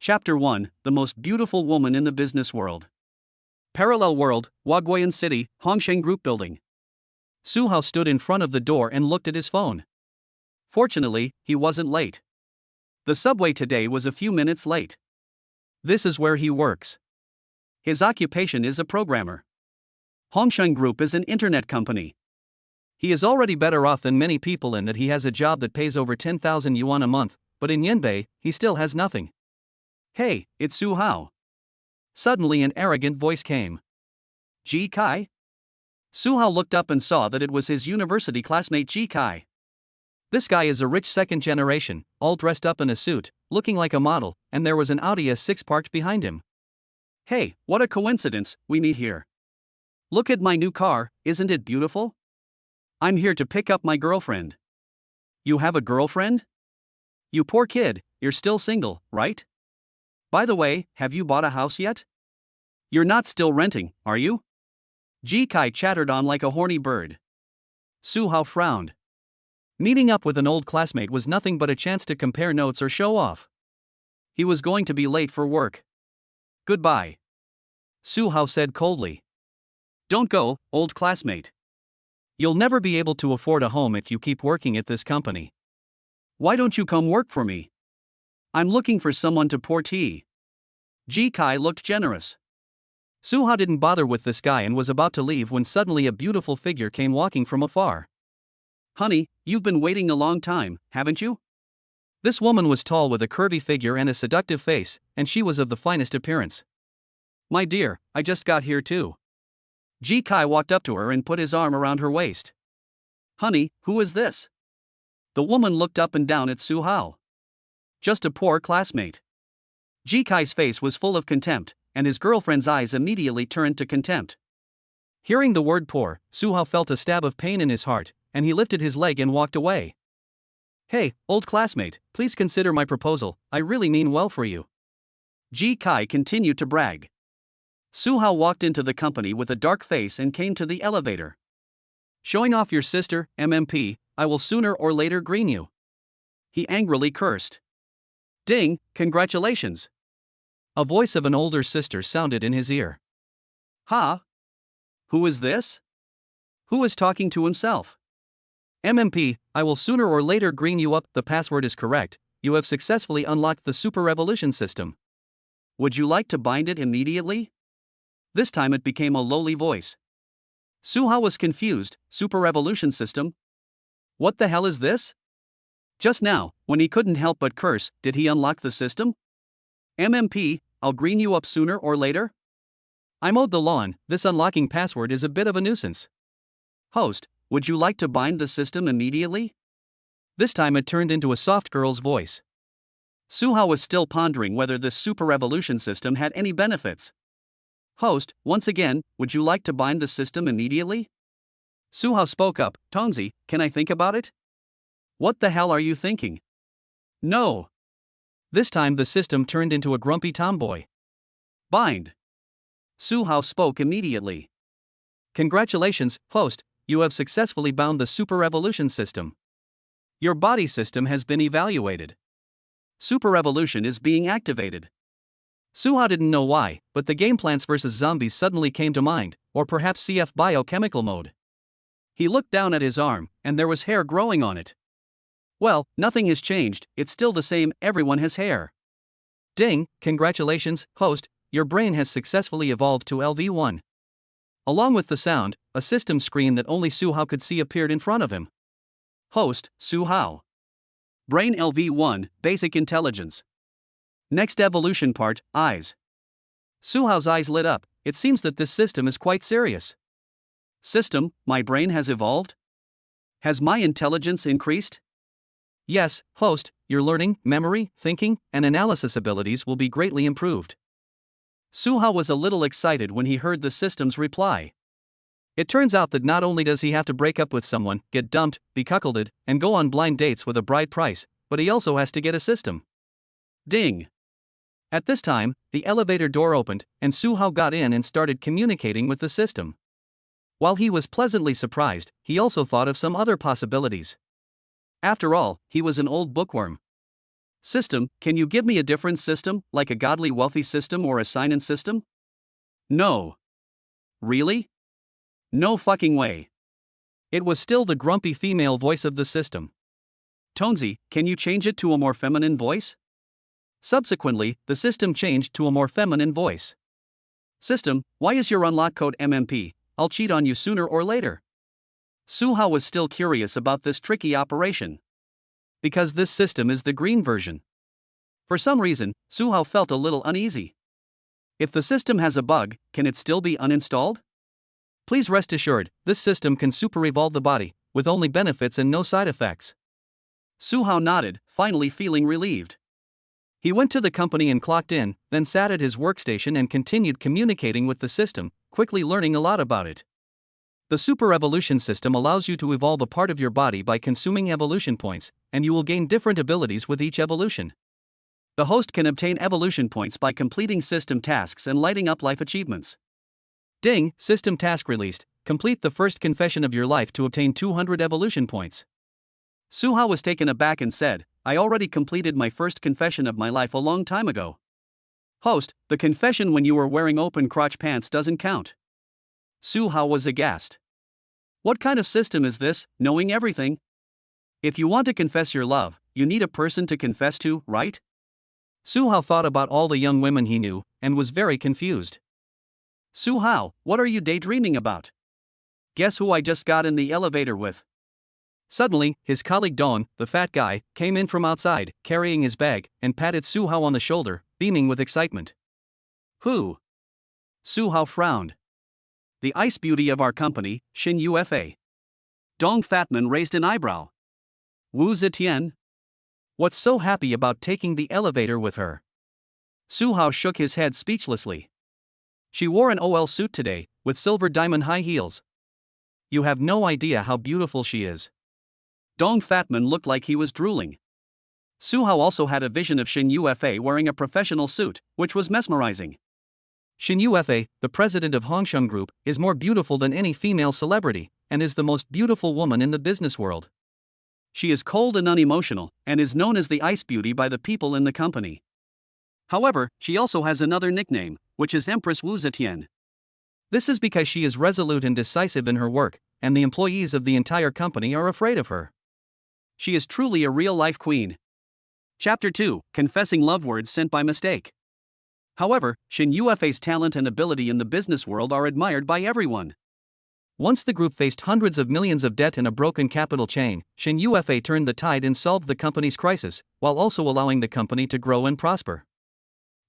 Chapter 1: The Most Beautiful Woman in the Business World. Parallel World, Huaguoyan City, Hongsheng Group Building. Su Hao stood in front of the door and looked at his phone. Fortunately, he wasn't late. The subway today was a few minutes late. This is where he works. His occupation is a programmer. Hongsheng Group is an internet company. He is already better off than many people in that he has a job that pays over 10,000 yuan a month, but in Yanbei, he still has nothing. "Hey, it's Su Hao." Suddenly an arrogant voice came. "Ji Kai?" Su Hao looked up and saw that it was his university classmate Ji Kai. This guy is a rich second generation, all dressed up in a suit, looking like a model, and there was an Audi S6 parked behind him. "Hey, what a coincidence, we meet here. Look at my new car, isn't it beautiful? I'm here to pick up my girlfriend." "You have a girlfriend? You poor kid, you're still single, right? By the way, have you bought a house yet? You're not still renting, are you?" Ji Kai chattered on like a horny bird. Su Hao frowned. Meeting up with an old classmate was nothing but a chance to compare notes or show off. He was going to be late for work. "Goodbye," Su Hao said coldly. "Don't go, old classmate. You'll never be able to afford a home if you keep working at this company. Why don't you come work for me? I'm looking for someone to pour tea." Ji Kai looked generous. Su Hao didn't bother with this guy and was about to leave when suddenly a beautiful figure came walking from afar. "Honey, you've been waiting a long time, haven't you?" This woman was tall with a curvy figure and a seductive face, and she was of the finest appearance. "My dear, I just got here too." Ji Kai walked up to her and put his arm around her waist. "Honey, who is this?" The woman looked up and down at Su Hao. "Just a poor classmate." Ji Kai's face was full of contempt, and his girlfriend's eyes immediately turned to contempt. Hearing the word poor, Su Hao felt a stab of pain in his heart, and he lifted his leg and walked away. "Hey, old classmate, please consider my proposal, I really mean well for you." Ji Kai continued to brag. Su Hao walked into the company with a dark face and came to the elevator. "Showing off your sister, MMP, I will sooner or later green you." He angrily cursed. "Ding, congratulations." A voice of an older sister sounded in his ear. "Ha? Who is this? Who is talking to himself?" "MMP, I will sooner or later green you up. The password is correct. You have successfully unlocked the Super Revolution system. Would you like to bind it immediately?" This time it became a lowly voice. Su Hao was confused. Super Revolution system? What the hell is this? Just now, when he couldn't help but curse, did he unlock the system? "MMP, I'll green you up sooner or later?" I mowed the lawn. This unlocking password is a bit of a nuisance. "Host, would you like to bind the system immediately?" This time it turned into a soft girl's voice. Su Hao was still pondering whether this Super Revolution system had any benefits. "Host, once again, would you like to bind the system immediately?" Su Hao spoke up. "Tonzi, can I think about it?" "What the hell are you thinking?" "No." This time the system turned into a grumpy tomboy. "Bind." Su Hao spoke immediately. "Congratulations, host, you have successfully bound the Super Revolution system. Your body system has been evaluated. Super Revolution is being activated." Su Hao didn't know why, but the game Plants vs. Zombies suddenly came to mind, or perhaps CF biochemical mode. He looked down at his arm, and there was hair growing on it. Well, nothing has changed, it's still the same, everyone has hair. "Ding, congratulations, host, your brain has successfully evolved to LV1. Along with the sound, a system screen that only Su Hao could see appeared in front of him. Host, Su Hao. Brain LV1, Basic Intelligence. Next evolution part, eyes. Su Hao's eyes lit up. It seems that this system is quite serious. System, my brain has evolved? Has my intelligence increased? Yes, host, your learning, memory, thinking, and analysis abilities will be greatly improved. Su Hao was a little excited when he heard the system's reply. It turns out that not only does he have to break up with someone, get dumped, be cuckolded, and go on blind dates with a bride price, but he also has to get a system. Ding. At this time, the elevator door opened, and Su Hao got in and started communicating with the system. While he was pleasantly surprised, he also thought of some other possibilities. After all, he was an old bookworm. System, can you give me a different system, like a godly wealthy system or a sign-in system? No. Really? No fucking way. It was still the grumpy female voice of the system. Tonesy, can you change it to a more feminine voice? Subsequently, the system changed to a more feminine voice. System, why is your unlock code MMP? I'll cheat on you sooner or later. Suha was still curious about this tricky operation. Because this system is the green version. For some reason, Suha felt a little uneasy. If the system has a bug, can it still be uninstalled? Please rest assured, this system can super evolve the body, with only benefits and no side effects. Suha nodded, finally feeling relieved. He went to the company and clocked in, then sat at his workstation and continued communicating with the system, quickly learning a lot about it. The Super Evolution system allows you to evolve a part of your body by consuming evolution points, and you will gain different abilities with each evolution. The host can obtain evolution points by completing system tasks and lighting up life achievements. Ding, system task released, complete the first confession of your life to obtain 200 evolution points. Suha was taken aback and said, I already completed my first confession of my life a long time ago. Host, the confession when you were wearing open crotch pants doesn't count. Suha was aghast. What kind of system is this, knowing everything? If you want to confess your love, you need a person to confess to, right? Suha thought about all the young women he knew, and was very confused. Suha, what are you daydreaming about? Guess who I just got in the elevator with? Suddenly, his colleague Don, the fat guy, came in from outside, carrying his bag, and patted Suha on the shoulder, beaming with excitement. Who? Suha frowned. The ice beauty of our company, Shin Ufa. Dong Fatman raised an eyebrow. Wu Zetian? What's so happy about taking the elevator with her? Suha shook his head speechlessly. She wore an OL suit today, with silver diamond high heels. You have no idea how beautiful she is. Dong Fatman looked like he was drooling. Suha also had a vision of Shin Ufa wearing a professional suit, which was mesmerizing. Shin Ufa, the president of Hongsheng Group, is more beautiful than any female celebrity, and is the most beautiful woman in the business world. She is cold and unemotional, and is known as the Ice Beauty by the people in the company. However, she also has another nickname, which is Empress Wu Zetian. This is because she is resolute and decisive in her work, and the employees of the entire company are afraid of her. She is truly a real-life queen. Chapter 2, Confessing Love Words Sent by Mistake. However, Shin Ufa's talent and ability in the business world are admired by everyone. Once the group faced hundreds of millions of debt and a broken capital chain, Shin Ufa turned the tide and solved the company's crisis, while also allowing the company to grow and prosper.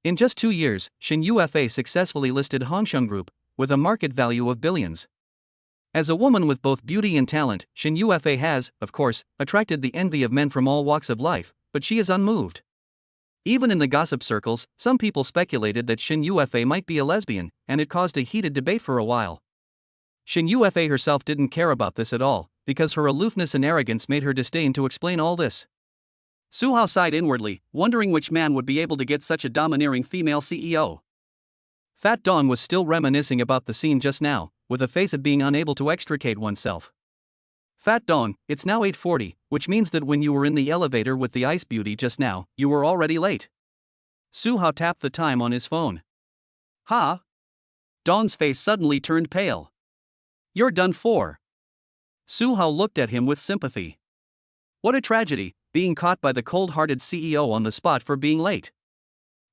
In just 2 years, Shin Ufa successfully listed Hongsheng Group, with a market value of billions. As a woman with both beauty and talent, Shin Ufa has, of course, attracted the envy of men from all walks of life, but she is unmoved. Even in the gossip circles, some people speculated that Shin Ufa might be a lesbian, and it caused a heated debate for a while. Shin Ufa herself didn't care about this at all, because her aloofness and arrogance made her disdain to explain all this. Suha sighed inwardly, wondering which man would be able to get such a domineering female CEO. Fat Dong was still reminiscing about the scene just now, with a face of being unable to extricate oneself. Fat Dong, it's now 8:40, which means that when you were in the elevator with the Ice Beauty just now, you were already late. Suha tapped the time on his phone. Ha? Dong's face suddenly turned pale. You're done for. Suha looked at him with sympathy. What a tragedy, being caught by the cold-hearted CEO on the spot for being late.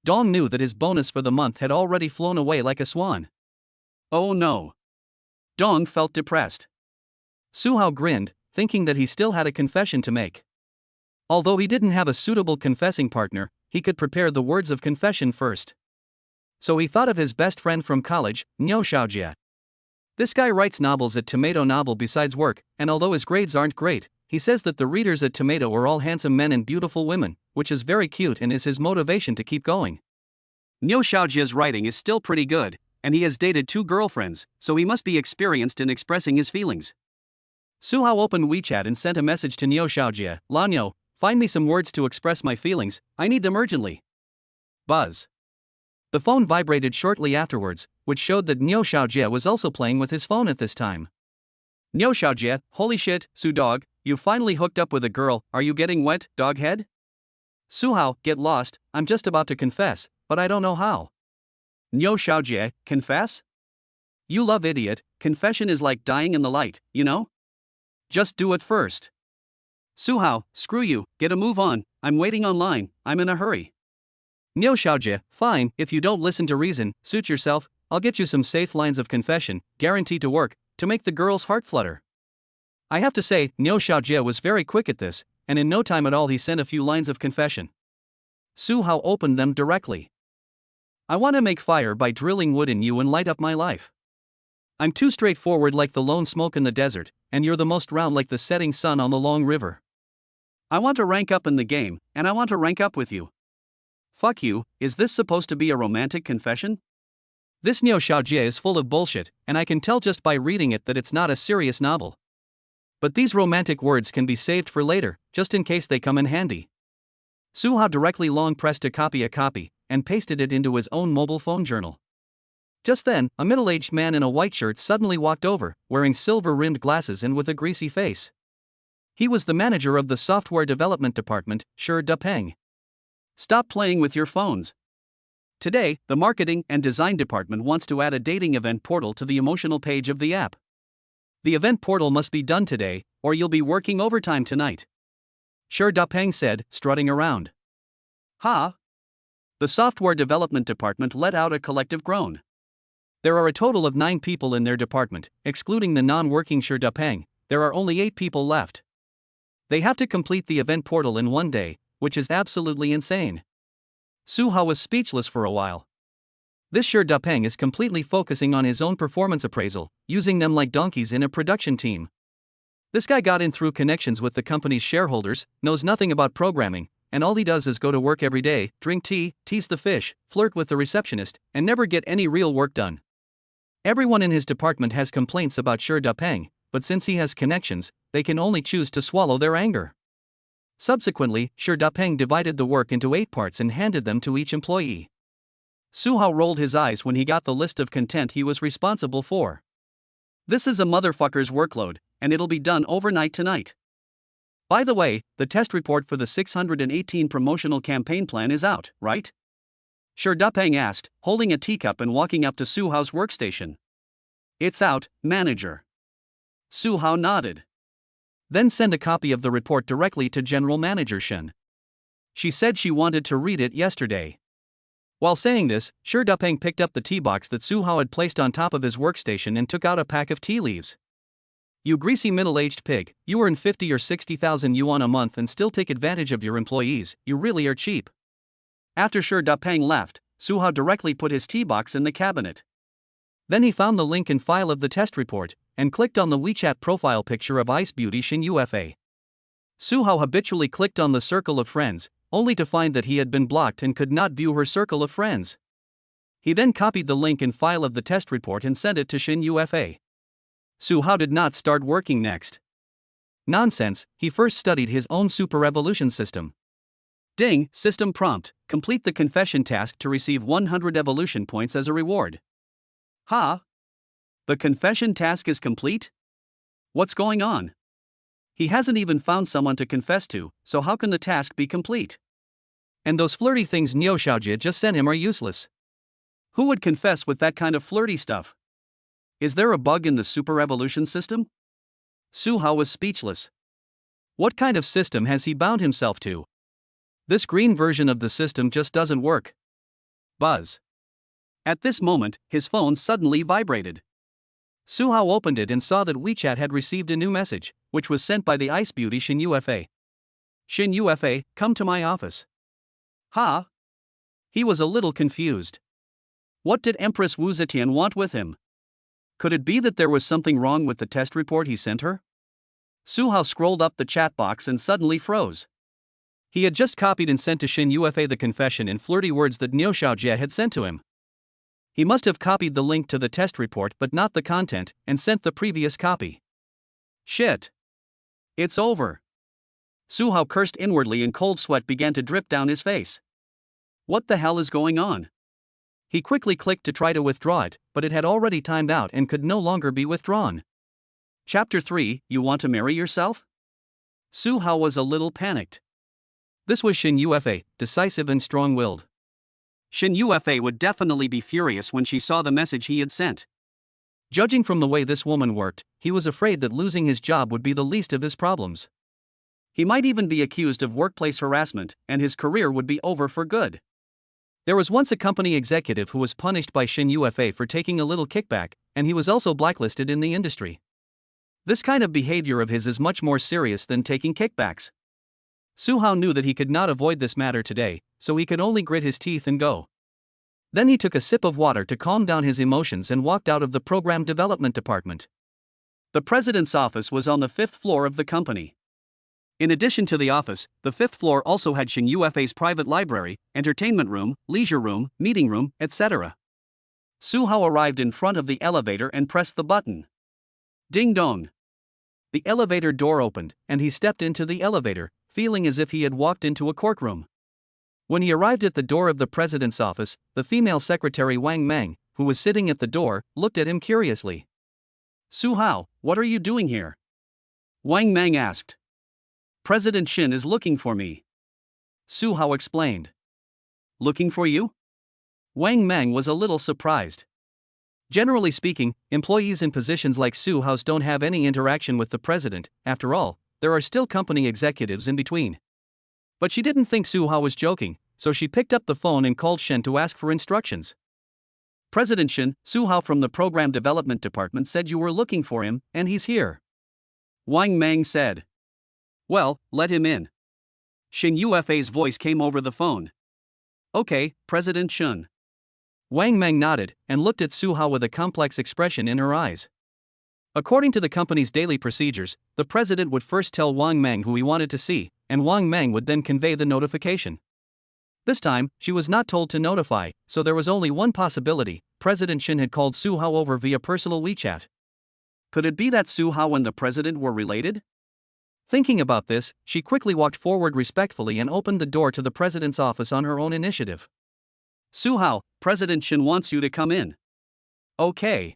Dong knew that his bonus for the month had already flown away like a swan. Oh no. Dong felt depressed. Suha grinned, thinking that he still had a confession to make. Although he didn't have a suitable confessing partner, he could prepare the words of confession first. So he thought of his best friend from college, Niu Xiaojie. This guy writes novels at Tomato Novel besides work, and although his grades aren't great, he says that the readers at Tomato are all handsome men and beautiful women, which is very cute and is his motivation to keep going. Niu Xiaojie's writing is still pretty good, and he has dated 2 girlfriends, so he must be experienced in expressing his feelings. Suha opened WeChat and sent a message to Niu Xiaojie, Lanyo, find me some words to express my feelings, I need them urgently. Buzz. The phone vibrated shortly afterwards, which showed that Niu Xiaojie was also playing with his phone at this time. Niu Xiaojie, holy shit, Su dog, you finally hooked up with a girl, are you getting wet, dog head? Suhao, get lost, I'm just about to confess, but I don't know how. Niu Xiaojie, confess? You love idiot, confession is like dying in the light, you know? Just do it first. Suhao, screw you, get a move on, I'm waiting online, I'm in a hurry. Niu Xiaojie, fine, if you don't listen to reason, suit yourself, I'll get you some safe lines of confession, guaranteed to work, to make the girl's heart flutter. I have to say, Niu Xiaojie was very quick at this, and in no time at all he sent a few lines of confession. Suhao opened them directly. I want to make fire by drilling wood in you and light up my life. I'm too straightforward like the lone smoke in the desert, and you're the most round like the setting sun on the long river. I want to rank up in the game, and I want to rank up with you. Fuck you, is this supposed to be a romantic confession? This Niu Xiaojie is full of bullshit, and I can tell just by reading it that it's not a serious novel. But these romantic words can be saved for later, just in case they come in handy. Suhao directly long pressed to copy a copy, and pasted it into his own mobile phone journal. Just then, a middle-aged man in a white shirt suddenly walked over, wearing silver-rimmed glasses and with a greasy face. He was the manager of the software development department, Rebirth. Stop playing with your phones. Today, the marketing and design department wants to add a dating event portal to the emotional page of the app. The event portal must be done today, or you'll be working overtime tonight. Rebirth said, strutting around. Ha! The software development department let out a collective groan. There are a total of 9 people in their department, excluding the non-working Rebirth. There are only 8 people left. They have to complete the event portal in one day, which is absolutely insane. Suhao was speechless for a while. This Rebirth is completely focusing on his own performance appraisal, using them like donkeys in a production team. This guy got in through connections with the company's shareholders, knows nothing about programming, and all he does is go to work every day, drink tea, tease the fish, flirt with the receptionist, and never get any real work done. Everyone in his department has complaints about Rebirth, but since he has connections, they can only choose to swallow their anger. Subsequently, Rebirth divided the work into 8 parts and handed them to each employee. Suhao rolled his eyes when he got the list of content he was responsible for. This is a motherfucker's workload, and it'll be done overnight tonight. By the way, the test report for the 618 promotional campaign plan is out, right? Rebirth asked, holding a teacup and walking up to Suhao's workstation. It's out, manager. Suhao nodded. Then send a copy of the report directly to General Manager Shen. She said she wanted to read it yesterday. While saying this, Rebirth picked up the tea box that Suhao had placed on top of his workstation and took out a pack of tea leaves. You greasy middle-aged pig, you earn 50 or 60,000 yuan a month and still take advantage of your employees, you really are cheap. After Rebirth left, Suhao directly put his tea box in the cabinet. Then he found the link and file of the test report, and clicked on the WeChat profile picture of Ice Beauty Shin Yufa. Suhao habitually clicked on the circle of friends, only to find that he had been blocked and could not view her circle of friends. He then copied the link and file of the test report and sent it to Shin Yufa. Suhao did not start working next. Nonsense, he first studied his own super evolution system. Ding, system prompt, complete the confession task to receive 100 evolution points as a reward. Ha! The confession task is complete? What's going on? He hasn't even found someone to confess to, so how can the task be complete? And those flirty things Niu Xiaojie just sent him are useless. Who would confess with that kind of flirty stuff? Is there a bug in the super evolution system? Suhao was speechless. What kind of system has he bound himself to? This green version of the system just doesn't work. Buzz. At this moment, his phone suddenly vibrated. Suhao opened it and saw that WeChat had received a new message, which was sent by the Ice Beauty Shin Yufa. Shin Yufa, come to my office. Ha! He was a little confused. What did Empress Wu Zetian want with him? Could it be that there was something wrong with the test report he sent her? Suhao scrolled up the chat box and suddenly froze. He had just copied and sent to Shin Yufa the confession in flirty words that Niu Xiaojie had sent to him. He must have copied the link to the test report but not the content, and sent the previous copy. Shit. It's over. Suhao cursed inwardly and cold sweat began to drip down his face. What the hell is going on? He quickly clicked to try to withdraw it, but it had already timed out and could no longer be withdrawn. Chapter 3, You Want to Marry Yourself? Suhao was a little panicked. This was Shin Yuefei, decisive and strong-willed. Shin Yuefei would definitely be furious when she saw the message he had sent. Judging from the way this woman worked, he was afraid that losing his job would be the least of his problems. He might even be accused of workplace harassment, and his career would be over for good. There was once a company executive who was punished by Shin Yuefei for taking a little kickback, and he was also blacklisted in the industry. This kind of behavior of his is much more serious than taking kickbacks. Su Hao knew that he could not avoid this matter today, so he could only grit his teeth and go. Then he took a sip of water to calm down his emotions and walked out of the program development department. The president's office was on the 5th floor of the company. In addition to the office, the 5th floor also had Shin Yuefei's private library, entertainment room, leisure room, meeting room, etc. Su Hao arrived in front of the elevator and pressed the button. Ding dong. The elevator door opened, and he stepped into the elevator, feeling as if he had walked into a courtroom. When he arrived at the door of the president's office, the female secretary Wang Meng, who was sitting at the door, looked at him curiously. Su Hao, what are you doing here? Wang Meng asked. President Shin is looking for me. Su Hao explained. Looking for you? Wang Meng was a little surprised. Generally speaking, employees in positions like Su Hao's don't have any interaction with the president. After all, there are still company executives in between. But she didn't think Su Hao was joking, so she picked up the phone and called Shin to ask for instructions. President Shin, Su Hao from the Program Development Department said you were looking for him, and he's here. Wang Meng said. Well, let him in. Shin Yuefei's voice came over the phone. Okay, President Shin. Wang Meng nodded and looked at Su Hao with a complex expression in her eyes. According to the company's daily procedures, the president would first tell Wang Meng who he wanted to see, and Wang Meng would then convey the notification. This time, she was not told to notify, so there was only one possibility: President Shin had called Su Hao over via personal WeChat. Could it be that Su Hao and the president were related? Thinking about this, she quickly walked forward respectfully and opened the door to the president's office on her own initiative. Su Hao, President Shin wants you to come in. Okay.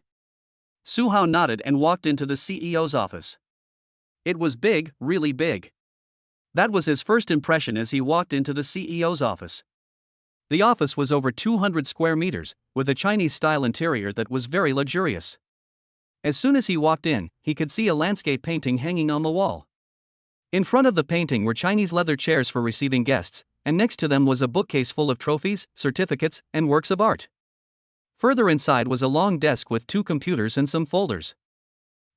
Su Hao nodded and walked into the CEO's office. It was big, really big. That was his first impression as he walked into the CEO's office. The office was over 200 square meters, with a Chinese-style interior that was very luxurious. As soon as he walked in, he could see a landscape painting hanging on the wall. In front of the painting were Chinese leather chairs for receiving guests, and next to them was a bookcase full of trophies, certificates, and works of art. Further inside was a long desk with 2 computers and some folders.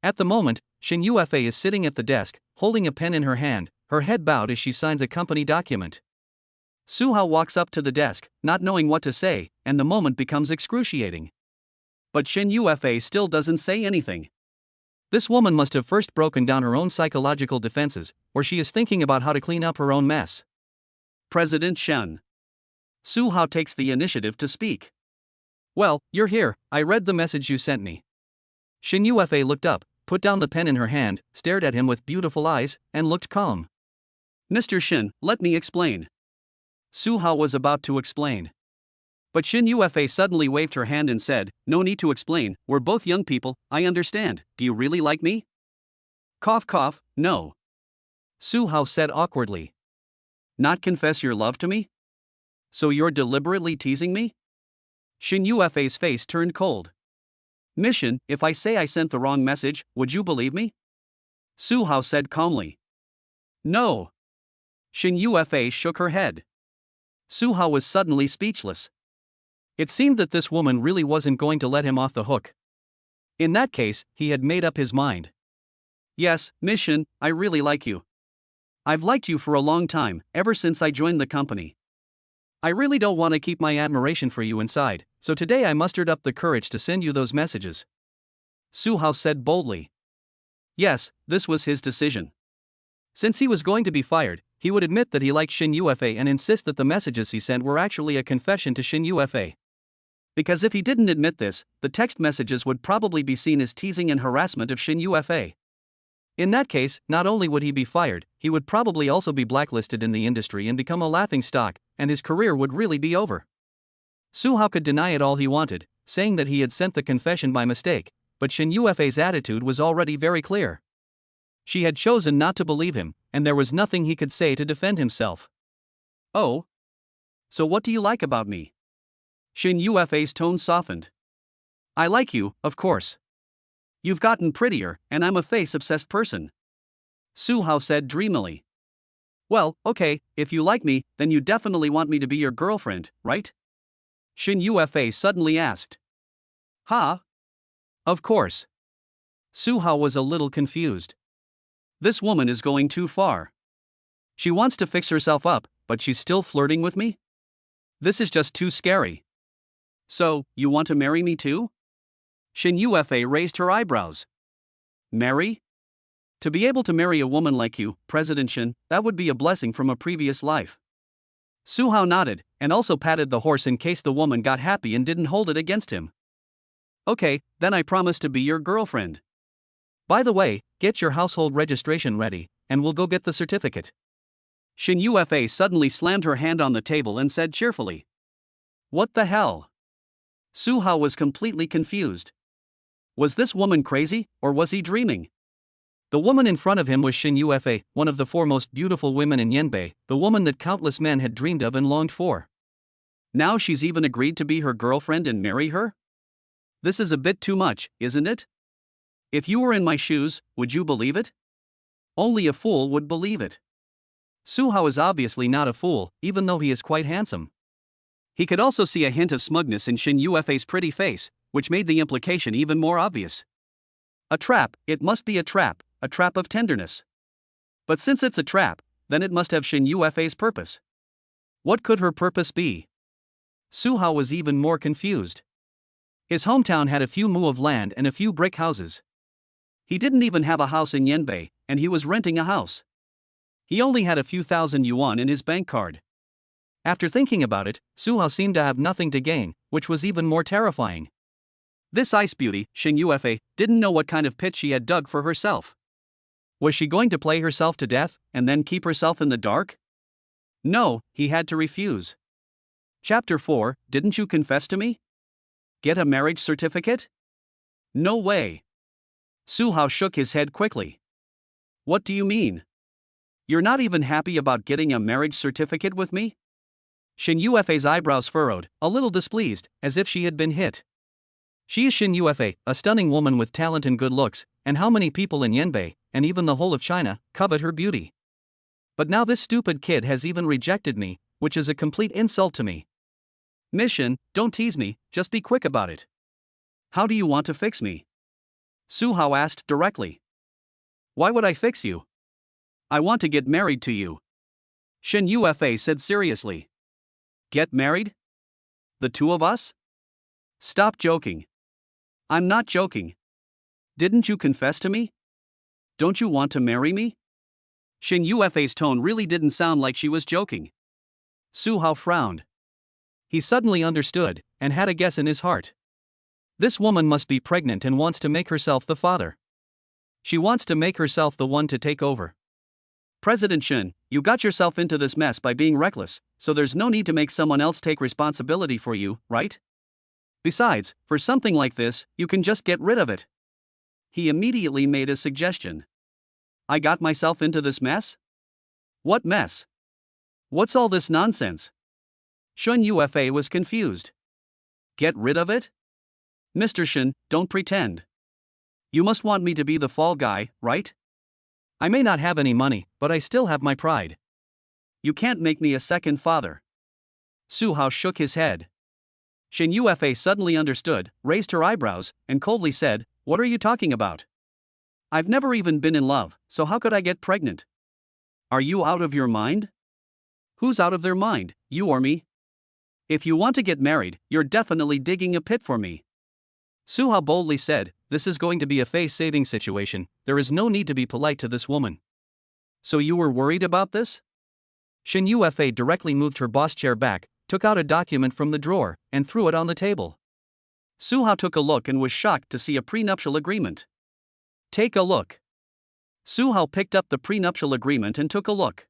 At the moment, Shin Yuefei is sitting at the desk, holding a pen in her hand, her head bowed as she signs a company document. Su Hao walks up to the desk, not knowing what to say, and the moment becomes excruciating. But Shin Yuefei still doesn't say anything. This woman must have first broken down her own psychological defenses, or she is thinking about how to clean up her own mess. President Shen. Su Hao takes the initiative to speak. Well, you're here, I read the message you sent me. Shin Yuefei looked up, put down the pen in her hand, stared at him with beautiful eyes, and looked calm. Mr. Shin, let me explain. Su Hao was about to explain. But Shin Yuefei suddenly waved her hand and said, no need to explain, we're both young people, I understand, do you really like me? Cough cough, no. Su Hao said awkwardly. Not confess your love to me? So you're deliberately teasing me? Shin Yuefei's face turned cold. Mission, if I say I sent the wrong message, would you believe me? Su Hao said calmly. No. Shin Yuefei shook her head. Su Hao was suddenly speechless. It seemed that this woman really wasn't going to let him off the hook. In that case, he had made up his mind. Yes, Mission, I really like you. I've liked you for a long time, ever since I joined the company. I really don't want to keep my admiration for you inside, so today I mustered up the courage to send you those messages. Su Hao said boldly. Yes, this was his decision. Since he was going to be fired, he would admit that he liked Shin Yuefei and insist that the messages he sent were actually a confession to Shin Yuefei. Because if he didn't admit this, the text messages would probably be seen as teasing and harassment of Shin Yuefei. In that case, not only would he be fired, he would probably also be blacklisted in the industry and become a laughingstock, and his career would really be over. Su Hao could deny it all he wanted, saying that he had sent the confession by mistake, but Shin Yuefei's attitude was already very clear. She had chosen not to believe him, and there was nothing he could say to defend himself. Oh, so what do you like about me? Shin Yufa's tone softened. I like you, of course. You've gotten prettier, and I'm a face-obsessed person. Su Hao said dreamily. Well, okay, if you like me, then you definitely want me to be your girlfriend, right? Shin Yufa suddenly asked. Huh? Of course. Su Hao was a little confused. This woman is going too far. She wants to fix herself up, but she's still flirting with me? This is just too scary. So, you want to marry me too? Shin Yufa raised her eyebrows. Marry? To be able to marry a woman like you, President Shin, that would be a blessing from a previous life. Su Hao nodded, and also patted the horse in case the woman got happy and didn't hold it against him. Okay, then I promise to be your girlfriend. By the way, get your household registration ready, and we'll go get the certificate. Shin Yufa suddenly slammed her hand on the table and said cheerfully. What the hell? Su Hao was completely confused. Was this woman crazy, or was he dreaming? The woman in front of him was Shin Yufa, one of the four most beautiful women in Yanbei, the woman that countless men had dreamed of and longed for. Now she's even agreed to be her girlfriend and marry her? This is a bit too much, isn't it? If you were in my shoes, would you believe it? Only a fool would believe it. Su Hao is obviously not a fool, even though he is quite handsome. He could also see a hint of smugness in Shin Yufa's pretty face, which made the implication even more obvious. A trap, it must be a trap of tenderness. But since it's a trap, then it must have Shin Yufa's purpose. What could her purpose be? Su Hao was even more confused. His hometown had a few mu of land and a few brick houses. He didn't even have a house in Yanbei, and he was renting a house. He only had a few thousand yuan in his bank card. After thinking about it, Su Hao seemed to have nothing to gain, which was even more terrifying. This ice beauty, Shin Yufa, didn't know what kind of pit she had dug for herself. Was she going to play herself to death, and then keep herself in the dark? No, he had to refuse. Chapter 4, Didn't you confess to me? Get a marriage certificate? No way. Su Hao shook his head quickly. What do you mean? You're not even happy about getting a marriage certificate with me? Shin Yufa's eyebrows furrowed, a little displeased, as if she had been hit. She is Shin Yufa, a stunning woman with talent and good looks, and how many people in Yanbei, and even the whole of China, covet her beauty. But now this stupid kid has even rejected me, which is a complete insult to me. Mission, don't tease me, just be quick about it. How do you want to fix me? Su Hao asked directly. Why would I fix you? I want to get married to you. Shin Yufa said seriously. Get married? The two of us? Stop joking. I'm not joking. Didn't you confess to me? Don't you want to marry me? Shin Yufa's tone really didn't sound like she was joking. Su Hao frowned. He suddenly understood, and had a guess in his heart. This woman must be pregnant and wants to make herself the father. She wants to make herself the one to take over. President Shin, you got yourself into this mess by being reckless, so there's no need to make someone else take responsibility for you, right? Besides, for something like this, you can just get rid of it. He immediately made a suggestion. I got myself into this mess? What mess? What's all this nonsense? Shin Yufa was confused. Get rid of it? Mr. Shin, don't pretend. You must want me to be the fall guy, right? I may not have any money, but I still have my pride. You can't make me a second father. Su Hao shook his head. Shin Yufa suddenly understood, raised her eyebrows, and coldly said, What are you talking about? I've never even been in love, so how could I get pregnant? Are you out of your mind? Who's out of their mind, you or me? If you want to get married, you're definitely digging a pit for me. Su Hao boldly said, This is going to be a face-saving situation, there is no need to be polite to this woman. So you were worried about this? Shin Yufa directly moved her boss chair back, took out a document from the drawer, and threw it on the table. Su Hao took a look and was shocked to see a prenuptial agreement. Take a look. Su Hao picked up the prenuptial agreement and took a look.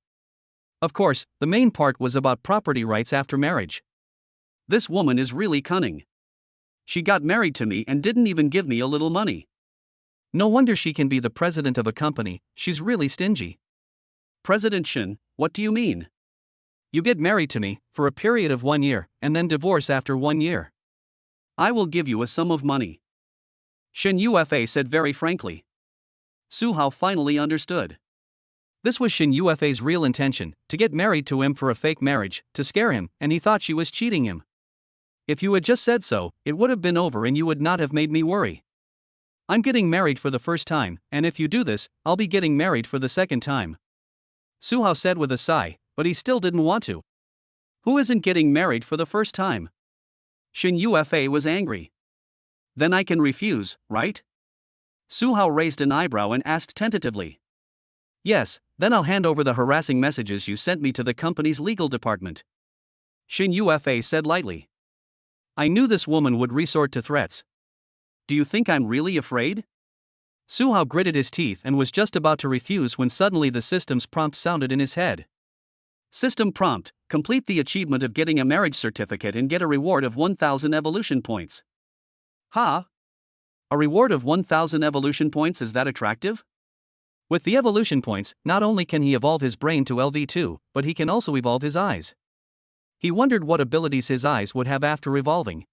Of course, the main part was about property rights after marriage. This woman is really cunning. She got married to me and didn't even give me a little money. No wonder she can be the president of a company, she's really stingy. President Shin, what do you mean? You get married to me, for a period of 1 year, and then divorce after 1 year. I will give you a sum of money. Shen Yufa said very frankly. Su Hao finally understood. This was Shen Yufa's real intention, to get married to him for a fake marriage, to scare him, and he thought she was cheating him. If you had just said so, it would have been over and you would not have made me worry. I'm getting married for the first time, and if you do this, I'll be getting married for the second time. Su Hao said with a sigh, but he still didn't want to. Who isn't getting married for the first time? Shen Yufa was angry. Then I can refuse, right? Su Hao raised an eyebrow and asked tentatively. Yes, then I'll hand over the harassing messages you sent me to the company's legal department. Shen Yufa said lightly. I knew this woman would resort to threats. Do you think I'm really afraid? Su Hao gritted his teeth and was just about to refuse when suddenly the system's prompt sounded in his head. System prompt: complete the achievement of getting a marriage certificate and get a reward of 1,000 evolution points. Ha! A reward of 1,000 evolution points, is that attractive? With the evolution points, not only can he evolve his brain to LV2, but he can also evolve his eyes. He wondered what abilities his eyes would have after evolving.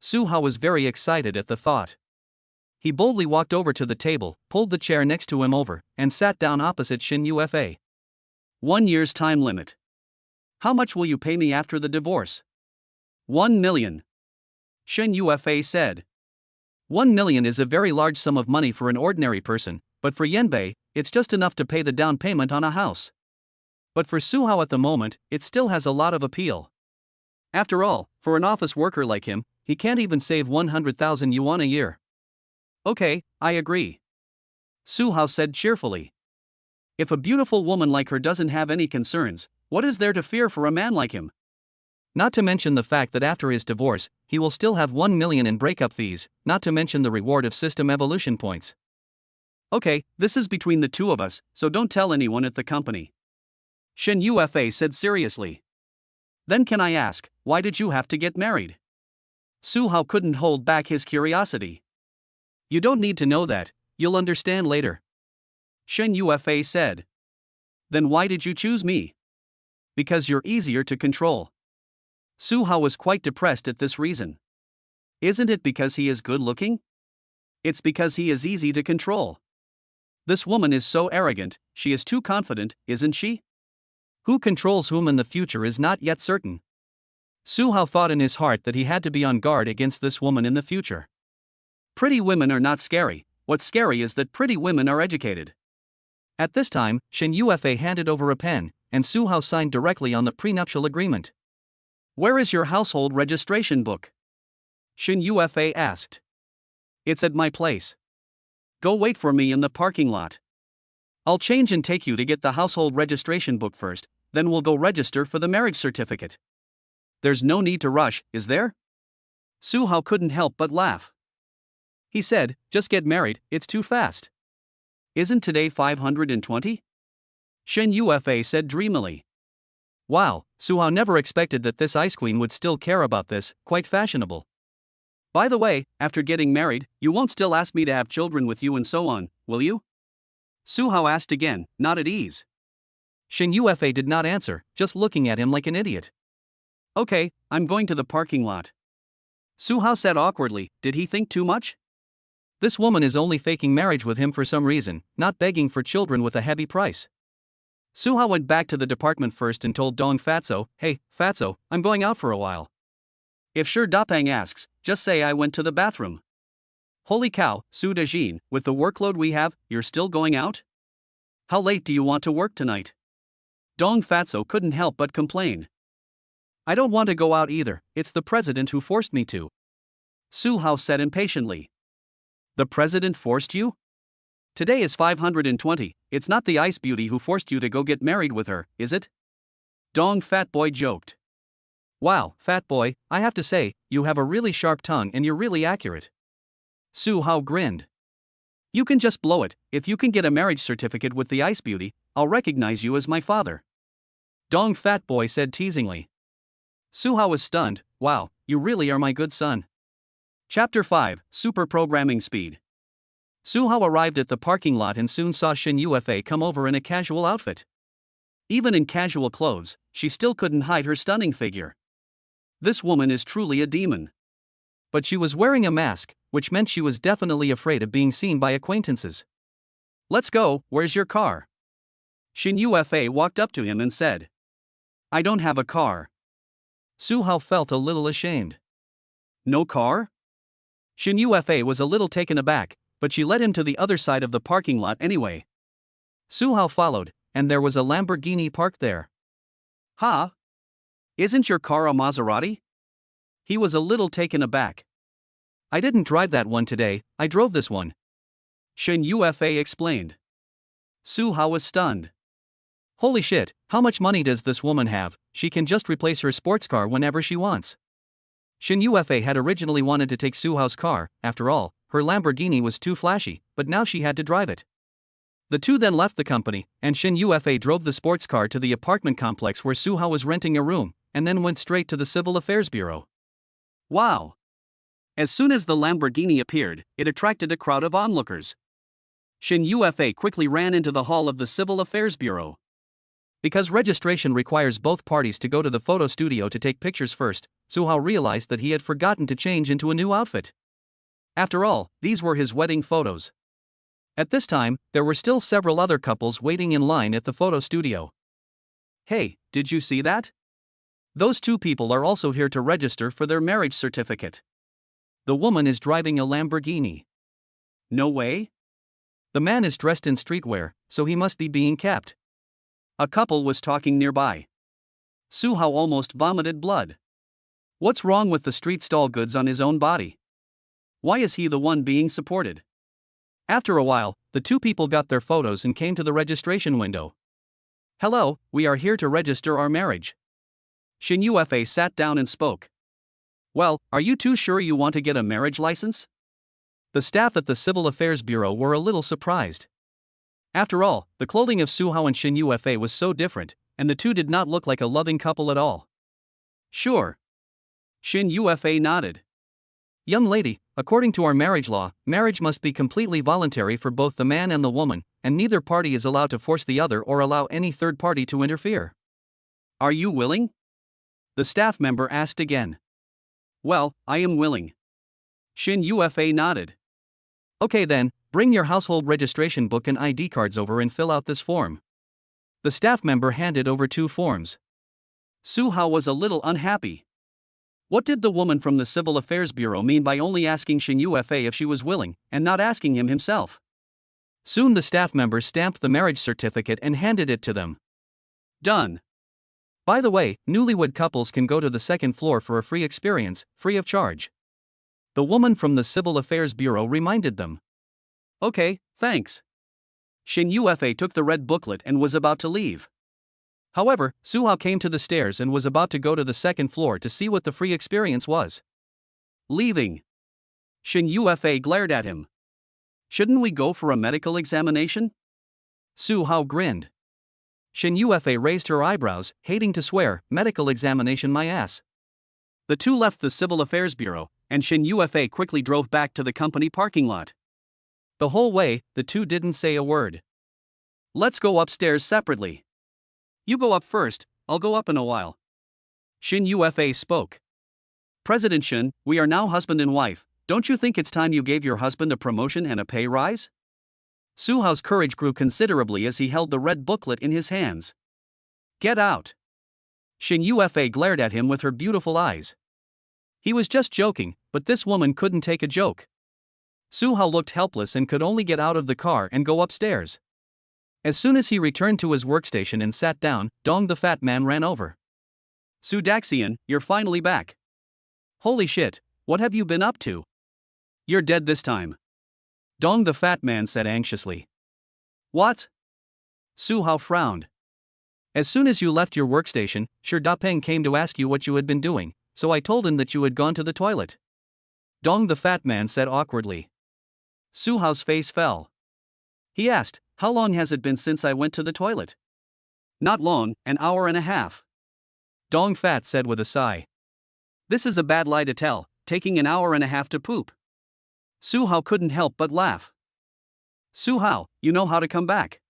Su Hao was very excited at the thought. He boldly walked over to the table, pulled the chair next to him over, and sat down opposite Shen Yufa. 1 year's time limit. How much will you pay me after the divorce? 1 million. Shen Yufa said. 1 million is a very large sum of money for an ordinary person, but for Yanbei, it's just enough to pay the down payment on a house. But for Su Hao at the moment, it still has a lot of appeal. After all, for an office worker like him, he can't even save 100,000 yuan a year. Okay, I agree. Su Hao said cheerfully. If a beautiful woman like her doesn't have any concerns, what is there to fear for a man like him? Not to mention the fact that after his divorce, he will still have 1 million in breakup fees, not to mention the reward of system evolution points. Okay, this is between the two of us, so don't tell anyone at the company. Shen Yufa said seriously. Then can I ask, why did you have to get married? Su Hao couldn't hold back his curiosity. You don't need to know that, you'll understand later. Shen Yufa said. Then why did you choose me? Because you're easier to control. Su Hao was quite depressed at this reason. Isn't it because he is good looking? It's because he is easy to control. This woman is so arrogant, she is too confident, isn't she? Who controls whom in the future is not yet certain. Su Hao thought in his heart that he had to be on guard against this woman in the future. Pretty women are not scary, what's scary is that pretty women are educated. At this time, Shen Yufa handed over a pen, and Su Hao signed directly on the prenuptial agreement. Where is your household registration book? Shen Yufa asked. It's at my place. Go wait for me in the parking lot. I'll change and take you to get the household registration book first, then we'll go register for the marriage certificate. There's no need to rush, is there? Su Hao couldn't help but laugh. He said, just get married, it's too fast. Isn't today 520? Shen Yufa said dreamily. Wow, Su Hao never expected that this ice queen would still care about this, quite fashionable. By the way, after getting married, you won't still ask me to have children with you and so on, will you? Su Hao asked again, not at ease. Shen Yufa did not answer, just looking at him like an idiot. Okay, I'm going to the parking lot. Su Hao said awkwardly, did he think too much? This woman is only faking marriage with him for some reason, not begging for children with a heavy price. Su Hao went back to the department first and told Dong Fatso, hey, Fatso, I'm going out for a while. If Shi Dapeng asks, just say I went to the bathroom. Holy cow, Su Dejin, with the workload we have, you're still going out? How late do you want to work tonight? Dong Fatso couldn't help but complain. I don't want to go out either, it's the president who forced me to. Su Hao said impatiently. The president forced you? Today is 520, it's not the ice beauty who forced you to go get married with her, is it? Dong Fat Boy joked. Wow, Fat Boy, I have to say, you have a really sharp tongue and you're really accurate. Su Hao grinned. You can just blow it, if you can get a marriage certificate with the ice beauty, I'll recognize you as my father. Dong Fat Boy said teasingly. Su Hao was stunned, wow, you really are my good son. Chapter 5, Super Programming Speed. Su Hao arrived at the parking lot and soon saw Shen Yufa come over in a casual outfit. Even in casual clothes, she still couldn't hide her stunning figure. This woman is truly a demon. But she was wearing a mask, which meant she was definitely afraid of being seen by acquaintances. "Let's go, where's your car?" Shin Yufa walked up to him and said. "I don't have a car." Su Hao felt a little ashamed. "No car?" Shin Yufa was a little taken aback, but she led him to the other side of the parking lot anyway. Su Hao followed, and there was a Lamborghini parked there. "Huh? Isn't your car a Maserati?" He was a little taken aback. "I didn't drive that one today, I drove this one," Shin Yufa explained. Su Hao was stunned. Holy shit, how much money does this woman have? She can just replace her sports car whenever she wants. Shin Yufa had originally wanted to take Su Hao's car, after all, her Lamborghini was too flashy, but now she had to drive it. The two then left the company, and Shin Yufa drove the sports car to the apartment complex where Su Hao was renting a room, and then went straight to the Civil Affairs Bureau. Wow! As soon as the Lamborghini appeared, it attracted a crowd of onlookers. Shin Yufa quickly ran into the hall of the Civil Affairs Bureau. Because registration requires both parties to go to the photo studio to take pictures first, Su Hao realized that he had forgotten to change into a new outfit. After all, these were his wedding photos. At this time, there were still several other couples waiting in line at the photo studio. "Hey, did you see that? Those two people are also here to register for their marriage certificate. The woman is driving a Lamborghini." "No way." "The man is dressed in streetwear, so he must be being kept." A couple was talking nearby. Su Hao almost vomited blood. What's wrong with the street stall goods on his own body? Why is he the one being supported? After a while, the two people got their photos and came to the registration window. "Hello, we are here to register our marriage." Shin Yufa sat down and spoke. "Well, are you two sure you want to get a marriage license?" The staff at the Civil Affairs Bureau were a little surprised. After all, the clothing of Su Hao and Shin Yufa was so different, and the two did not look like a loving couple at all. "Sure." Shin Yufa nodded. "Young lady, according to our marriage law, marriage must be completely voluntary for both the man and the woman, and neither party is allowed to force the other or allow any third party to interfere." "Are you willing?" the staff member asked again. "Well, I am willing." Shin Yufa nodded. "Okay then, bring your household registration book and ID cards over and fill out this form." The staff member handed over 2 forms. Su Hao was a little unhappy. What did the woman from the Civil Affairs Bureau mean by only asking Shin Yufa if she was willing, and not asking him himself? Soon the staff member stamped the marriage certificate and handed it to them. "Done. By the way, newlywed couples can go to the second floor for a free experience, free of charge." The woman from the Civil Affairs Bureau reminded them. "Okay, thanks." Shin Yufa took the red booklet and was about to leave. However, Su Hao came to the stairs and was about to go to the second floor to see what the free experience was. "Leaving?" Shin Yufa glared at him. "Shouldn't we go for a medical examination?" Su Hao grinned. Shin Yufa raised her eyebrows, hating to swear, "Medical examination my ass." The two left the Civil Affairs Bureau, and Shin Yufa quickly drove back to the company parking lot. The whole way, the two didn't say a word. "Let's go upstairs separately. You go up first, I'll go up in a while." Shin Yufa spoke. "President Shin, we are now husband and wife. Don't you think it's time you gave your husband a promotion and a pay rise?" Su Hao's courage grew considerably as he held the red booklet in his hands. "Get out." Shin Yufa glared at him with her beautiful eyes. He was just joking, but this woman couldn't take a joke. Su Hao looked helpless and could only get out of the car and go upstairs. As soon as he returned to his workstation and sat down, Dong the fat man ran over. "Su Daxian, you're finally back. Holy shit, what have you been up to? You're dead this time." Dong the fat man said anxiously. "What?" Su Hao frowned. "As soon as you left your workstation, Shi Dapeng came to ask you what you had been doing, so I told him that you had gone to the toilet." Dong the fat man said awkwardly. Su Hao's face fell. He asked, "How long has it been since I went to the toilet?" "Not long, an hour and a half." Dong Fat said with a sigh. "This is a bad lie to tell, taking an hour and a half to poop." Su Hao couldn't help but laugh. "Su Hao, you know how to come back."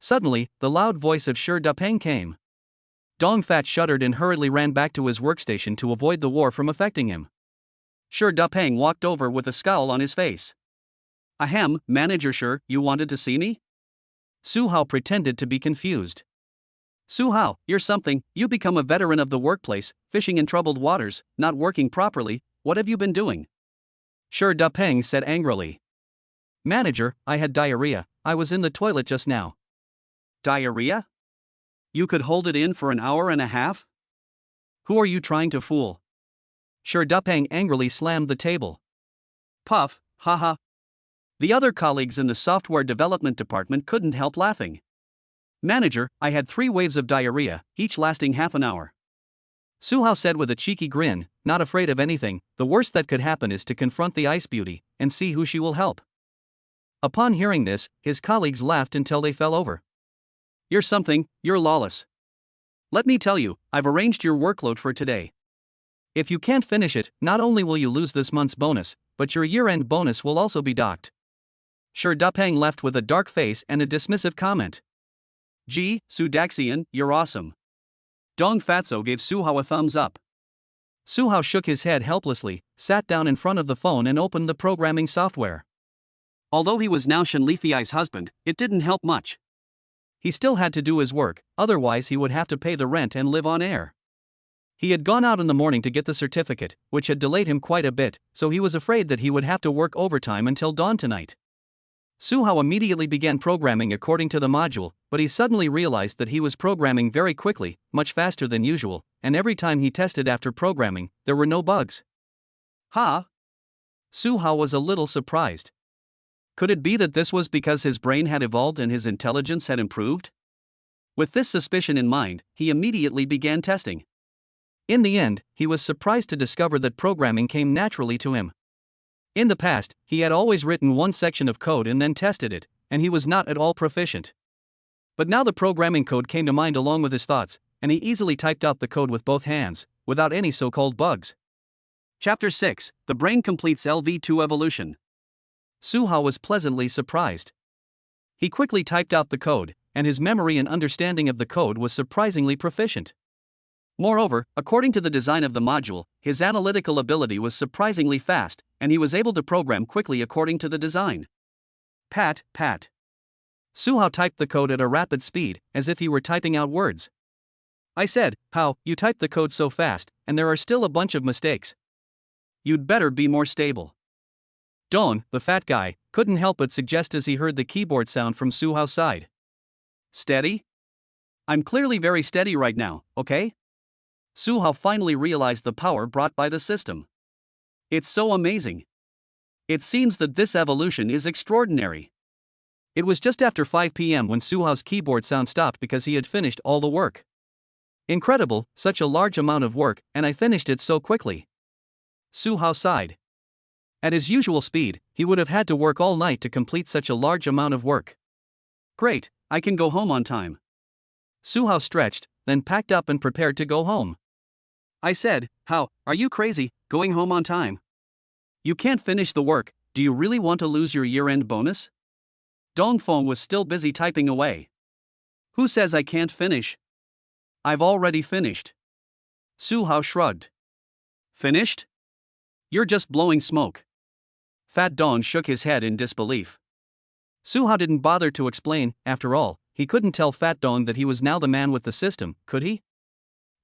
Suddenly, the loud voice of Shi Dapeng came. Dong Fat shuddered and hurriedly ran back to his workstation to avoid the war from affecting him. Shi Dapeng walked over with a scowl on his face. Ahem, Manager Shi, you wanted to see me? Su Hao pretended to be confused. Su Hao, you're something, you become a veteran of the workplace, fishing in troubled waters, not working properly, what have you been doing? Shi Dapeng said angrily. Manager, I had diarrhea, I was in the toilet just now. Diarrhea? You could hold it in for an hour and a half? Who are you trying to fool? Shi Dapeng angrily slammed the table. Puff, haha. The other colleagues in the software development department couldn't help laughing. Manager, I had 3 waves of diarrhea, each lasting half an hour. Su Hao said with a cheeky grin, not afraid of anything, the worst that could happen is to confront the ice beauty, and see who she will help. Upon hearing this, his colleagues laughed until they fell over. You're something, you're lawless. Let me tell you, I've arranged your workload for today. If you can't finish it, not only will you lose this month's bonus, but your year-end bonus will also be docked. Shi Dapeng left with a dark face and a dismissive comment. Gee, Su Daxian, you're awesome. Dong Fatso gave Su Hao a thumbs up. Su Hao shook his head helplessly, sat down in front of the phone and opened the programming software. Although he was now Shen Lifiai's husband, it didn't help much. He still had to do his work, otherwise he would have to pay the rent and live on air. He had gone out in the morning to get the certificate, which had delayed him quite a bit, so he was afraid that he would have to work overtime until dawn tonight. Su Hao immediately began programming according to the module, but he suddenly realized that he was programming very quickly, much faster than usual, and every time he tested after programming, there were no bugs. Su Hao was a little surprised. Could it be that this was because his brain had evolved and his intelligence had improved? With this suspicion in mind, he immediately began testing. In the end, he was surprised to discover that programming came naturally to him. In the past, he had always written one section of code and then tested it, and he was not at all proficient. But now the programming code came to mind along with his thoughts, and he easily typed out the code with both hands, without any so-called bugs. Chapter 6, The Brain Completes LV2 Evolution. Su Hao was pleasantly surprised. He quickly typed out the code, and his memory and understanding of the code was surprisingly proficient. Moreover, according to the design of the module, his analytical ability was surprisingly fast, and he was able to program quickly according to the design. Pat. Su Hao typed the code at a rapid speed, as if he were typing out words. I said, How, you typed the code so fast, and there are still a bunch of mistakes. You'd better be more stable. Don, the fat guy, couldn't help but suggest as he heard the keyboard sound from Su Hao's side. Steady? I'm clearly very steady right now, okay? Su Hao finally realized the power brought by the system. It's so amazing. It seems that this evolution is extraordinary. It was just after 5 p.m. when Su Hao's keyboard sound stopped because he had finished all the work. Incredible, such a large amount of work, and I finished it so quickly. Su Hao sighed. At his usual speed, he would have had to work all night to complete such a large amount of work. Great, I can go home on time. Su Hao stretched, then packed up and prepared to go home. I said, How, are you crazy, going home on time? You can't finish the work, do you really want to lose your year-end bonus? Dong Feng was still busy typing away. Who says I can't finish? I've already finished. Su Hao shrugged. Finished? You're just blowing smoke. Fat Dong shook his head in disbelief. Su Hao didn't bother to explain, after all, he couldn't tell Fat Dong that he was now the man with the system, could he?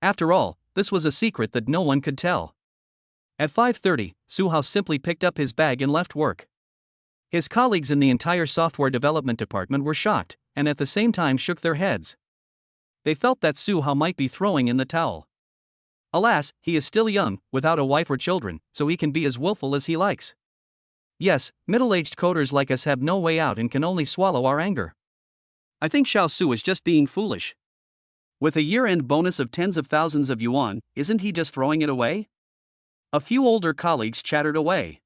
After all, this was a secret that no one could tell. At 5:30, Su Hao simply picked up his bag and left work. His colleagues in the entire software development department were shocked, and at the same time shook their heads. They felt that Su Hao might be throwing in the towel. Alas, he is still young, without a wife or children, so he can be as willful as he likes. Yes, middle-aged coders like us have no way out and can only swallow our anger. I think Xiao Su is just being foolish. With a year-end bonus of tens of thousands of yuan, isn't he just throwing it away? A few older colleagues chattered away.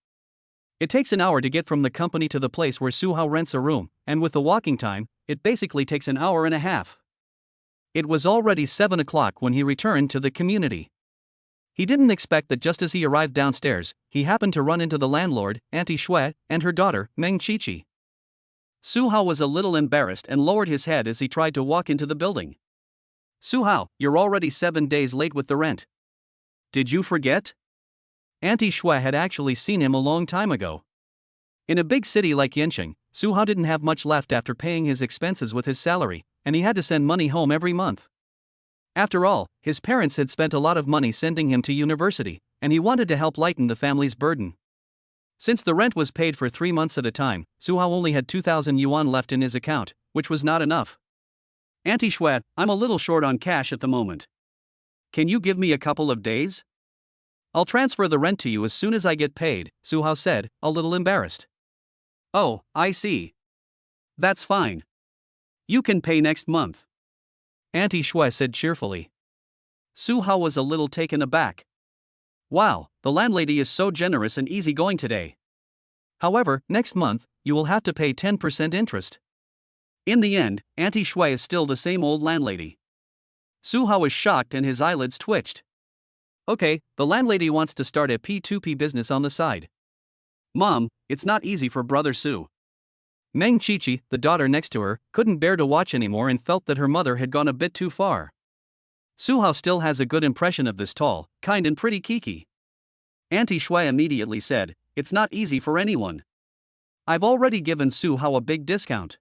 It takes an hour to get from the company to the place where Su Hao rents a room, and with the walking time, it basically takes an hour and a half. It was already 7 o'clock when he returned to the community. He didn't expect that just as he arrived downstairs, he happened to run into the landlord, Auntie Shui, and her daughter, Meng Qiqi. Su Hao was a little embarrassed and lowered his head as he tried to walk into the building. Su Hao, you're already 7 days late with the rent. Did you forget? Auntie Shui had actually seen him a long time ago. In a big city like Yancheng, Su Hao didn't have much left after paying his expenses with his salary, and he had to send money home every month. After all, his parents had spent a lot of money sending him to university, and he wanted to help lighten the family's burden. Since the rent was paid for 3 months at a time, Su Hao only had 2,000 yuan left in his account, which was not enough. Auntie Shui, I'm a little short on cash at the moment. Can you give me a couple of days? I'll transfer the rent to you as soon as I get paid, Su Hao said, a little embarrassed. Oh, I see. That's fine. You can pay next month, Auntie Shui said cheerfully. Su Hao was a little taken aback. Wow, the landlady is so generous and easygoing today. However, next month, you will have to pay 10% interest. In the end, Auntie Shui is still the same old landlady. Su Hao was shocked and his eyelids twitched. Okay, the landlady wants to start a P2P business on the side. Mom, it's not easy for brother Su. Meng Qiqi, the daughter next to her, couldn't bear to watch anymore and felt that her mother had gone a bit too far. Su Hao still has a good impression of this tall, kind and pretty Kiki. Auntie Shui immediately said, it's not easy for anyone. I've already given Su Hao a big discount.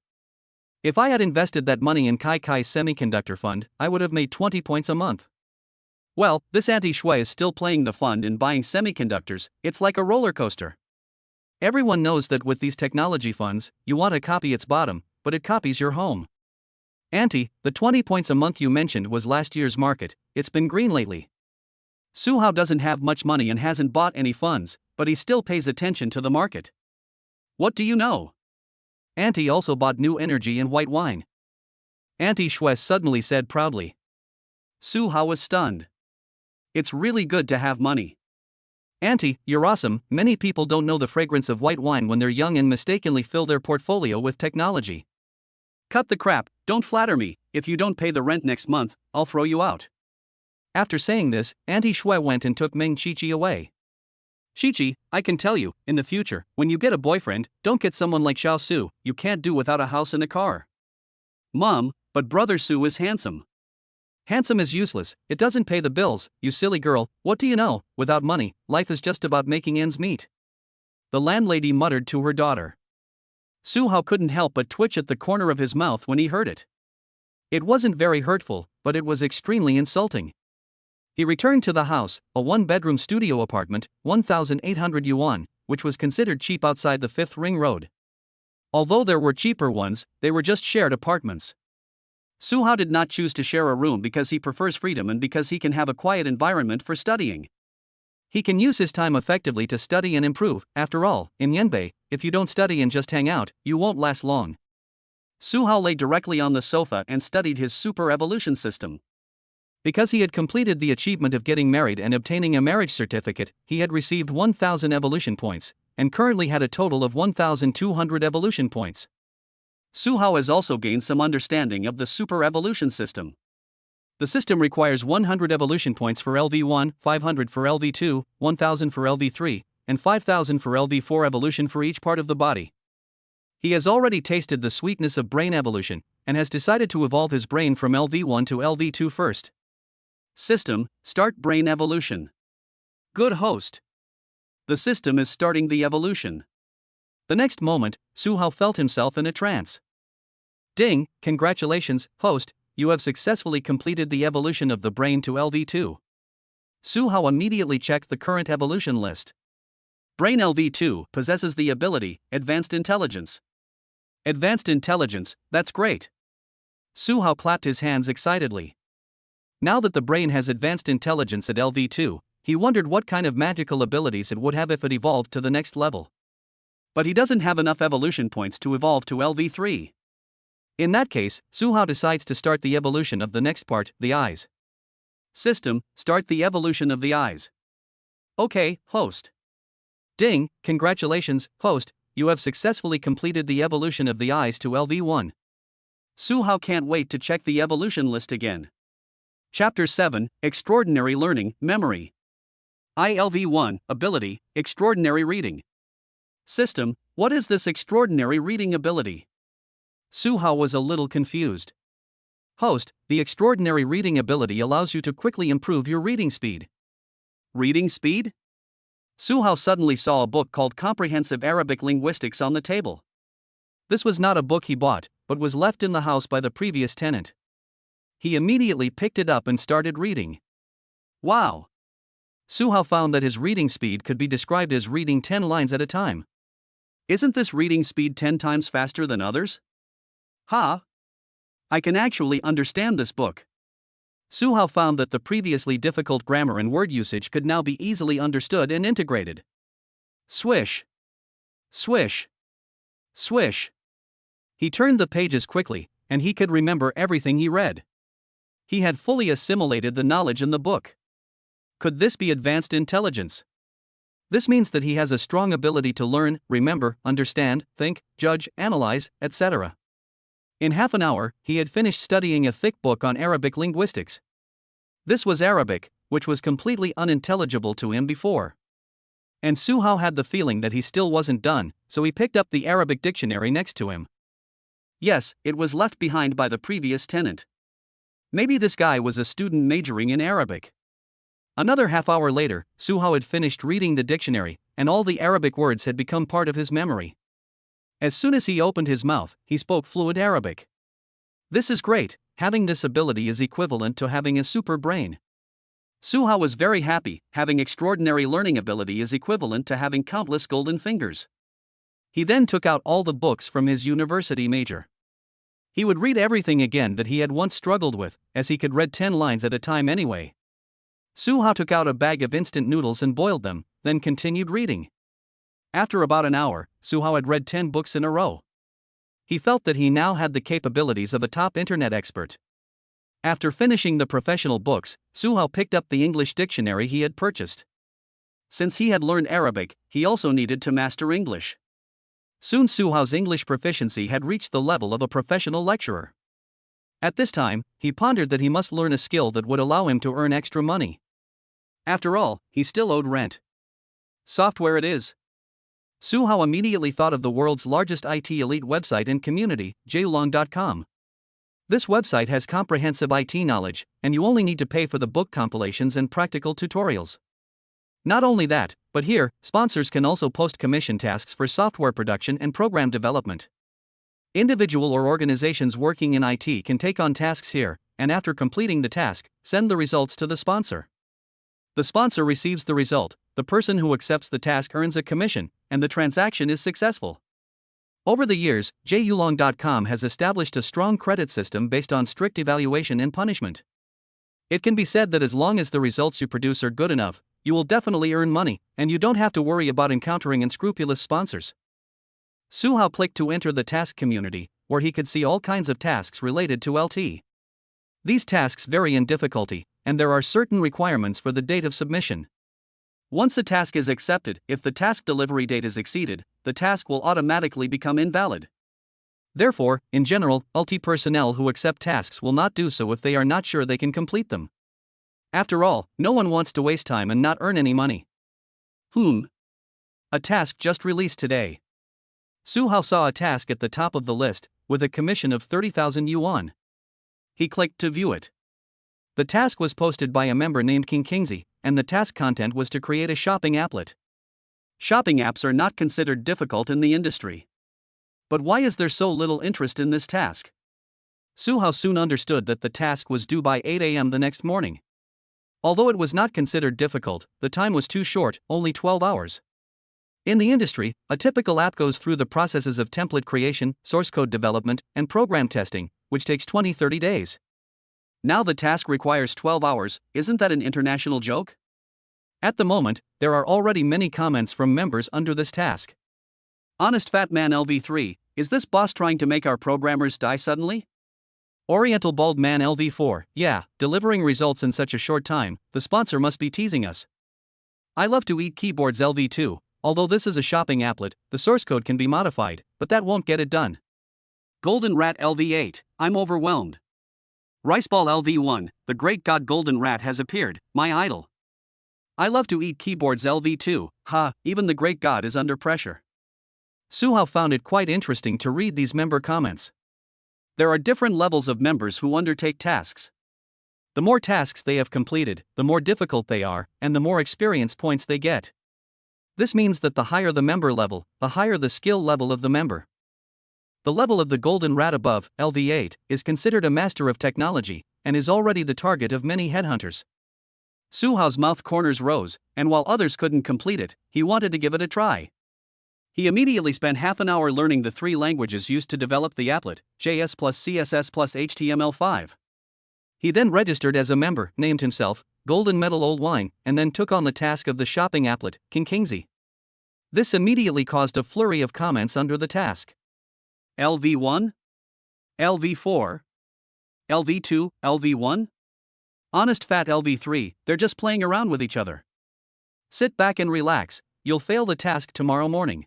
If I had invested that money in Kai Kai's semiconductor fund, I would have made 20 points a month. Well, this Auntie Shui is still playing the fund and buying semiconductors, it's like a roller coaster. Everyone knows that with these technology funds, you want to copy its bottom, but it copies your home. Auntie, the 20 points a month you mentioned was last year's market, it's been green lately. Su Hao doesn't have much money and hasn't bought any funds, but he still pays attention to the market. What do you know? Auntie also bought new energy and white wine. Auntie Shui suddenly said proudly. Su Hao was stunned. It's really good to have money. Auntie, you're awesome. Many people don't know the fragrance of white wine when they're young and mistakenly fill their portfolio with technology. Cut the crap, don't flatter me. If you don't pay the rent next month, I'll throw you out. After saying this, Auntie Shui went and took Meng Qiqi away. Qiqi, I can tell you, in the future, when you get a boyfriend, don't get someone like Xiao Su, you can't do without a house and a car. Mom, but brother Su is handsome. Handsome is useless, it doesn't pay the bills, you silly girl, what do you know, without money, life is just about making ends meet. The landlady muttered to her daughter. Su Hao couldn't help but twitch at the corner of his mouth when he heard it. It wasn't very hurtful, but it was extremely insulting. He returned to the house, a one-bedroom studio apartment, 1,800 yuan, which was considered cheap outside the 5th Ring Road. Although there were cheaper ones, they were just shared apartments. Su Hao did not choose to share a room because he prefers freedom and because he can have a quiet environment for studying. He can use his time effectively to study and improve. After all, in Yanbei, if you don't study and just hang out, you won't last long. Su Hao lay directly on the sofa and studied his super evolution system. Because he had completed the achievement of getting married and obtaining a marriage certificate, he had received 1,000 evolution points, and currently had a total of 1,200 evolution points. Su Hao has also gained some understanding of the super evolution system. The system requires 100 evolution points for LV1, 500 for LV2, 1,000 for LV3, and 5,000 for LV4 evolution for each part of the body. He has already tasted the sweetness of brain evolution, and has decided to evolve his brain from LV1 to LV2 first. System, start brain evolution. Good host. The system is starting the evolution. The next moment, Su Hao felt himself in a trance. Ding, congratulations, host, you have successfully completed the evolution of the brain to LV2. Su Hao immediately checked the current evolution list. Brain LV2 possesses the ability, Advanced Intelligence. Advanced Intelligence, that's great. Su Hao clapped his hands excitedly. Now that the brain has Advanced Intelligence at LV2, he wondered what kind of magical abilities it would have if it evolved to the next level. But he doesn't have enough evolution points to evolve to LV3. In that case, Su Hao decides to start the evolution of the next part, the eyes. System, start the evolution of the eyes. Okay, host. Ding, congratulations, host, you have successfully completed the evolution of the eyes to LV1. Su Hao can't wait to check the evolution list again. Chapter 7, Extraordinary Learning, Memory. ILV1, Ability, Extraordinary Reading. System, what is this extraordinary reading ability? Suhao was a little confused. Host, the extraordinary reading ability allows you to quickly improve your reading speed. Reading speed? Suhao suddenly saw a book called Comprehensive Arabic Linguistics on the table. This was not a book he bought, but was left in the house by the previous tenant. He immediately picked it up and started reading. Wow! Suhao found that his reading speed could be described as reading 10 lines at a time. Isn't this reading speed 10 times faster than others? Ha! I can actually understand this book. Suhao found that the previously difficult grammar and word usage could now be easily understood and integrated. Swish! Swish! Swish! He turned the pages quickly, and he could remember everything he read. He had fully assimilated the knowledge in the book. Could this be advanced intelligence? This means that he has a strong ability to learn, remember, understand, think, judge, analyze, etc. In half an hour, he had finished studying a thick book on Arabic linguistics. This was Arabic, which was completely unintelligible to him before. And Suhao had the feeling that he still wasn't done, so he picked up the Arabic dictionary next to him. Yes, it was left behind by the previous tenant. Maybe this guy was a student majoring in Arabic. Another half hour later, Suhao had finished reading the dictionary, and all the Arabic words had become part of his memory. As soon as he opened his mouth, he spoke fluent Arabic. This is great, having this ability is equivalent to having a super brain. Suhao was very happy, having extraordinary learning ability is equivalent to having countless golden fingers. He then took out all the books from his university major. He would read everything again that he had once struggled with, as he could read 10 lines at a time anyway. Suhao took out a bag of instant noodles and boiled them, then continued reading. After about an hour, Suhao had read 10 books in a row. He felt that he now had the capabilities of a top internet expert. After finishing the professional books, Suhao picked up the English dictionary he had purchased. Since he had learned Arabic, he also needed to master English. Soon Suhao's English proficiency had reached the level of a professional lecturer. At this time, he pondered that he must learn a skill that would allow him to earn extra money. After all, he still owed rent. Software it is. Suhao immediately thought of the world's largest IT elite website and community, yuan.com. This website has comprehensive IT knowledge, and you only need to pay for the book compilations and practical tutorials. Not only that, but here, sponsors can also post commission tasks for software production and program development. Individual or organizations working in IT can take on tasks here, and after completing the task, send the results to the sponsor. The sponsor receives the result, the person who accepts the task earns a commission, and the transaction is successful. Over the years, jyulong.com has established a strong credit system based on strict evaluation and punishment. It can be said that as long as the results you produce are good enough, you will definitely earn money, and you don't have to worry about encountering unscrupulous sponsors. Suhao clicked to enter the task community, where he could see all kinds of tasks related to LT. These tasks vary in difficulty, and there are certain requirements for the date of submission. Once a task is accepted, if the task delivery date is exceeded, the task will automatically become invalid. Therefore, in general, LT personnel who accept tasks will not do so if they are not sure they can complete them. After all, no one wants to waste time and not earn any money. A task just released today. Suhao saw a task at the top of the list, with a commission of 30,000 yuan. He clicked to view it. The task was posted by a member named King Kingsley, and the task content was to create a shopping applet. Shopping apps are not considered difficult in the industry. But why is there so little interest in this task? Suhao soon understood that the task was due by 8 a.m. the next morning. Although it was not considered difficult, the time was too short, only 12 hours. In the industry, a typical app goes through the processes of template creation, source code development, and program testing, which takes 20-30 days. Now the task requires 12 hours, isn't that an international joke? At the moment, there are already many comments from members under this task. Honest Fat Man LV3, is this boss trying to make our programmers die suddenly? Oriental Bald Man LV4, yeah, delivering results in such a short time, the sponsor must be teasing us. I love to eat keyboards LV2, although this is a shopping applet, the source code can be modified, but that won't get it done. Golden Rat LV8, I'm overwhelmed. Riceball LV1, the great god Golden Rat has appeared, my idol. I love to eat keyboards LV2, even the great god is under pressure. Suhao found it quite interesting to read these member comments. There are different levels of members who undertake tasks. The more tasks they have completed, the more difficult they are, and the more experience points they get. This means that the higher the member level, the higher the skill level of the member. The level of the golden rat above, LV8, is considered a master of technology, and is already the target of many headhunters. Suhao's mouth corners rose, and while others couldn't complete it, he wanted to give it a try. He immediately spent half an hour learning the 3 languages used to develop the applet, JS plus CSS plus HTML5. He then registered as a member, named himself Golden Medal Old Wine, and then took on the task of the shopping applet, King Kingsley. This immediately caused a flurry of comments under the task. LV1? LV4? LV2, LV1? Honest fat LV3, they're just playing around with each other. Sit back and relax, you'll fail the task tomorrow morning.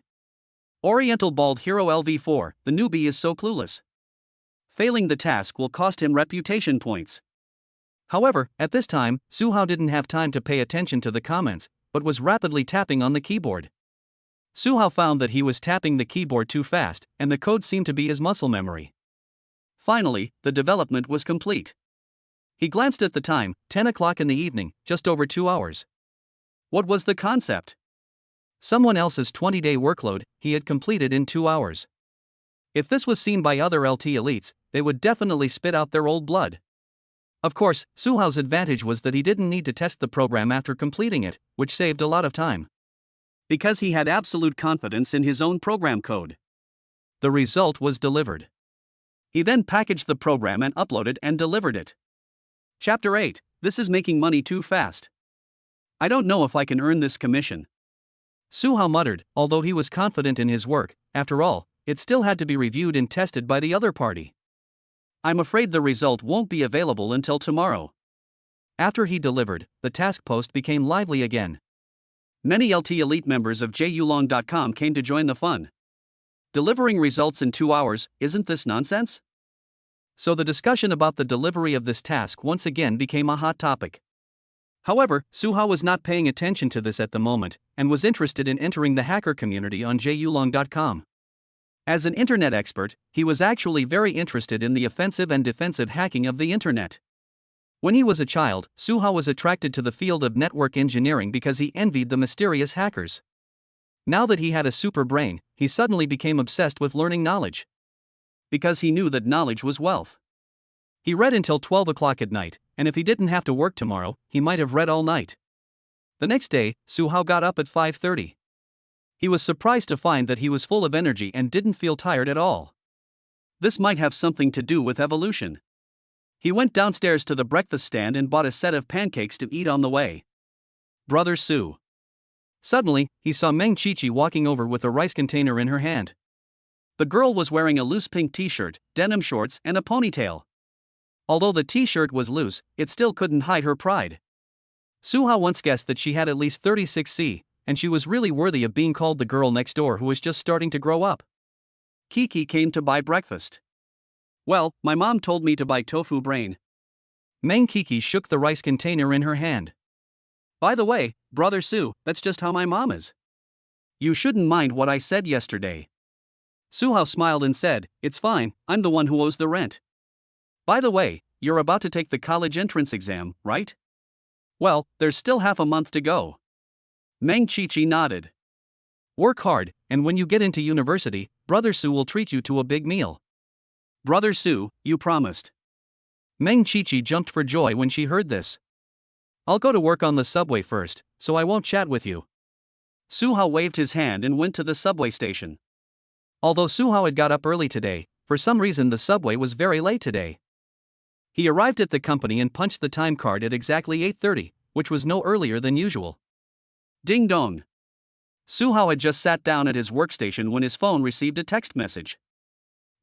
Oriental Bald Hero LV4, the newbie is so clueless. Failing the task will cost him reputation points. However, at this time, Suhao didn't have time to pay attention to the comments, but was rapidly tapping on the keyboard. Suhao found that he was tapping the keyboard too fast, and the code seemed to be his muscle memory. Finally, the development was complete. He glanced at the time, 10 o'clock in the evening, just over 2 hours. What was the concept? Someone else's 20-day workload, he had completed in 2 hours. If this was seen by other LT elites, they would definitely spit out their old blood. Of course, Suhao's advantage was that he didn't need to test the program after completing it, which saved a lot of time. Because he had absolute confidence in his own program code. The result was delivered. He then packaged the program and uploaded and delivered it. Chapter 8, This is making money too fast. I don't know if I can earn this commission. Suhao muttered, although he was confident in his work. After all, it still had to be reviewed and tested by the other party. I'm afraid the result won't be available until tomorrow. After he delivered, the task post became lively again. Many LT Elite members of jyulong.com came to join the fun. Delivering results in 2 hours, isn't this nonsense? So the discussion about the delivery of this task once again became a hot topic. However, Suhao was not paying attention to this at the moment, and was interested in entering the hacker community on jyulong.com. As an internet expert, he was actually very interested in the offensive and defensive hacking of the internet. When he was a child, Suhao was attracted to the field of network engineering because he envied the mysterious hackers. Now that he had a super brain, he suddenly became obsessed with learning knowledge. Because he knew that knowledge was wealth. He read until 12 o'clock at night, and if he didn't have to work tomorrow, he might have read all night. The next day, Suhao got up at 5:30. He was surprised to find that he was full of energy and didn't feel tired at all. This might have something to do with evolution. He went downstairs to the breakfast stand and bought a set of pancakes to eat on the way. Brother Su. Suddenly, he saw Meng Qiqi walking over with a rice container in her hand. The girl was wearing a loose pink t-shirt, denim shorts, and a ponytail. Although the t-shirt was loose, it still couldn't hide her pride. Suhao once guessed that she had at least 36C, and she was really worthy of being called the girl next door who was just starting to grow up. Kiki came to buy breakfast. Well, my mom told me to buy tofu brain. Meng Kiki shook the rice container in her hand. By the way, Brother Su, that's just how my mom is. You shouldn't mind what I said yesterday. Suhao smiled and said, It's fine, I'm the one who owes the rent. By the way, you're about to take the college entrance exam, right? Well, there's still half a month to go. Meng Qiqi nodded. Work hard, and when you get into university, Brother Su will treat you to a big meal. Brother Su, you promised. Meng Qiqi jumped for joy when she heard this. I'll go to work on the subway first, so I won't chat with you. Suhao waved his hand and went to the subway station. Although Suhao had got up early today, for some reason the subway was very late today. He arrived at the company and punched the time card at exactly 8:30, which was no earlier than usual. Ding dong. Suhao had just sat down at his workstation when his phone received a text message.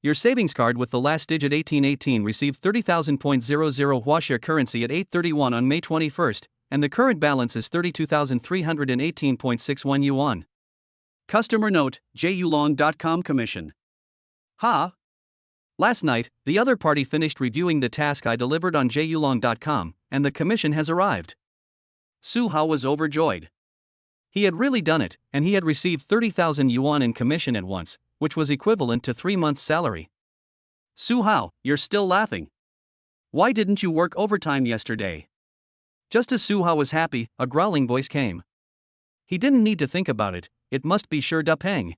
Your savings card with the last digit 1818 received 30,000.00 Huashare currency at 8:31 on May 21st, and the current balance is 32,318.61 yuan. Customer note, jyulong.com commission. Ha! Last night, the other party finished reviewing the task I delivered on jyulong.com, and the commission has arrived. Suhao was overjoyed. He had really done it, and he had received 30,000 yuan in commission at once, which was equivalent to 3 months' salary. Su Hao, you're still laughing. Why didn't you work overtime yesterday? Just as Su Hao was happy, a growling voice came. He didn't need to think about it, it must be Peng.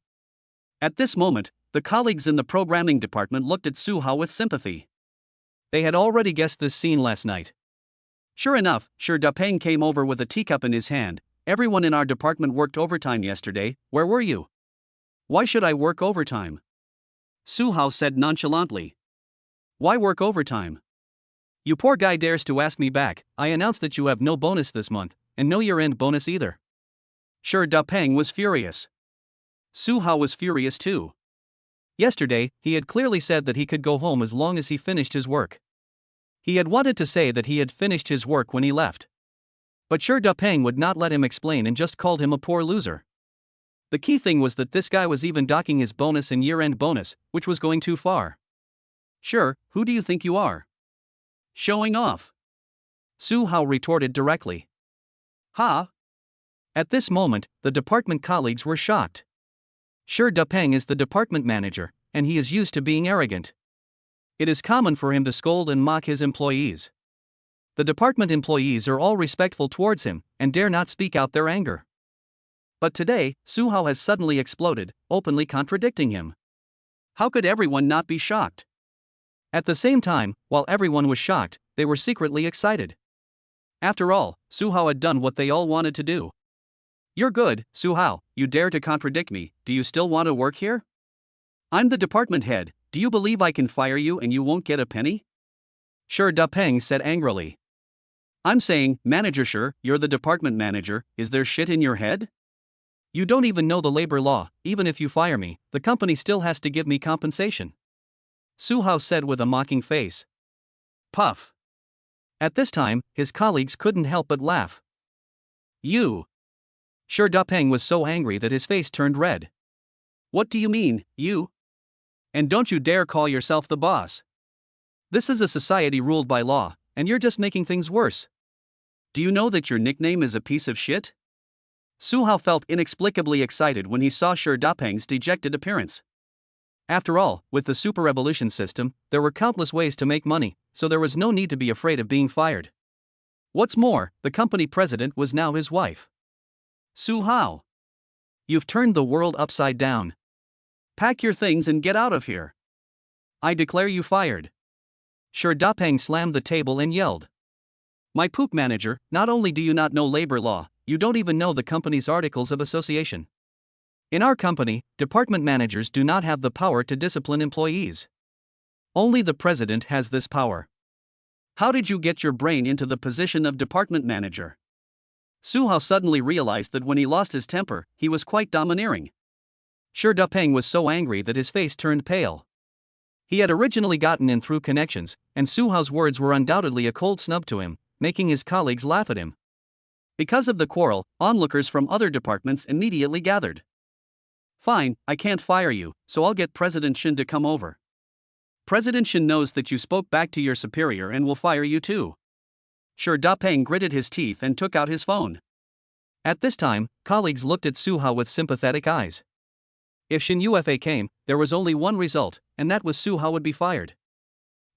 At this moment, the colleagues in the programming department looked at Su Hao with sympathy. They had already guessed this scene last night. Sure enough, Peng came over with a teacup in his hand. Everyone in our department worked overtime yesterday, where were you? Why should I work overtime? Su Hao said nonchalantly. Why work overtime? You poor guy dares to ask me back. I announced that you have no bonus this month, and no year-end bonus either. Peng was furious. Su Hao was furious too. Yesterday, he had clearly said that he could go home as long as he finished his work. He had wanted to say that he had finished his work when he left. But Peng would not let him explain and just called him a poor loser. The key thing was that this guy was even docking his bonus and year-end bonus, which was going too far. Sure, who do you think you are? Showing off. Su Hao retorted directly. Ha! At this moment, the department colleagues were shocked. Peng is the department manager, and he is used to being arrogant. It is common for him to scold and mock his employees. The department employees are all respectful towards him, and dare not speak out their anger. But today, Su Hao has suddenly exploded, openly contradicting him. How could everyone not be shocked? At the same time, while everyone was shocked, they were secretly excited. After all, Su Hao had done what they all wanted to do. You're good, Su Hao, you dare to contradict me. Do you still want to work here? I'm the department head. Do you believe I can fire you and you won't get a penny? Peng said angrily. I'm saying, manager, you're the department manager, is there shit in your head? You don't even know the labor law. Even if you fire me, the company still has to give me compensation. Su Hao said with a mocking face. Puff. At this time, his colleagues couldn't help but laugh. You. Peng was so angry that his face turned red. What do you mean, you? And don't you dare call yourself the boss. This is a society ruled by law, and you're just making things worse. Do you know that your nickname is a piece of shit? Su Hao felt inexplicably excited when he saw Peng's dejected appearance. After all, with the super revolution system, there were countless ways to make money, so there was no need to be afraid of being fired. What's more, the company president was now his wife. Su Hao. You've turned the world upside down. Pack your things and get out of here. I declare you fired. Peng slammed the table and yelled. My poop manager, not only do you not know labor law, you don't even know the company's articles of association. In our company, department managers do not have the power to discipline employees. Only the president has this power. How did you get your brain into the position of department manager? Su Hao suddenly realized that when he lost his temper, he was quite domineering. Peng was so angry that his face turned pale. He had originally gotten in through connections, and Su Hao's words were undoubtedly a cold snub to him, making his colleagues laugh at him. Because of the quarrel, onlookers from other departments immediately gathered. Fine, I can't fire you, so I'll get President Shin to come over. President Shin knows that you spoke back to your superior and will fire you too. Peng gritted his teeth and took out his phone. At this time, colleagues looked at Su Hao with sympathetic eyes. If Shin Ufa came, there was only one result, and that was Su Hao would be fired.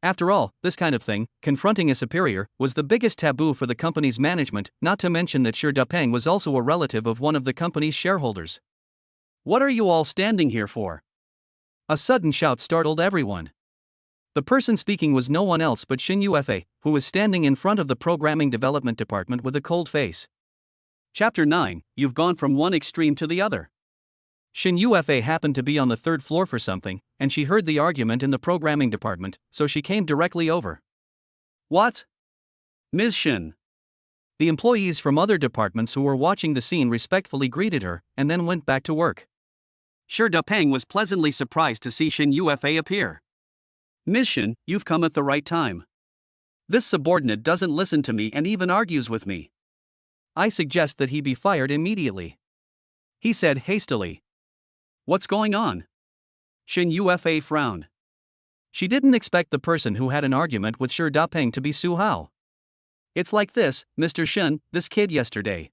After all, this kind of thing, confronting a superior, was the biggest taboo for the company's management, not to mention that Peng was also a relative of one of the company's shareholders. What are you all standing here for? A sudden shout startled everyone. The person speaking was no one else but Shin Ufa, who was standing in front of the programming development department with a cold face. Chapter 9, You've gone from one extreme to the other. Shin Ufa happened to be on the third floor for something, and she heard the argument in the programming department, so she came directly over. What? Ms. Shin. The employees from other departments who were watching the scene respectfully greeted her, and then went back to work. Peng was pleasantly surprised to see Shin Ufa appear. Ms. Shin, you've come at the right time. This subordinate doesn't listen to me and even argues with me. I suggest that he be fired immediately. He said hastily. What's going on? Shin Ufa frowned. She didn't expect the person who had an argument with Peng to be Su Hao. It's like this, Mr. Shin, this kid yesterday.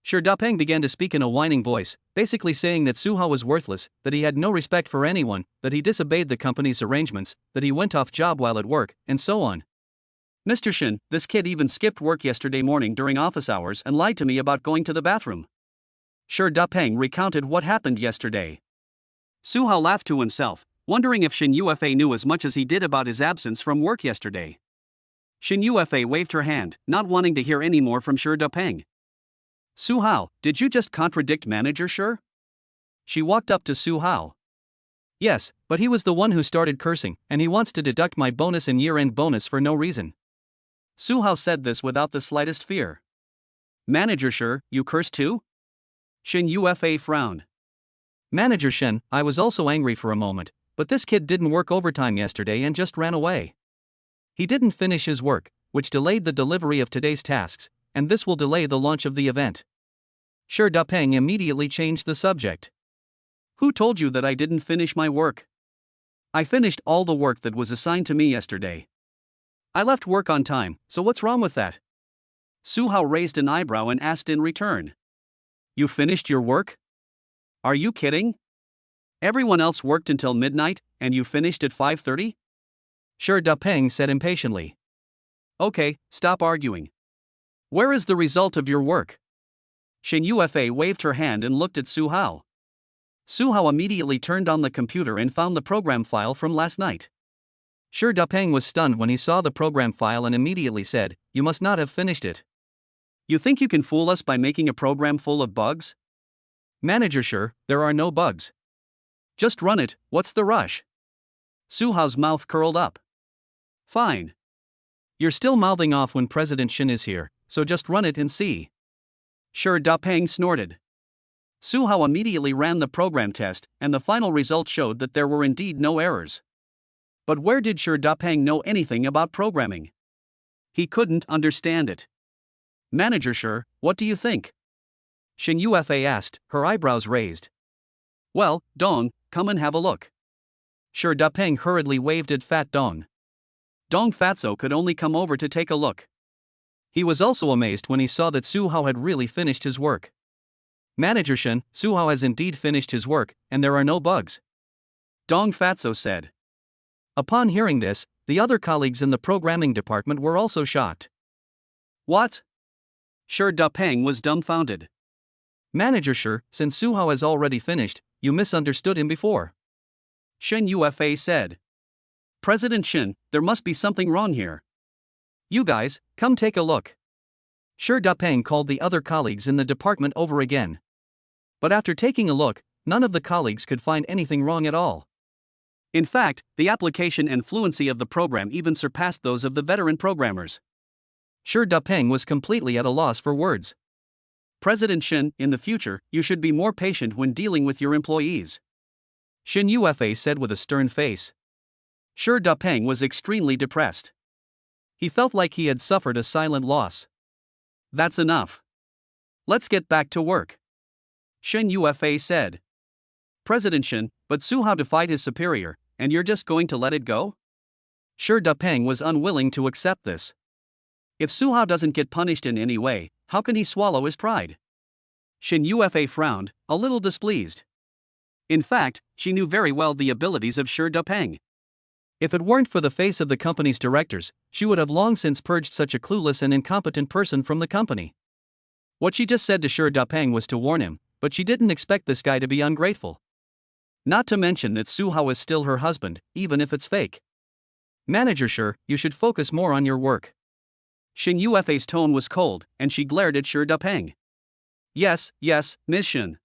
Shi Dapeng began to speak in a whining voice, basically saying that Su Hao was worthless, that he had no respect for anyone, that he disobeyed the company's arrangements, that he went off job while at work, and so on. Mr. Shin, this kid even skipped work yesterday morning during office hours and lied to me about going to the bathroom. Shi Dapeng recounted what happened yesterday. Su Hao laughed to himself, wondering if Shin Yufa knew as much as he did about his absence from work yesterday. Shin Yufa waved her hand, not wanting to hear any more from Shi Dapeng. Su Hao, did you just contradict manager Shi? She walked up to Su Hao. Yes, but he was the one who started cursing, and he wants to deduct my bonus and year-end bonus for no reason. Su Hao said this without the slightest fear. Manager Shi, you curse too? Shin Yufa frowned. Manager Shin, I was also angry for a moment, but this kid didn't work overtime yesterday and just ran away. He didn't finish his work, which delayed the delivery of today's tasks, and this will delay the launch of the event. Shi Dapeng immediately changed the subject. Who told you that I didn't finish my work? I finished all the work that was assigned to me yesterday. I left work on time, so what's wrong with that? Su Hao raised an eyebrow and asked in return. You finished your work? Are you kidding? Everyone else worked until midnight, and you finished at 5:30? Shi Dapeng said impatiently. Okay, stop arguing. Where is the result of your work? Shin Yufa waved her hand and looked at Su Hao. Su Hao immediately turned on the computer and found the program file from last night. Shi Dapeng was stunned when he saw the program file and immediately said, You must not have finished it. You think you can fool us by making a program full of bugs? Manager Shi, there are no bugs. Just run it, what's the rush? Su Hao's mouth curled up. Fine. You're still mouthing off when President Shin is here, so just run it and see. Shi Dapeng snorted. Su Hao immediately ran the program test, and the final result showed that there were indeed no errors. But where did Shi Dapeng know anything about programming? He couldn't understand it. Manager Shi, what do you think? Shin Yufa asked, her eyebrows raised. Well, Dong, come and have a look. Shi Dapeng hurriedly waved at Fat Dong. Dong Fatso could only come over to take a look. He was also amazed when he saw that Su Hao had really finished his work. Manager Shin, Su Hao has indeed finished his work, and there are no bugs. Dong Fatso said. Upon hearing this, the other colleagues in the programming department were also shocked. What? Shi Dapeng was dumbfounded. Manager Shi, since Su Hao has already finished, you misunderstood him before. Shin Yufa said. President Shin, there must be something wrong here. You guys, come take a look. Shi Dapeng called the other colleagues in the department over again. But after taking a look, none of the colleagues could find anything wrong at all. In fact, the application and fluency of the program even surpassed those of the veteran programmers. Shi Dapeng was completely at a loss for words. President Shin, in the future, you should be more patient when dealing with your employees. Shin Yufa said with a stern face. Shi Dapeng was extremely depressed. He felt like he had suffered a silent loss. That's enough. Let's get back to work. Shin Yufa said. President Shin, but Su Hao defied his superior, and you're just going to let it go? Shi Dapeng was unwilling to accept this. If Su Hao doesn't get punished in any way, how can he swallow his pride? Shin Yufa frowned, a little displeased. In fact, she knew very well the abilities of Shi Dapeng. If it weren't for the face of the company's directors, she would have long since purged such a clueless and incompetent person from the company. What she just said to Shi Dapeng was to warn him, but she didn't expect this guy to be ungrateful. Not to mention that Su Hao is still her husband, even if it's fake. Manager Shi, you should focus more on your work. Shin Yufa's tone was cold, and she glared at Shi Dapeng. Yes, Ms. Shin.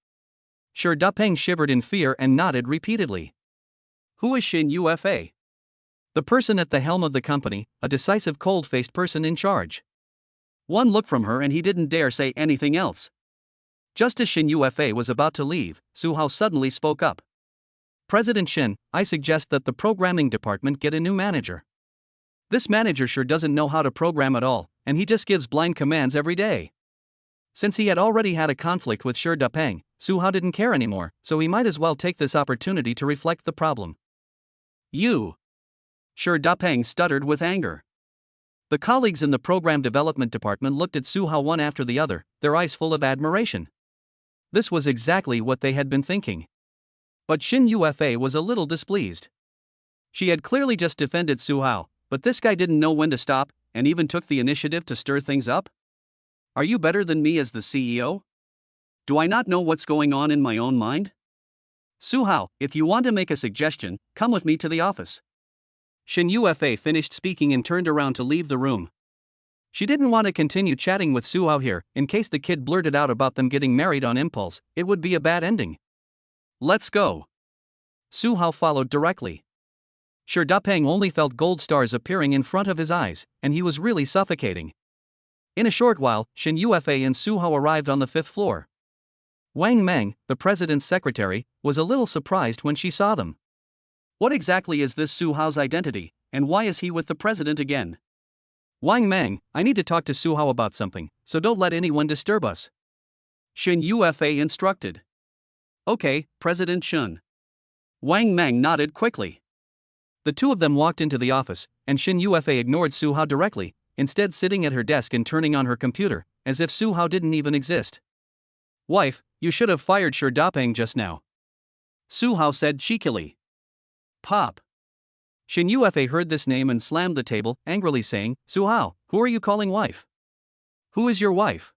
Shi Dapeng shivered in fear and nodded repeatedly. Who is Shin Yufa? The person at the helm of the company, a decisive cold-faced person in charge. One look from her and he didn't dare say anything else. Just as Shin Yufa was about to leave, Su Hao suddenly spoke up. President Shin, I suggest that the programming department get a new manager. This manager sure doesn't know how to program at all, and he just gives blind commands every day. Since he had already had a conflict with Shi Dapeng, Su Hao didn't care anymore, so he might as well take this opportunity to reflect the problem. You. Shi Dapeng stuttered with anger. The colleagues in the program development department looked at Su Hao one after the other, their eyes full of admiration. This was exactly what they had been thinking. But Shin Yufa was a little displeased. She had clearly just defended Su Hao, but this guy didn't know when to stop, and even took the initiative to stir things up? Are you better than me as the CEO? Do I not know what's going on in my own mind? Su Hao, if you want to make a suggestion, come with me to the office. Shin Yufa finished speaking and turned around to leave the room. She didn't want to continue chatting with Su Hao here, in case the kid blurted out about them getting married on impulse. It would be a bad ending. Let's go. Su Hao followed directly. Dapeng only felt gold stars appearing in front of his eyes, and he was really suffocating. In a short while, Shin Yufa and Su Hao arrived on the 5th floor. Wang Meng, the president's secretary, was a little surprised when she saw them. What exactly is this Su Hao's identity, and why is he with the president again? Wang Meng, I need to talk to Su Hao about something, so don't let anyone disturb us. Shin Yufa instructed. Okay, President Shun. Wang Meng nodded quickly. The two of them walked into the office, and Shin Yufa ignored Su Hao directly, instead sitting at her desk and turning on her computer, as if Su Hao didn't even exist. Wife, you should have fired Dapeng just now. Su Hao said cheekily. Pop. Shin Yufa heard this name and slammed the table, angrily saying, Su Hao, who are you calling wife? Who is your wife?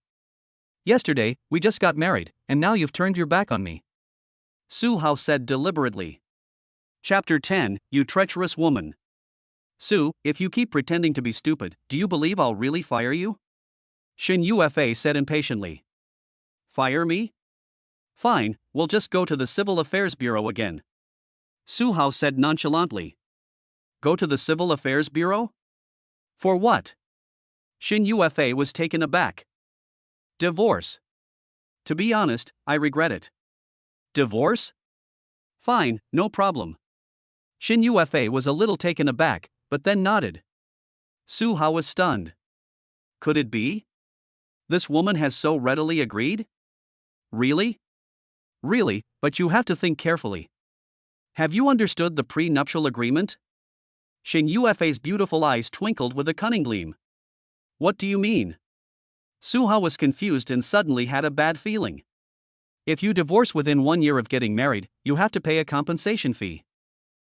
Yesterday, we just got married, and now you've turned your back on me. Su Hao said deliberately. Chapter 10, You Treacherous Woman. Su, if you keep pretending to be stupid, do you believe I'll really fire you? Shin Yufa said impatiently. Fire me? Fine, we'll just go to the Civil Affairs Bureau again. Su Hao said nonchalantly. Go to the Civil Affairs Bureau? For what? Shin Yufa was taken aback. Divorce. To be honest, I regret it. Divorce? Fine, no problem. Shin Yufa was a little taken aback, but then nodded. Su Hao was stunned. Could it be? This woman has so readily agreed? Really? Really, but you have to think carefully. Have you understood the pre-nuptial agreement? Shin Yufa's beautiful eyes twinkled with a cunning gleam. What do you mean? Su Hao was confused and suddenly had a bad feeling. If you divorce within 1 year of getting married, you have to pay a compensation fee.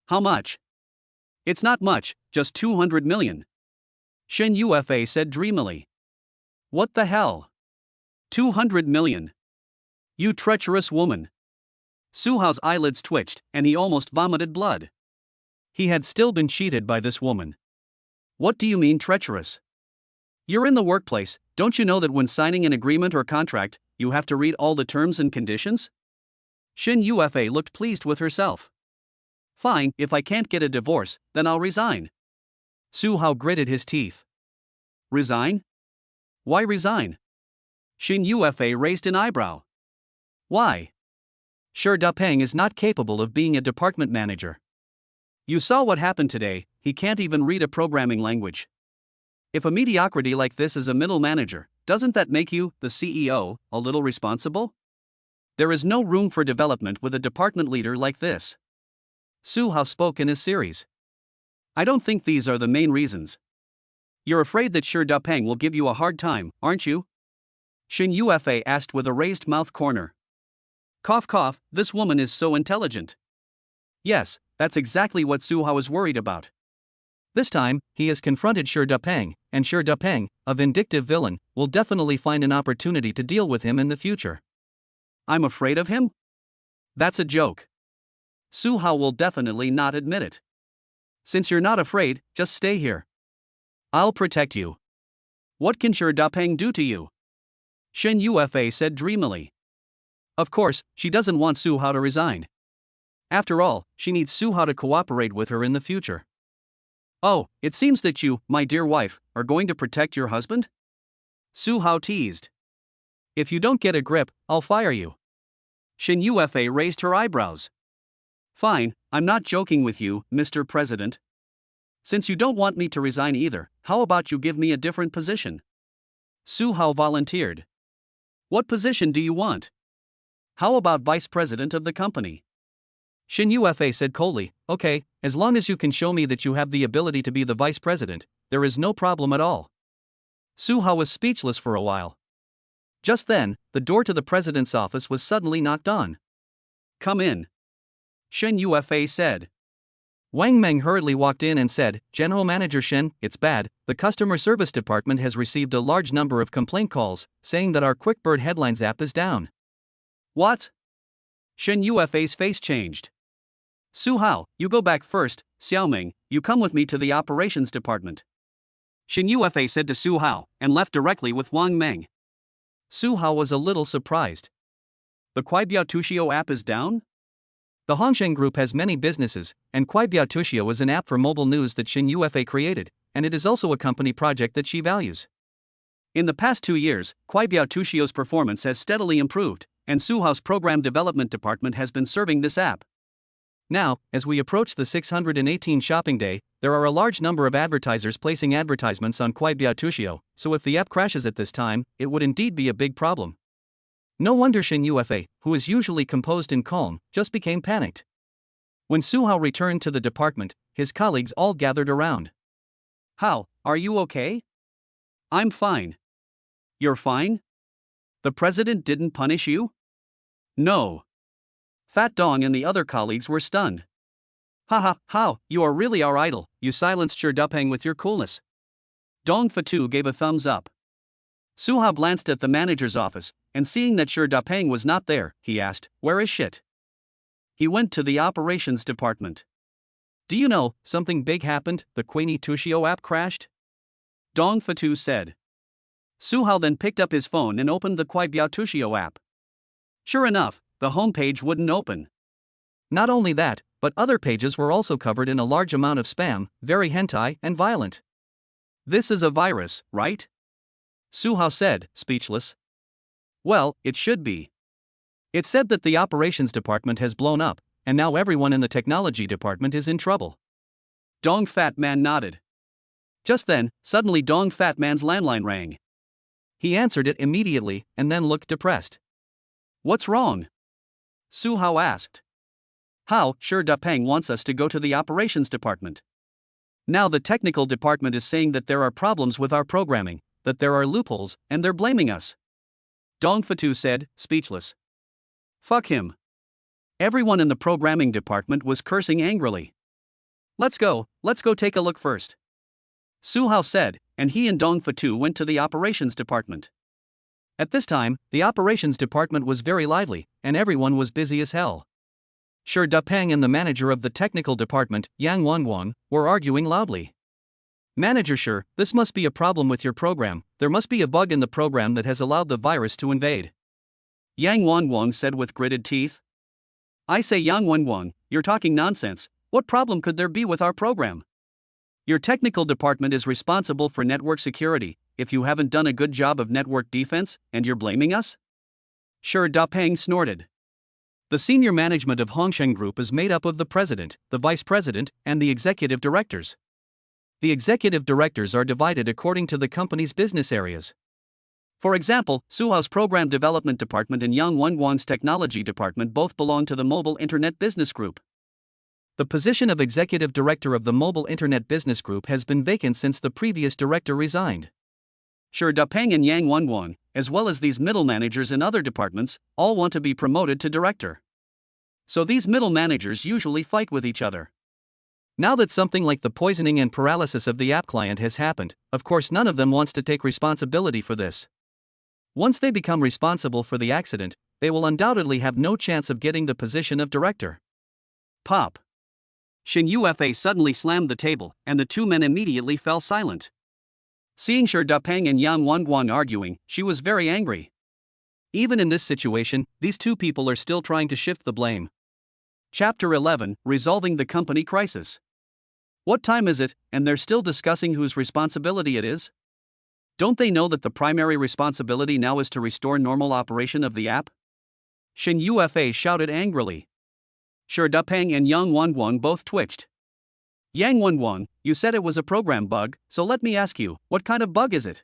How much? It's not much, just 200 million. Shin Yufa said dreamily. What the hell? 200 million. You treacherous woman. Su Hao's eyelids twitched, and he almost vomited blood. He had still been cheated by this woman. What do you mean treacherous? You're in the workplace, don't you know that when signing an agreement or contract, you have to read all the terms and conditions? Shin Yufa looked pleased with herself. Fine, if I can't get a divorce, then I'll resign. Su Hao gritted his teeth. Resign? Why resign? Shin Yufa raised an eyebrow. Why? Dapeng is not capable of being a department manager. You saw what happened today, he can't even read a programming language. If a mediocrity like this is a middle manager, doesn't that make you, the CEO, a little responsible? There is no room for development with a department leader like this. Su Hao spoke in a series. I don't think these are the main reasons. You're afraid that Dapeng will give you a hard time, aren't you? Shin Yufa asked with a raised mouth corner. Cough cough, this woman is so intelligent. Yes, that's exactly what Su Hao is worried about. This time, he has confronted Dapeng, and Dapeng, a vindictive villain, will definitely find an opportunity to deal with him in the future. I'm afraid of him? That's a joke. Su Hao will definitely not admit it. Since you're not afraid, just stay here. I'll protect you. What can Dapeng do to you? Shin Yufa said dreamily. Of course, she doesn't want Su Hao to resign. After all, she needs Su Hao to cooperate with her in the future. Oh, it seems that you, my dear wife, are going to protect your husband? Su Hao teased. If you don't get a grip, I'll fire you. Shin Yufa raised her eyebrows. Fine, I'm not joking with you, Mr. President. Since you don't want me to resign either, how about you give me a different position? Su Hao volunteered. What position do you want? How about vice president of the company? Shin Yufa said coldly, okay, as long as you can show me that you have the ability to be the vice president, there is no problem at all. Su Hao was speechless for a while. Just then, the door to the president's office was suddenly knocked on. Come in. Shin Yufa said. Wang Meng hurriedly walked in and said, General Manager Shin, it's bad, the customer service department has received a large number of complaint calls, saying that our QuickBird Headlines app is down. What? Shin Yufa's face changed. Su Hao, you go back first, Xiaoming, you come with me to the operations department. Shin Yufa said to Su Hao, and left directly with Wang Meng. Su Hao was a little surprised. The Kuaibiao Tuxio app is down? The Hongsheng Group has many businesses, and Kuaibiao Tuxio is an app for mobile news that Shin Yufa created, and it is also a company project that she values. In the past 2 years, Kuaibiao Tuxio's performance has steadily improved, and Su Hao's program development department has been serving this app. Now, as we approach the 618 shopping day, there are a large number of advertisers placing advertisements on Kuaibiao Tuxio, so if the app crashes at this time, it would indeed be a big problem. No wonder Shin Yufa, who is usually composed and calm, just became panicked. When Su Hao returned to the department, his colleagues all gathered around. Hao, are you okay? I'm fine. You're fine? The president didn't punish you? No. Fat Dong and the other colleagues were stunned. Haha, Hao, you are really our idol, you silenced Shi Dupeng with your coolness. Dong Fatu gave a thumbs up. Su Hao glanced at the manager's office, and seeing that Shi Dupeng was not there, he asked, where is Shit? He went to the operations department. Do you know, something big happened, the Kuaibiao Tuxio app crashed? Dong Fatu said. Su Hao then picked up his phone and opened the Kuaibiao Tuxio app. Sure enough, the homepage wouldn't open. Not only that, but other pages were also covered in a large amount of spam, very hentai and violent. This is a virus, right? Su Hao said, speechless. Well, it should be. It said that the operations department has blown up, and now everyone in the technology department is in trouble. Dong Fat Man nodded. Just then, suddenly Dong Fat Man's landline rang. He answered it immediately, and then looked depressed. What's wrong? Su Hao asked. Hao, Shi Dupeng wants us to go to the operations department. Now the technical department is saying that there are problems with our programming, that there are loopholes, and they're blaming us. Dong Fatu said, speechless. Fuck him. Everyone in the programming department was cursing angrily. Let's go take a look first. Su Hao said, and he and Dong Fatu went to the operations department. At this time, the operations department was very lively, and everyone was busy as hell. Shi Dupeng and the manager of the technical department, Yang Wanguang, were arguing loudly. Manager Shi, this must be a problem with your program, there must be a bug in the program that has allowed the virus to invade. Yang Wanguang said with gritted teeth. I say Yang Wanguang, you're talking nonsense, what problem could there be with our program? Your technical department is responsible for network security, if you haven't done a good job of network defense, and you're blaming us? Shi Dupeng snorted. The senior management of Hongsheng Group is made up of the president, the vice president, and the executive directors. The executive directors are divided according to the company's business areas. For example, Su Hao's program development department and Yang Wanguang's technology department both belong to the Mobile Internet Business Group. The position of executive director of the Mobile Internet Business Group has been vacant since the previous director resigned. Shi Dupeng and Yang Wanguang, as well as these middle managers in other departments, all want to be promoted to director. So these middle managers usually fight with each other. Now that something like the poisoning and paralysis of the app client has happened, of course none of them wants to take responsibility for this. Once they become responsible for the accident, they will undoubtedly have no chance of getting the position of director. Pop. Shin Yufa suddenly slammed the table, and the two men immediately fell silent. Seeing Shi Dupeng and Yang Wanguang arguing, she was very angry. Even in this situation, these two people are still trying to shift the blame. Chapter 11, Resolving the Company Crisis. What time is it, and they're still discussing whose responsibility it is? Don't they know that the primary responsibility now is to restore normal operation of the app? Shin Yufa shouted angrily. Shi Dupeng and Yang Wanguang both twitched. Yang Wanguang, you said it was a program bug, so let me ask you, what kind of bug is it?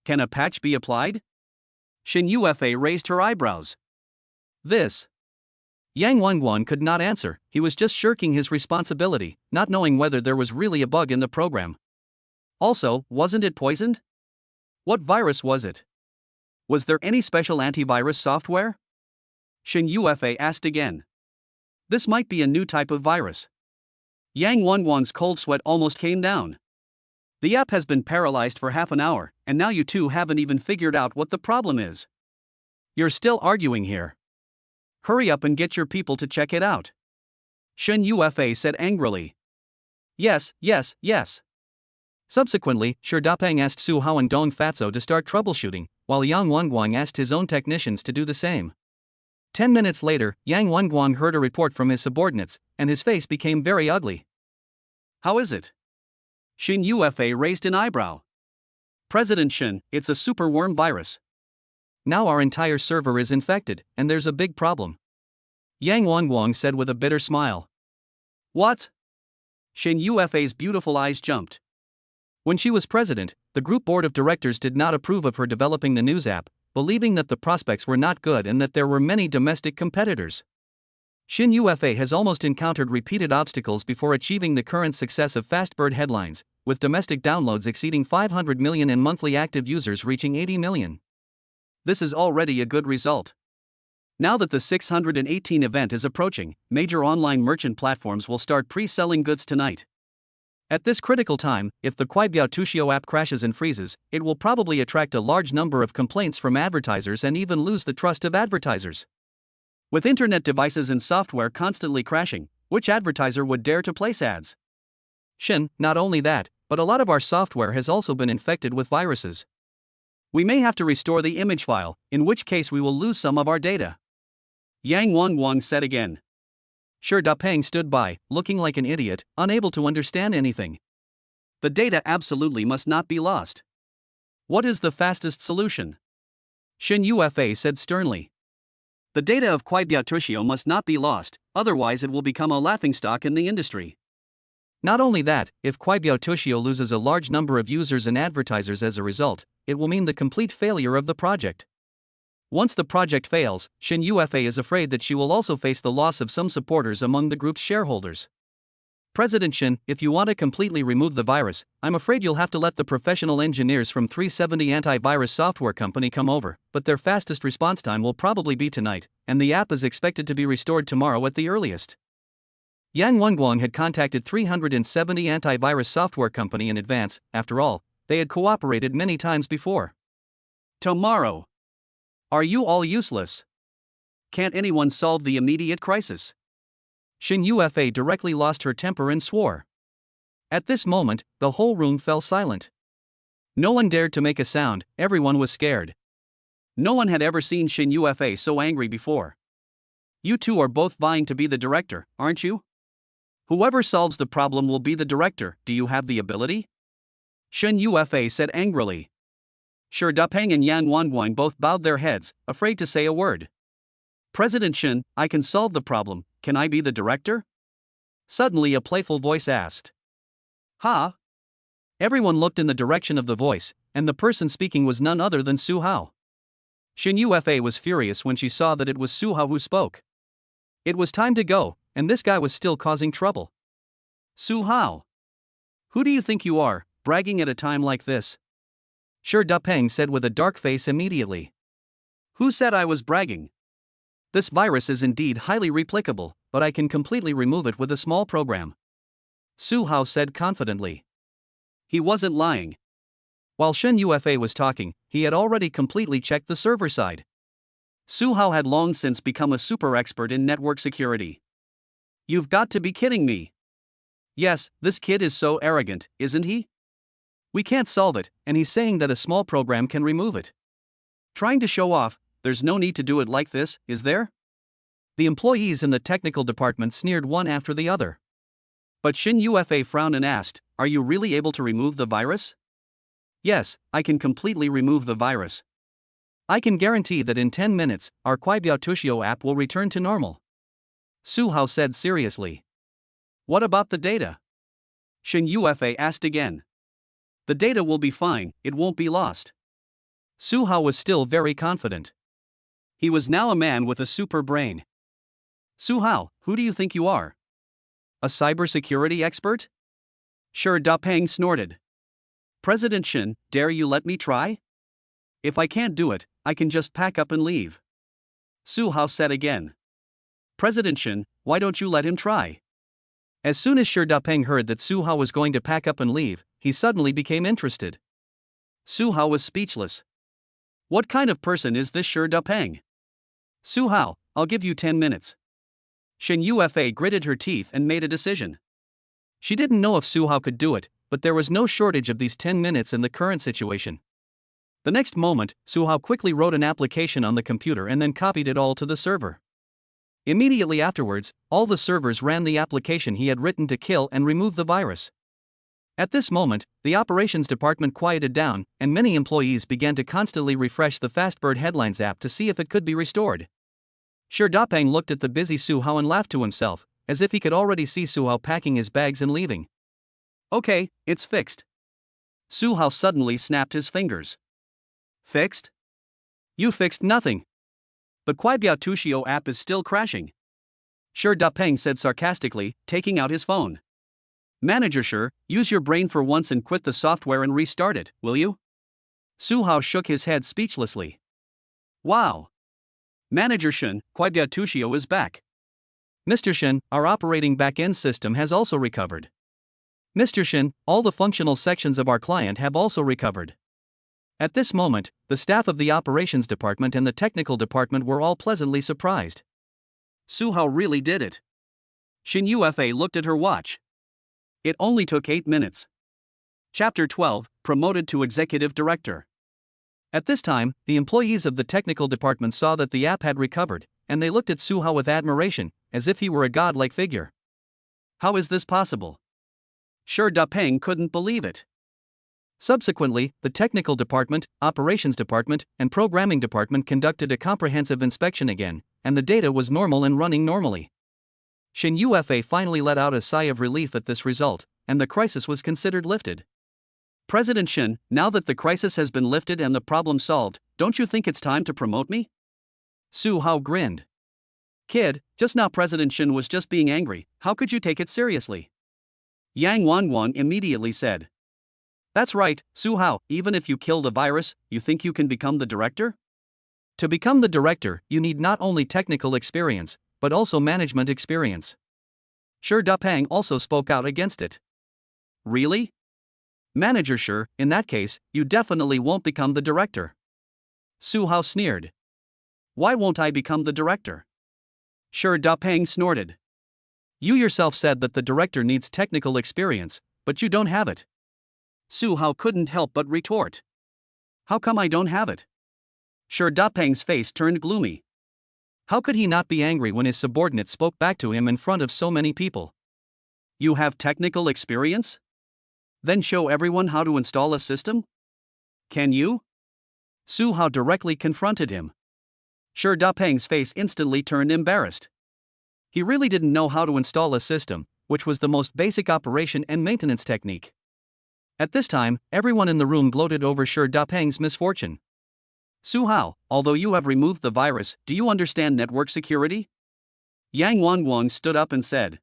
Can a patch be applied? Shin Yufa raised her eyebrows. This. Yang Wenguan could not answer, he was just shirking his responsibility, not knowing whether there was really a bug in the program. Also, wasn't it poisoned? What virus was it? Was there any special antivirus software? Shin Yufa asked again. This might be a new type of virus. Yang Wenguan's cold sweat almost came down. The app has been paralyzed for half an hour, and now you two haven't even figured out what the problem is. You're still arguing here. Hurry up and get your people to check it out. Shin Yufa said angrily. Yes. Subsequently, Rebirth asked Su Hao and Dong Fatso to start troubleshooting, while Yang Wenguan asked his own technicians to do the same. 10 minutes later, Yang Wenguan heard a report from his subordinates, and his face became very ugly. How is it? Shin Yufa raised an eyebrow. President Shin, it's a superworm virus. Now our entire server is infected, and there's a big problem. Yang Wenguan said with a bitter smile. What? Shin Yufa's beautiful eyes jumped. When she was president, the group board of directors did not approve of her developing the news app, believing that the prospects were not good and that there were many domestic competitors. Shin Yufa has almost encountered repeated obstacles before achieving the current success of Fastbird headlines, with domestic downloads exceeding 500 million and monthly active users reaching 80 million. This is already a good result. Now that the 618 event is approaching, major online merchant platforms will start pre-selling goods tonight. At this critical time, if the Kuaibiao Tushio app crashes and freezes, it will probably attract a large number of complaints from advertisers and even lose the trust of advertisers. With internet devices and software constantly crashing, which advertiser would dare to place ads? Shin, not only that, but a lot of our software has also been infected with viruses. We may have to restore the image file, in which case we will lose some of our data. Yang Wenguan said again. Rebirth stood by, looking like an idiot, unable to understand anything. The data absolutely must not be lost. What is the fastest solution? Shin Yufa said sternly. The data of Kuaibiao Tushio must not be lost, otherwise it will become a laughingstock in the industry. Not only that, if Kuaibiao Tushio loses a large number of users and advertisers as a result, it will mean the complete failure of the project. Once the project fails, Shin Yufa is afraid that she will also face the loss of some supporters among the group's shareholders. President Shin, if you want to completely remove the virus, I'm afraid you'll have to let the professional engineers from 370 Antivirus Software Company come over, but their fastest response time will probably be tonight, and the app is expected to be restored tomorrow at the earliest. Yang Wenguan had contacted 370 Antivirus Software Company in advance, after all, they had cooperated many times before. Tomorrow. Are you all useless? Can't anyone solve the immediate crisis? Shin Yufa directly lost her temper and swore. At this moment, the whole room fell silent. No one dared to make a sound, everyone was scared. No one had ever seen Shin Yufa so angry before. You two are both vying to be the director, aren't you? Whoever solves the problem will be the director, do you have the ability? Shin Yufa said angrily. Rebirth and Yang Wenguan both bowed their heads, afraid to say a word. President Shin, I can solve the problem, can I be the director? Suddenly a playful voice asked. Huh? Everyone looked in the direction of the voice, and the person speaking was none other than Su Hao. Shin Yufa was furious when she saw that it was Su Hao who spoke. It was time to go, and this guy was still causing trouble. Su Hao. Who do you think you are, bragging at a time like this? Rebirth said with a dark face immediately. Who said I was bragging? This virus is indeed highly replicable, but I can completely remove it with a small program. Su Hao said confidently. He wasn't lying. While Shin Yufa was talking, he had already completely checked the server side. Su Hao had long since become a super expert in network security. You've got to be kidding me. Yes, this kid is so arrogant, isn't he? We can't solve it, and he's saying that a small program can remove it. Trying to show off, there's no need to do it like this, is there? The employees in the technical department sneered one after the other. But Shin Yufa frowned and asked, are you really able to remove the virus? Yes, I can completely remove the virus. I can guarantee that in 10 minutes, our Kuaibiao Tushio app will return to normal. Su Hao said seriously. What about the data? Shin Yufa asked again. The data will be fine, it won't be lost. Su Hao was still very confident. He was now a man with a super brain. Su Hao, who do you think you are? A cybersecurity expert? Shi Dapeng snorted. President Shen, dare you let me try? If I can't do it, I can just pack up and leave. Su Hao said again. President Shen, why don't you let him try? As soon as Shi Dapeng heard that Su Hao was going to pack up and leave, he suddenly became interested. Su Hao was speechless. What kind of person is this Shi Dapeng? Su Hao, I'll give you 10 minutes. Shen Yufa gritted her teeth and made a decision. She didn't know if Su Hao could do it, but there was no shortage of these 10 minutes in the current situation. The next moment, Su Hao quickly wrote an application on the computer and then copied it all to the server. Immediately afterwards, all the servers ran the application he had written to kill and remove the virus. At this moment, the operations department quieted down, and many employees began to constantly refresh the Fastbird Headlines app to see if it could be restored. Shi Dapeng looked at the busy Su Hao and laughed to himself, as if he could already see Su Hao packing his bags and leaving. Okay, it's fixed. Su Hao suddenly snapped his fingers. Fixed? You fixed nothing. The Kuaibiao Tushio app is still crashing. Shi Dapeng said sarcastically, taking out his phone. Manager Shi, use your brain for once and quit the software and restart it, will you? Su Hao shook his head speechlessly. Wow. Manager Shen, Kuaibiao Tushio is back. Mr. Shen, our operating back-end system has also recovered. Mr. Shen, all the functional sections of our client have also recovered. At this moment, the staff of the operations department and the technical department were all pleasantly surprised. Su Hao really did it. Shen Yufa looked at her watch. It only took 8 minutes. Chapter 12, Promoted to Executive Director. At this time, the employees of the technical department saw that the app had recovered, and they looked at Su Hao with admiration, as if he were a godlike figure. How is this possible? Shi Dapeng couldn't believe it. Subsequently, the technical department, operations department, and programming department conducted a comprehensive inspection again, and the data was normal and running normally. Shen Yufa finally let out a sigh of relief at this result, and the crisis was considered lifted. President Shen, now that the crisis has been lifted and the problem solved, don't you think it's time to promote me? Su Hao grinned. Kid, just now President Shen was just being angry, how could you take it seriously? Yang Wanguang immediately said. That's right, Su Hao, even if you kill the virus, you think you can become the director? To become the director, you need not only technical experience, but also management experience. Shi Dapeng also spoke out against it. Really? Manager Shi, in that case, you definitely won't become the director. Su Hao sneered. Why won't I become the director? Shi Dapeng snorted. You yourself said that the director needs technical experience, but you don't have it. Su Hao couldn't help but retort. How come I don't have it? Shi Dapeng's face turned gloomy. How could he not be angry when his subordinate spoke back to him in front of so many people? You have technical experience? Then show everyone how to install a system? Can you? Su Hao directly confronted him. Shi Dapeng's face instantly turned embarrassed. He really didn't know how to install a system, which was the most basic operation and maintenance technique. At this time, everyone in the room gloated over Shi Dapeng's misfortune. Su Hao, although you have removed the virus, do you understand network security? Yang Wanguang stood up and said.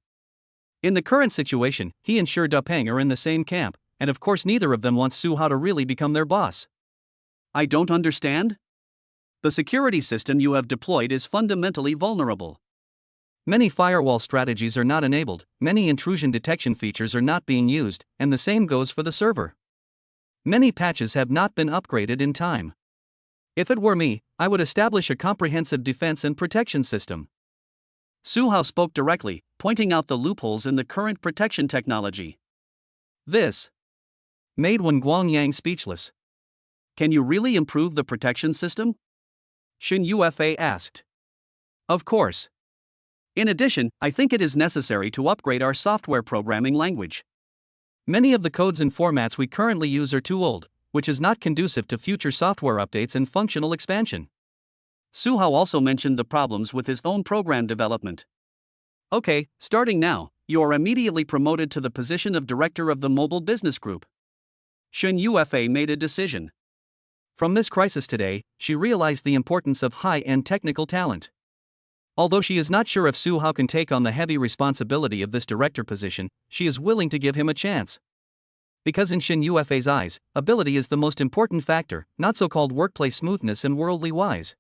In the current situation, he and Shi Dapeng are in the same camp, and of course neither of them wants Su Hao to really become their boss. I don't understand? The security system you have deployed is fundamentally vulnerable. Many firewall strategies are not enabled, many intrusion detection features are not being used, and the same goes for the server. Many patches have not been upgraded in time. If it were me, I would establish a comprehensive defense and protection system. Su Hao spoke directly, pointing out the loopholes in the current protection technology. This made Wen Guangyang speechless. Can you really improve the protection system? Shen Yufa asked. Of course. In addition, I think it is necessary to upgrade our software programming language. Many of the codes and formats we currently use are too old, which is not conducive to future software updates and functional expansion. Su Hao also mentioned the problems with his own program development. Okay, starting now, you are immediately promoted to the position of director of the mobile business group. Shen Yufa made a decision. From this crisis today, she realized the importance of high-end technical talent. Although she is not sure if Su Hao can take on the heavy responsibility of this director position, she is willing to give him a chance. Because in Shin Yuefei's eyes, ability is the most important factor, not so-called workplace smoothness and worldly wise.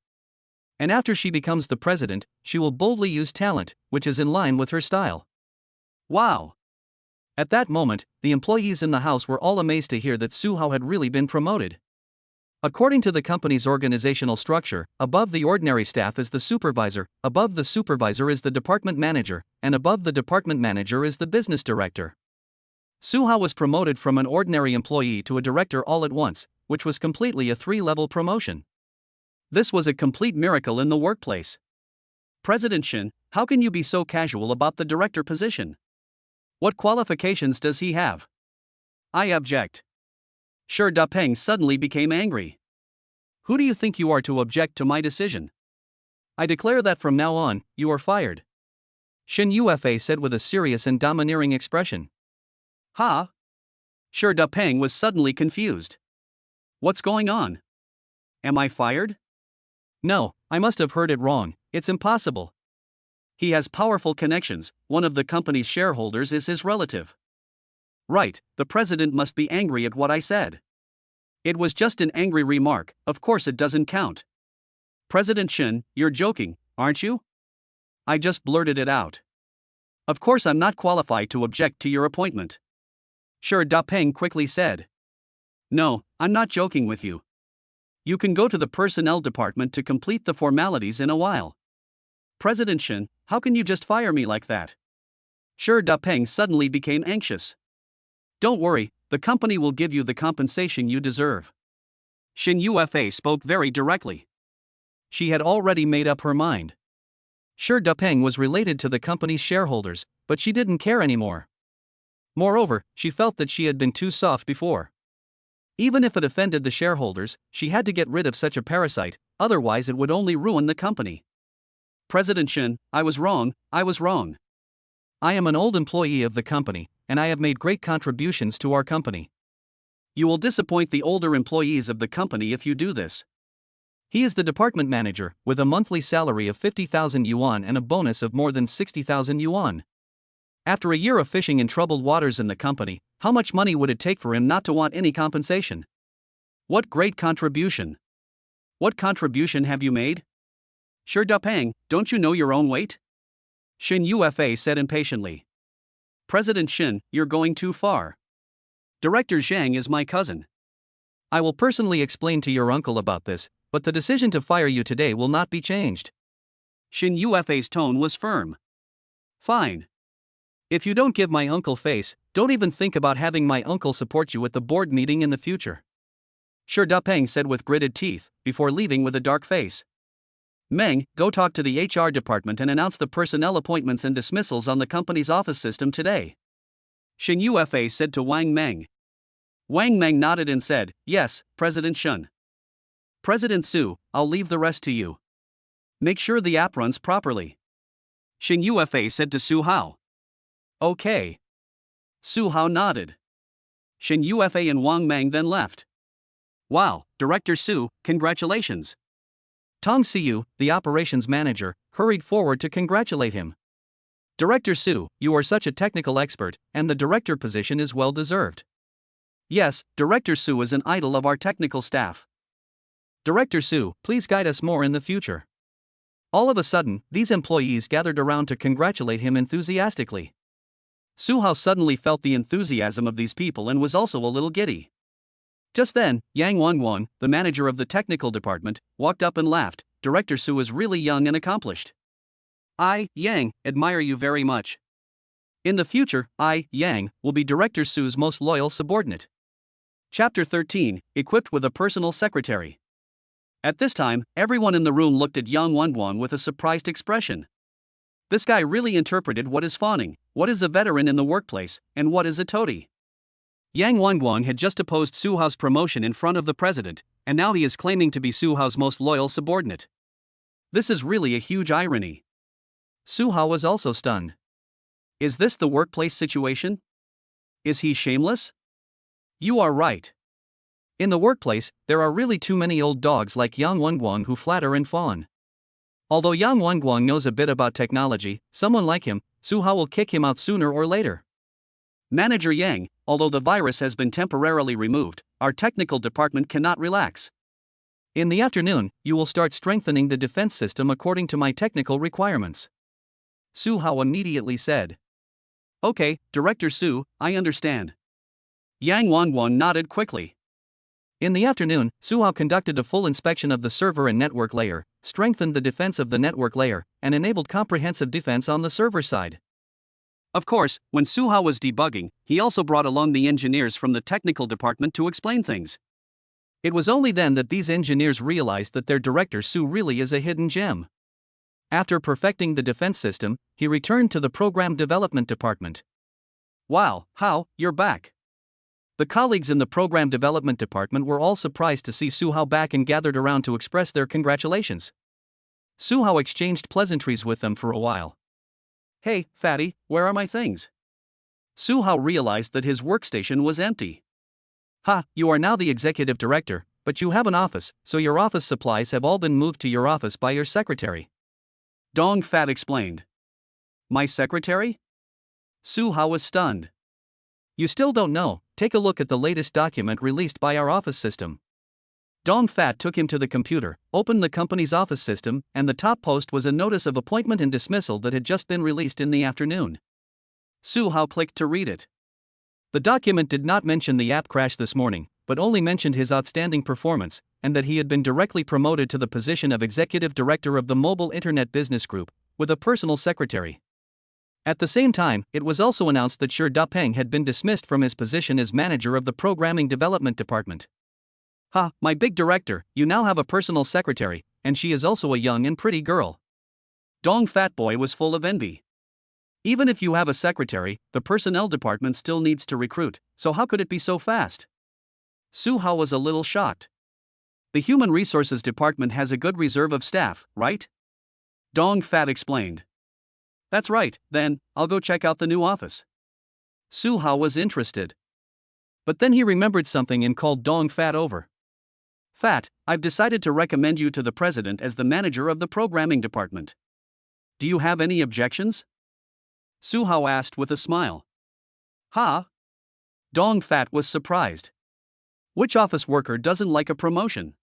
And after she becomes the president, she will boldly use talent, which is in line with her style. Wow! At that moment, the employees in the house were all amazed to hear that Su Hao had really been promoted. According to the company's organizational structure, above the ordinary staff is the supervisor, above the supervisor is the department manager, and above the department manager is the business director. Su Hao was promoted from an ordinary employee to a director all at once, which was completely a 3-level promotion. This was a complete miracle in the workplace. President Shin, how can you be so casual about the director position? What qualifications does he have? I object. Shi Dapeng suddenly became angry. Who do you think you are to object to my decision? I declare that from now on, you are fired. Shin Yuefei said with a serious and domineering expression. Ha? Shi Dapeng was suddenly confused. What's going on? Am I fired? No, I must have heard it wrong, it's impossible. He has powerful connections, one of the company's shareholders is his relative. Right, the president must be angry at what I said. It was just an angry remark, of course it doesn't count. President Shin, you're joking, aren't you? I just blurted it out. Of course I'm not qualified to object to your appointment. Shi Dapeng quickly said. No, I'm not joking with you. You can go to the personnel department to complete the formalities in a while. President Shin, how can you just fire me like that? Shi Dapeng suddenly became anxious. Don't worry, the company will give you the compensation you deserve. Shin Yuefei spoke very directly. She had already made up her mind. Shi Dapeng was related to the company's shareholders, but she didn't care anymore. Moreover, she felt that she had been too soft before. Even if it offended the shareholders, she had to get rid of such a parasite, otherwise it would only ruin the company. President Shin, I was wrong. I am an old employee of the company, and I have made great contributions to our company. You will disappoint the older employees of the company if you do this. He is the department manager, with a monthly salary of 50,000 yuan and a bonus of more than 60,000 yuan. After a year of fishing in troubled waters in the company, how much money would it take for him not to want any compensation? What great contribution! What contribution have you made? Shi Dapeng, don't you know your own weight? Shin Yuefei said impatiently. President Shin, you're going too far. Director Zhang is my cousin. I will personally explain to your uncle about this, but the decision to fire you today will not be changed. Shin Yuefei's tone was firm. Fine. If you don't give my uncle face, don't even think about having my uncle support you at the board meeting in the future. Shi Dapeng said with gritted teeth, before leaving with a dark face. Meng, go talk to the HR department and announce the personnel appointments and dismissals on the company's office system today. Shin Yuefei said to Wang Meng. Wang Meng nodded and said, Yes, President Shin. President Su, I'll leave the rest to you. Make sure the app runs properly. Shin Yuefei said to Su Hao. Okay. Su Hao nodded. Shin Yuefei and Wang Meng then left. Wow, Director Su, congratulations. Tong Siyu, the operations manager, hurried forward to congratulate him. Director Su, you are such a technical expert, and the director position is well deserved. Yes, Director Su is an idol of our technical staff. Director Su, please guide us more in the future. All of a sudden, these employees gathered around to congratulate him enthusiastically. Su Hao suddenly felt the enthusiasm of these people and was also a little giddy. Just then, Yang Wanguan, the manager of the technical department, walked up and laughed. Director Su is really young and accomplished. I, Yang, admire you very much. In the future, I, Yang, will be Director Su's most loyal subordinate. Chapter 13, Equipped with a Personal Secretary. At this time, everyone in the room looked at Yang Wanguan with a surprised expression. This guy really interpreted what is fawning, what is a veteran in the workplace, and what is a toady. Yang Wanguan had just opposed Su Hao's promotion in front of the president, and now he is claiming to be Su Hao's most loyal subordinate. This is really a huge irony. Su Hao was also stunned. Is this the workplace situation? Is he shameless? You are right. In the workplace, there are really too many old dogs like Yang Wanguan who flatter and fawn. Although Yang Wanguang knows a bit about technology, someone like him, Su Hao will kick him out sooner or later. Manager Yang, although the virus has been temporarily removed, our technical department cannot relax. In the afternoon, you will start strengthening the defense system according to my technical requirements. Su Hao immediately said. Okay, Director Su, I understand. Yang Wanguang nodded quickly. In the afternoon, Su Hao conducted a full inspection of the server and network layer, strengthened the defense of the network layer, and enabled comprehensive defense on the server side. Of course, when Su Hao was debugging, he also brought along the engineers from the technical department to explain things. It was only then that these engineers realized that their director Su really is a hidden gem. After perfecting the defense system, he returned to the program development department. Wow, Hao, you're back. The colleagues in the program development department were all surprised to see Su Hao back and gathered around to express their congratulations. Su Hao exchanged pleasantries with them for a while. Hey, fatty, where are my things? Su Hao realized that his workstation was empty. Ha, you are now the executive director, but you have an office, so your office supplies have all been moved to your office by your secretary. Dong Fat explained. My secretary? Su Hao was stunned. You still don't know, take a look at the latest document released by our office system. Dong Fat took him to the computer, opened the company's office system, and the top post was a notice of appointment and dismissal that had just been released in the afternoon. Su Hao clicked to read it. The document did not mention the app crash this morning, but only mentioned his outstanding performance, and that he had been directly promoted to the position of executive director of the mobile internet business group, with a personal secretary. At the same time, it was also announced that Shi Dapeng had been dismissed from his position as manager of the programming development department. Ha, my big director, you now have a personal secretary, and she is also a young and pretty girl. Dong Fat Boy was full of envy. Even if you have a secretary, the personnel department still needs to recruit, so how could it be so fast? Su Hao was a little shocked. The human resources department has a good reserve of staff, right? Dong Fat explained. That's right, then, I'll go check out the new office. Su Hao was interested. But then he remembered something and called Dong Fat over. Fat, I've decided to recommend you to the president as the manager of the programming department. Do you have any objections? Su Hao asked with a smile. Ha? Dong Fat was surprised. Which office worker doesn't like a promotion?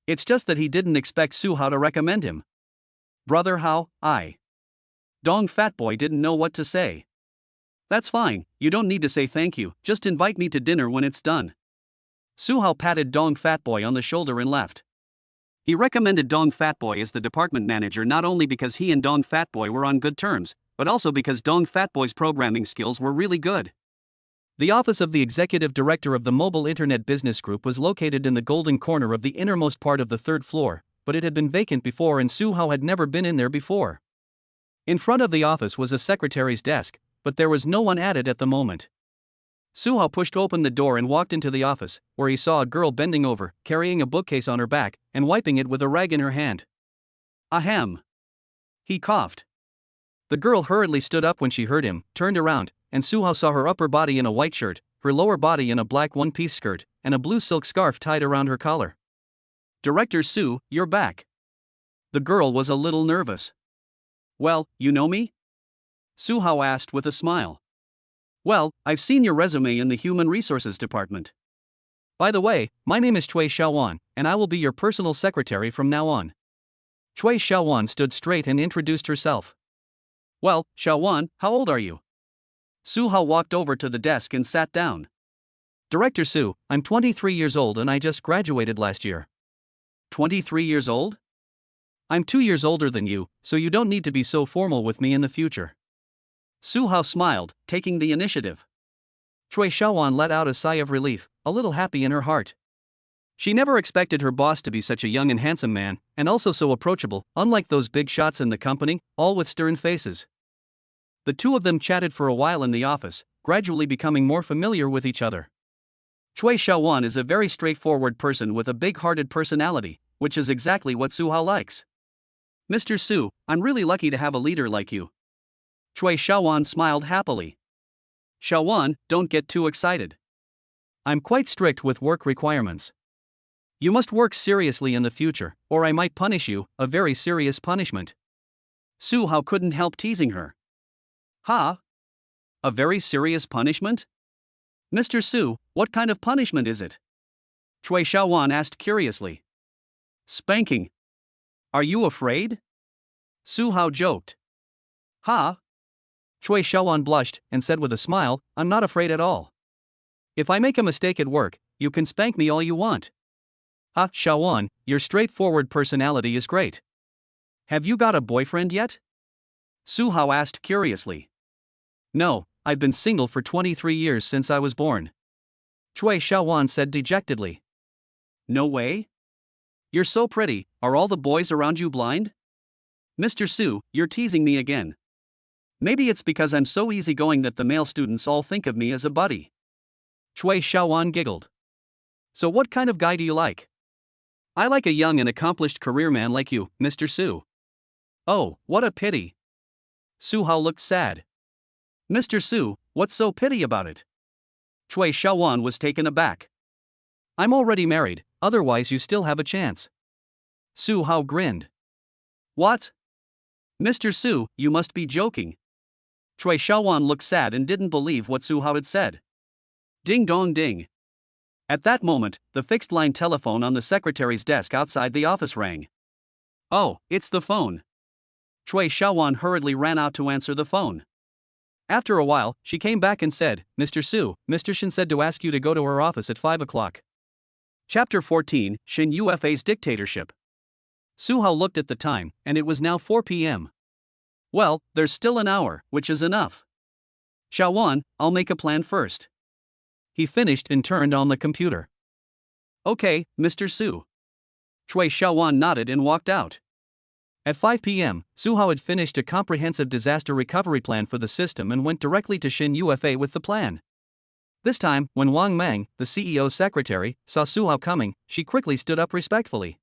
It's just that he didn't expect Su Hao to recommend him. Brother Hao, Dong Fat Boy didn't know what to say. That's fine, you don't need to say thank you, just invite me to dinner when it's done. Su Hao patted Dong Fat Boy on the shoulder and left. He recommended Dong Fat Boy as the department manager not only because he and Dong Fat Boy were on good terms, but also because Dong Fat Boy's programming skills were really good. The office of the executive director of the mobile internet business group was located in the golden corner of the innermost part of the third floor, but it had been vacant before and Su Hao had never been in there before. In front of the office was a secretary's desk, but there was no one at it at the moment. Su Hao pushed open the door and walked into the office, where he saw a girl bending over, carrying a bookcase on her back, and wiping it with a rag in her hand. Ahem. He coughed. The girl hurriedly stood up when she heard him, turned around, and Su Hao saw her upper body in a white shirt, her lower body in a black one-piece skirt, and a blue silk scarf tied around her collar. Director Su, you're back. The girl was a little nervous. Well, you know me? Su Hao asked with a smile. Well, I've seen your resume in the Human Resources Department. By the way, my name is Cui Xiaowan, and I will be your personal secretary from now on. Cui Xiaowan stood straight and introduced herself. Well, Xiaowan, how old are you? Su Hao walked over to the desk and sat down. Director Su, I'm 23 years old and I just graduated last year. 23 years old? I'm 2 years older than you, so you don't need to be so formal with me in the future. Su Hao smiled, taking the initiative. Cui Xiaowan let out a sigh of relief, a little happy in her heart. She never expected her boss to be such a young and handsome man, and also so approachable, unlike those big shots in the company, all with stern faces. The two of them chatted for a while in the office, gradually becoming more familiar with each other. Cui Xiaowan is a very straightforward person with a big-hearted personality, which is exactly what Su Hao likes. Mr. Su, I'm really lucky to have a leader like you. Cui Xiaowan smiled happily. Xiaowan, don't get too excited. I'm quite strict with work requirements. You must work seriously in the future, or I might punish you, a very serious punishment. Su Hao couldn't help teasing her. Ha? A very serious punishment? Mr. Su, what kind of punishment is it? Cui Xiaowan asked curiously. Spanking. Are you afraid? Su Hao joked. Ha? Cui Xiaowan blushed and said with a smile, I'm not afraid at all. If I make a mistake at work, you can spank me all you want. Ah, Xiaowan, your straightforward personality is great. Have you got a boyfriend yet? Su Hao asked curiously. No, I've been single for 23 years since I was born. Cui Xiaowan said dejectedly. No way? You're so pretty, are all the boys around you blind? Mr. Su, you're teasing me again. Maybe it's because I'm so easygoing that the male students all think of me as a buddy. Cui Xiaowan giggled. So what kind of guy do you like? I like a young and accomplished career man like you, Mr. Su. Oh, what a pity. Su Hao looked sad. Mr. Su, what's so pity about it? Cui Xiaowan was taken aback. I'm already married, otherwise you still have a chance. Su Hao grinned. What? Mr. Su, you must be joking. Cui Xiaowan looked sad and didn't believe what Su Hao had said. Ding dong ding. At that moment, the fixed-line telephone on the secretary's desk outside the office rang. Oh, it's the phone. Cui Xiaowan hurriedly ran out to answer the phone. After a while, she came back and said, Mr. Su, Mr. Shin said to ask you to go to her office at 5 o'clock. Chapter 14, Shin Yufa's Dictatorship. Su Hao looked at the time, and it was now 4 p.m. Well, there's still an hour, which is enough. Xiaowan, I'll make a plan first. He finished and turned on the computer. Okay, Mr. Su. Cui Xiaowan nodded and walked out. At 5 p.m., Su Hao had finished a comprehensive disaster recovery plan for the system and went directly to Shin Yufa with the plan. This time, when Wang Meng, the CEO's secretary, saw Su Hao coming, she quickly stood up respectfully.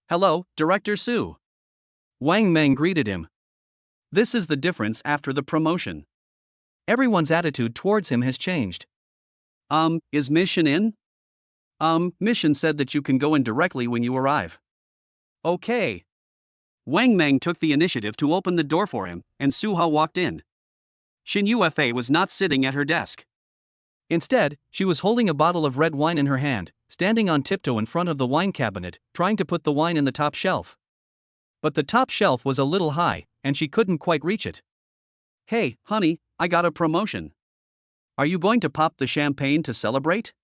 Hello, Director Su. Wang Meng greeted him. This is the difference after the promotion. Everyone's attitude towards him has changed. Is Mission in? Mission said that you can go in directly when you arrive. Okay. Wang Meng took the initiative to open the door for him, and Su Hao walked in. Shin Yufa was not sitting at her desk. Instead, she was holding a bottle of red wine in her hand, standing on tiptoe in front of the wine cabinet, trying to put the wine in the top shelf. But the top shelf was a little high, and she couldn't quite reach it. Hey, honey, I got a promotion. Are you going to pop the champagne to celebrate?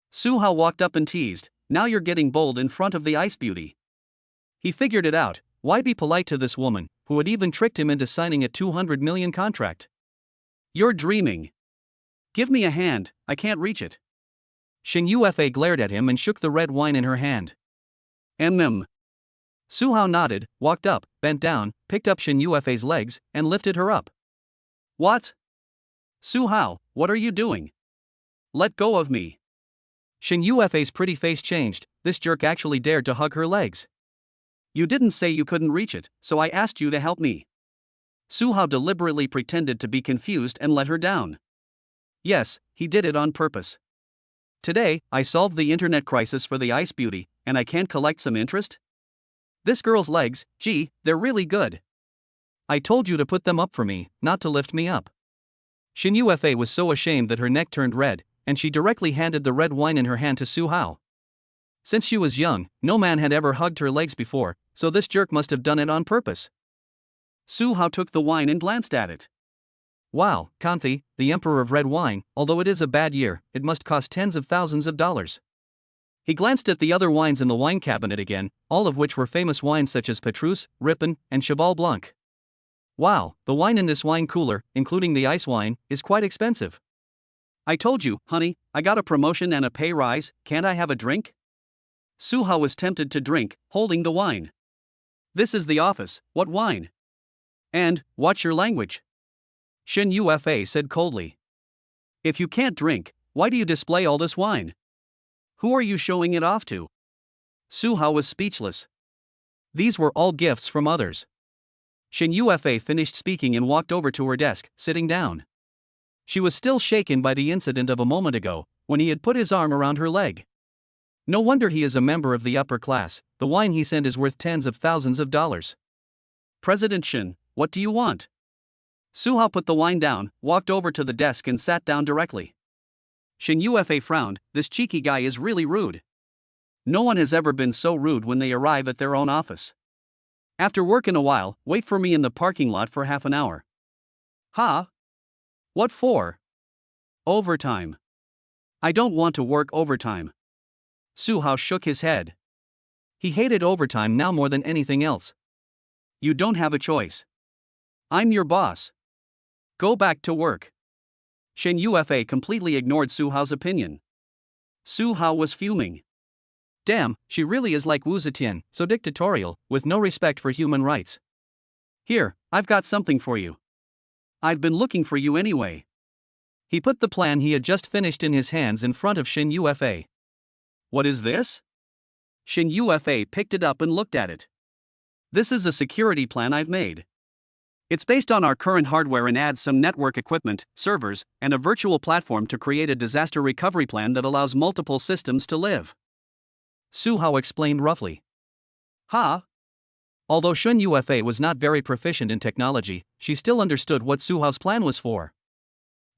Su Hao walked up and teased, now you're getting bold in front of the ice beauty. He figured it out, why be polite to this woman, who had even tricked him into signing a 200 million contract? You're dreaming. Give me a hand, I can't reach it. Shin Yufa glared at him and shook the red wine in her hand. Su Hao nodded, walked up, bent down, picked up Shin Yufa's legs, and lifted her up. What? Su Hao, what are you doing? Let go of me. Shin Yufa's pretty face changed, this jerk actually dared to hug her legs. You didn't say you couldn't reach it, so I asked you to help me. Su Hao deliberately pretended to be confused and let her down. Yes, he did it on purpose. Today, I solved the internet crisis for the ice beauty, and I can't collect some interest? This girl's legs, gee, they're really good. I told you to put them up for me, not to lift me up. Shin Yufa was so ashamed that her neck turned red, and she directly handed the red wine in her hand to Su Hao. Since she was young, no man had ever hugged her legs before, so this jerk must have done it on purpose. Su Hao took the wine and glanced at it. Wow, Kanthi, the emperor of red wine, although it is a bad year, it must cost tens of thousands of dollars. He glanced at the other wines in the wine cabinet again, all of which were famous wines such as Petrus, Ripon, and Cheval Blanc. Wow, the wine in this wine cooler, including the ice wine, is quite expensive. I told you, honey, I got a promotion and a pay rise, can't I have a drink? Su Hao was tempted to drink, holding the wine. This is the office, what wine? And, watch your language. Shin Yufa said coldly. If you can't drink, why do you display all this wine? Who are you showing it off to? Su Hao was speechless. These were all gifts from others. Shin Yufa finished speaking and walked over to her desk, sitting down. She was still shaken by the incident of a moment ago, when he had put his arm around her leg. No wonder he is a member of the upper class, the wine he sent is worth tens of thousands of dollars. President Shin, what do you want? Suhao put the wine down, walked over to the desk and sat down directly. Shin Yufa frowned, this cheeky guy is really rude. No one has ever been so rude when they arrive at their own office. After work in a while, wait for me in the parking lot for half an hour. Ha? What for? Overtime. I don't want to work overtime. Suhao shook his head. He hated overtime now more than anything else. You don't have a choice. I'm your boss. Go back to work. Shin Yufa completely ignored Suhao's opinion. Suhao was fuming. Damn, she really is like Wu Zetian, so dictatorial, with no respect for human rights. Here, I've got something for you. I've been looking for you anyway. He put the plan he had just finished in his hands in front of Shin Yufa. What is this? Shin Yufa picked it up and looked at it. This is a security plan I've made. It's based on our current hardware and adds some network equipment, servers, and a virtual platform to create a disaster recovery plan that allows multiple systems to live. Suhao explained roughly. Ha? Although Shin Yufa was not very proficient in technology, she still understood what Suhao's plan was for.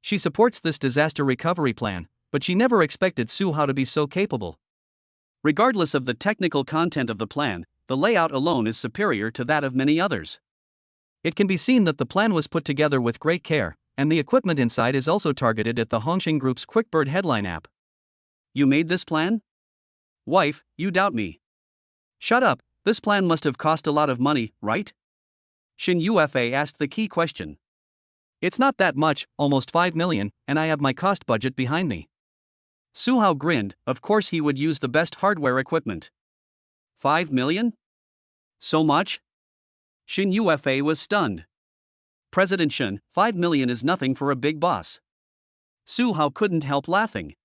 She supports this disaster recovery plan, but she never expected Suhao to be so capable. Regardless of the technical content of the plan, the layout alone is superior to that of many others. It can be seen that the plan was put together with great care, and the equipment inside is also targeted at the Hongxing Group's QuickBird headline app. You made this plan? Wife, you doubt me. Shut up, this plan must have cost a lot of money, right? Shin Yufa asked the key question. It's not that much, almost 5 million, and I have my cost budget behind me. Suhao grinned, of course he would use the best hardware equipment. 5 million? So much? Shin Yufa was stunned. President Shin, 5 million is nothing for a big boss. Suhao couldn't help laughing.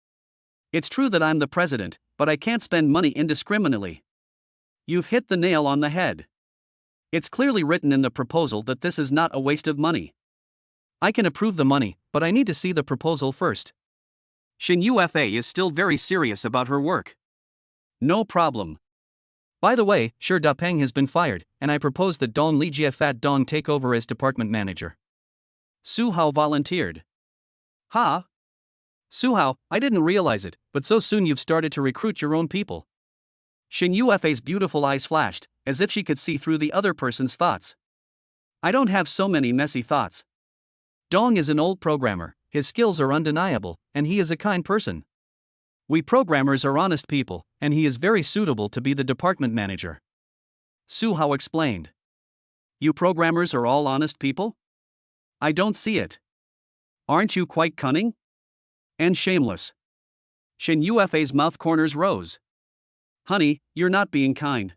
It's true that I'm the president, but I can't spend money indiscriminately. You've hit the nail on the head. It's clearly written in the proposal that this is not a waste of money. I can approve the money, but I need to see the proposal first. Shin Yufa is still very serious about her work. No problem. By the way, Shi Dapeng has been fired, and I propose that Dong Lijia Fat Dong take over as department manager. Suhao volunteered. Ha? Suhao, I didn't realize it, but so soon you've started to recruit your own people. Shin Yufa's beautiful eyes flashed, as if she could see through the other person's thoughts. I don't have so many messy thoughts. Dong is an old programmer, his skills are undeniable, and he is a kind person. We programmers are honest people, and he is very suitable to be the department manager. Suhao explained. You programmers are all honest people? I don't see it. Aren't you quite cunning? And shameless. Shin Yufa's mouth corners rose. Honey, you're not being kind.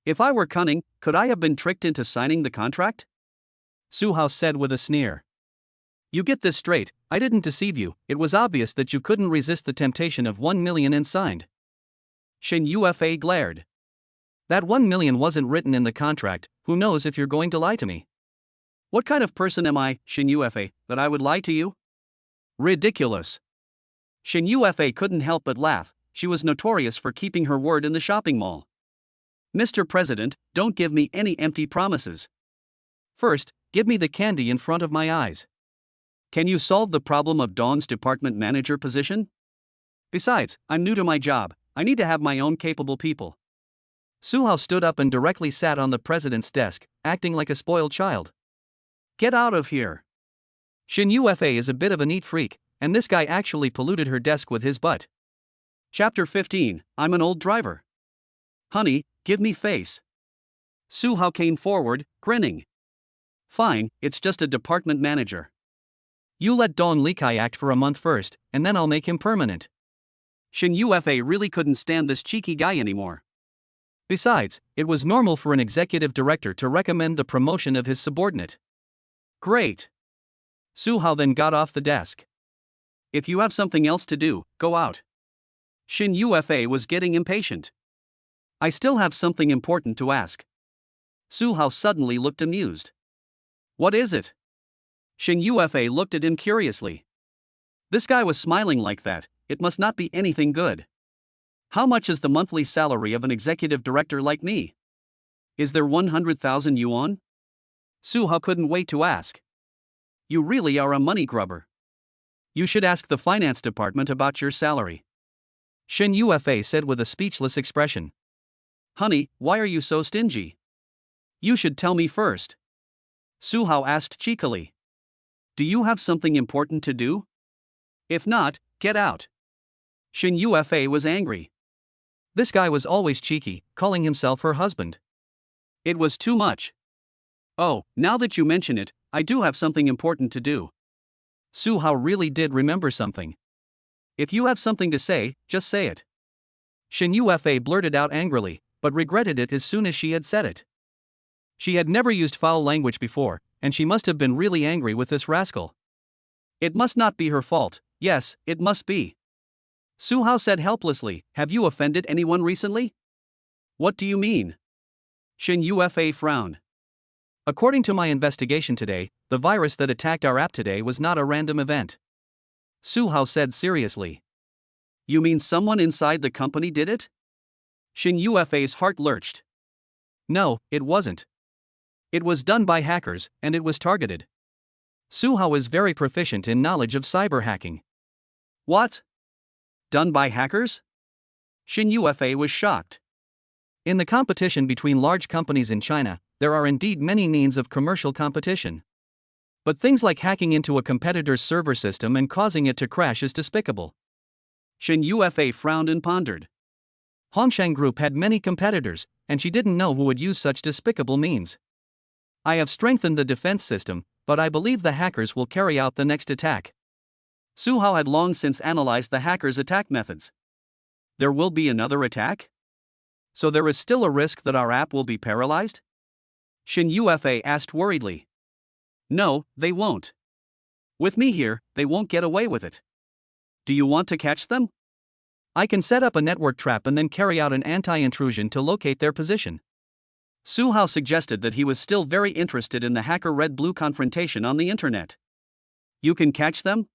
If I were cunning, could I have been tricked into signing the contract? Suhao said with a sneer. You get this straight, I didn't deceive you, it was obvious that you couldn't resist the temptation of 1 million and signed. Shin Yufa glared. That 1 million wasn't written in the contract, who knows if you're going to lie to me? What kind of person am I, Shin Yufa, that I would lie to you? Ridiculous. Shin Yufa couldn't help but laugh, she was notorious for keeping her word in the shopping mall. Mr. President, don't give me any empty promises. First, give me the candy in front of my eyes. Can you solve the problem of Dong's department manager position? Besides, I'm new to my job, I need to have my own capable people. Suhao stood up and directly sat on the president's desk, acting like a spoiled child. Get out of here. Shin Yufa is a bit of a neat freak, and this guy actually polluted her desk with his butt. Chapter 15, I'm an old driver. Honey, give me face. Suhao came forward, grinning. Fine, it's just a department manager. You let Dong Likai act for a month first, and then I'll make him permanent. Shin Yufa really couldn't stand this cheeky guy anymore. Besides, it was normal for an executive director to recommend the promotion of his subordinate. Great. Suhao then got off the desk. If you have something else to do, go out. Shin Yufa was getting impatient. I still have something important to ask. Suhao suddenly looked amused. What is it? Shin Yufa looked at him curiously. This guy was smiling like that, it must not be anything good. How much is the monthly salary of an executive director like me? Is there 100,000 yuan? Su Hao couldn't wait to ask. You really are a money grubber. You should ask the finance department about your salary. Shen Yufa said with a speechless expression. Honey, why are you so stingy? You should tell me first. Su Hao asked cheekily. Do you have something important to do? If not, get out. Shen Yufa was angry. This guy was always cheeky, calling himself her husband. It was too much. Oh, now that you mention it, I do have something important to do. Su Hao really did remember something. If you have something to say, just say it. Shen Yufa blurted out angrily, but regretted it as soon as she had said it. She had never used foul language before, and she must have been really angry with this rascal. It must not be her fault, yes, it must be. Su Hao said helplessly, have you offended anyone recently? What do you mean? Shen Yufa frowned. According to my investigation today, the virus that attacked our app today was not a random event. Su Hao said seriously. You mean someone inside the company did it? Shen Yufa's heart lurched. No, it wasn't. It was done by hackers, and it was targeted. Su Hao is very proficient in knowledge of cyber hacking. What? Done by hackers? Shen Yufa was shocked. In the competition between large companies in China, there are indeed many means of commercial competition. But things like hacking into a competitor's server system and causing it to crash is despicable. Shen Yufa frowned and pondered. Hongsheng Group had many competitors, and she didn't know who would use such despicable means. I have strengthened the defense system, but I believe the hackers will carry out the next attack. Su Hao had long since analyzed the hackers' attack methods. There will be another attack? So there is still a risk that our app will be paralyzed? Shen Yufa asked worriedly. No, they won't. With me here, they won't get away with it. Do you want to catch them? I can set up a network trap and then carry out an anti-intrusion to locate their position. Su Hao suggested that he was still very interested in the hacker red-blue confrontation on the internet. You can catch them?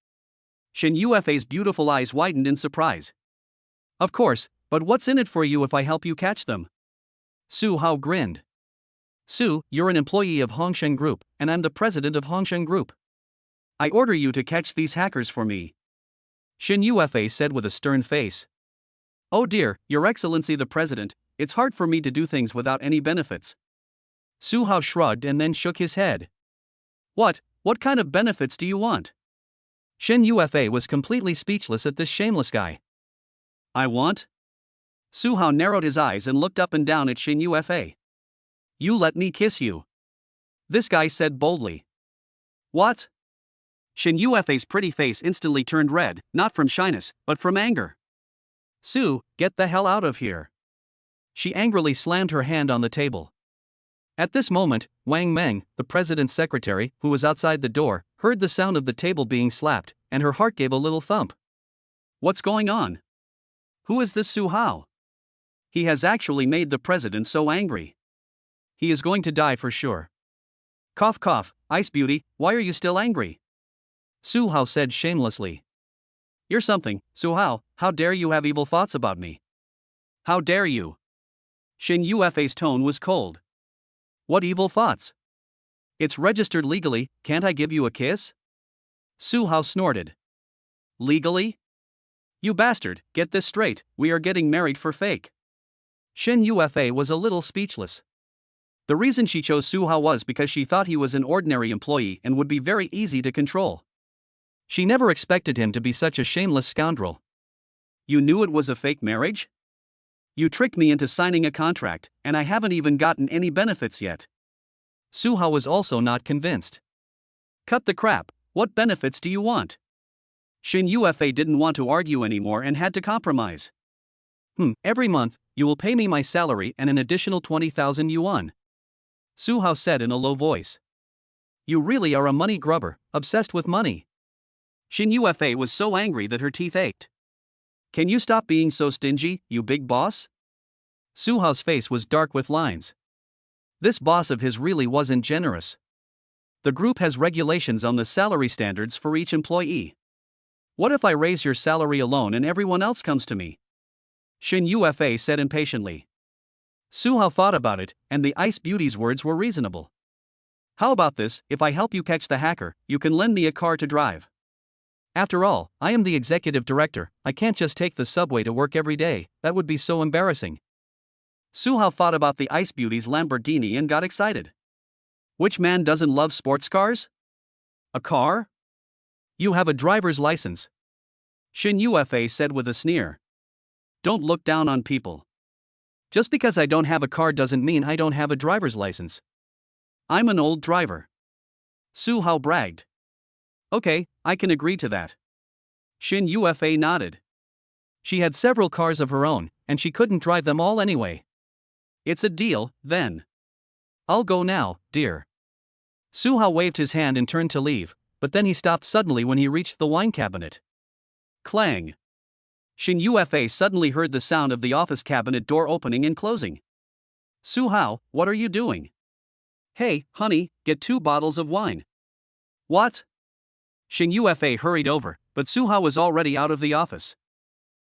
Shen Yufa's beautiful eyes widened in surprise. Of course, but what's in it for you if I help you catch them? Su Hao grinned. Su, you're an employee of Hongsheng Group, and I'm the president of Hongsheng Group. I order you to catch these hackers for me. Shen Yufa said with a stern face. Oh dear, Your Excellency the President, it's hard for me to do things without any benefits. Su Hao shrugged and then shook his head. What kind of benefits do you want? Shen Yufa was completely speechless at this shameless guy. I want? Su Hao narrowed his eyes and looked up and down at Shen Yufa. You let me kiss you. This guy said boldly. What? Shen Yufa's pretty face instantly turned red, not from shyness, but from anger. Su, get the hell out of here. She angrily slammed her hand on the table. At this moment, Wang Meng, the president's secretary, who was outside the door, heard the sound of the table being slapped, and her heart gave a little thump. What's going on? Who is this Su Hao? He has actually made the president so angry. He is going to die for sure. Cough cough, Ice Beauty, why are you still angry? Su Hao said shamelessly. You're something, Su Hao, how dare you have evil thoughts about me? How dare you? Shen Yufa's tone was cold. What evil thoughts? It's registered legally, can't I give you a kiss? Su Hao snorted. Legally? You bastard, get this straight, we are getting married for fake. Shen Yufa was a little speechless. The reason she chose Su Hao was because she thought he was an ordinary employee and would be very easy to control. She never expected him to be such a shameless scoundrel. You knew it was a fake marriage? You tricked me into signing a contract, and I haven't even gotten any benefits yet. Su Hao was also not convinced. Cut the crap, what benefits do you want? Shen Yufa didn't want to argue anymore and had to compromise. Every month, you will pay me my salary and an additional 20,000 yuan. Su Hao said in a low voice. You really are a money grubber, obsessed with money. Shen Yufa was so angry that her teeth ached. Can you stop being so stingy, you big boss? Su Hao's face was dark with lines. This boss of his really wasn't generous. The group has regulations on the salary standards for each employee. What if I raise your salary alone and everyone else comes to me? Shin Yufa said impatiently. Suhao thought about it, and the Ice Beauty's words were reasonable. How about this, if I help you catch the hacker, you can lend me a car to drive. After all, I am the executive director, I can't just take the subway to work every day, that would be so embarrassing. Suhao thought about the Ice Beauty's Lamborghini and got excited. Which man doesn't love sports cars? A car? You have a driver's license. Shin Yufa said with a sneer. Don't look down on people. Just because I don't have a car doesn't mean I don't have a driver's license. I'm an old driver. Suhao bragged. Okay, I can agree to that. Shin Yufa nodded. She had several cars of her own, and she couldn't drive them all anyway. It's a deal, then. I'll go now, dear. Suhao waved his hand and turned to leave, but then he stopped suddenly when he reached the wine cabinet. Clang. Shin Yufa suddenly heard the sound of the office cabinet door opening and closing. Suhao, what are you doing? Hey, honey, get 2 bottles of wine. What? Shin Yufa hurried over, but Suhao was already out of the office.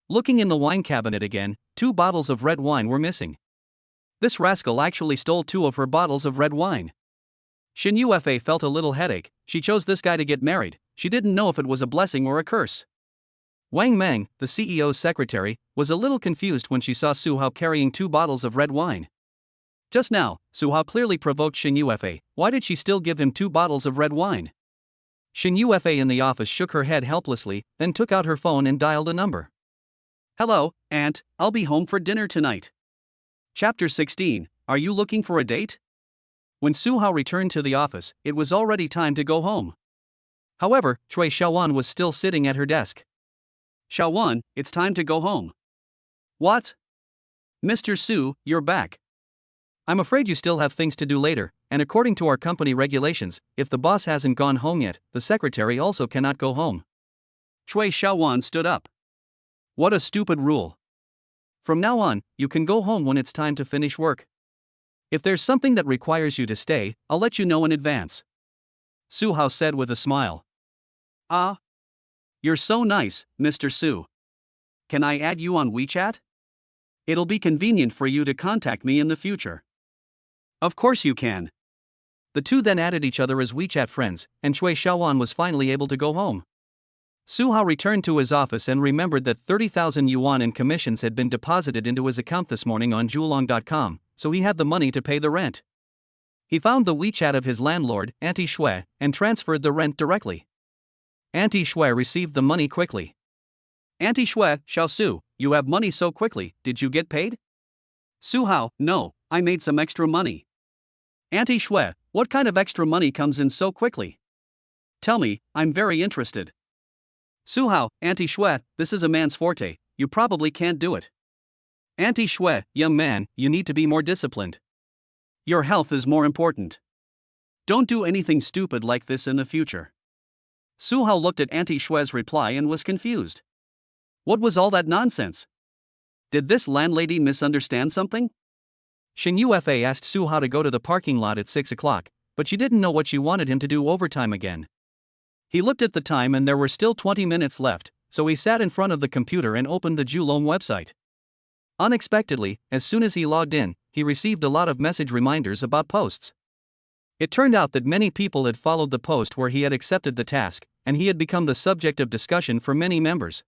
Looking in the wine cabinet again, 2 bottles of red wine were missing. This rascal actually stole 2 of her bottles of red wine. Shin Yufa felt a little headache. She chose this guy to get married. She didn't know if it was a blessing or a curse. Wang Meng, the CEO's secretary, was a little confused when she saw Suhao carrying 2 bottles of red wine. Just now, Suhao clearly provoked Shin Yufa. Why did she still give him 2 bottles of red wine? Shin Yufa in the office shook her head helplessly, then took out her phone and dialed a number. Hello, Aunt, I'll be home for dinner tonight. Chapter 16, Are you looking for a date? When Suhao returned to the office, it was already time to go home. However, Cui Xiaowan was still sitting at her desk. Xiaowan, it's time to go home. What? Mr. Su, you're back. I'm afraid you still have things to do later, and according to our company regulations, if the boss hasn't gone home yet, the secretary also cannot go home. Cui Xiaowan stood up. What a stupid rule. From now on, you can go home when it's time to finish work. If there's something that requires you to stay, I'll let you know in advance. Suhao said with a smile. Ah. You're so nice, Mr. Su. Can I add you on WeChat? It'll be convenient for you to contact me in the future. Of course you can. The two then added each other as WeChat friends, and Cui Xiaowan was finally able to go home. Suhao returned to his office and remembered that 30,000 yuan in commissions had been deposited into his account this morning on Julong.com, so he had the money to pay the rent. He found the WeChat of his landlord, Auntie Shui, and transferred the rent directly. Auntie Shui received the money quickly. Auntie Shui, Xiao Su, you have money so quickly, did you get paid? Suhao, no, I made some extra money. Auntie Shui, what kind of extra money comes in so quickly? Tell me, I'm very interested. Suhao, Auntie Shui, this is a man's forte, you probably can't do it. Auntie Shui, young man, you need to be more disciplined. Your health is more important. Don't do anything stupid like this in the future. Suhao looked at Auntie Shui's reply and was confused. What was all that nonsense? Did this landlady misunderstand something? Shin Yufa asked Suhao to go to the parking lot at 6 o'clock, but she didn't know what she wanted him to do overtime again. He looked at the time and there were still 20 minutes left, so he sat in front of the computer and opened the Julong website. Unexpectedly, as soon as he logged in, he received a lot of message reminders about posts. It turned out that many people had followed the post where he had accepted the task, and he had become the subject of discussion for many members.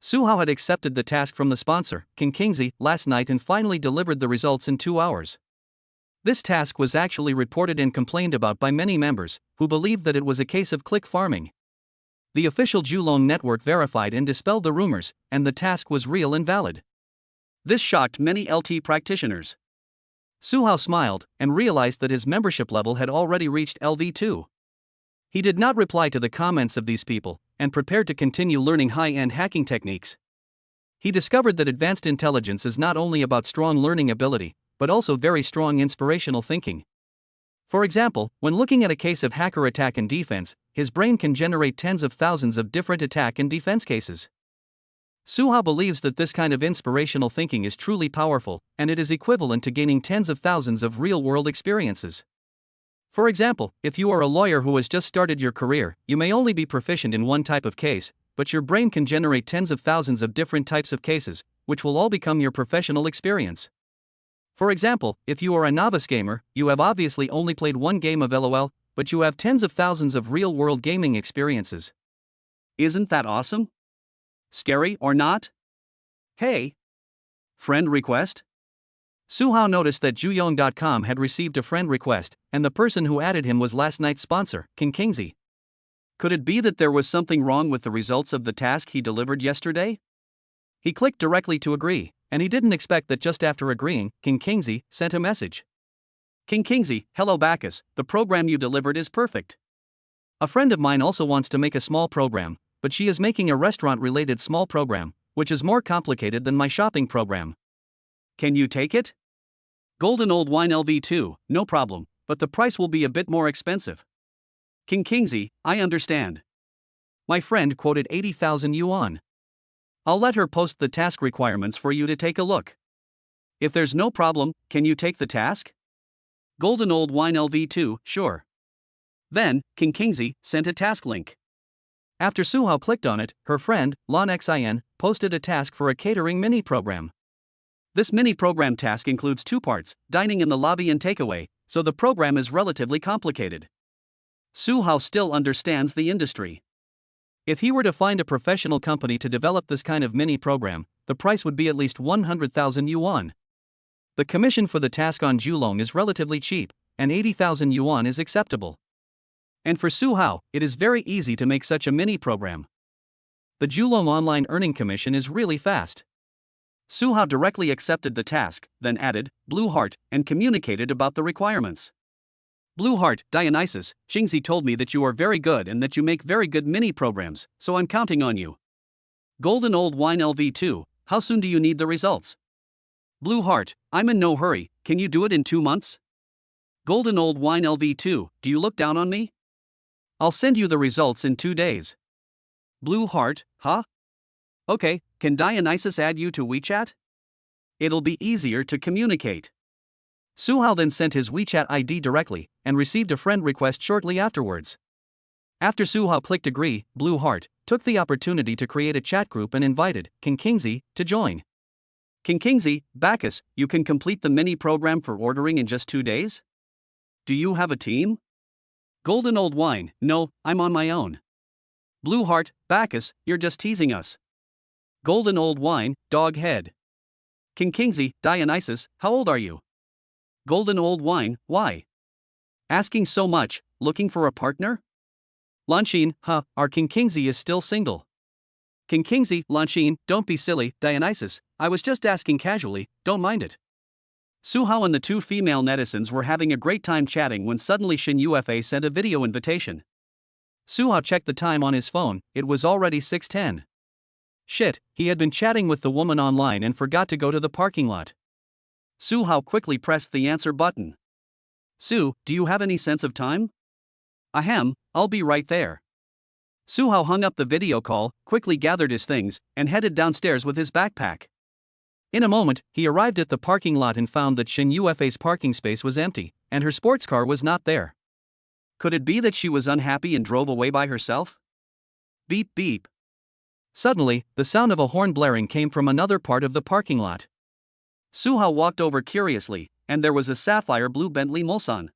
Suhao had accepted the task from the sponsor, King Kingzi, last night and finally delivered the results in 2 hours. This task was actually reported and complained about by many members, who believed that it was a case of click farming. The official Julong network verified and dispelled the rumors, and the task was real and valid. This shocked many LT practitioners. Suhao smiled and realized that his membership level had already reached LV2. He did not reply to the comments of these people, and prepared to continue learning high-end hacking techniques. He discovered that advanced intelligence is not only about strong learning ability, but also very strong inspirational thinking. For example, when looking at a case of hacker attack and defense, his brain can generate tens of thousands of different attack and defense cases. Suhao believes that this kind of inspirational thinking is truly powerful, and it is equivalent to gaining tens of thousands of real-world experiences. For example, if you are a lawyer who has just started your career, you may only be proficient in one type of case, but your brain can generate tens of thousands of different types of cases, which will all become your professional experience. For example, if you are a novice gamer, you have obviously only played one game of LOL, but you have tens of thousands of real-world gaming experiences. Isn't that awesome? Scary or not? Hey! Friend request? Suhao noticed that Juyong.com had received a friend request, and the person who added him was last night's sponsor, King Kingsley. Could it be that there was something wrong with the results of the task he delivered yesterday? He clicked directly to agree, and he didn't expect that just after agreeing, King Kingsley sent a message. King Kingsley, hello Bacchus, the program you delivered is perfect. A friend of mine also wants to make a small program, but she is making a restaurant-related small program, which is more complicated than my shopping program. Can you take it? Golden Old Wine LV2, no problem, but the price will be a bit more expensive. King Kingsley, I understand. My friend quoted 80,000 yuan. I'll let her post the task requirements for you to take a look. If there's no problem, can you take the task? Golden Old Wine LV2, sure. Then, King Kingsley sent a task link. After Suhao clicked on it, her friend, LonXin, posted a task for a catering mini-program. This mini-program task includes two parts, dining in the lobby and takeaway, so the program is relatively complicated. Suhao still understands the industry. If he were to find a professional company to develop this kind of mini-program, the price would be at least 100,000 yuan. The commission for the task on Julong is relatively cheap, and 80,000 yuan is acceptable. And for Suhao, it is very easy to make such a mini-program. The Julong online earning commission is really fast. Suhao directly accepted the task, then added, Blue Heart, and communicated about the requirements. Blue Heart, Dionysus, Jingzi told me that you are very good and that you make very good mini-programs, so I'm counting on you. Golden Old Wine LV2, how soon do you need the results? Blue Heart, I'm in no hurry, can you do it in 2 months? Golden Old Wine LV2, do you look down on me? I'll send you the results in 2 days. Blue Heart, huh? Okay, can Dionysus add you to WeChat? It'll be easier to communicate. Suhao then sent his WeChat ID directly, and received a friend request shortly afterwards. After Suhao clicked agree, Blue Heart took the opportunity to create a chat group and invited King Kingsley to join. King Kingsley, Bacchus, you can complete the mini program for ordering in just 2 days? Do you have a team? Golden Old Wine, no, I'm on my own. Blue Heart, Bacchus, you're just teasing us. Golden Old Wine, Dog Head. King Kingsley, Dionysus, how old are you? Golden Old Wine, why? Asking so much, looking for a partner? Lanshin, our King Kingsley is still single. King Kingsley, Lanshin, don't be silly, Dionysus, I was just asking casually, don't mind it. Suhao and the two female netizens were having a great time chatting when suddenly Shin Ufa sent a video invitation. Suhao checked the time on his phone, it was already 6:10. Shit, he had been chatting with the woman online and forgot to go to the parking lot. Suhao quickly pressed the answer button. Su, do you have any sense of time? Ahem, I'll be right there. Suhao hung up the video call, quickly gathered his things, and headed downstairs with his backpack. In a moment, he arrived at the parking lot and found that Shin Ufa's parking space was empty, and her sports car was not there. Could it be that she was unhappy and drove away by herself? Beep beep. Suddenly, the sound of a horn blaring came from another part of the parking lot. Suhao walked over curiously, and there was a sapphire blue Bentley Mulsanne.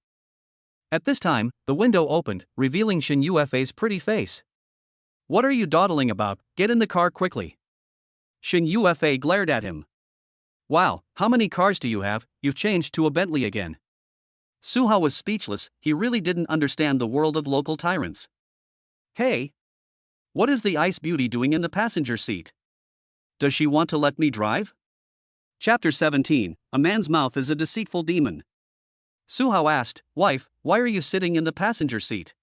At this time, the window opened, revealing Shin Ufa's pretty face. What are you dawdling about? Get in the car quickly. Shin Ufa glared at him. Wow, how many cars do you have? You've changed to a Bentley again. Suhao was speechless, he really didn't understand the world of local tyrants. Hey! What is the ice beauty doing in the passenger seat? Does she want to let me drive? Chapter 17, A Man's Mouth is a Deceitful Demon. Suhao asked, Wife, why are you sitting in the passenger seat?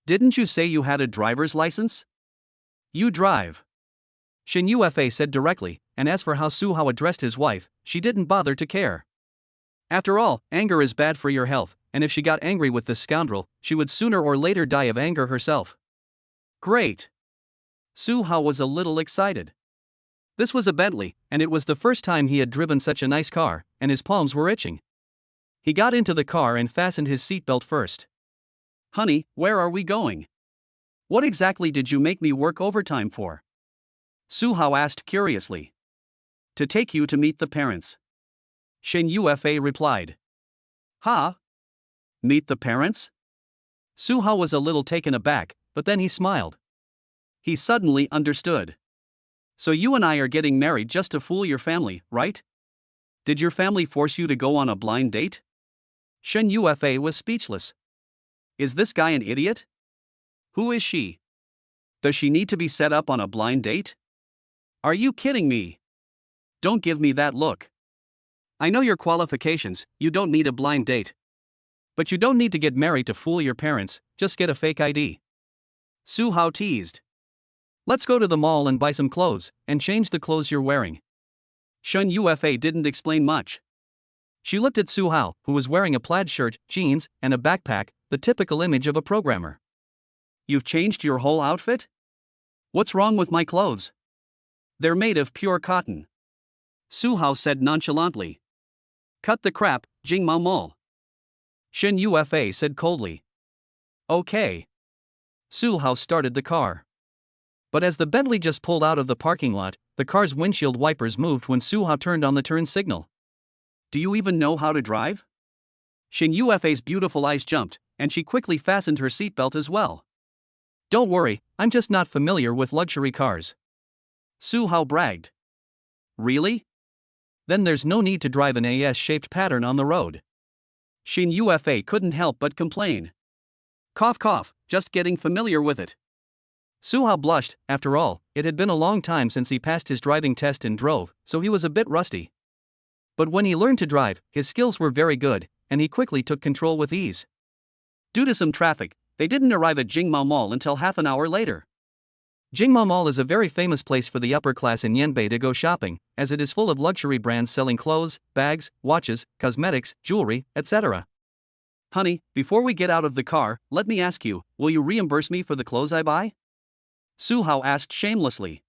Didn't you say you had a driver's license? You drive. Shin Ufa said directly, and as for how Suhao addressed his wife, she didn't bother to care. After all, anger is bad for your health, and if she got angry with this scoundrel, she would sooner or later die of anger herself. Great! Suhao was a little excited. This was a Bentley, and it was the first time he had driven such a nice car, and his palms were itching. He got into the car and fastened his seatbelt first. Honey, where are we going? What exactly did you make me work overtime for? Suhao asked curiously. To take you to meet the parents. Shin Yufa replied. Ha? Meet the parents? Su Hao was a little taken aback, but then he smiled. He suddenly understood. So you and I are getting married just to fool your family, right? Did your family force you to go on a blind date? Shen Yufa was speechless. Is this guy an idiot? Who is she? Does she need to be set up on a blind date? Are you kidding me? Don't give me that look. I know your qualifications, you don't need a blind date. But you don't need to get married to fool your parents, just get a fake ID. Su Hao teased. Let's go to the mall and buy some clothes, and change the clothes you're wearing. Shen Yufa didn't explain much. She looked at Su Hao, who was wearing a plaid shirt, jeans, and a backpack, the typical image of a programmer. You've changed your whole outfit? What's wrong with my clothes? They're made of pure cotton. Su Hao said nonchalantly. Cut the crap, Jing Mao Mall. Shen Yufa said coldly. Okay. Su Hao started the car. But as the Bentley just pulled out of the parking lot, the car's windshield wipers moved when Su Hao turned on the turn signal. Do you even know how to drive? Shin Yufa's beautiful eyes jumped, and she quickly fastened her seatbelt as well. Don't worry, I'm just not familiar with luxury cars. Su Hao bragged. Really? Then there's no need to drive an AS-shaped pattern on the road. Shin Yufa couldn't help but complain. Cough cough, just getting familiar with it. Su Hao blushed. After all, it had been a long time since he passed his driving test and drove, so he was a bit rusty. But when he learned to drive, his skills were very good, and he quickly took control with ease. Due to some traffic, they didn't arrive at Jingmao Mall until half an hour later. Jingmao Mall is a very famous place for the upper class in Yanbei to go shopping, as it is full of luxury brands selling clothes, bags, watches, cosmetics, jewelry, etc. Honey, before we get out of the car, let me ask you, will you reimburse me for the clothes I buy? Su Hao asked shamelessly.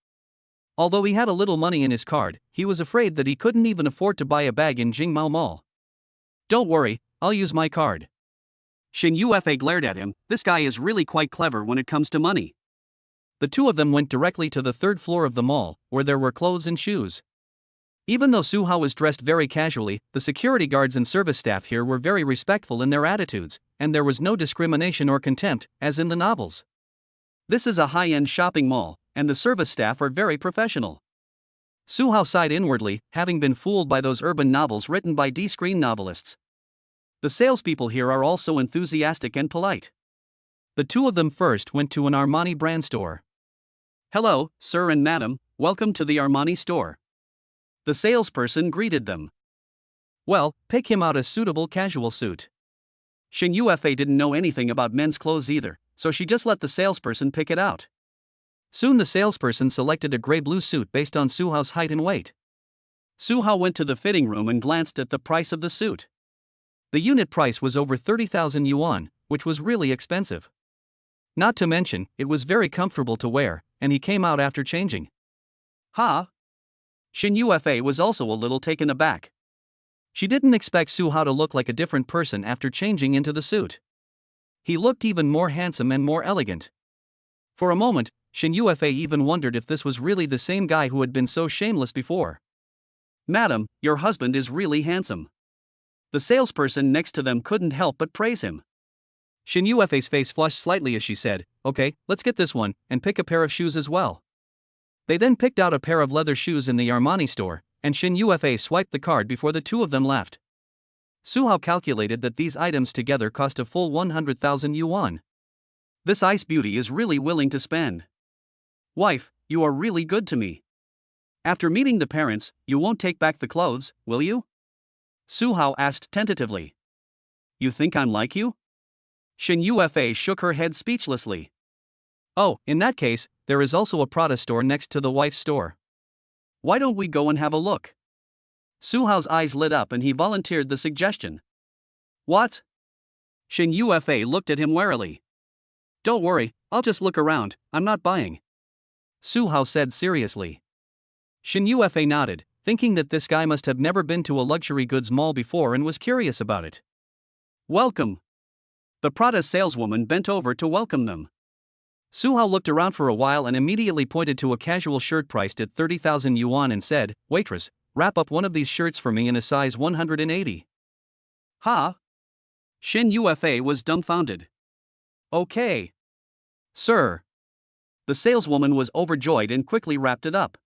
Although he had a little money in his card, he was afraid that he couldn't even afford to buy a bag in Jingmao Mall. Don't worry, I'll use my card. Shin Yufa glared at him. This guy is really quite clever when it comes to money. The two of them went directly to the third floor of the mall, where there were clothes and shoes. Even though Su Hao was dressed very casually, the security guards and service staff here were very respectful in their attitudes, and there was no discrimination or contempt, as in the novels. This is a high-end shopping mall, and the service staff are very professional. Su Hao sighed inwardly, having been fooled by those urban novels written by D-screen novelists. The salespeople here are also enthusiastic and polite. The two of them first went to an Armani brand store. Hello, sir and madam, welcome to the Armani store. The salesperson greeted them. Well, pick him out a suitable casual suit. Shin Yufa didn't know anything about men's clothes either, so she just let the salesperson pick it out. Soon the salesperson selected a gray-blue suit based on Su Hao's height and weight. Su Hao went to the fitting room and glanced at the price of the suit. The unit price was over 30,000 yuan, which was really expensive. Not to mention, it was very comfortable to wear, and he came out after changing. Ha! Shin Yufa was also a little taken aback. She didn't expect Su Hao to look like a different person after changing into the suit. He looked even more handsome and more elegant. For a moment, Shin Yufa even wondered if this was really the same guy who had been so shameless before. Madam, your husband is really handsome. The salesperson next to them couldn't help but praise him. Shin Yufa's face flushed slightly as she said, okay, let's get this one, and pick a pair of shoes as well. They then picked out a pair of leather shoes in the Armani store, and Shin Yufa swiped the card before the two of them left. Su Hao calculated that these items together cost a full 100,000 yuan. This ice beauty is really willing to spend. Wife, you are really good to me. After meeting the parents, you won't take back the clothes, will you? Su Hao asked tentatively. You think I'm like you? Shin Yufa shook her head speechlessly. Oh, in that case, there is also a Prada store next to the wife's store. Why don't we go and have a look? Su Hao's eyes lit up and he volunteered the suggestion. What? Shin Yufa looked at him warily. Don't worry, I'll just look around, I'm not buying. Su Hao said seriously. Shin Yufa nodded, thinking that this guy must have never been to a luxury goods mall before and was curious about it. Welcome. The Prada saleswoman bent over to welcome them. Su Hao looked around for a while and immediately pointed to a casual shirt priced at 30,000 yuan and said, "Waitress, wrap up one of these shirts for me in a size 180. Ha? Shin Yufa was dumbfounded. Okay. Sir. The saleswoman was overjoyed and quickly wrapped it up.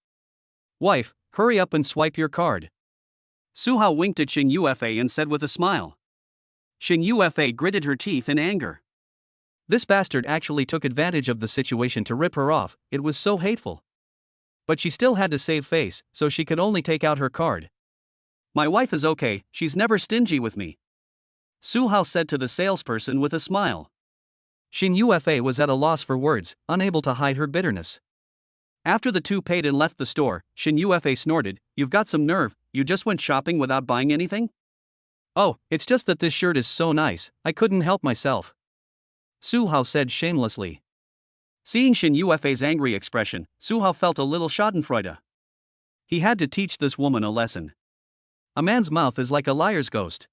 Wife, hurry up and swipe your card. Su Hao winked at Shin Yufa and said with a smile. Shin Yufa gritted her teeth in anger. This bastard actually took advantage of the situation to rip her off, it was so hateful. But she still had to save face, so she could only take out her card. My wife is okay, she's never stingy with me. Su Hao said to the salesperson with a smile. Shin Yufa was at a loss for words, unable to hide her bitterness. After the two paid and left the store, Shin Yufa snorted, "You've got some nerve, you just went shopping without buying anything?" "Oh, it's just that this shirt is so nice, I couldn't help myself," Su Hao said shamelessly. Seeing Shin Yufa's angry expression, Su Hao felt a little schadenfreude. He had to teach this woman a lesson. A man's mouth is like a liar's ghost.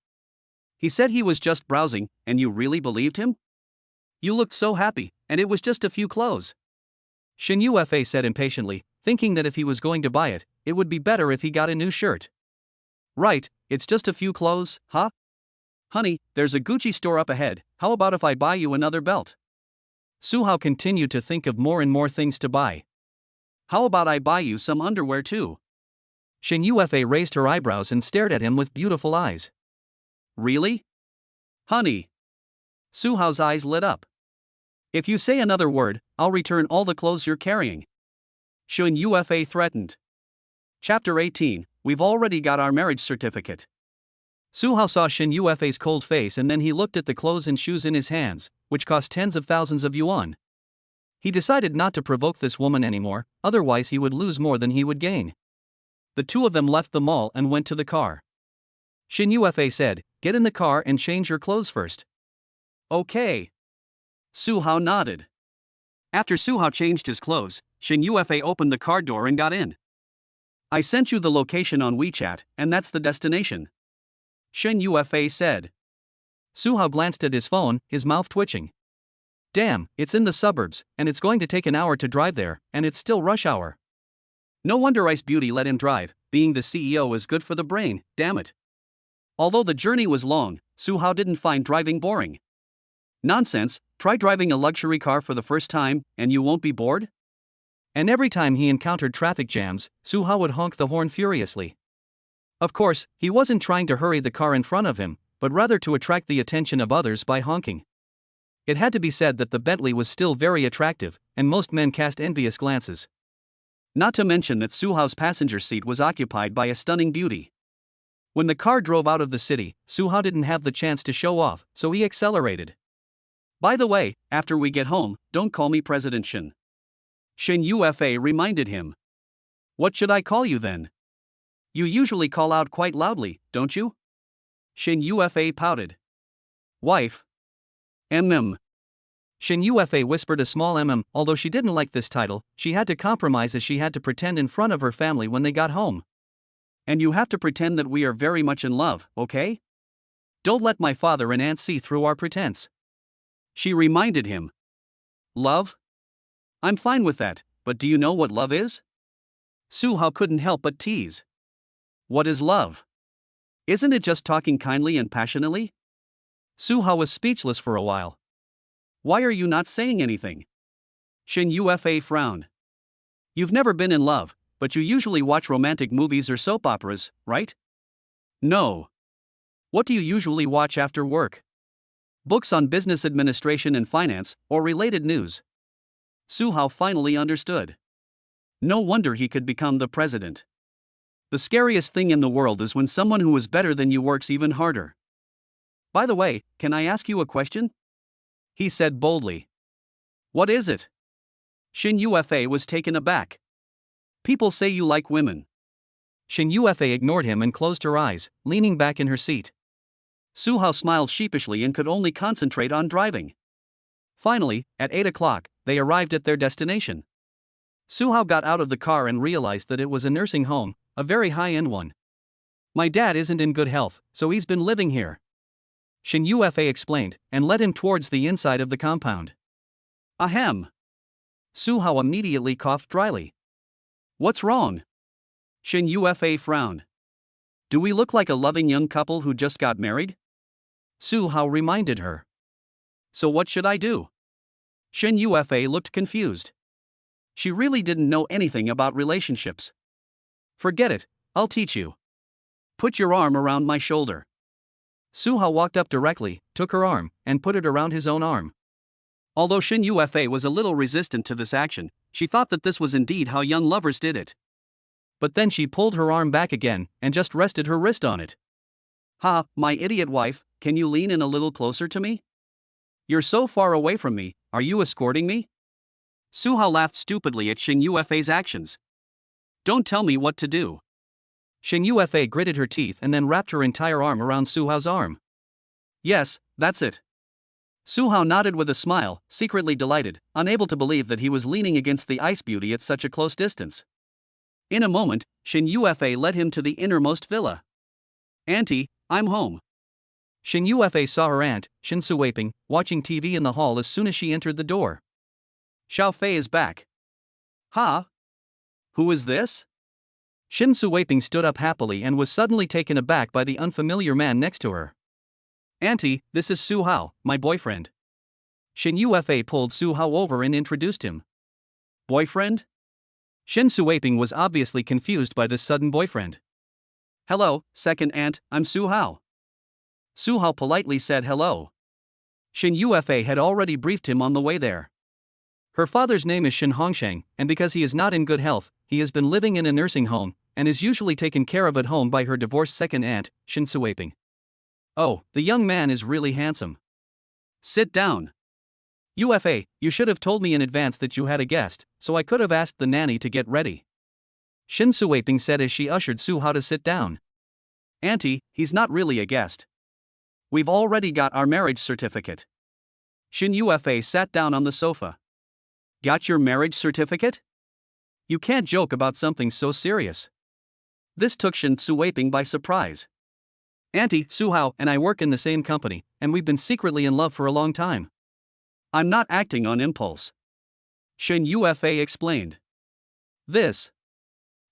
He said he was just browsing, and you really believed him? You looked so happy, and it was just a few clothes. Shin Yufa said impatiently, thinking that if he was going to buy it, it would be better if he got a new shirt. Right, it's just a few clothes, huh? Honey, there's a Gucci store up ahead, how about if I buy you another belt? Su Hao continued to think of more and more things to buy. How about I buy you some underwear too? Shin Yufa raised her eyebrows and stared at him with beautiful eyes. Really? Honey. Su Hao's eyes lit up. If you say another word, I'll return all the clothes you're carrying. Shin Yufa threatened. Chapter 18, We've already got our marriage certificate. Su Hao saw Shin Yufa's cold face and then he looked at the clothes and shoes in his hands, which cost tens of thousands of yuan. He decided not to provoke this woman anymore, otherwise he would lose more than he would gain. The two of them left the mall and went to the car. Shin Yufa said, "Get in the car and change your clothes first." Okay. Su Hao nodded. After Su Hao changed his clothes, Shin Yufa opened the car door and got in. I sent you the location on WeChat, and that's the destination, Shin Yufa said. Su Hao glanced at his phone, his mouth twitching. Damn, it's in the suburbs, and it's going to take an hour to drive there, and it's still rush hour. No wonder Ice Beauty let him drive, being the CEO is good for the brain, damn it. Although the journey was long, Su Hao didn't find driving boring. Nonsense, try driving a luxury car for the first time, and you won't be bored? And every time he encountered traffic jams, Su Hao would honk the horn furiously. Of course, he wasn't trying to hurry the car in front of him, but rather to attract the attention of others by honking. It had to be said that the Bentley was still very attractive, and most men cast envious glances. Not to mention that Su Hao's passenger seat was occupied by a stunning beauty. When the car drove out of the city, Su Hao didn't have the chance to show off, so he accelerated. By the way, after we get home, don't call me President Shin. Shin Yufa reminded him. What should I call you then? You usually call out quite loudly, don't you? Shin Yufa pouted. Wife. Shin Yufa whispered a small although she didn't like this title, she had to compromise as she had to pretend in front of her family when they got home. And you have to pretend that we are very much in love, okay? Don't let my father and aunt see through our pretense. She reminded him. Love? I'm fine with that, but do you know what love is? Su Hao couldn't help but tease. What is love? Isn't it just talking kindly and passionately? Su Hao was speechless for a while. Why are you not saying anything? Shin Yufa frowned. You've never been in love, but you usually watch romantic movies or soap operas, right? No. What do you usually watch after work? Books on business administration and finance, or related news. Su Hao finally understood. No wonder he could become the president. The scariest thing in the world is when someone who is better than you works even harder. By the way, can I ask you a question? He said boldly. What is it? Shin Yufa was taken aback. People say you like women. Shin Yufa ignored him and closed her eyes, leaning back in her seat. Su Hao smiled sheepishly and could only concentrate on driving. Finally, at 8 o'clock, they arrived at their destination. Su Hao got out of the car and realized that it was a nursing home, a very high-end one. My dad isn't in good health, so he's been living here, Shin Yufa explained, and led him towards the inside of the compound. Ahem. Su Hao immediately coughed dryly. What's wrong? Shin Yufa frowned. Do we look like a loving young couple who just got married? Su Hao reminded her. So what should I do? Shin Yufa looked confused. She really didn't know anything about relationships. Forget it, I'll teach you. Put your arm around my shoulder. Su Hao walked up directly, took her arm, and put it around his own arm. Although Shin Yufa was a little resistant to this action, she thought that this was indeed how young lovers did it. But then she pulled her arm back again, and just rested her wrist on it. Ha, my idiot wife, can you lean in a little closer to me? You're so far away from me, are you escorting me? Su Hao laughed stupidly at Shin Yufa's actions. Don't tell me what to do. Shin Yufa gritted her teeth and then wrapped her entire arm around Su Hao's arm. Yes, that's it. Su Hao nodded with a smile, secretly delighted, unable to believe that he was leaning against the ice beauty at such a close distance. In a moment, Shin Yufa led him to the innermost villa. Auntie, I'm home. Shin Yufa saw her aunt, Shin Suwaping, watching TV in the hall as soon as she entered the door. Xiao Fei is back. Ha? Who is this? Shin Suwaping stood up happily and was suddenly taken aback by the unfamiliar man next to her. Auntie, this is Su Hao, my boyfriend. Shin Yufa pulled Su Hao over and introduced him. Boyfriend? Shin Suwaping was obviously confused by this sudden boyfriend. Hello, second aunt, I'm Su Hao. Su Hao politely said hello. Shin Yufa had already briefed him on the way there. Her father's name is Shin Hongsheng, and because he is not in good health, he has been living in a nursing home, and is usually taken care of at home by her divorced second aunt, Shin Suwaping. Oh, the young man is really handsome. Sit down. Ufa, you should have told me in advance that you had a guest, so I could have asked the nanny to get ready. Shin Suwaping said as she ushered Su Hao to sit down. Auntie, he's not really a guest. We've already got our marriage certificate. Shin Yufa sat down on the sofa. Got your marriage certificate? You can't joke about something so serious. This took Shin Suwaping by surprise. Auntie, Su Hao and I work in the same company, and we've been secretly in love for a long time. I'm not acting on impulse. Shin Yufa explained. This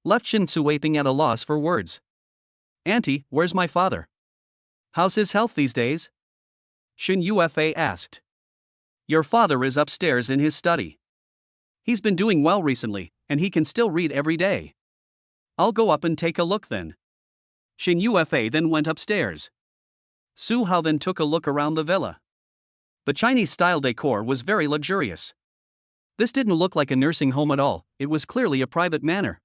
left Shin Suwaping at a loss for words. Auntie, where's my father? How's his health these days? Shin Yufa asked. Your father is upstairs in his study. He's been doing well recently, and he can still read every day. I'll go up and take a look then. Shin Yufa then went upstairs. Su Hao then took a look around the villa. The Chinese-style decor was very luxurious. This didn't look like a nursing home at all, it was clearly a private manor.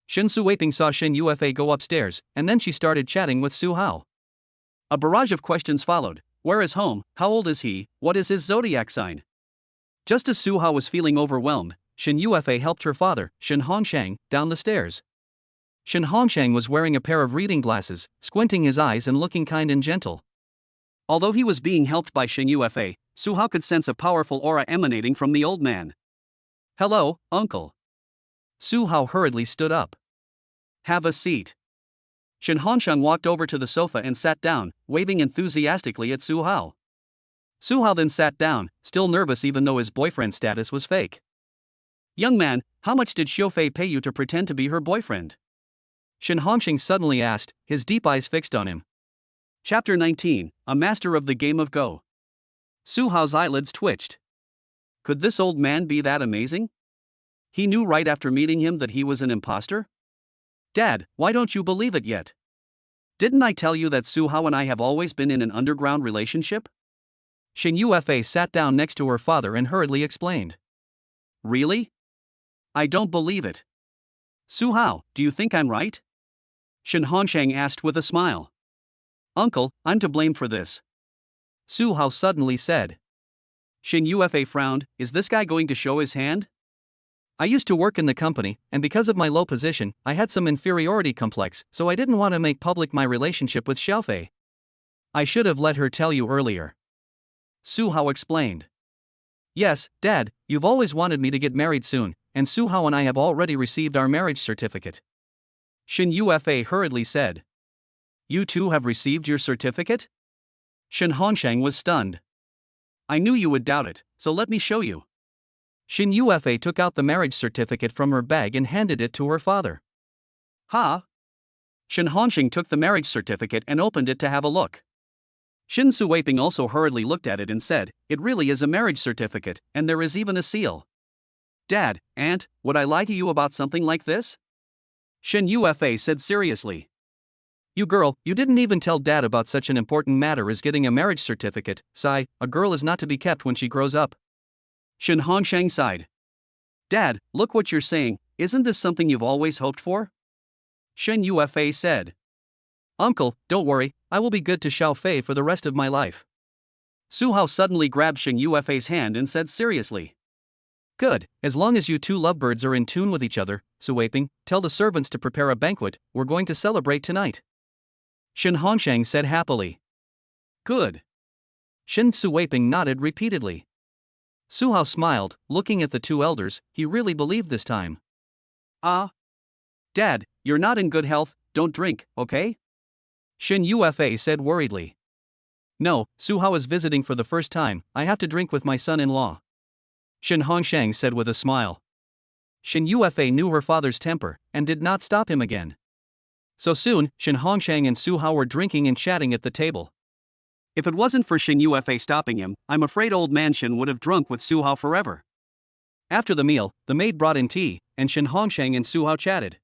Shin Suwaping saw Shin Yufa go upstairs, and then she started chatting with Su Hao. A barrage of questions followed. Where is home? How old is he? What is his zodiac sign? Just as Su Hao was feeling overwhelmed, Shin Yufa helped her father, Shin Hongsheng, down the stairs. Shin Hongsheng was wearing a pair of reading glasses, squinting his eyes and looking kind and gentle. Although he was being helped by Shin Yufa, Su Hao could sense a powerful aura emanating from the old man. Hello, uncle. Su Hao hurriedly stood up. Have a seat. Shin Hongsheng walked over to the sofa and sat down, waving enthusiastically at Su Hao. Su Hao then sat down, still nervous even though his boyfriend status was fake. Young man, how much did Xiao Fei pay you to pretend to be her boyfriend? Shin Hongsheng suddenly asked, his deep eyes fixed on him. Chapter 19, A Master of the Game of Go. Su Hao's eyelids twitched. Could this old man be that amazing? He knew right after meeting him that he was an imposter? Dad, why don't you believe it yet? Didn't I tell you that Su Hao and I have always been in an underground relationship? Shin Yufa sat down next to her father and hurriedly explained. Really? I don't believe it. Su Hao, do you think I'm right? Shin Hongsheng asked with a smile. Uncle, I'm to blame for this. Su Hao suddenly said. Shin Yufa frowned, is this guy going to show his hand? I used to work in the company, and because of my low position, I had some inferiority complex, so I didn't want to make public my relationship with Xiaofei. I should have let her tell you earlier. Su Hao explained. Yes, Dad, you've always wanted me to get married soon, and Su Hao and I have already received our marriage certificate. Shin Yufa hurriedly said. You too have received your certificate? Shin Hongsheng was stunned. I knew you would doubt it, so let me show you. Shin Yufa took out the marriage certificate from her bag and handed it to her father. Ha! Shin Hongxing took the marriage certificate and opened it to have a look. Shin Suwaping also hurriedly looked at it and said, "It really is a marriage certificate, and there is even a seal." "Dad, Aunt, would I lie to you about something like this?" Shin Yufa said seriously. "You girl, you didn't even tell Dad about such an important matter as getting a marriage certificate. Sigh, a girl is not to be kept when she grows up." Shin Hongsheng sighed. "Dad, look what you're saying, isn't this something you've always hoped for?" Shin Yufa said. "Uncle, don't worry, I will be good to Xiao Fei for the rest of my life." Su Hao suddenly grabbed Shin Yufa's hand and said seriously. "Good, as long as you two lovebirds are in tune with each other, Suwaping, tell the servants to prepare a banquet, we're going to celebrate tonight." Shin Hongsheng said happily. "Good." Shin Suwaping nodded repeatedly. Su Hao smiled, looking at the two elders, he really believed this time. "Ah. Dad, you're not in good health, don't drink, okay?" Shin Yufa said worriedly. "No, Su Hao is visiting for the first time, I have to drink with my son-in-law." Shin Hongsheng said with a smile. Shin Yufa knew her father's temper, and did not stop him again. So soon, Shin Hongsheng and Su Hao were drinking and chatting at the table. If it wasn't for Shin Yufa stopping him, I'm afraid old man Shin would have drunk with Su Hao forever. After the meal, the maid brought in tea, and Shin Hongsheng and Su Hao chatted.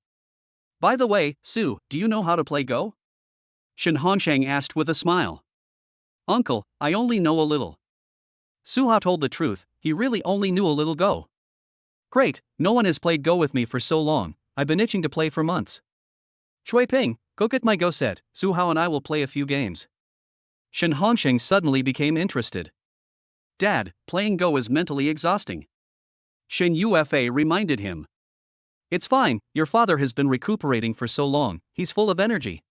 "By the way, Su, do you know how to play Go?" Shin Hongsheng asked with a smile. "Uncle, I only know a little." Su Hao told the truth, he really only knew a little Go. "Great, no one has played Go with me for so long, I've been itching to play for months." "Shui Ping, go get my Go set, Su Hao and I will play a few games." Shin Hongsheng suddenly became interested. "Dad, playing Go is mentally exhausting." Shin Yufa reminded him. "It's fine, your father has been recuperating for so long, he's full of energy."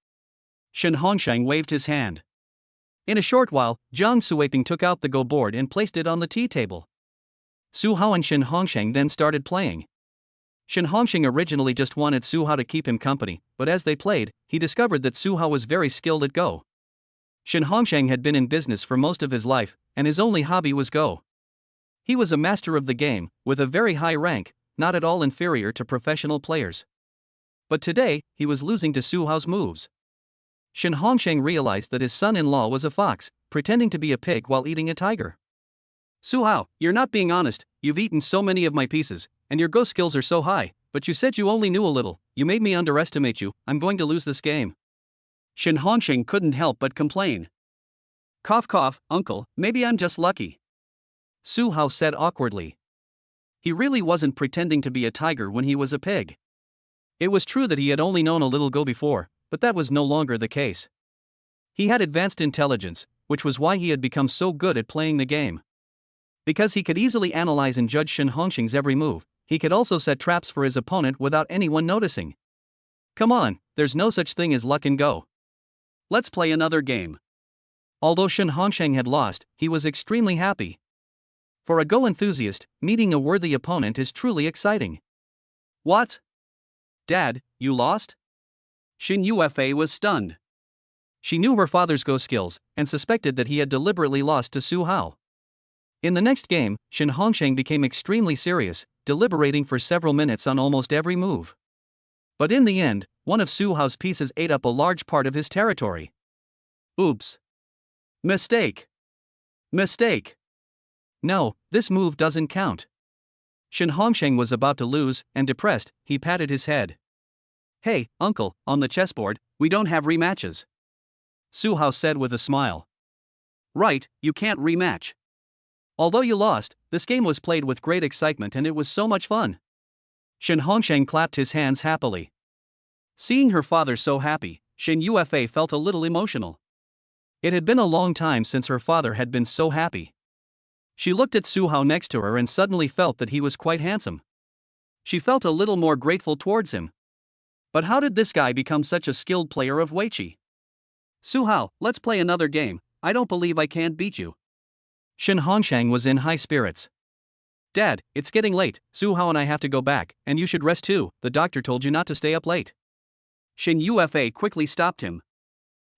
Shin Hongsheng waved his hand. In a short while, Jiang Suwaping took out the Go board and placed it on the tea table. Su Hao and Shin Hongsheng then started playing. Shin Hongsheng originally just wanted Su Hao to keep him company, but as they played, he discovered that Su Hao was very skilled at Go. Shin Hongsheng had been in business for most of his life, and his only hobby was Go. He was a master of the game, with a very high rank, not at all inferior to professional players. But today, he was losing to Su Hao's moves. Shin Hongsheng realized that his son-in-law was a fox, pretending to be a pig while eating a tiger. "Su Hao, you're not being honest, you've eaten so many of my pieces, and your Go skills are so high, but you said you only knew a little, you made me underestimate you, I'm going to lose this game." Shin Hongsheng couldn't help but complain. "Cough cough, uncle, maybe I'm just lucky." Su Hao said awkwardly. He really wasn't pretending to be a tiger when he was a pig. It was true that he had only known a little Go before, but that was no longer the case. He had advanced intelligence, which was why he had become so good at playing the game. Because he could easily analyze and judge Shin Hongsheng's every move, he could also set traps for his opponent without anyone noticing. Come on, there's no such thing as luck in Go. Let's play another game. Although Shin Hongsheng had lost, he was extremely happy. For a Go enthusiast, meeting a worthy opponent is truly exciting. "What? Dad, you lost?" Shin Yufa was stunned. She knew her father's Go skills, and suspected that he had deliberately lost to Su Hao. In the next game, Shin Hongsheng became extremely serious, deliberating for several minutes on almost every move. But in the end, one of Su Hao's pieces ate up a large part of his territory. Oops. Mistake. Mistake. No, this move doesn't count. Shin Hongsheng was about to lose, and depressed, he patted his head. "Hey, uncle, on the chessboard, we don't have rematches." Su Hao said with a smile. "Right, you can't rematch. Although you lost, this game was played with great excitement and it was so much fun." Shin Hongsheng clapped his hands happily. Seeing her father so happy, Shin Yufa felt a little emotional. It had been a long time since her father had been so happy. She looked at Su Hao next to her and suddenly felt that he was quite handsome. She felt a little more grateful towards him. But how did this guy become such a skilled player of Weiqi? "Su Hao, let's play another game, I don't believe I can't beat you." Shin Hongsheng was in high spirits. "Dad, it's getting late, Su Hao and I have to go back, and you should rest too, the doctor told you not to stay up late." Shin Yufa quickly stopped him.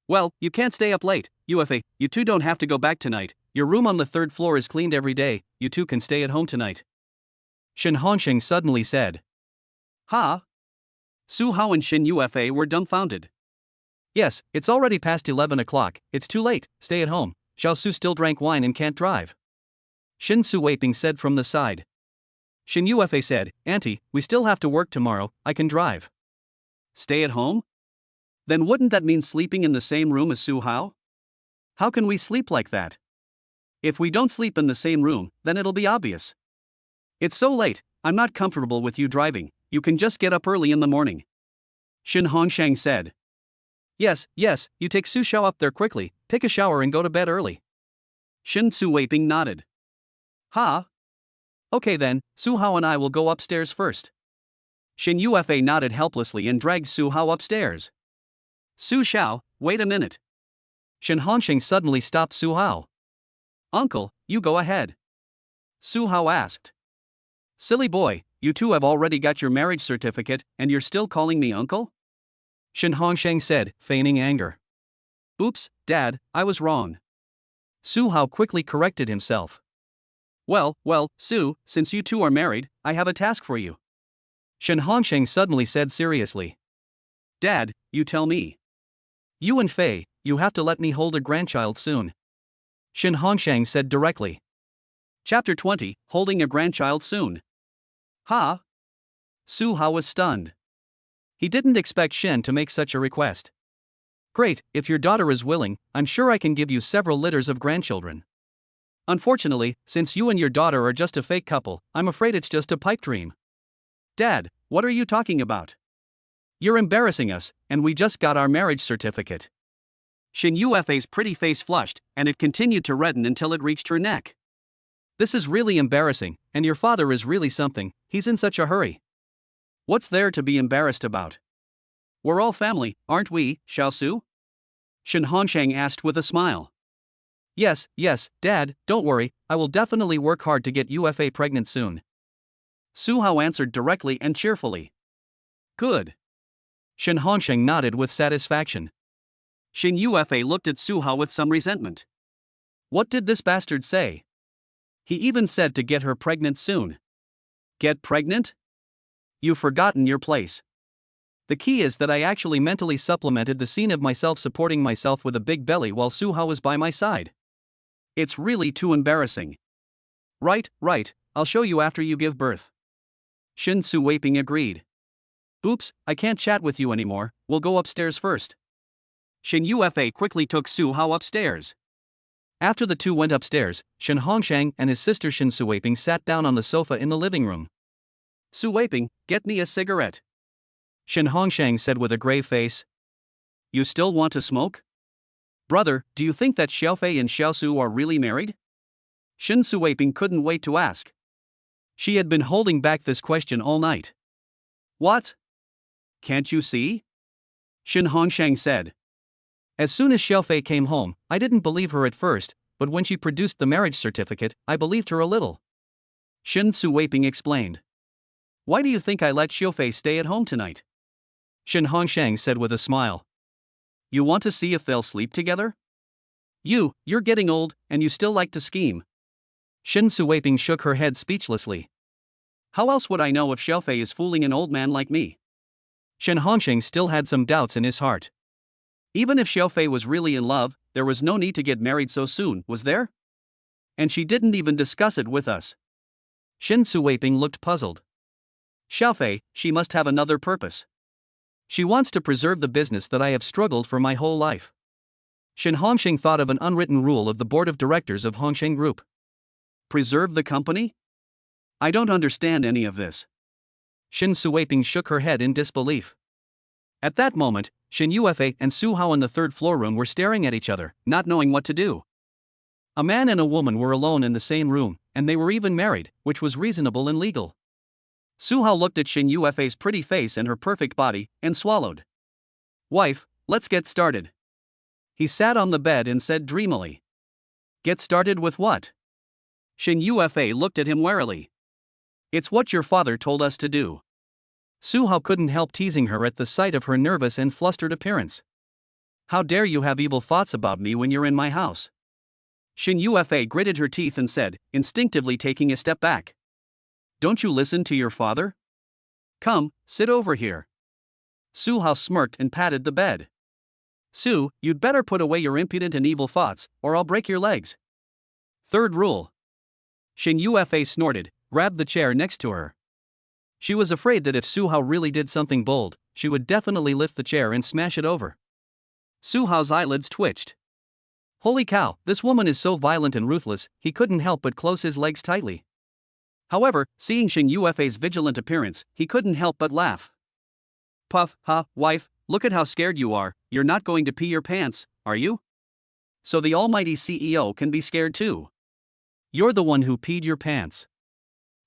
"Well, you can't stay up late, Yufa, you two don't have to go back tonight, your room on the third floor is cleaned every day, you two can stay at home tonight." Shin Hongsheng suddenly said. Ha? Su Hao and Shin Yufa were dumbfounded. Yes, it's already past 11 o'clock, it's too late, stay at home. Xiao Su still drank wine and can't drive. Shin Su Weiping said from the side. Shin Yufa said, Auntie, we still have to work tomorrow, I can drive. Stay at home? Then wouldn't that mean sleeping in the same room as Su Hao? How can we sleep like that? If we don't sleep in the same room, then it'll be obvious. It's so late, I'm not comfortable with you driving, you can just get up early in the morning. Shin Hongsheng said. Yes, you take Su Xiao up there quickly, take a shower and go to bed early. Shin Su Weiping nodded. Ha? Okay then, Su Hao and I will go upstairs first. Shin Yufa nodded helplessly and dragged Su Hao upstairs. Su Xiao, wait a minute. Shin Hongsheng suddenly stopped Su Hao. Uncle, you go ahead. Su Hao asked. Silly boy, you two have already got your marriage certificate, and you're still calling me uncle? Shin Hongsheng said, feigning anger. Oops, Dad, I was wrong. Su Hao quickly corrected himself. Well, Su, since you two are married, I have a task for you. Shin Hongsheng suddenly said seriously. Dad, you tell me. You and Fei, you have to let me hold a grandchild soon. Shin Hongsheng said directly. Chapter 20, Holding a Grandchild Soon. Ha? Su Hao was stunned. He didn't expect Shin to make such a request. Great, if your daughter is willing, I'm sure I can give you several litters of grandchildren. Unfortunately, since you and your daughter are just a fake couple, I'm afraid it's just a pipe dream. Dad, what are you talking about? You're embarrassing us, and we just got our marriage certificate. Shin Yufa's pretty face flushed, and it continued to redden until it reached her neck. This is really embarrassing, and your father is really something, he's in such a hurry. What's there to be embarrassed about? We're all family, aren't we, Xiao Su? Shin Hongsheng asked with a smile. Yes, Dad, don't worry, I will definitely work hard to get Yufa pregnant soon. Su Hao answered directly and cheerfully. Good. Shin Hongsheng nodded with satisfaction. Shin Yufa looked at Su Hao with some resentment. What did this bastard say? He even said to get her pregnant soon. Get pregnant? You've forgotten your place. The key is that I actually mentally supplemented the scene of myself supporting myself with a big belly while Su Hao was by my side. It's really too embarrassing. Right, I'll show you after you give birth. Shin Su Weiping agreed. Oops, I can't chat with you anymore, we'll go upstairs first. Shin Yufa quickly took Su Hao upstairs. After the two went upstairs, Shin Hongsheng and his sister Shin Su Weiping sat down on the sofa in the living room. Su Weiping, get me a cigarette. Shin Hongsheng said with a grave face. You still want to smoke? Brother, do you think that Xiaofei and Xiaosu are really married? Shin Su Weiping couldn't wait to ask. She had been holding back this question all night. What? Can't you see? Shin Hongsheng said. As soon as Xiaofei came home, I didn't believe her at first, but when she produced the marriage certificate, I believed her a little. Shin Su Weiping explained. Why do you think I let Xiaofei stay at home tonight? Shin Hongsheng said with a smile. You want to see if they'll sleep together? You're getting old, and you still like to scheme. Shin Su Weiping shook her head speechlessly. How else would I know if Xiaofei is fooling an old man like me? Shin Hongsheng still had some doubts in his heart. Even if Xiaofei was really in love, there was no need to get married so soon, was there? And she didn't even discuss it with us. Shin Su Weiping looked puzzled. Xiaofei, she must have another purpose. She wants to preserve the business that I have struggled for my whole life. Shin Hongsheng thought of an unwritten rule of the board of directors of Hongsheng Group. Preserve the company? I don't understand any of this. Shin Su Weiping shook her head in disbelief. At that moment, Shin Yufa and Su Hao in the third floor room were staring at each other, not knowing what to do. A man and a woman were alone in the same room, and they were even married, which was reasonable and legal. Su Hao looked at Shin Yufa's pretty face and her perfect body, and swallowed. Wife, let's get started. He sat on the bed and said dreamily. Get started with what? Shin Yufa looked at him warily. It's what your father told us to do. Su Hao couldn't help teasing her at the sight of her nervous and flustered appearance. How dare you have evil thoughts about me when you're in my house? Shin Yufa gritted her teeth and said, instinctively taking a step back. Don't you listen to your father? Come, sit over here. Su Hao smirked and patted the bed. Su, you'd better put away your impudent and evil thoughts, or I'll break your legs. Third rule. Shin Yufa snorted, grabbed the chair next to her. She was afraid that if Su Hao really did something bold, she would definitely lift the chair and smash it over. Su Hao's eyelids twitched. Holy cow, this woman is so violent and ruthless, he couldn't help but close his legs tightly. However, seeing Shin Yufa's vigilant appearance, he couldn't help but laugh. Puff, ha, wife, look at how scared you are, you're not going to pee your pants, are you? So the almighty CEO can be scared too. You're the one who peed your pants.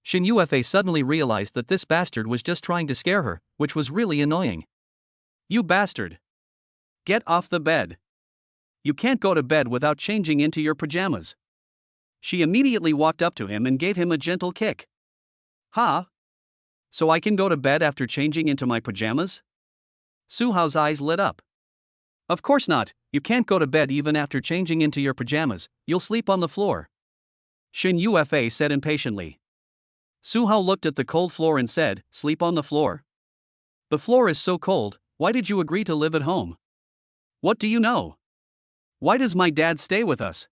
Shin Yufa suddenly realized that this bastard was just trying to scare her, which was really annoying. You bastard. Get off the bed. You can't go to bed without changing into your pajamas. She immediately walked up to him and gave him a gentle kick. Ha? So I can go to bed after changing into my pajamas? Su Hao's eyes lit up. Of course not, you can't go to bed even after changing into your pajamas, you'll sleep on the floor. Shin Yufa said impatiently. Su Hao looked at the cold floor and said, sleep on the floor? The floor is so cold, why did you agree to live at home? What do you know? Why does my dad stay with us?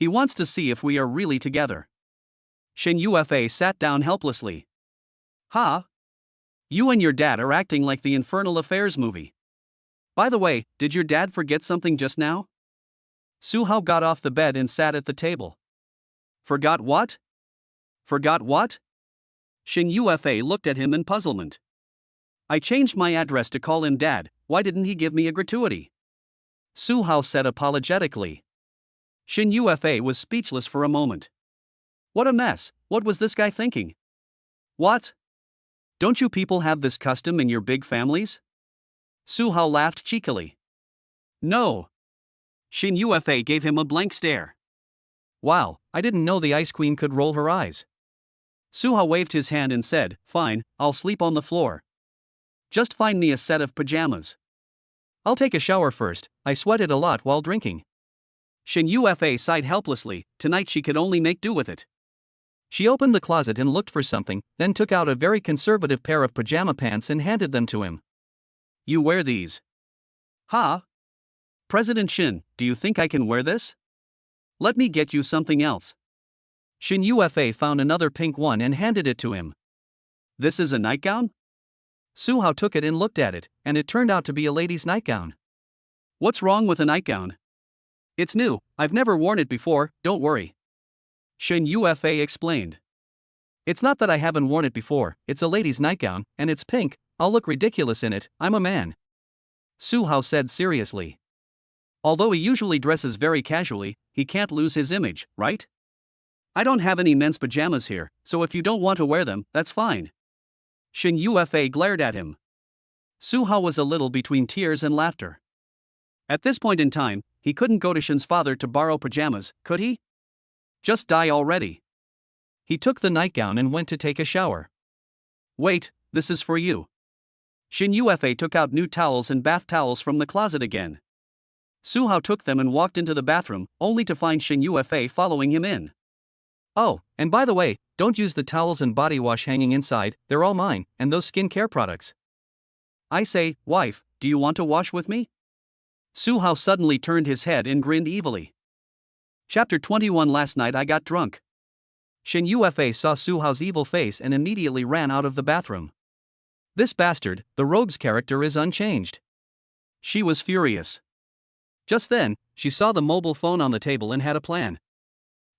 He wants to see if we are really together. Shin Yufa sat down helplessly. Ha? You and your dad are acting like the Infernal Affairs movie. By the way, did your dad forget something just now? Su Hao got off the bed and sat at the table. Forgot what? Forgot what? Shin Yufa looked at him in puzzlement. I changed my address to call him dad, why didn't he give me a gratuity? Su Hao said apologetically. Shin Yufa was speechless for a moment. What a mess, what was this guy thinking? What? Don't you people have this custom in your big families? Su Hao laughed cheekily. No. Shin Yufa gave him a blank stare. Wow, I didn't know the Ice Queen could roll her eyes. Su Hao waved his hand and said, fine, I'll sleep on the floor. Just find me a set of pajamas. I'll take a shower first, I sweated a lot while drinking. Shin Yufa sighed helplessly, tonight she could only make do with it. She opened the closet and looked for something, then took out a very conservative pair of pajama pants and handed them to him. You wear these? Ha? President Shin, do you think I can wear this? Let me get you something else. Shin Yufa found another pink one and handed it to him. This is a nightgown? Su Hao took it and looked at it, and it turned out to be a lady's nightgown. What's wrong with a nightgown? It's new, I've never worn it before, don't worry. Shin Yufa explained. It's not that I haven't worn it before, it's a lady's nightgown, and it's pink, I'll look ridiculous in it, I'm a man. Su Hao said seriously. Although he usually dresses very casually, he can't lose his image, right? I don't have any men's pajamas here, so if you don't want to wear them, that's fine. Shin Yufa glared at him. Su Hao was a little between tears and laughter. At this point in time, he couldn't go to Shin's father to borrow pajamas, could he? Just die already. He took the nightgown and went to take a shower. Wait, this is for you. Shin Yufa took out new towels and bath towels from the closet again. Su Hao took them and walked into the bathroom, only to find Shin Yufa following him in. Oh, and by the way, don't use the towels and body wash hanging inside, they're all mine, and those skincare products. I say, wife, do you want to wash with me? Su Hao suddenly turned his head and grinned evilly. Chapter 21. Last night I got drunk. Shin Yufa saw Su Hao's evil face and immediately ran out of the bathroom. This bastard, the rogue's character, is unchanged. She was furious. Just then, she saw the mobile phone on the table and had a plan.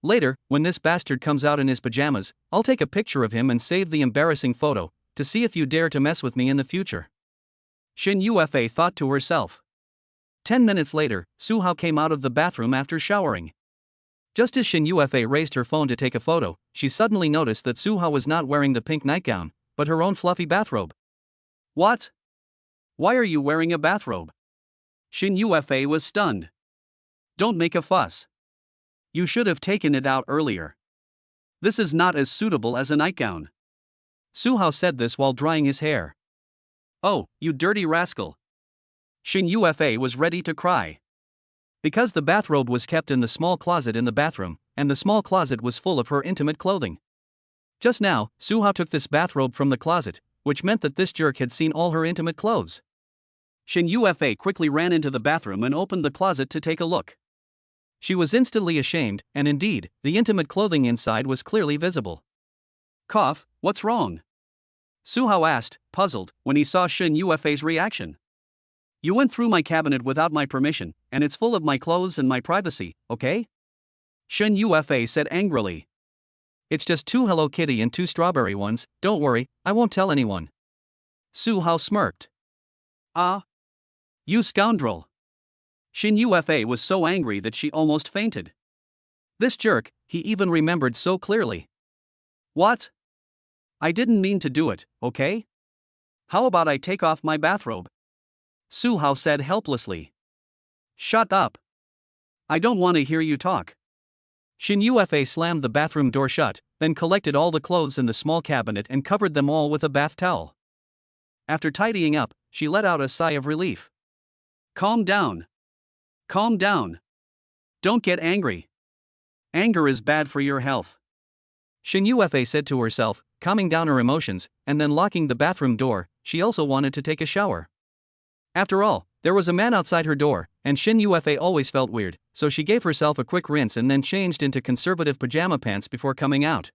Later, when this bastard comes out in his pajamas, I'll take a picture of him and save the embarrassing photo, to see if you dare to mess with me in the future. Shin Yufa thought to herself. 10 minutes later, Su Hao came out of the bathroom after showering. Just as Shin Yufa raised her phone to take a photo, she suddenly noticed that Su Hao was not wearing the pink nightgown, but her own fluffy bathrobe. What? Why are you wearing a bathrobe? Shin Yufa was stunned. Don't make a fuss. You should have taken it out earlier. This is not as suitable as a nightgown. Su Hao said this while drying his hair. Oh, you dirty rascal. Shin Yufa was ready to cry. Because the bathrobe was kept in the small closet in the bathroom, and the small closet was full of her intimate clothing. Just now, Suhao took this bathrobe from the closet, which meant that this jerk had seen all her intimate clothes. Shin Yufa quickly ran into the bathroom and opened the closet to take a look. She was instantly ashamed, and indeed, the intimate clothing inside was clearly visible. Cough, what's wrong? Suhao asked, puzzled, when he saw Shin Yufa's reaction. You went through my cabinet without my permission, and it's full of my clothes and my privacy, okay? Shin Yufa said angrily. It's just 2 Hello Kitty and 2 strawberry ones, don't worry, I won't tell anyone. Suhao smirked. Ah? You scoundrel. Shin Yufa was so angry that she almost fainted. This jerk, he even remembered so clearly. What? I didn't mean to do it, okay? How about I take off my bathrobe? Suhao said helplessly. Shut up. I don't want to hear you talk. Shin Yufa slammed the bathroom door shut, then collected all the clothes in the small cabinet and covered them all with a bath towel. After tidying up, she let out a sigh of relief. Calm down. Calm down. Don't get angry. Anger is bad for your health. Shin Yufa said to herself, calming down her emotions, and then locking the bathroom door. She also wanted to take a shower. After all, there was a man outside her door, and Shin Yufa always felt weird, so she gave herself a quick rinse and then changed into conservative pajama pants before coming out.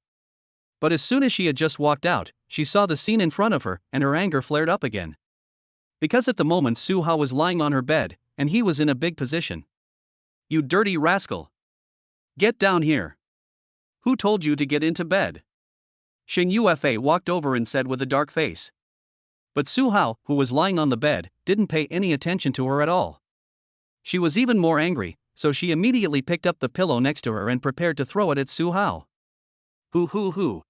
But as soon as she had just walked out, she saw the scene in front of her, and her anger flared up again. Because at the moment Suhao was lying on her bed, and he was in a big position. You dirty rascal! Get down here! Who told you to get into bed? Shin Yufa walked over and said with a dark face. But Suhao, who was lying on the bed, didn't pay any attention to her at all. She was even more angry, so she immediately picked up the pillow next to her and prepared to throw it at Suhao. Hoo.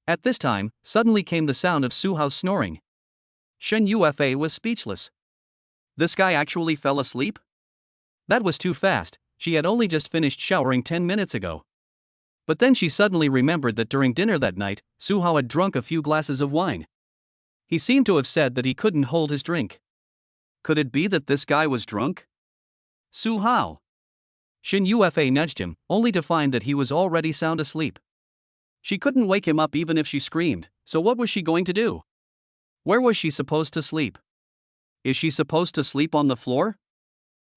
At this time, suddenly came the sound of Suhao's snoring. Shin Yufa was speechless. This guy actually fell asleep? That was too fast, she had only just finished showering 10 minutes ago. But then she suddenly remembered that during dinner that night, Suhao had drunk a few glasses of wine. He seemed to have said that he couldn't hold his drink. Could it be that this guy was drunk? Suhao! Shin Yufa nudged him, only to find that he was already sound asleep. She couldn't wake him up even if she screamed, so what was she going to do? Where was she supposed to sleep? Is she supposed to sleep on the floor?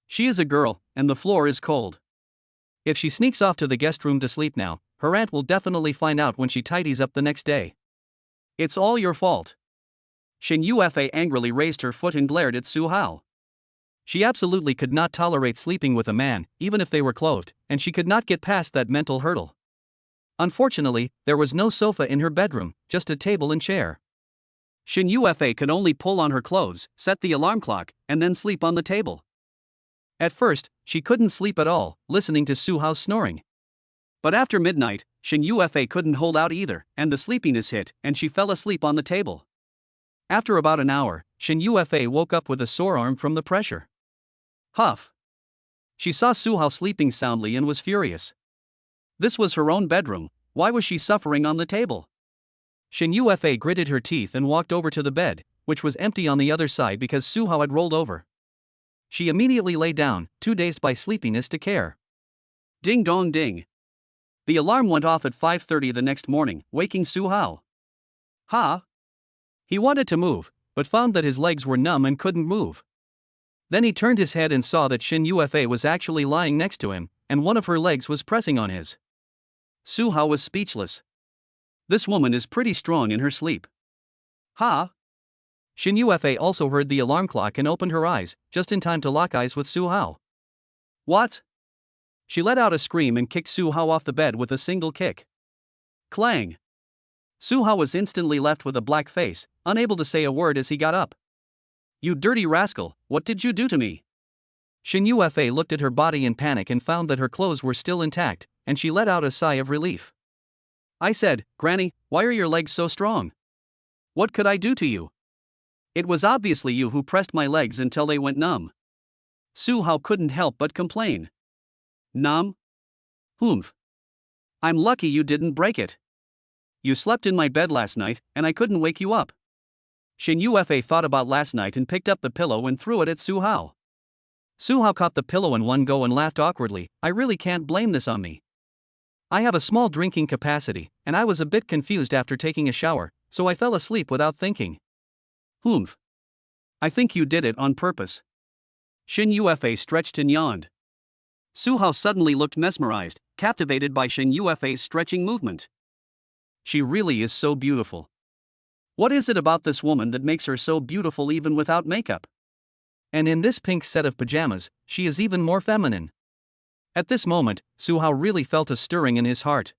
She is a girl, and the floor is cold. If she sneaks off to the guest room to sleep now, her aunt will definitely find out when she tidies up the next day. It's all your fault. Shin Yufa angrily raised her foot and glared at Suhao. She absolutely could not tolerate sleeping with a man, even if they were clothed, and she could not get past that mental hurdle. Unfortunately, there was no sofa in her bedroom, just a table and chair. Shin Yufa could only pull on her clothes, set the alarm clock, and then sleep on the table. At first, she couldn't sleep at all, listening to Suhao's snoring. But after midnight, Shin Yufa couldn't hold out either, and the sleepiness hit, and she fell asleep on the table. After about an hour, Shin Yufa woke up with a sore arm from the pressure. Huff! She saw Suhao sleeping soundly and was furious. This was her own bedroom, why was she suffering on the table? Shin Yufa gritted her teeth and walked over to the bed, which was empty on the other side because Suhao had rolled over. She immediately lay down, too dazed by sleepiness to care. Ding dong ding. The alarm went off at 5:30 the next morning, waking Suhao. Ha! He wanted to move, but found that his legs were numb and couldn't move. Then he turned his head and saw that Shin Yufa was actually lying next to him, and one of her legs was pressing on his. Suhao was speechless. This woman is pretty strong in her sleep. Ha! Shin Yufa also heard the alarm clock and opened her eyes, just in time to lock eyes with Suhao. What? She let out a scream and kicked Suhao off the bed with a single kick. Clang! Suhao was instantly left with a black face, unable to say a word as he got up. You dirty rascal, what did you do to me? Shin Yufa looked at her body in panic and found that her clothes were still intact, and she let out a sigh of relief. I said, Granny, why are your legs so strong? What could I do to you? It was obviously you who pressed my legs until they went numb. Suhao couldn't help but complain. Numb? Humph. I'm lucky you didn't break it. You slept in my bed last night, and I couldn't wake you up. Shin Yufa thought about last night and picked up the pillow and threw it at Suhao. Suhao caught the pillow in one go and laughed awkwardly. I really can't blame this on me. I have a small drinking capacity, and I was a bit confused after taking a shower, so I fell asleep without thinking. Humph. I think you did it on purpose. Shin Yufa stretched and yawned. Su Hao suddenly looked mesmerized, captivated by Shin Yufa's stretching movement. She really is so beautiful. What is it about this woman that makes her so beautiful even without makeup? And in this pink set of pajamas, she is even more feminine. At this moment, Su Hao really felt a stirring in his heart.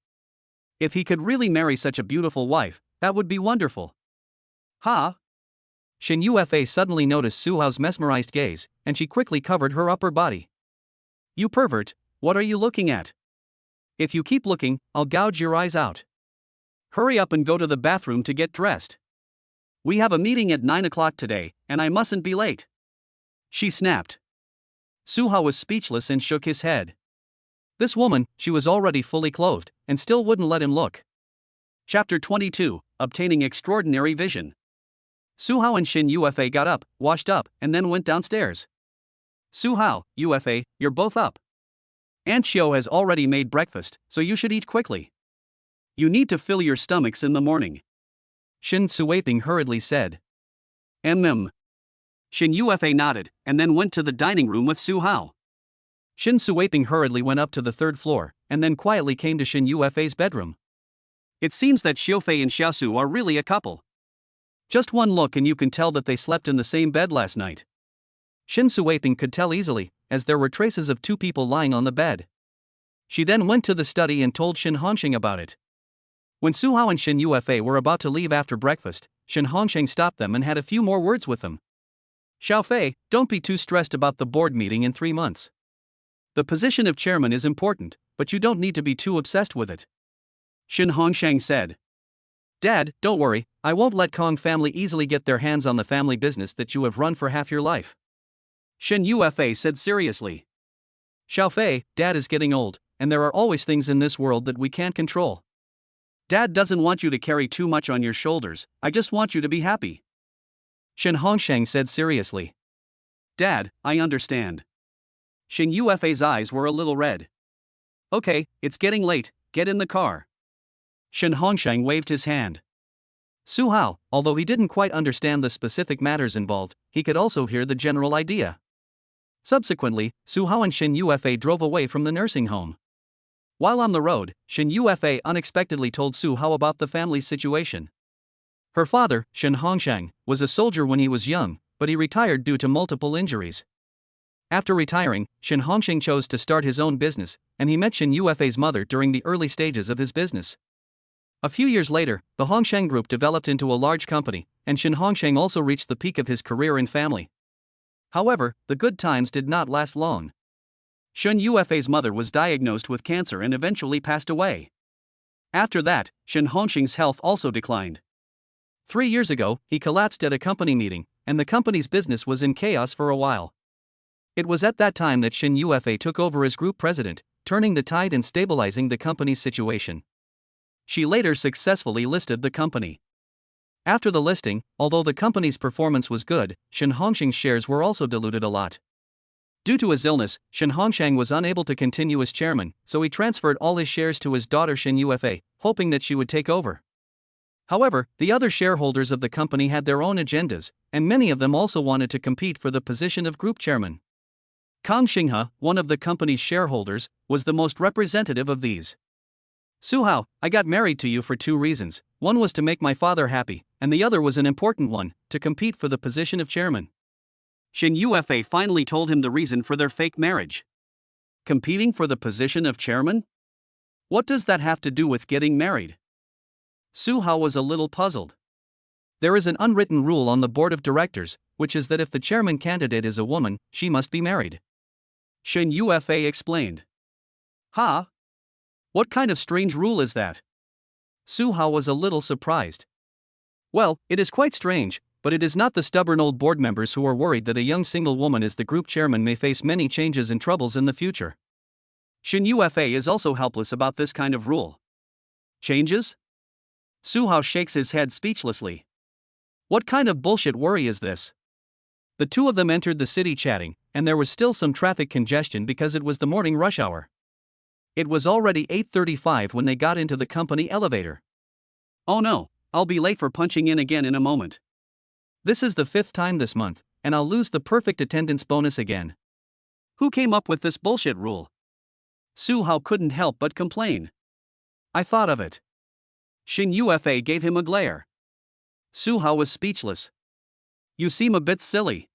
If he could really marry such a beautiful wife, that would be wonderful. Ha! Shin Yufa suddenly noticed Su Hao's mesmerized gaze, and she quickly covered her upper body. You pervert, what are you looking at? If you keep looking, I'll gouge your eyes out. Hurry up and go to the bathroom to get dressed. We have a meeting at 9 o'clock today, and I mustn't be late. She snapped. Su Hao was speechless and shook his head. This woman, she was already fully clothed, and still wouldn't let him look. Chapter 22, Obtaining Extraordinary Vision. Su Hao and Shin Yufa got up, washed up, and then went downstairs. Su Hao, Yufa, you're both up. Aunt Xiao has already made breakfast, so you should eat quickly. You need to fill your stomachs in the morning. Shin Suwaping hurriedly said. Shin Yufa nodded, and then went to the dining room with Su Hao. Shin Suwaping hurriedly went up to the third floor, and then quietly came to Shin Yufa's bedroom. It seems that Xiaofei and Xiaosu are really a couple. Just one look and you can tell that they slept in the same bed last night. Shin Suwaping could tell easily, as there were traces of two people lying on the bed. She then went to the study and told Shin Hongsheng about it. When Su Hao and Shin Yufa were about to leave after breakfast, Shin Hongsheng stopped them and had a few more words with them. Xiaofei, don't be too stressed about the board meeting in 3 months. The position of chairman is important, but you don't need to be too obsessed with it. Shin Hongsheng said. Dad, don't worry, I won't let Kong family easily get their hands on the family business that you have run for half your life. Shin Yufa said seriously. Xiaofei, Dad is getting old, and there are always things in this world that we can't control. Dad doesn't want you to carry too much on your shoulders, I just want you to be happy. Shin Hongsheng said seriously. Dad, I understand. Shin Yufa's eyes were a little red. Okay, it's getting late, get in the car. Shin Hongsheng waved his hand. Su Hao, although he didn't quite understand the specific matters involved, he could also hear the general idea. Subsequently, Su Hao and Shin Yufa drove away from the nursing home. While on the road, Shin Yufa unexpectedly told Su Hao about the family's situation. Her father, Shin Hongsheng, was a soldier when he was young, but he retired due to multiple injuries. After retiring, Shin Hongsheng chose to start his own business, and he met Shin Yufa's mother during the early stages of his business. A few years later, the Hongsheng Group developed into a large company, and Shin Hongsheng also reached the peak of his career and family. However, the good times did not last long. Shin Yufa's mother was diagnosed with cancer and eventually passed away. After that, Shin Hongsheng's health also declined. 3 years ago, he collapsed at a company meeting, and the company's business was in chaos for a while. It was at that time that Shin Yufa took over as group president, turning the tide and stabilizing the company's situation. She later successfully listed the company. After the listing, although the company's performance was good, Shin Hongsheng's shares were also diluted a lot. Due to his illness, Shin Hongsheng was unable to continue as chairman, so he transferred all his shares to his daughter Shin Yufa, hoping that she would take over. However, the other shareholders of the company had their own agendas, and many of them also wanted to compete for the position of group chairman. Kang Xinghe, one of the company's shareholders, was the most representative of these. Su Hao, I got married to you for 2 reasons. One was to make my father happy, and the other was an important one, to compete for the position of chairman. Shin Yufa finally told him the reason for their fake marriage. Competing for the position of chairman? What does that have to do with getting married? Su Hao was a little puzzled. There is an unwritten rule on the board of directors, which is that if the chairman candidate is a woman, she must be married. Shin Yufa explained. Ha? What kind of strange rule is that? Su Hao was a little surprised. Well, it is quite strange, but it is not the stubborn old board members who are worried that a young single woman as the group chairman may face many changes and troubles in the future. Shin Yufa is also helpless about this kind of rule. Changes? Su Hao shakes his head speechlessly. What kind of bullshit worry is this? The two of them entered the city chatting, and there was still some traffic congestion because it was the morning rush hour. It was already 8:35 when they got into the company elevator. Oh no, I'll be late for punching in again in a moment. This is the 5th time this month, and I'll lose the perfect attendance bonus again. Who came up with this bullshit rule? Su Hao couldn't help but complain. I thought of it. Xin Yufa gave him a glare. Su Hao was speechless. You seem a bit silly.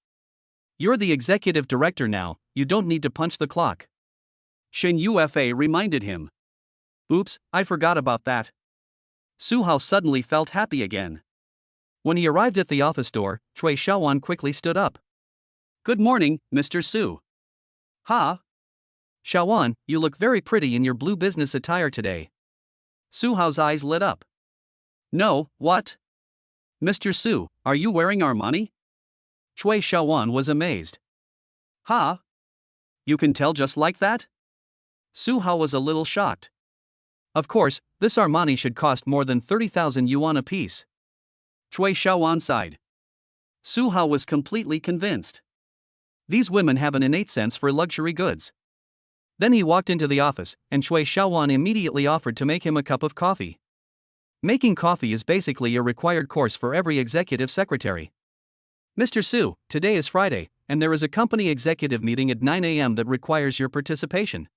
You're the executive director now, you don't need to punch the clock. Xin Yufa reminded him. Oops, I forgot about that. Su Hao suddenly felt happy again. When he arrived at the office door, Cui Xiaowan quickly stood up. Good morning, Mr. Su. Ha? Xiaowan, you look very pretty in your blue business attire today. Su Hao's eyes lit up. No, what? Mr. Su, are you wearing Armani? Cui Xiaowan was amazed. Ha? You can tell just like that? Su Hao was a little shocked. Of course, this Armani should cost more than 30,000 yuan apiece. Cui Xiaowan sighed. Su Hao was completely convinced. These women have an innate sense for luxury goods. Then he walked into the office, and Cui Xiaowan immediately offered to make him a cup of coffee. Making coffee is basically a required course for every executive secretary. Mr. Su, today is Friday, and there is a company executive meeting at 9 a.m. that requires your participation.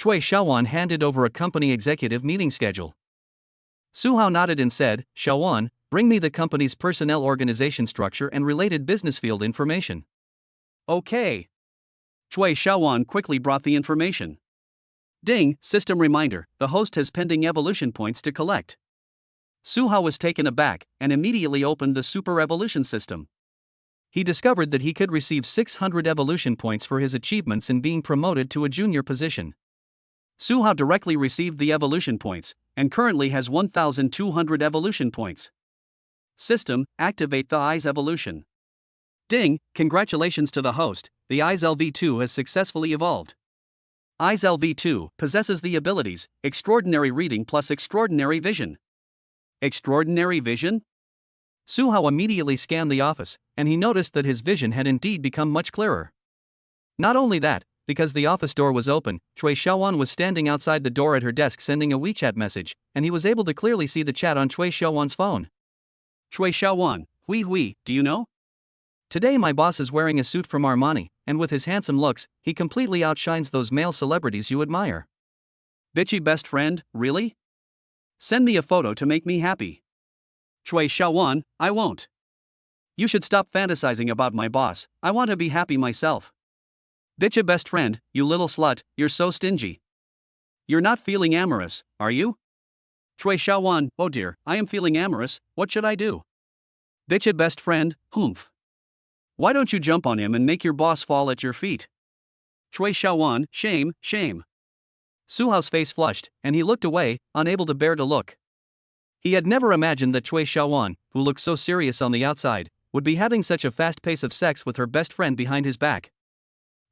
Cui Xiaowan handed over a company executive meeting schedule. Su Hao nodded and said, Xiaowan, bring me the company's personnel organization structure and related business field information. Okay. Cui Xiaowan quickly brought the information. Ding, system reminder, the host has pending evolution points to collect. Su Hao was taken aback and immediately opened the super evolution system. He discovered that he could receive 600 evolution points for his achievements in being promoted to a junior position. Su Hao directly received the evolution points, and currently has 1,200 evolution points. System, activate the Eyes evolution. Ding, congratulations to the host, the Eyes LV2 has successfully evolved. Eyes LV2 possesses the abilities, Extraordinary Reading plus Extraordinary Vision. Extraordinary Vision? Su Hao immediately scanned the office, and he noticed that his vision had indeed become much clearer. Not only that, because the office door was open, Cui Xiaowan was standing outside the door at her desk sending a WeChat message, and he was able to clearly see the chat on Cui Xiaowan's phone. Cui Xiaowan, hui, do you know? Today my boss is wearing a suit from Armani, and with his handsome looks, he completely outshines those male celebrities you admire. Bitchy best friend, really? Send me a photo to make me happy. Cui Xiaowan, I won't. You should stop fantasizing about my boss, I want to be happy myself. Bitcha best friend, you little slut, you're so stingy. You're not feeling amorous, are you? Cui Xiaowan, oh dear, I am feeling amorous, what should I do? Bitcha best friend, humph. Why don't you jump on him and make your boss fall at your feet? Cui Xiaowan, shame, shame. Su Hao's face flushed, and he looked away, unable to bear to look. He had never imagined that Cui Xiaowan, who looked so serious on the outside, would be having such a fast pace of sex with her best friend behind his back.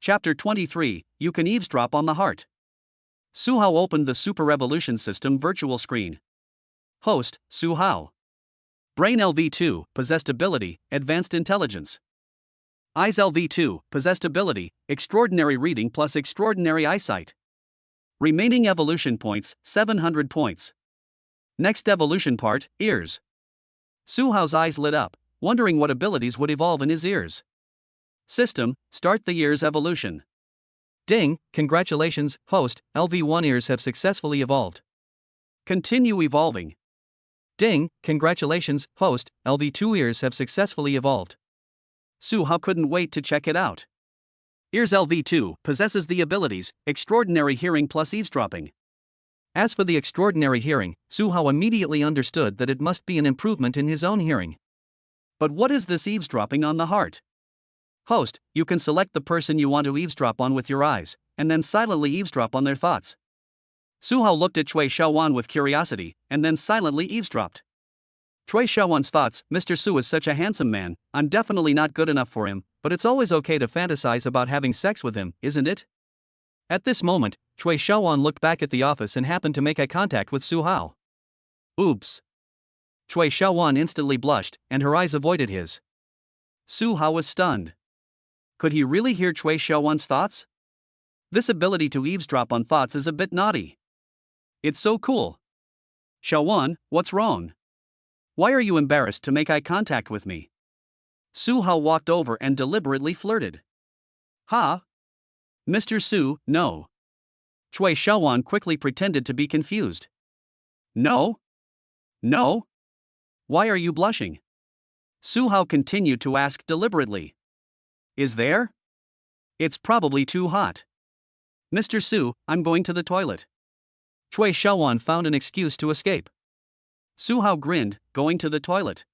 Chapter 23, You Can Eavesdrop on the Heart. Su Hao opened the Super Evolution System virtual screen. Host, Su Hao. Brain LV2, possessed ability, Advanced Intelligence. Eyes LV2, possessed ability, Extraordinary Reading plus Extraordinary Eyesight. Remaining evolution points, 700 points. Next evolution part, ears. Su Hao's eyes lit up, wondering what abilities would evolve in his ears. System, start the ears evolution. Ding, congratulations, host, LV1 ears have successfully evolved. Continue evolving. Ding, congratulations, host, LV2 ears have successfully evolved. Su Hao couldn't wait to check it out. Ears LV2 possesses the abilities, Extraordinary Hearing plus Eavesdropping. As for the Extraordinary Hearing, Su Hao immediately understood that it must be an improvement in his own hearing. But what is this eavesdropping on the heart? Host, you can select the person you want to eavesdrop on with your eyes, and then silently eavesdrop on their thoughts. Su Hao looked at Cui Xiaowan with curiosity, and then silently eavesdropped. Cui Xiaowan's thoughts, Mr. Su is such a handsome man, I'm definitely not good enough for him, but it's always okay to fantasize about having sex with him, isn't it? At this moment, Cui Xiaowan looked back at the office and happened to make eye contact with Su Hao. Oops. Cui Xiaowan instantly blushed, and her eyes avoided his. Su Hao was stunned. Could he really hear Cui Xiaowan's thoughts? This ability to eavesdrop on thoughts is a bit naughty. It's so cool. Xiaowan, what's wrong? Why are you embarrassed to make eye contact with me? Su Hao walked over and deliberately flirted. Ha? Mr. Su, no. Cui Xiaowan quickly pretended to be confused. No? No? Why are you blushing? Su Hao continued to ask deliberately. Is there? It's probably too hot. Mr. Su, I'm going to the toilet. Cui Xiaowan found an excuse to escape. Su Hao grinned, going to the toilet.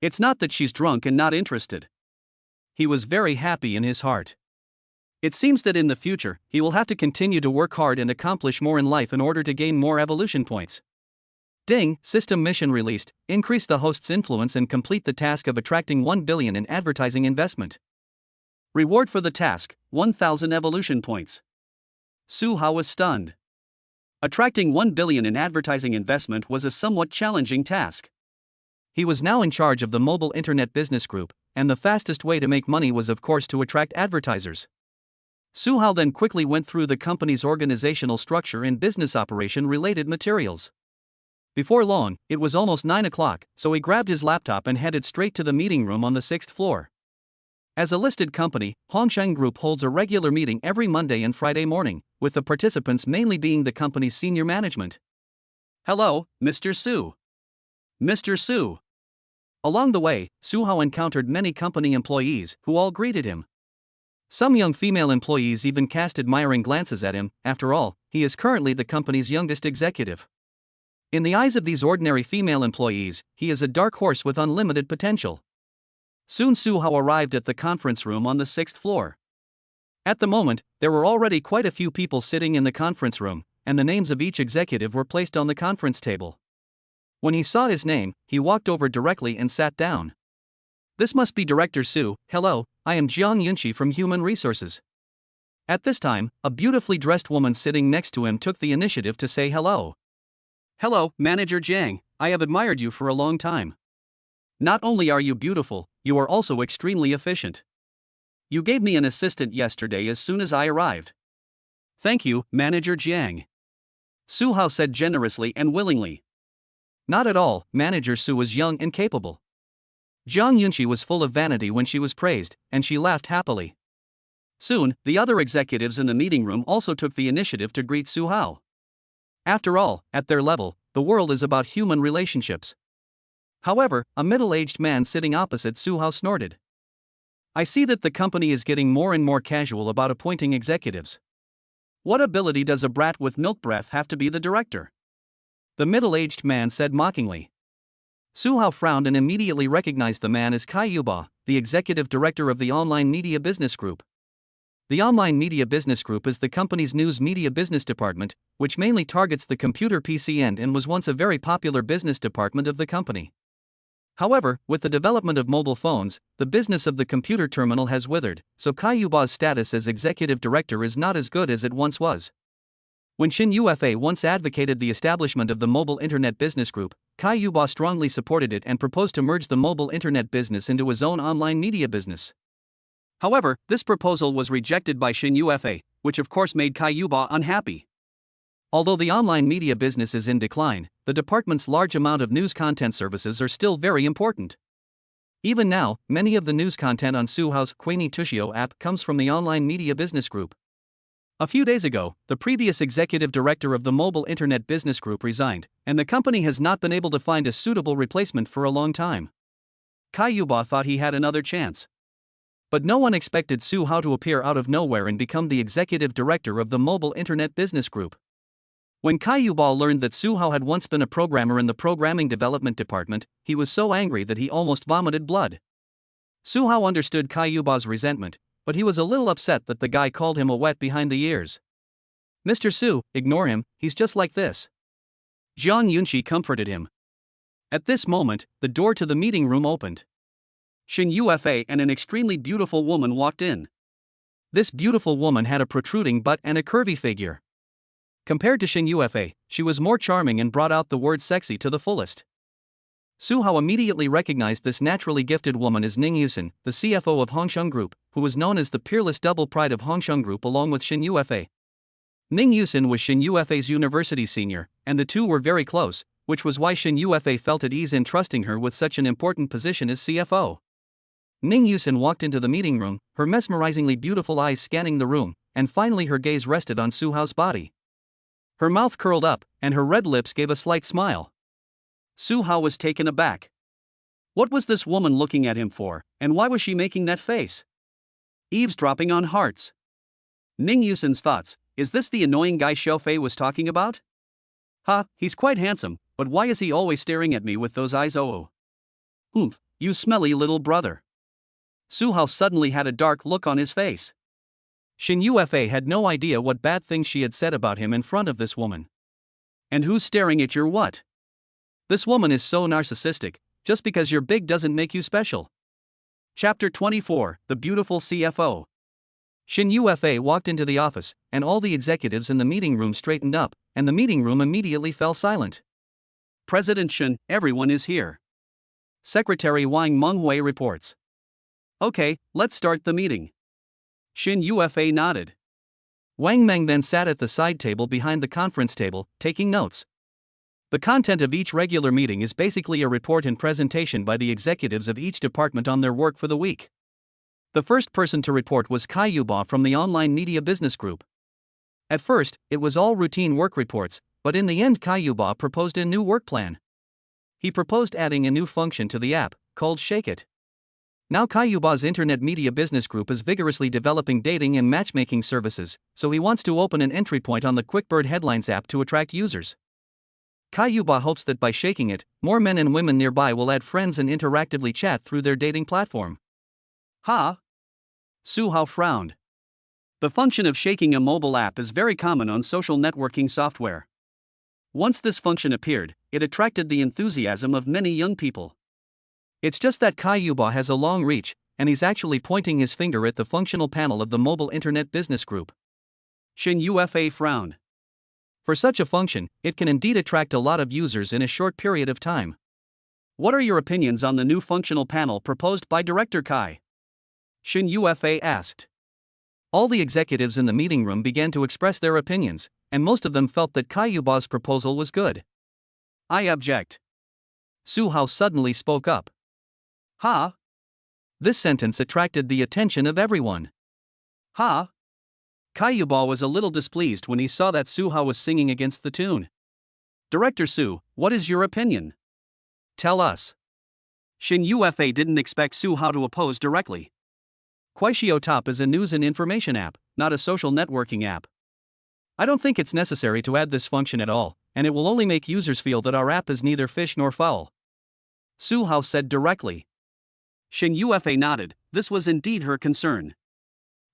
It's not that she's drunk and not interested. He was very happy in his heart. It seems that in the future, he will have to continue to work hard and accomplish more in life in order to gain more evolution points. Ding, system mission released, increase the host's influence and complete the task of attracting 1 billion in advertising investment. Reward for the task, 1,000 evolution points. Su Hao was stunned. Attracting 1 billion in advertising investment was a somewhat challenging task. He was now in charge of the mobile internet business group, and the fastest way to make money was of course to attract advertisers. Su Hao then quickly went through the company's organizational structure and business operation related materials. Before long, it was almost 9 o'clock, so he grabbed his laptop and headed straight to the meeting room on the 6th floor. As a listed company, Hongsheng Group holds a regular meeting every Monday and Friday morning, with the participants mainly being the company's senior management. Hello, Mr. Su. Mr. Su. Along the way, Su Hao encountered many company employees who all greeted him. Some young female employees even cast admiring glances at him. After all, he is currently the company's youngest executive. In the eyes of these ordinary female employees, he is a dark horse with unlimited potential. Soon Su Hao arrived at the conference room on the 6th floor. At the moment, there were already quite a few people sitting in the conference room, and the names of each executive were placed on the conference table. When he saw his name, he walked over directly and sat down. This must be Director Su. Hello, I am Jiang Yunqi from Human Resources. At this time, a beautifully dressed woman sitting next to him took the initiative to say hello. Hello, Manager Jiang, I have admired you for a long time. Not only are you beautiful, you are also extremely efficient. You gave me an assistant yesterday as soon as I arrived. Thank you, Manager Jiang. Su Hao said generously and willingly. Not at all, Manager Su was young and capable. Jiang Yunqi was full of vanity when she was praised, and she laughed happily. Soon, the other executives in the meeting room also took the initiative to greet Su Hao. After all, at their level, the world is about human relationships. However, a middle-aged man sitting opposite Su Hao snorted. I see that the company is getting more and more casual about appointing executives. What ability does a brat with milk breath have to be the director? The middle-aged man said mockingly. Su Hao frowned and immediately recognized the man as Kai Yuba, the executive director of the Online Media Business Group. The Online Media Business Group is the company's news media business department, which mainly targets the computer PC end and was once a very popular business department of the company. However, with the development of mobile phones, the business of the computer terminal has withered, so Kai Yuba's status as executive director is not as good as it once was. When Xin Yufa once advocated the establishment of the Mobile Internet Business Group, Kai Yuba strongly supported it and proposed to merge the mobile internet business into his own online media business. However, this proposal was rejected by Xin Yufa, which of course made Kai Yuba unhappy. Although the online media business is in decline, the department's large amount of news content services are still very important. Even now, many of the news content on Su Hao's Queenie Tushio app comes from the Online Media Business Group. A few days ago, the previous executive director of the Mobile Internet Business Group resigned, and the company has not been able to find a suitable replacement for a long time. Kai Yuba thought he had another chance. But no one expected Su Hao to appear out of nowhere and become the executive director of the Mobile Internet Business Group. When Kai Yuba learned that Su Hao had once been a programmer in the programming development department, he was so angry that he almost vomited blood. Su Hao understood Kai Yuba's resentment, but he was a little upset that the guy called him a wet behind the ears. Mr. Su, ignore him, he's just like this. Jiang Yunqi comforted him. At this moment, the door to the meeting room opened. Xin Yufa and an extremely beautiful woman walked in. This beautiful woman had a protruding butt and a curvy figure. Compared to Xin Yufa, she was more charming and brought out the word sexy to the fullest. Su Hao immediately recognized this naturally gifted woman as Ning Yusin, the CFO of Hongsheng Group, who was known as the peerless double pride of Hongsheng Group along with Shin Yuefei. Ning Yusin was Shin Yuefei's university senior, and the two were very close, which was why Shin Yuefei felt at ease in trusting her with such an important position as CFO. Ning Yusin walked into the meeting room, her mesmerizingly beautiful eyes scanning the room, and finally her gaze rested on Su Hao's body. Her mouth curled up, and her red lips gave a slight smile. Su Hao was taken aback. What was this woman looking at him for, and why was she making that face? Eavesdropping on hearts. Ning Yusin's thoughts, is this the annoying guy Xiao Fei was talking about? He's quite handsome, but why is he always staring at me with those eyes? Oh. Oomph, you smelly little brother. Su Hao suddenly had a dark look on his face. Shin Yuefei had no idea what bad things she had said about him in front of this woman. And who's staring at your what? This woman is so narcissistic, just because you're big doesn't make you special. Chapter 24, The Beautiful CFO. Shin Yuefei walked into the office, and all the executives in the meeting room straightened up, and the meeting room immediately fell silent. President Shin, everyone is here. Secretary Wang Menghui reports. Okay, let's start the meeting. Shin Yuefei nodded. Wang Meng then sat at the side table behind the conference table, taking notes. The content of each regular meeting is basically a report and presentation by the executives of each department on their work for the week. The first person to report was Kai Yuba from the Online Media Business Group. At first, it was all routine work reports, but in the end Kai Yuba proposed a new work plan. He proposed adding a new function to the app, called Shake It. Now Kai Yuba's Internet Media Business Group is vigorously developing dating and matchmaking services, so he wants to open an entry point on the QuickBird Headlines app to attract users. Kai Yuba hopes that by shaking it, more men and women nearby will add friends and interactively chat through their dating platform. Su Hao frowned. The function of shaking a mobile app is very common on social networking software. Once this function appeared, it attracted the enthusiasm of many young people. It's just that Kai Yuba has a long reach, and he's actually pointing his finger at the functional panel of the Mobile Internet Business Group. Shin Yuefei frowned. For such a function, it can indeed attract a lot of users in a short period of time. What are your opinions on the new functional panel proposed by Director Kai? Shin Yuefei asked. All the executives in the meeting room began to express their opinions, and most of them felt that Kai Yuba's proposal was good. I object. Su Hao suddenly spoke up. This sentence attracted the attention of everyone. Kai Yuba was a little displeased when he saw that Su Hao was singing against the tune. Director Su, what is your opinion? Tell us. Shin Yuefei didn't expect Su Hao to oppose directly. Kuaishio Top is a news and information app, not a social networking app. I don't think it's necessary to add this function at all, and it will only make users feel that our app is neither fish nor fowl. Su Hao said directly. Shin Yuefei nodded, this was indeed her concern.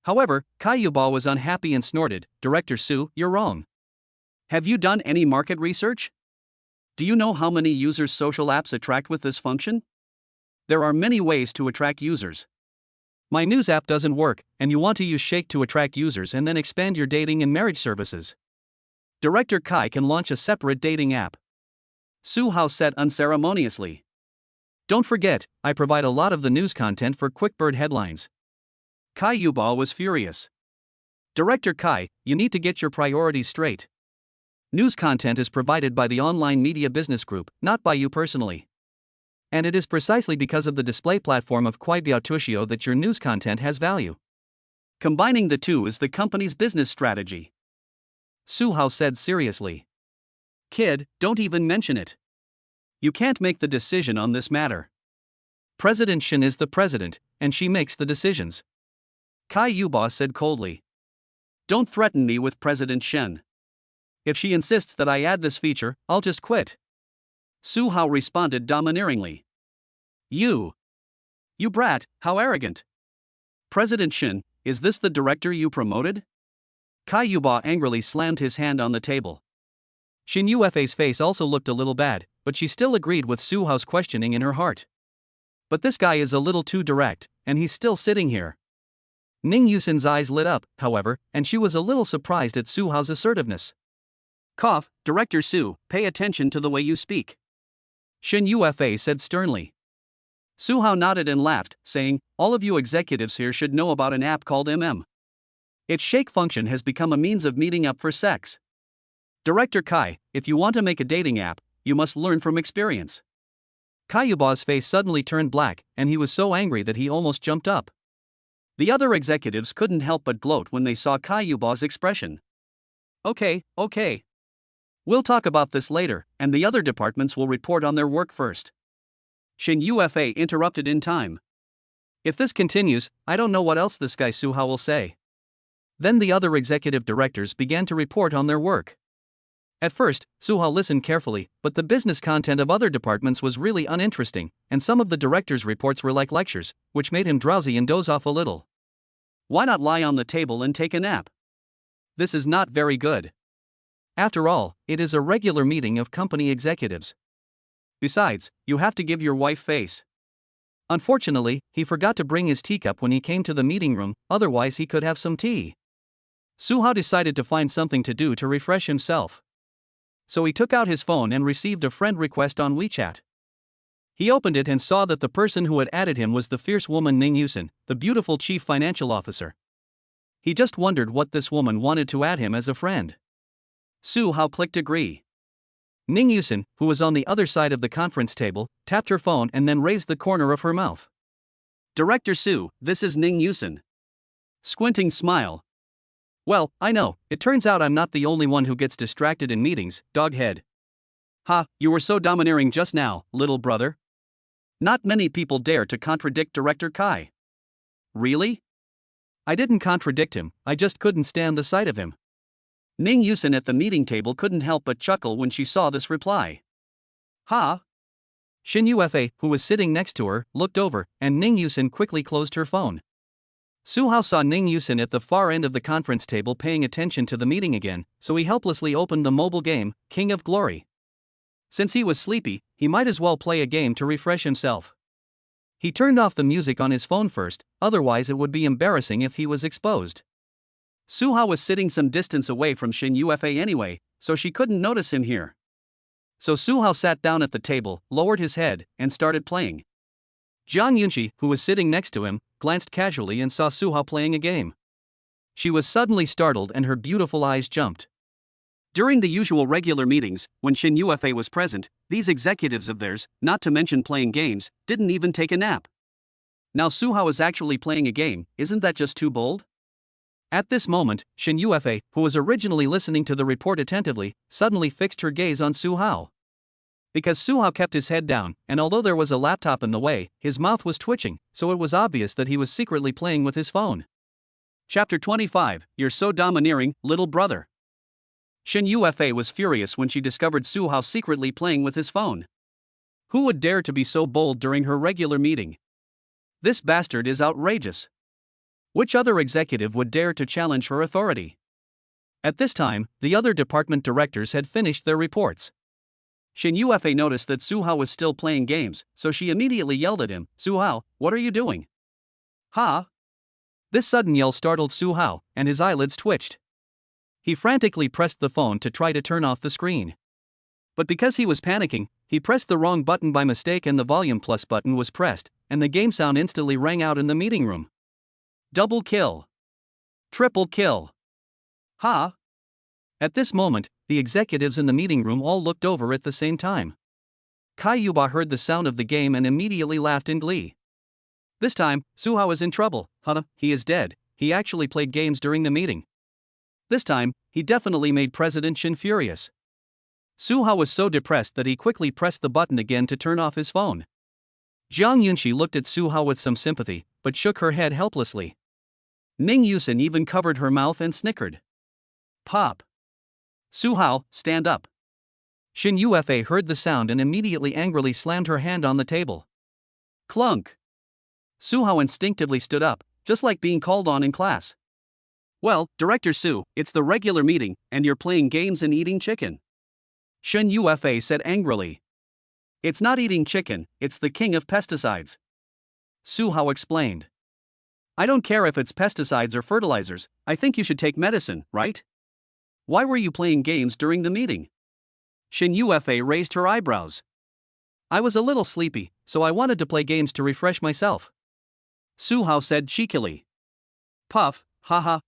However, Kai Yuba was unhappy and snorted, Director Su, you're wrong. Have you done any market research? Do you know how many users social apps attract with this function? There are many ways to attract users. My news app doesn't work, and you want to use Shake to attract users and then expand your dating and marriage services. Director Kai can launch a separate dating app. Su Hao said unceremoniously. Don't forget, I provide a lot of the news content for QuickBird Headlines. Kai Yuba was furious. Director Kai, you need to get your priorities straight. News content is provided by the Online Media Business Group, not by you personally. And it is precisely because of the display platform of Kuaibiao Tushio that your news content has value. Combining the two is the company's business strategy. Su Hao said seriously. Kid, don't even mention it. You can't make the decision on this matter. President Shin is the president, and she makes the decisions. Kai Yuba said coldly. Don't threaten me with President Shen. If she insists that I add this feature, I'll just quit. Su Hao responded domineeringly. You brat, how arrogant. President Shin, is this the director you promoted? Kai Yuba angrily slammed his hand on the table. Shin Yuefei's face also looked a little bad, but she still agreed with Su Hao's questioning in her heart. But this guy is a little too direct, and he's still sitting here. Ning Yusin's eyes lit up, however, and she was a little surprised at Su Hao's assertiveness. Cough, Director Su, pay attention to the way you speak. Shin Yuefei said sternly. Su Hao nodded and laughed, saying, "All of you executives here should know about an app called MM. Its shake function has become a means of meeting up for sex. Director Kai, if you want to make a dating app, you must learn from experience." Kai Yuba's face suddenly turned black, and he was so angry that he almost jumped up. The other executives couldn't help but gloat when they saw Kai Yuba's expression. Okay. We'll talk about this later, and the other departments will report on their work first. Shin Ufa interrupted in time. If this continues, I don't know what else this guy Su Hao will say. Then the other executive directors began to report on their work. At first, Su Hao listened carefully, but the business content of other departments was really uninteresting, and some of the directors' reports were like lectures, which made him drowsy and doze off a little. Why not lie on the table and take a nap? This is not very good. After all, it is a regular meeting of company executives. Besides, you have to give your wife face. Unfortunately, he forgot to bring his teacup when he came to the meeting room, otherwise he could have some tea. Su Hao decided to find something to do to refresh himself. So he took out his phone and received a friend request on WeChat. He opened it and saw that the person who had added him was the fierce woman Ning Yusin, the beautiful chief financial officer. He just wondered what this woman wanted to add him as a friend. Su Hao clicked agree. Ning Yusin, who was on the other side of the conference table, tapped her phone and then raised the corner of her mouth. "Director Su, this is Ning Yusin." Squinting smile. "Well, I know, it turns out I'm not the only one who gets distracted in meetings, doghead." "Ha, you were so domineering just now, little brother." Not many people dare to contradict Director Kai. Really? I didn't contradict him, I just couldn't stand the sight of him. Ning Yusin at the meeting table couldn't help but chuckle when she saw this reply. Ha! Shin Ufa, who was sitting next to her, looked over, and Ning Yusin quickly closed her phone. Su Hao saw Ning Yusin at the far end of the conference table paying attention to the meeting again, so he helplessly opened the mobile game, King of Glory. Since he was sleepy, he might as well play a game to refresh himself. He turned off the music on his phone first, otherwise it would be embarrassing if he was exposed. Su Hao was sitting some distance away from Shin Ufa anyway, so she couldn't notice him here. So Su Hao sat down at the table, lowered his head, and started playing. Jiang Yunxi, who was sitting next to him, glanced casually and saw Su Hao playing a game. She was suddenly startled and her beautiful eyes jumped. During the usual regular meetings, when Shin Ufa was present, these executives of theirs, not to mention playing games, didn't even take a nap. Now Su Hao is actually playing a game, isn't that just too bold? At this moment, Shin Ufa, who was originally listening to the report attentively, suddenly fixed her gaze on Su Hao. Because Su Hao kept his head down, and although there was a laptop in the way, his mouth was twitching, so it was obvious that he was secretly playing with his phone. Chapter 25, You're so domineering, little brother. Shin Ufa was furious when she discovered Su Hao secretly playing with his phone. Who would dare to be so bold during her regular meeting? This bastard is outrageous. Which other executive would dare to challenge her authority? At this time, the other department directors had finished their reports. Shin Ufa noticed that Su Hao was still playing games, so she immediately yelled at him, "Su Hao, what are you doing?" "Ha!" This sudden yell startled Su Hao, and his eyelids twitched. He frantically pressed the phone to try to turn off the screen. But because he was panicking, he pressed the wrong button by mistake and the volume plus button was pressed, and the game sound instantly rang out in the meeting room. Double kill. Triple kill. Ha! At this moment, the executives in the meeting room all looked over at the same time. Kai Yuba heard the sound of the game and immediately laughed in glee. This time, Su Hao is in trouble. He is dead. He actually played games during the meeting. This time, he definitely made President Shin furious. Su Hao was so depressed that he quickly pressed the button again to turn off his phone. Jiang Yunxi looked at Su Hao with some sympathy, but shook her head helplessly. Ning Yusin even covered her mouth and snickered. Pop. Su Hao, stand up. Shin Ufa heard the sound and immediately angrily slammed her hand on the table. Clunk. Su Hao instinctively stood up, just like being called on in class. Well, Director Su, it's the regular meeting, and you're playing games and eating chicken. Shin Ufa said angrily. It's not eating chicken, it's the king of pesticides. Su Hao explained. I don't care if it's pesticides or fertilizers, I think you should take medicine, right? Why were you playing games during the meeting? Shin Ufa raised her eyebrows. I was a little sleepy, so I wanted to play games to refresh myself. Su Hao said cheekily. Puff, haha.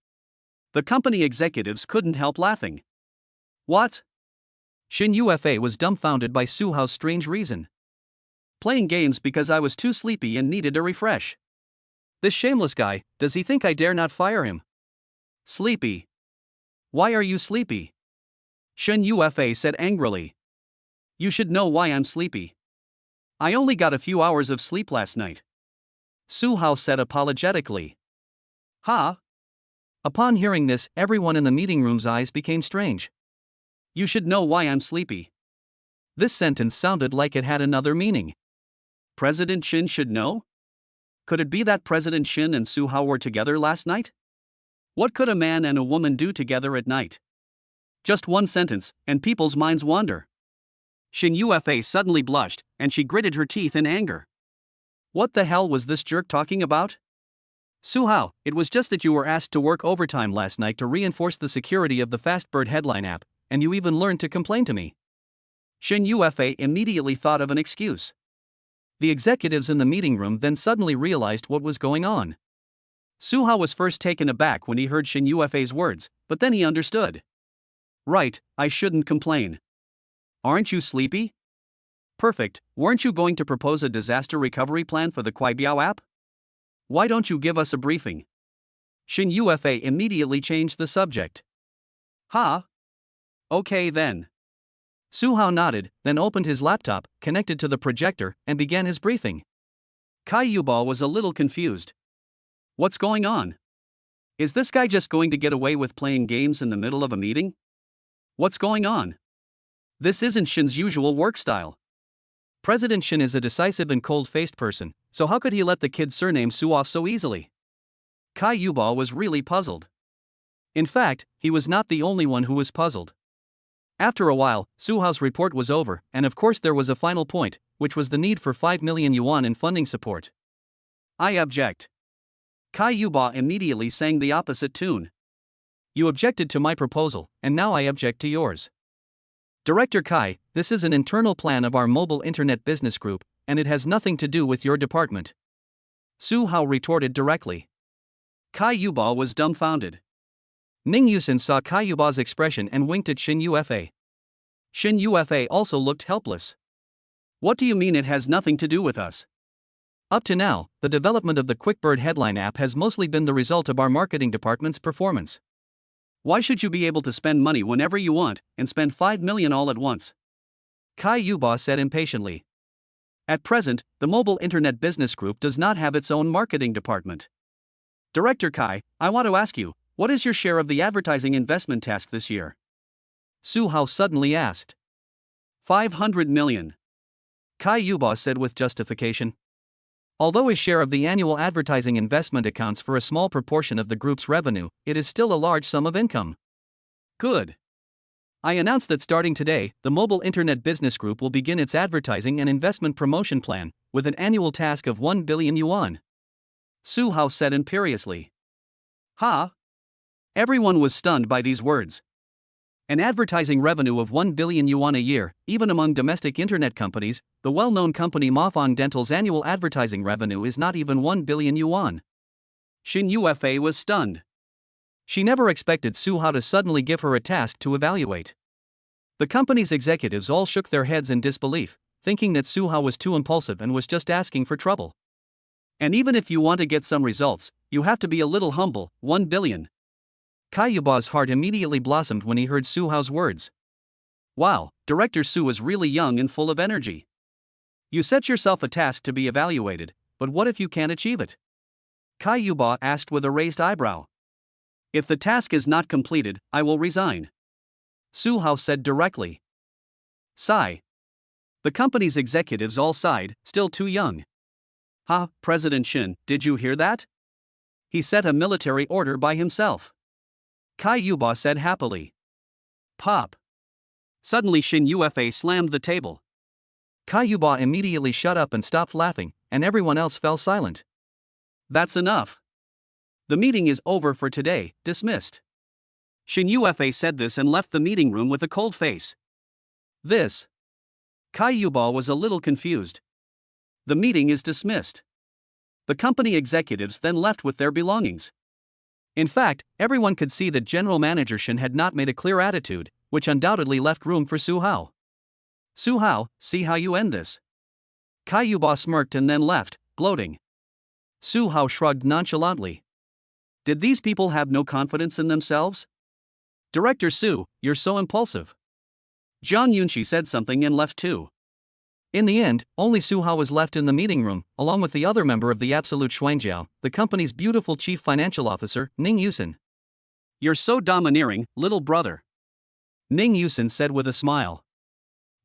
The company executives couldn't help laughing. What? Shin Yufa was dumbfounded by Su Hao's strange reason. Playing games because I was too sleepy and needed a refresh. This shameless guy, does he think I dare not fire him? Sleepy. Why are you sleepy? Shin Yufa said angrily. You should know why I'm sleepy. I only got a few hours of sleep last night. Su Hao said apologetically. Ha? Upon hearing this, everyone in the meeting room's eyes became strange. You should know why I'm sleepy. This sentence sounded like it had another meaning. President Shin should know? Could it be that President Shin and Su Hao were together last night? What could a man and a woman do together at night? Just one sentence, and people's minds wander. Shin Yufa suddenly blushed, and she gritted her teeth in anger. What the hell was this jerk talking about? Su Hao, it was just that you were asked to work overtime last night to reinforce the security of the Fastbird headline app, and you even learned to complain to me. Shin Yufa immediately thought of an excuse. The executives in the meeting room then suddenly realized what was going on. Su Hao was first taken aback when he heard Shin Yufa's words, but then he understood. Right, I shouldn't complain. Aren't you sleepy? Perfect, weren't you going to propose a disaster recovery plan for the Kuaibiao app? Why don't you give us a briefing? Shin Yufa immediately changed the subject. Huh? Okay then. Su Hao nodded, then opened his laptop, connected to the projector, and began his briefing. Kai Yuba was a little confused. What's going on? Is this guy just going to get away with playing games in the middle of a meeting? What's going on? This isn't Shin's usual work style. President Shin is a decisive and cold-faced person, so how could he let the kid's surname Su off so easily? Kai Yuba was really puzzled. In fact, he was not the only one who was puzzled. After a while, Su Hao's report was over, and of course there was a final point, which was the need for 5 million yuan in funding support. I object. Kai Yuba immediately sang the opposite tune. You objected to my proposal, and now I object to yours. Director Kai, this is an internal plan of our mobile internet business group, and it has nothing to do with your department. Su Hao retorted directly. Kai Yuba was dumbfounded. Ning Yusin saw Kai Yuba's expression and winked at Shin Yufa. Shin Yufa also looked helpless. What do you mean it has nothing to do with us? Up to now, the development of the QuickBird headline app has mostly been the result of our marketing department's performance. Why should you be able to spend money whenever you want, and spend 5 million all at once? Kai Yuba said impatiently. At present, the Mobile Internet Business Group does not have its own marketing department. Director Kai, I want to ask you, what is your share of the advertising investment task this year? Su Hao suddenly asked. 500 million. Kai Yuba said with justification. Although his share of the annual advertising investment accounts for a small proportion of the group's revenue, it is still a large sum of income. Good. I announce that starting today, the Mobile Internet Business Group will begin its advertising and investment promotion plan, with an annual task of 1 billion yuan. Su Hao said imperiously. Ha! Everyone was stunned by these words. An advertising revenue of 1 billion yuan a year, even among domestic internet companies, the well-known company Mafang Dental's annual advertising revenue is not even 1 billion yuan. Shin Yufa was stunned. She never expected Su Hao to suddenly give her a task to evaluate. The company's executives all shook their heads in disbelief, thinking that Su Hao was too impulsive and was just asking for trouble. And even if you want to get some results, you have to be a little humble. 1 billion. Kai Yuba's heart immediately blossomed when he heard Su Hao's words. Wow, Director Su is really young and full of energy. You set yourself a task to be evaluated, but what if you can't achieve it? Kai Yuba asked with a raised eyebrow. If the task is not completed, I will resign. Su Hao said directly. Sigh. The company's executives all sighed, still too young. Ha, President Shin, did you hear that? He set a military order by himself. Kai Yuba said happily. Pop. Suddenly Shin Yufa slammed the table. Kai Yuba immediately shut up and stopped laughing, and everyone else fell silent. That's enough. The meeting is over for today, dismissed. Shin Yufa said this and left the meeting room with a cold face. This Kai Yuba was a little confused. The meeting is dismissed. The company executives then left with their belongings. In fact, everyone could see that General Manager Shin had not made a clear attitude, which undoubtedly left room for Su Hao. Su Hao, see how you end this. Kai Yuba smirked and then left, gloating. Su Hao shrugged nonchalantly. Did these people have no confidence in themselves? Director Su, you're so impulsive. Jiang Yunshi said something and left too. In the end, only Su Hao was left in the meeting room, along with the other member of the Absolute Shuangjiao, the company's beautiful chief financial officer, Ning Yusin. You're so domineering, little brother. Ning Yusin said with a smile.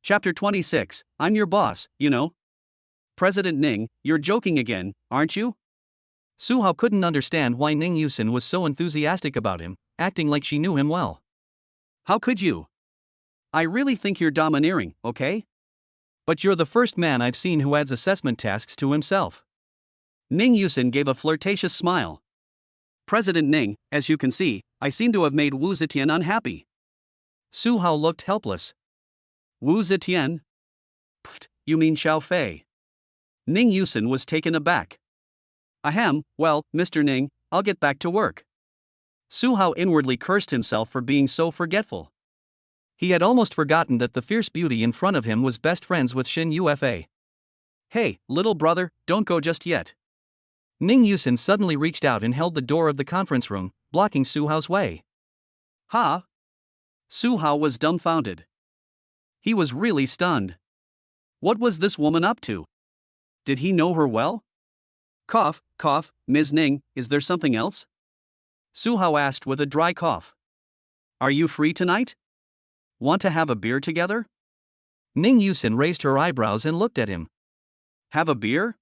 Chapter 26, I'm your boss, you know. President Ning, you're joking again, aren't you? Su Hao couldn't understand why Ning Yusin was so enthusiastic about him, acting like she knew him well. How could you? I really think you're domineering, okay? But you're the first man I've seen who adds assessment tasks to himself. Ning Yusin gave a flirtatious smile. President Ning, as you can see, I seem to have made Wu Zetian unhappy. Su Hao looked helpless. Wu Zetian? Pfft, you mean Xiao Fei? Ning Yusin was taken aback. Ahem, well, Mr. Ning, I'll get back to work. Su Hao inwardly cursed himself for being so forgetful. He had almost forgotten that the fierce beauty in front of him was best friends with Shin Yufa. Hey, little brother, don't go just yet. Ning Yusin suddenly reached out and held the door of the conference room, blocking Su Hao's way. Ha! Su Hao was dumbfounded. He was really stunned. What was this woman up to? Did he know her well? Cough, cough, Ms. Ning, is there something else? Su Hao asked with a dry cough. Are you free tonight? Want to have a beer together? Ning Yusin raised her eyebrows and looked at him. Have a beer?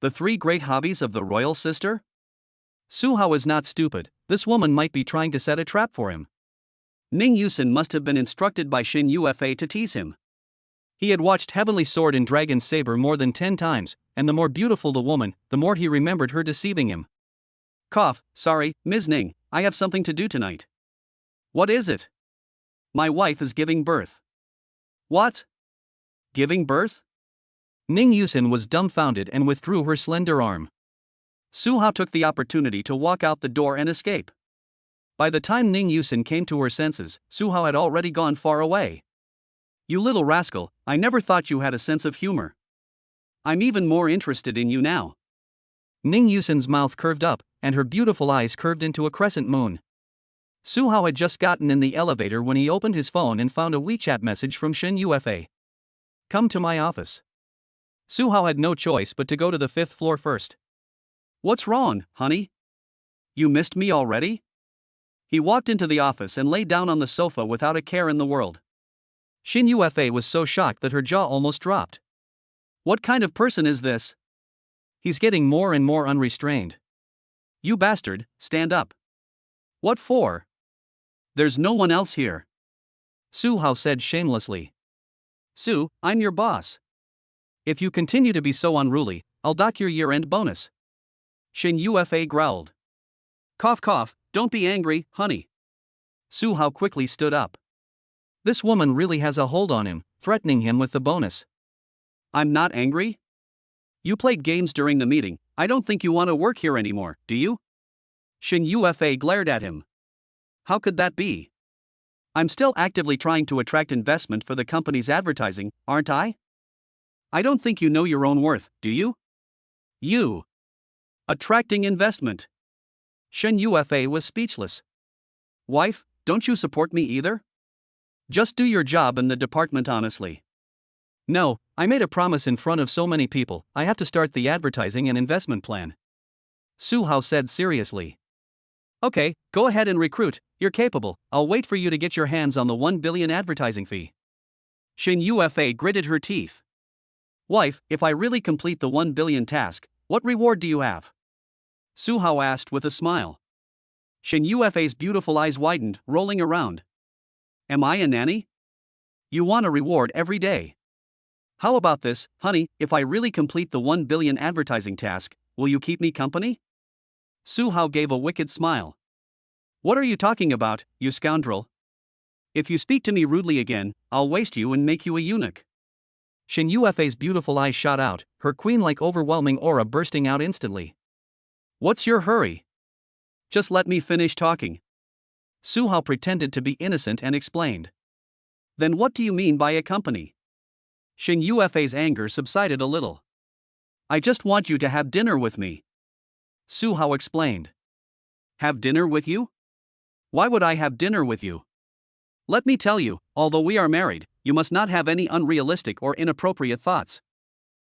The three great hobbies of the royal sister? Su Hao is not stupid, this woman might be trying to set a trap for him. Ning Yusin must have been instructed by Shin Yufa to tease him. He had watched Heavenly Sword and Dragon Saber more than 10 times, and the more beautiful the woman, the more he remembered her deceiving him. Cough, sorry, Ms. Ning, I have something to do tonight. What is it? My wife is giving birth. What? Giving birth? Ning Yusin was dumbfounded and withdrew her slender arm. Su Hao took the opportunity to walk out the door and escape. By the time Ning Yusin came to her senses, Su Hao had already gone far away. You little rascal, I never thought you had a sense of humor. I'm even more interested in you now. Ning Yusin's mouth curved up, and her beautiful eyes curved into a crescent moon. Su Hao had just gotten in the elevator when he opened his phone and found a WeChat message from Shin Yufa. Come to my office. Su Hao had no choice but to go to the 5th floor first. What's wrong, honey? You missed me already? He walked into the office and lay down on the sofa without a care in the world. Shin Yufa was so shocked that her jaw almost dropped. What kind of person is this? He's getting more and more unrestrained. You bastard, stand up. What for? There's no one else here. Su Hao said shamelessly. Su, I'm your boss. If you continue to be so unruly, I'll dock your year-end bonus. Shin Yufa growled. Cough cough, don't be angry, honey. Su Hao quickly stood up. This woman really has a hold on him, threatening him with the bonus. I'm not angry? You played games during the meeting, I don't think you want to work here anymore, do you? Shin Yufa glared at him. How could that be? I'm still actively trying to attract investment for the company's advertising, aren't I? I don't think you know your own worth, do you? You. Attracting investment. Shin Yufa was speechless. Wife, don't you support me either? Just do your job in the department honestly. No, I made a promise in front of so many people, I have to start the advertising and investment plan. Su Hao said seriously. Okay, go ahead and recruit, you're capable, I'll wait for you to get your hands on the 1 billion advertising fee. Shin Yufa gritted her teeth. Wife, if I really complete the 1 billion task, what reward do you have? Su Hao asked with a smile. Shin Yufa's beautiful eyes widened, rolling around. Am I a nanny? You want a reward every day. How about this, honey, if I really complete the 1 billion advertising task, will you keep me company? Su Hao gave a wicked smile. What are you talking about, you scoundrel? If you speak to me rudely again, I'll waste you and make you a eunuch. Shin Yufei's beautiful eyes shot out, her queen-like overwhelming aura bursting out instantly. What's your hurry? Just let me finish talking. Su Hao pretended to be innocent and explained. Then what do you mean by a company? Shin Yufei's anger subsided a little. I just want you to have dinner with me. Su Hao explained. Have dinner with you? Why would I have dinner with you? Let me tell you, although we are married, you must not have any unrealistic or inappropriate thoughts.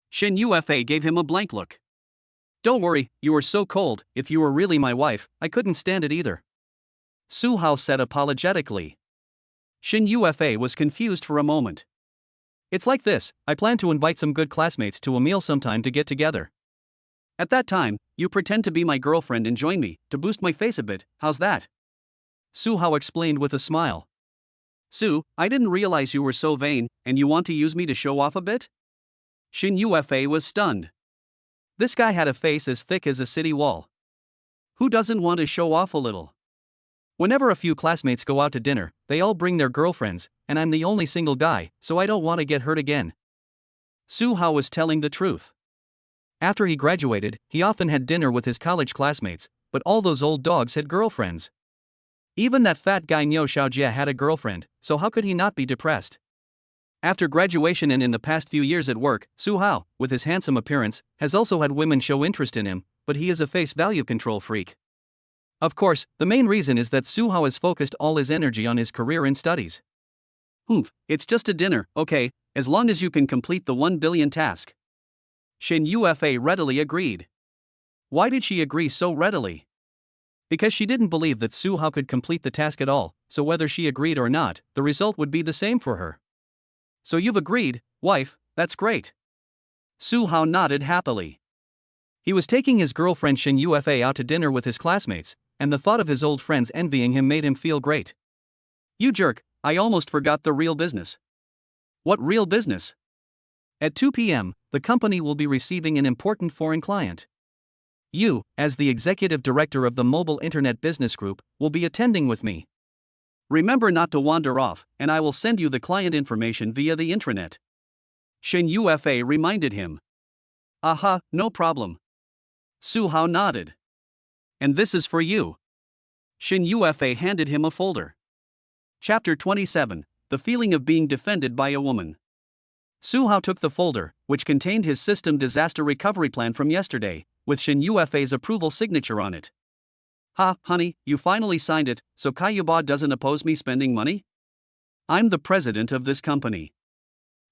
Shin Yufei gave him a blank look. Don't worry, you are so cold, if you were really my wife, I couldn't stand it either. Su Hao said apologetically. Shin Yufei was confused for a moment. It's like this, I plan to invite some good classmates to a meal sometime to get together. At that time, you pretend to be my girlfriend and join me, to boost my face a bit, how's that? Su Hao explained with a smile. Su, I didn't realize you were so vain, and you want to use me to show off a bit? Shin Yufei was stunned. This guy had a face as thick as a city wall. Who doesn't want to show off a little? Whenever a few classmates go out to dinner, they all bring their girlfriends, and I'm the only single guy, so I don't want to get hurt again. Su Hao was telling the truth. After he graduated, he often had dinner with his college classmates, but all those old dogs had girlfriends. Even that fat guy Niu Xiaojie had a girlfriend, so how could he not be depressed? After graduation and in the past few years at work, Su Hao, with his handsome appearance, has also had women show interest in him, but he is a face value control freak. Of course, the main reason is that Su Hao has focused all his energy on his career and studies. It's just a dinner, okay, as long as you can complete the 1 billion task. Shin Yufei readily agreed. Why did she agree so readily? Because she didn't believe that Su Hao could complete the task at all, so whether she agreed or not, the result would be the same for her. So you've agreed, wife, that's great. Su Hao nodded happily. He was taking his girlfriend Shin Yufei out to dinner with his classmates, and the thought of his old friends envying him made him feel great. You jerk, I almost forgot the real business. What real business? At 2 p.m., the company will be receiving an important foreign client. You, as the executive director of the Mobile Internet Business Group, will be attending with me. Remember not to wander off, and I will send you the client information via the intranet. Shin Yufei reminded him. Aha, no problem. Su Hao nodded. And this is for you. Shin Yufei handed him a folder. Chapter 27, The Feeling of Being Defended by a Woman. Su Hao took the folder, which contained his system disaster recovery plan from yesterday, with Shin Yufei's approval signature on it. Ha, honey, you finally signed it, so Kayuba doesn't oppose me spending money? I'm the president of this company.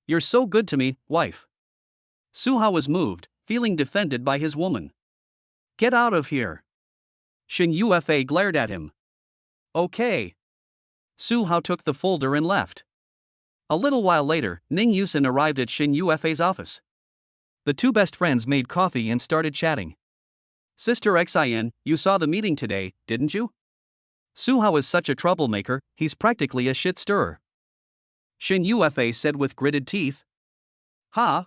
You're so good to me, wife. Su Hao was moved, feeling defended by his woman. Get out of here. Shin Yufei glared at him. Okay. Su Hao took the folder and left. A little while later, Ning Yusin arrived at Shin Yufei's office. The two best friends made coffee and started chatting. Sister Xin, you saw the meeting today, didn't you? Su Hao is such a troublemaker, he's practically a shit stirrer. Shin Yufei said with gritted teeth. Ha?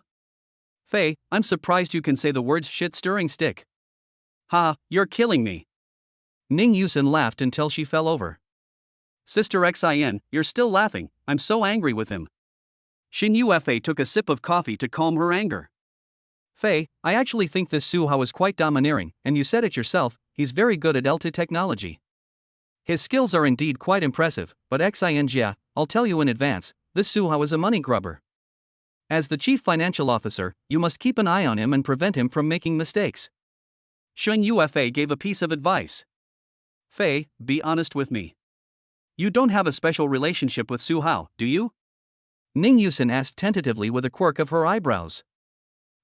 Fei, I'm surprised you can say the words shit stirring stick. Ha, you're killing me. Ning Yusin laughed until she fell over. Sister Xin, you're still laughing, I'm so angry with him. Shin Yufei took a sip of coffee to calm her anger. Fei, I actually think this Su Hao is quite domineering, and you said it yourself, he's very good at LT technology. His skills are indeed quite impressive, but Xinjia, I'll tell you in advance, this Su Hao is a money grubber. As the chief financial officer, you must keep an eye on him and prevent him from making mistakes. Shin Yufei gave a piece of advice. Fei, be honest with me. You don't have a special relationship with Su Hao, do you? Ning Yusin asked tentatively with a quirk of her eyebrows.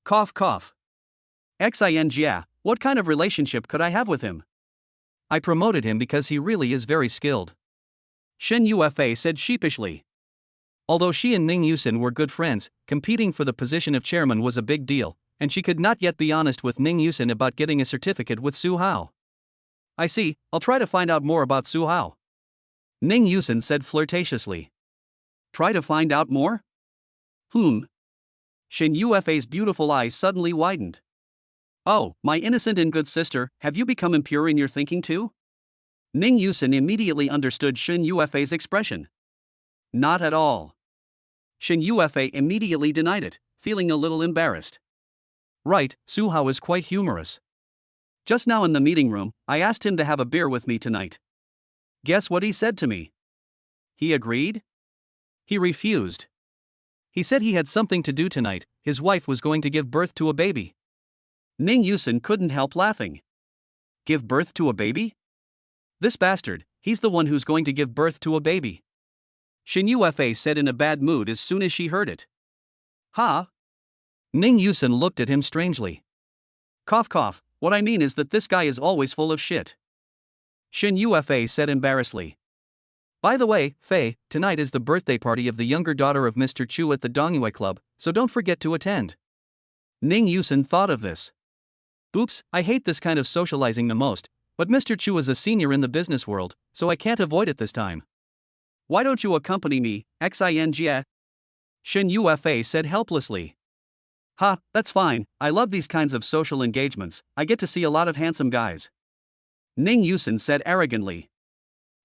Cough cough. Xinjia, what kind of relationship could I have with him? I promoted him because he really is very skilled. Shin Yufei said sheepishly. Although she and Ning Yusin were good friends, competing for the position of chairman was a big deal, and she could not yet be honest with Ning Yusin about getting a certificate with Su Hao. I see, I'll try to find out more about Su Hao. Ning Yusin said flirtatiously. Try to find out more? Shin Yufei's beautiful eyes suddenly widened. Oh, my innocent and good sister, have you become impure in your thinking too? Ning Yusin immediately understood Shin Yufei's expression. Not at all. Shin Yufa immediately denied it, feeling a little embarrassed. Right, Su Hao is quite humorous. Just now in the meeting room, I asked him to have a beer with me tonight. Guess what he said to me? He agreed? He refused. He said he had something to do tonight, his wife was going to give birth to a baby. Ning Yusin couldn't help laughing. Give birth to a baby? This bastard, he's the one who's going to give birth to a baby. Shin Yufa said in a bad mood as soon as she heard it. Ha? Ning Yusin looked at him strangely. Cough cough, what I mean is that this guy is always full of shit. Shin Yufa said embarrassedly. By the way, Fei, tonight is the birthday party of the younger daughter of Mr. Chu at the Dongyue Club, so don't forget to attend. Ning Yusin thought of this. Oops, I hate this kind of socializing the most, but Mr. Chu is a senior in the business world, so I can't avoid it this time. Why don't you accompany me, Xinjie? Shin Yufa said helplessly. Ha, that's fine, I love these kinds of social engagements, I get to see a lot of handsome guys. Ning Yusin said arrogantly.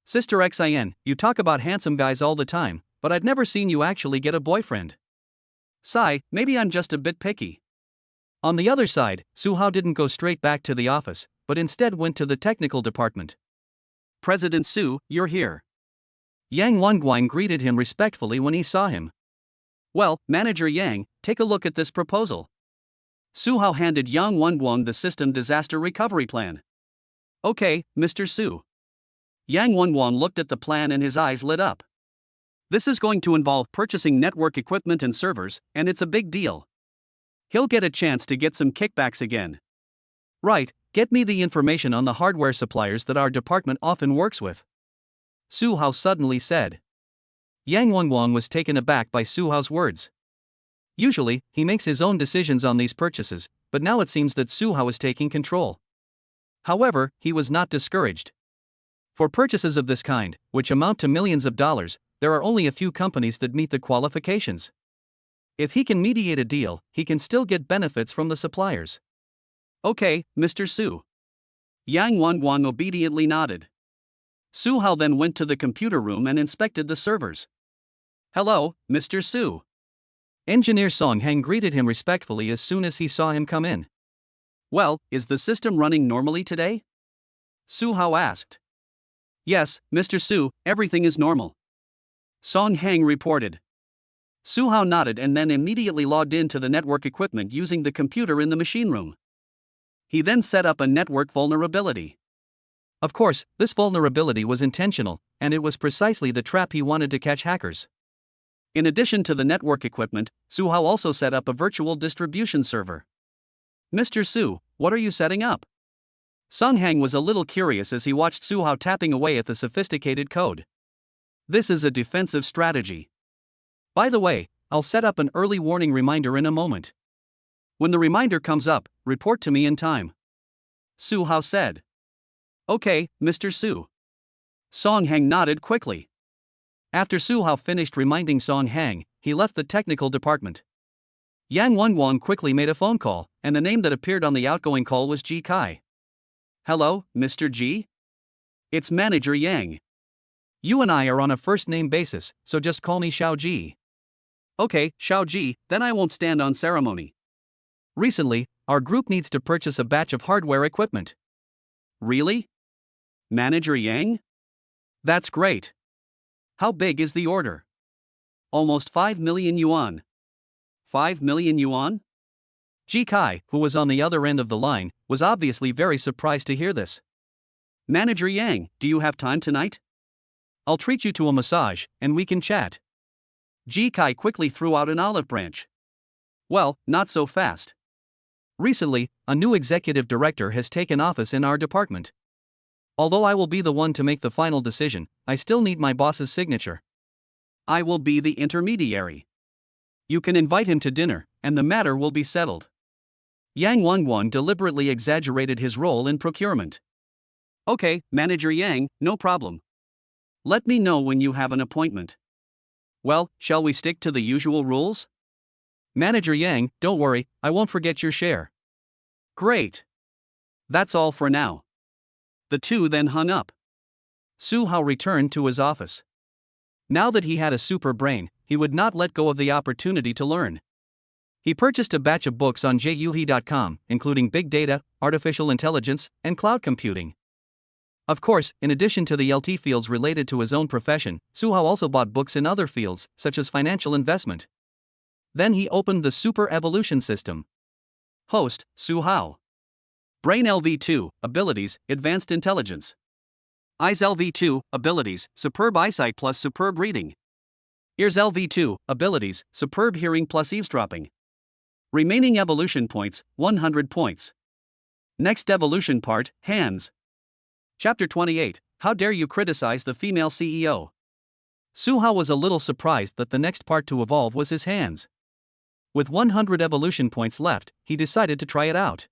Sister Xin, you talk about handsome guys all the time, but I've never seen you actually get a boyfriend. Sigh, maybe I'm just a bit picky. On the other side, Su Hao didn't go straight back to the office, but instead went to the technical department. President Su, you're here. Yang Wenguan greeted him respectfully when he saw him. Well, Manager Yang, take a look at this proposal. Su Hao handed Yang Wenguan the system disaster recovery plan. Okay, Mr. Su. Yang Wenguan looked at the plan and his eyes lit up. This is going to involve purchasing network equipment and servers, and it's a big deal. He'll get a chance to get some kickbacks again. Right, get me the information on the hardware suppliers that our department often works with. Su Hao suddenly said. Yang Wenguan was taken aback by Su Hao's words. Usually, he makes his own decisions on these purchases, but now it seems that Su Hao is taking control. However, he was not discouraged. For purchases of this kind, which amount to millions of dollars, there are only a few companies that meet the qualifications. If he can mediate a deal, he can still get benefits from the suppliers. Okay, Mr. Su. Yang Wenguan obediently nodded. Su Hao then went to the computer room and inspected the servers. Hello, Mr. Su. Engineer Song Heng greeted him respectfully as soon as he saw him come in. Well, is the system running normally today? Su Hao asked. Yes, Mr. Su, everything is normal. Song Heng reported. Su Hao nodded and then immediately logged into the network equipment using the computer in the machine room. He then set up a network vulnerability. Of course, this vulnerability was intentional, and it was precisely the trap he wanted to catch hackers. In addition to the network equipment, Su Hao also set up a virtual distribution server. Mr. Su, what are you setting up? Song Heng was a little curious as he watched Su Hao tapping away at the sophisticated code. This is a defensive strategy. By the way, I'll set up an early warning reminder in a moment. When the reminder comes up, report to me in time. Su Hao said. Okay, Mr. Su. Song Heng nodded quickly. After Su Hao finished reminding Song Heng, he left the technical department. Yang Wenguan quickly made a phone call, and the name that appeared on the outgoing call was Ji Kai. Hello, Mr. Ji? It's Manager Yang. You and I are on a first-name basis, so just call me Xiao Ji. Okay, Xiao Ji, then I won't stand on ceremony. Recently, our group needs to purchase a batch of hardware equipment. Really? Manager Yang? That's great. How big is the order? Almost 5 million yuan. 5 million yuan? Ji Kai, who was on the other end of the line, was obviously very surprised to hear this. Manager Yang, do you have time tonight? I'll treat you to a massage, and we can chat. Ji Kai quickly threw out an olive branch. Well, not so fast. Recently, a new executive director has taken office in our department. Although I will be the one to make the final decision, I still need my boss's signature. I will be the intermediary. You can invite him to dinner, and the matter will be settled. Yang Wenguan deliberately exaggerated his role in procurement. Okay, Manager Yang, no problem. Let me know when you have an appointment. Well, shall we stick to the usual rules? Manager Yang, don't worry, I won't forget your share. Great. That's all for now. The two then hung up. Su Hao returned to his office. Now that he had a super brain, he would not let go of the opportunity to learn. He purchased a batch of books on juhe.com, including big data, artificial intelligence, and cloud computing. Of course, in addition to the LT fields related to his own profession, Suhao also bought books in other fields, such as financial investment. Then he opened the Super Evolution system. Host, Suhao. Brain LV2, Abilities, Advanced Intelligence. Eyes LV2, Abilities, Superb Eyesight plus Superb Reading. Ears LV2, Abilities, Superb Hearing plus Eavesdropping. Remaining evolution points, 100 points. Next evolution part, Hands. Chapter 28, How Dare You Criticize the Female CEO? Suhao was a little surprised that the next part to evolve was his hands. With 100 evolution points left, he decided to try it out.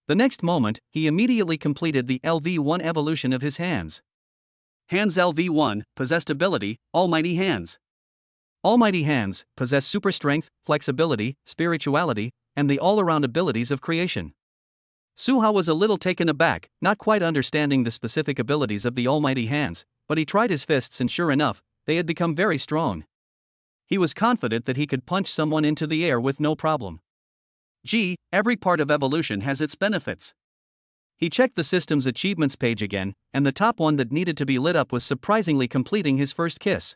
The next moment, he immediately completed the LV1 evolution of his hands. Hands LV1, possessed ability, Almighty Hands. Almighty Hands possess super strength, flexibility, spirituality, and the all-around abilities of creation. Suhao was a little taken aback, not quite understanding the specific abilities of the Almighty Hands, but he tried his fists and sure enough, they had become very strong. He was confident that he could punch someone into the air with no problem. Gee, every part of evolution has its benefits. He checked the system's achievements page again, and the top one that needed to be lit up was surprisingly completing his first kiss.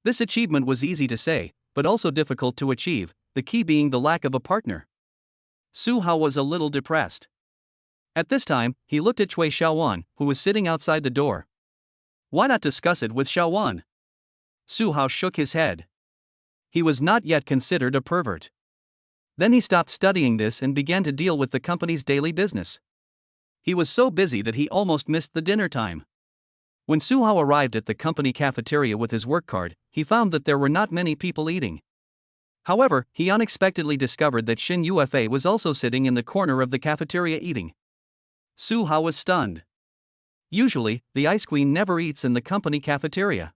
This achievement was easy to say, but also difficult to achieve, the key being the lack of a partner. Suhao was a little depressed. At this time, he looked at Cui Xiaowan, who was sitting outside the door. Why not discuss it with Xiaowan? Suhao shook his head. He was not yet considered a pervert. Then he stopped studying this and began to deal with the company's daily business. He was so busy that he almost missed the dinner time. When Suhao arrived at the company cafeteria with his work card, he found that there were not many people eating. However, he unexpectedly discovered that Xin Yuefei was also sitting in the corner of the cafeteria eating. Suhao was stunned. Usually, the Ice Queen never eats in the company cafeteria.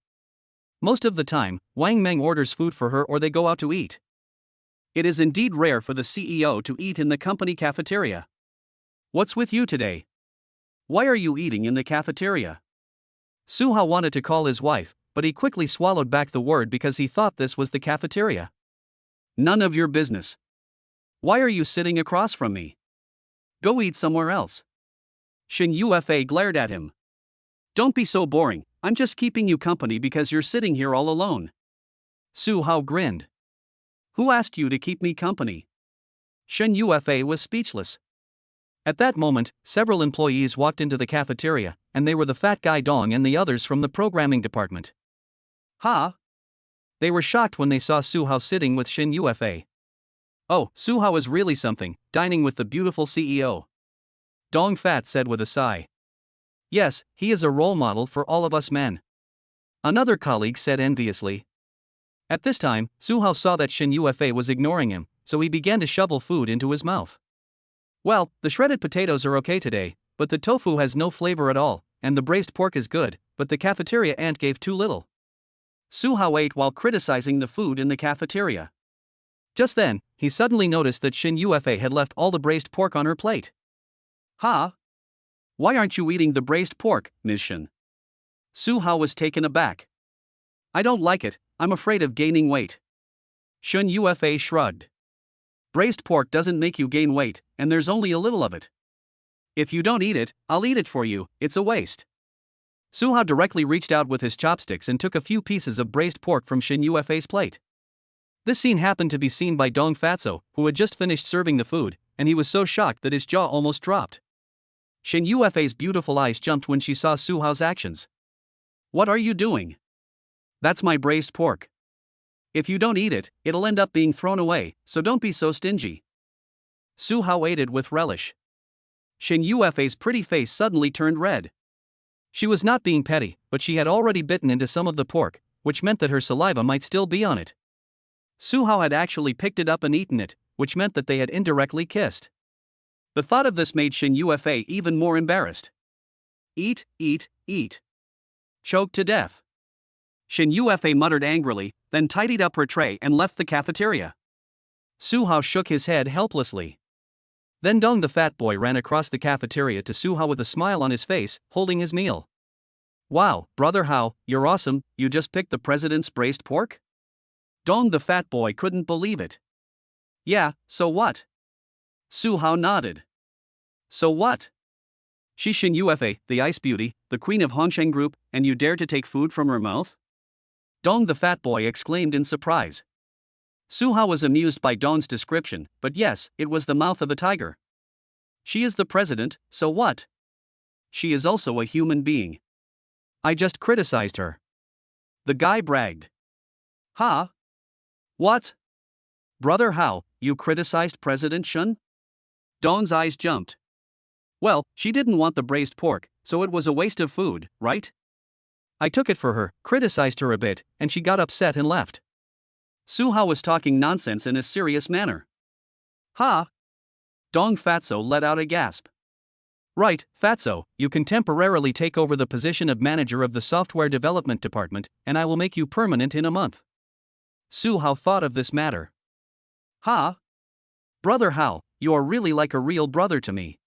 Most of the time, Wang Meng orders food for her or they go out to eat. It is indeed rare for the CEO to eat in the company cafeteria. What's with you today? Why are you eating in the cafeteria? Suhao wanted to call his wife, but he quickly swallowed back the word because he thought this was the cafeteria. None of your business. Why are you sitting across from me? Go eat somewhere else. Xin Yuefei glared at him. Don't be so boring, I'm just keeping you company because you're sitting here all alone. Suhao grinned. Who asked you to keep me company? Xin Yuefei was speechless. At that moment, several employees walked into the cafeteria, and they were the fat guy Dong and the others from the programming department. Huh? They were shocked when they saw Suhao sitting with Xin Yuefei. Oh, Suhao is really something, dining with the beautiful CEO. Dong Fat said with a sigh. Yes, he is a role model for all of us men. Another colleague said enviously. At this time, Suhao saw that Xin Yuefei was ignoring him, so he began to shovel food into his mouth. Well, the shredded potatoes are okay today, but the tofu has no flavor at all, and the braised pork is good, but the cafeteria aunt gave too little. Suhao ate while criticizing the food in the cafeteria. Just then, he suddenly noticed that Xin Yuefei had left all the braised pork on her plate. Huh? Why aren't you eating the braised pork, Ms. Xin? Suhao was taken aback. I don't like it, I'm afraid of gaining weight. Xin Yuefei shrugged. Braised pork doesn't make you gain weight, and there's only a little of it. If you don't eat it, I'll eat it for you, it's a waste. Suhao directly reached out with his chopsticks and took a few pieces of braised pork from Xin Yuefei's plate. This scene happened to be seen by Dong Fatso, who had just finished serving the food, and he was so shocked that his jaw almost dropped. Xin Yuefei's beautiful eyes jumped when she saw Suhao's actions. What are you doing? That's my braised pork. If you don't eat it, it'll end up being thrown away, so don't be so stingy. Suhao ate it with relish. Xin Yuefei's pretty face suddenly turned red. She was not being petty, but she had already bitten into some of the pork, which meant that her saliva might still be on it. Suhao had actually picked it up and eaten it, which meant that they had indirectly kissed. The thought of this made Xin Yuefei even more embarrassed. Eat, eat, eat. Choked to death. Xin Yuefei muttered angrily, then tidied up her tray and left the cafeteria. Suhao shook his head helplessly. Then Dong the fat boy ran across the cafeteria to Suhao with a smile on his face, holding his meal. Wow, brother Hao, you're awesome, you just picked the president's braised pork? Dong the fat boy couldn't believe it. Yeah, so what? Su Hao nodded. So what? Shishin Ufa, the ice beauty, the queen of Hongsheng Group, and you dare to take food from her mouth? Dong the fat boy exclaimed in surprise. Su Hao was amused by Dong's description, but yes, it was the mouth of a tiger. She is the president, so what? She is also a human being. I just criticized her. The guy bragged. Ha? What? Brother Hao, you criticized President Shun? Dong's eyes jumped. Well, she didn't want the braised pork, so it was a waste of food, right? I took it for her, criticized her a bit, and she got upset and left. Su Hao was talking nonsense in a serious manner. Ha! Dong Fatso let out a gasp. Right, Fatso, you can temporarily take over the position of manager of the software development department, and I will make you permanent in a month. Su Hao thought of this matter. Ha! Brother Hao, you are really like a real brother to me.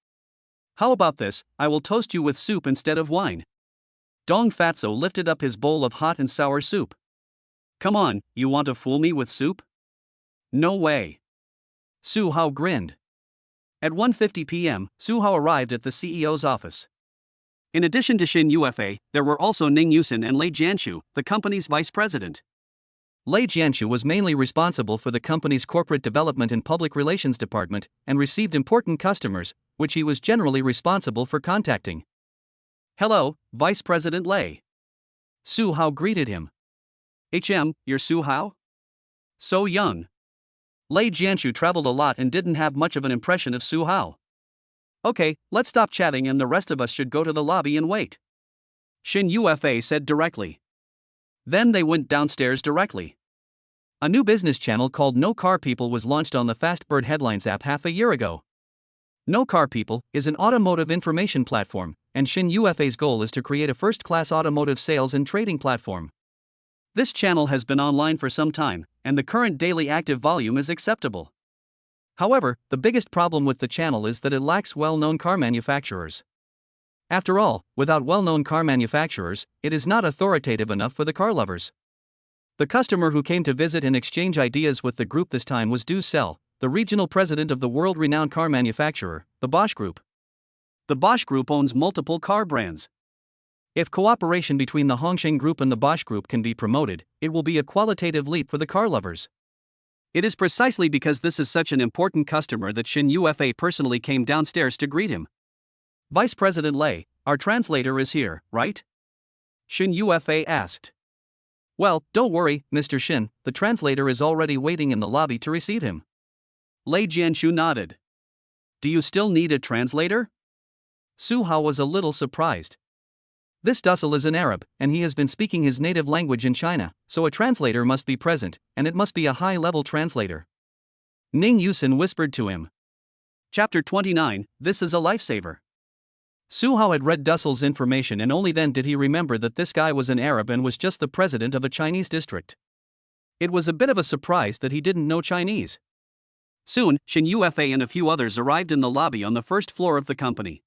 How about this, I will toast you with soup instead of wine. Dong Fatso lifted up his bowl of hot and sour soup. Come on, you want to fool me with soup? No way. Su Hao grinned. At 1:50 p.m., Su Hao arrived at the CEO's office. In addition to Shin Ufa, there were also Ning Yusin and Lei Jianshu, the company's vice president. Lei Jianshu was mainly responsible for the company's corporate development and public relations department and received important customers, which he was generally responsible for contacting. Hello, Vice President Lei. Su Hao greeted him. You're Su Hao? So young. Lei Jianshu traveled a lot and didn't have much of an impression of Su Hao. Okay, let's stop chatting and the rest of us should go to the lobby and wait. Shin Ufa said directly. Then they went downstairs directly. A new business channel called No Car People was launched on the Fastbird Headlines app half a year ago. No Car People is an automotive information platform, and Shin Ufa's goal is to create a first-class automotive sales and trading platform. This channel has been online for some time, and the current daily active volume is acceptable. However, the biggest problem with the channel is that it lacks well-known car manufacturers. After all, without well-known car manufacturers, it is not authoritative enough for the car lovers. The customer who came to visit and exchange ideas with the group this time was Du Sell, the regional president of the world-renowned car manufacturer, the Bosch Group. The Bosch Group owns multiple car brands. If cooperation between the Hongsheng Group and the Bosch Group can be promoted, it will be a qualitative leap for the car lovers. It is precisely because this is such an important customer that Shin Ufa personally came downstairs to greet him. Vice President Lei, our translator is here, right? Shin Ufa asked. Well, don't worry, Mr. Shin, the translator is already waiting in the lobby to receive him. Lei Jianshu nodded. Do you still need a translator? Su Hao was a little surprised. This Dussel is an Arab, and he has been speaking his native language in China, so a translator must be present, and it must be a high-level translator. Ning Yusin whispered to him. Chapter 29, This is a Lifesaver. Su Hao had read Dussel's information and only then did he remember that this guy was an Arab and was just the president of a Chinese district. It was a bit of a surprise that he didn't know Chinese. Soon, Shin Ufa and a few others arrived in the lobby on the first floor of the company.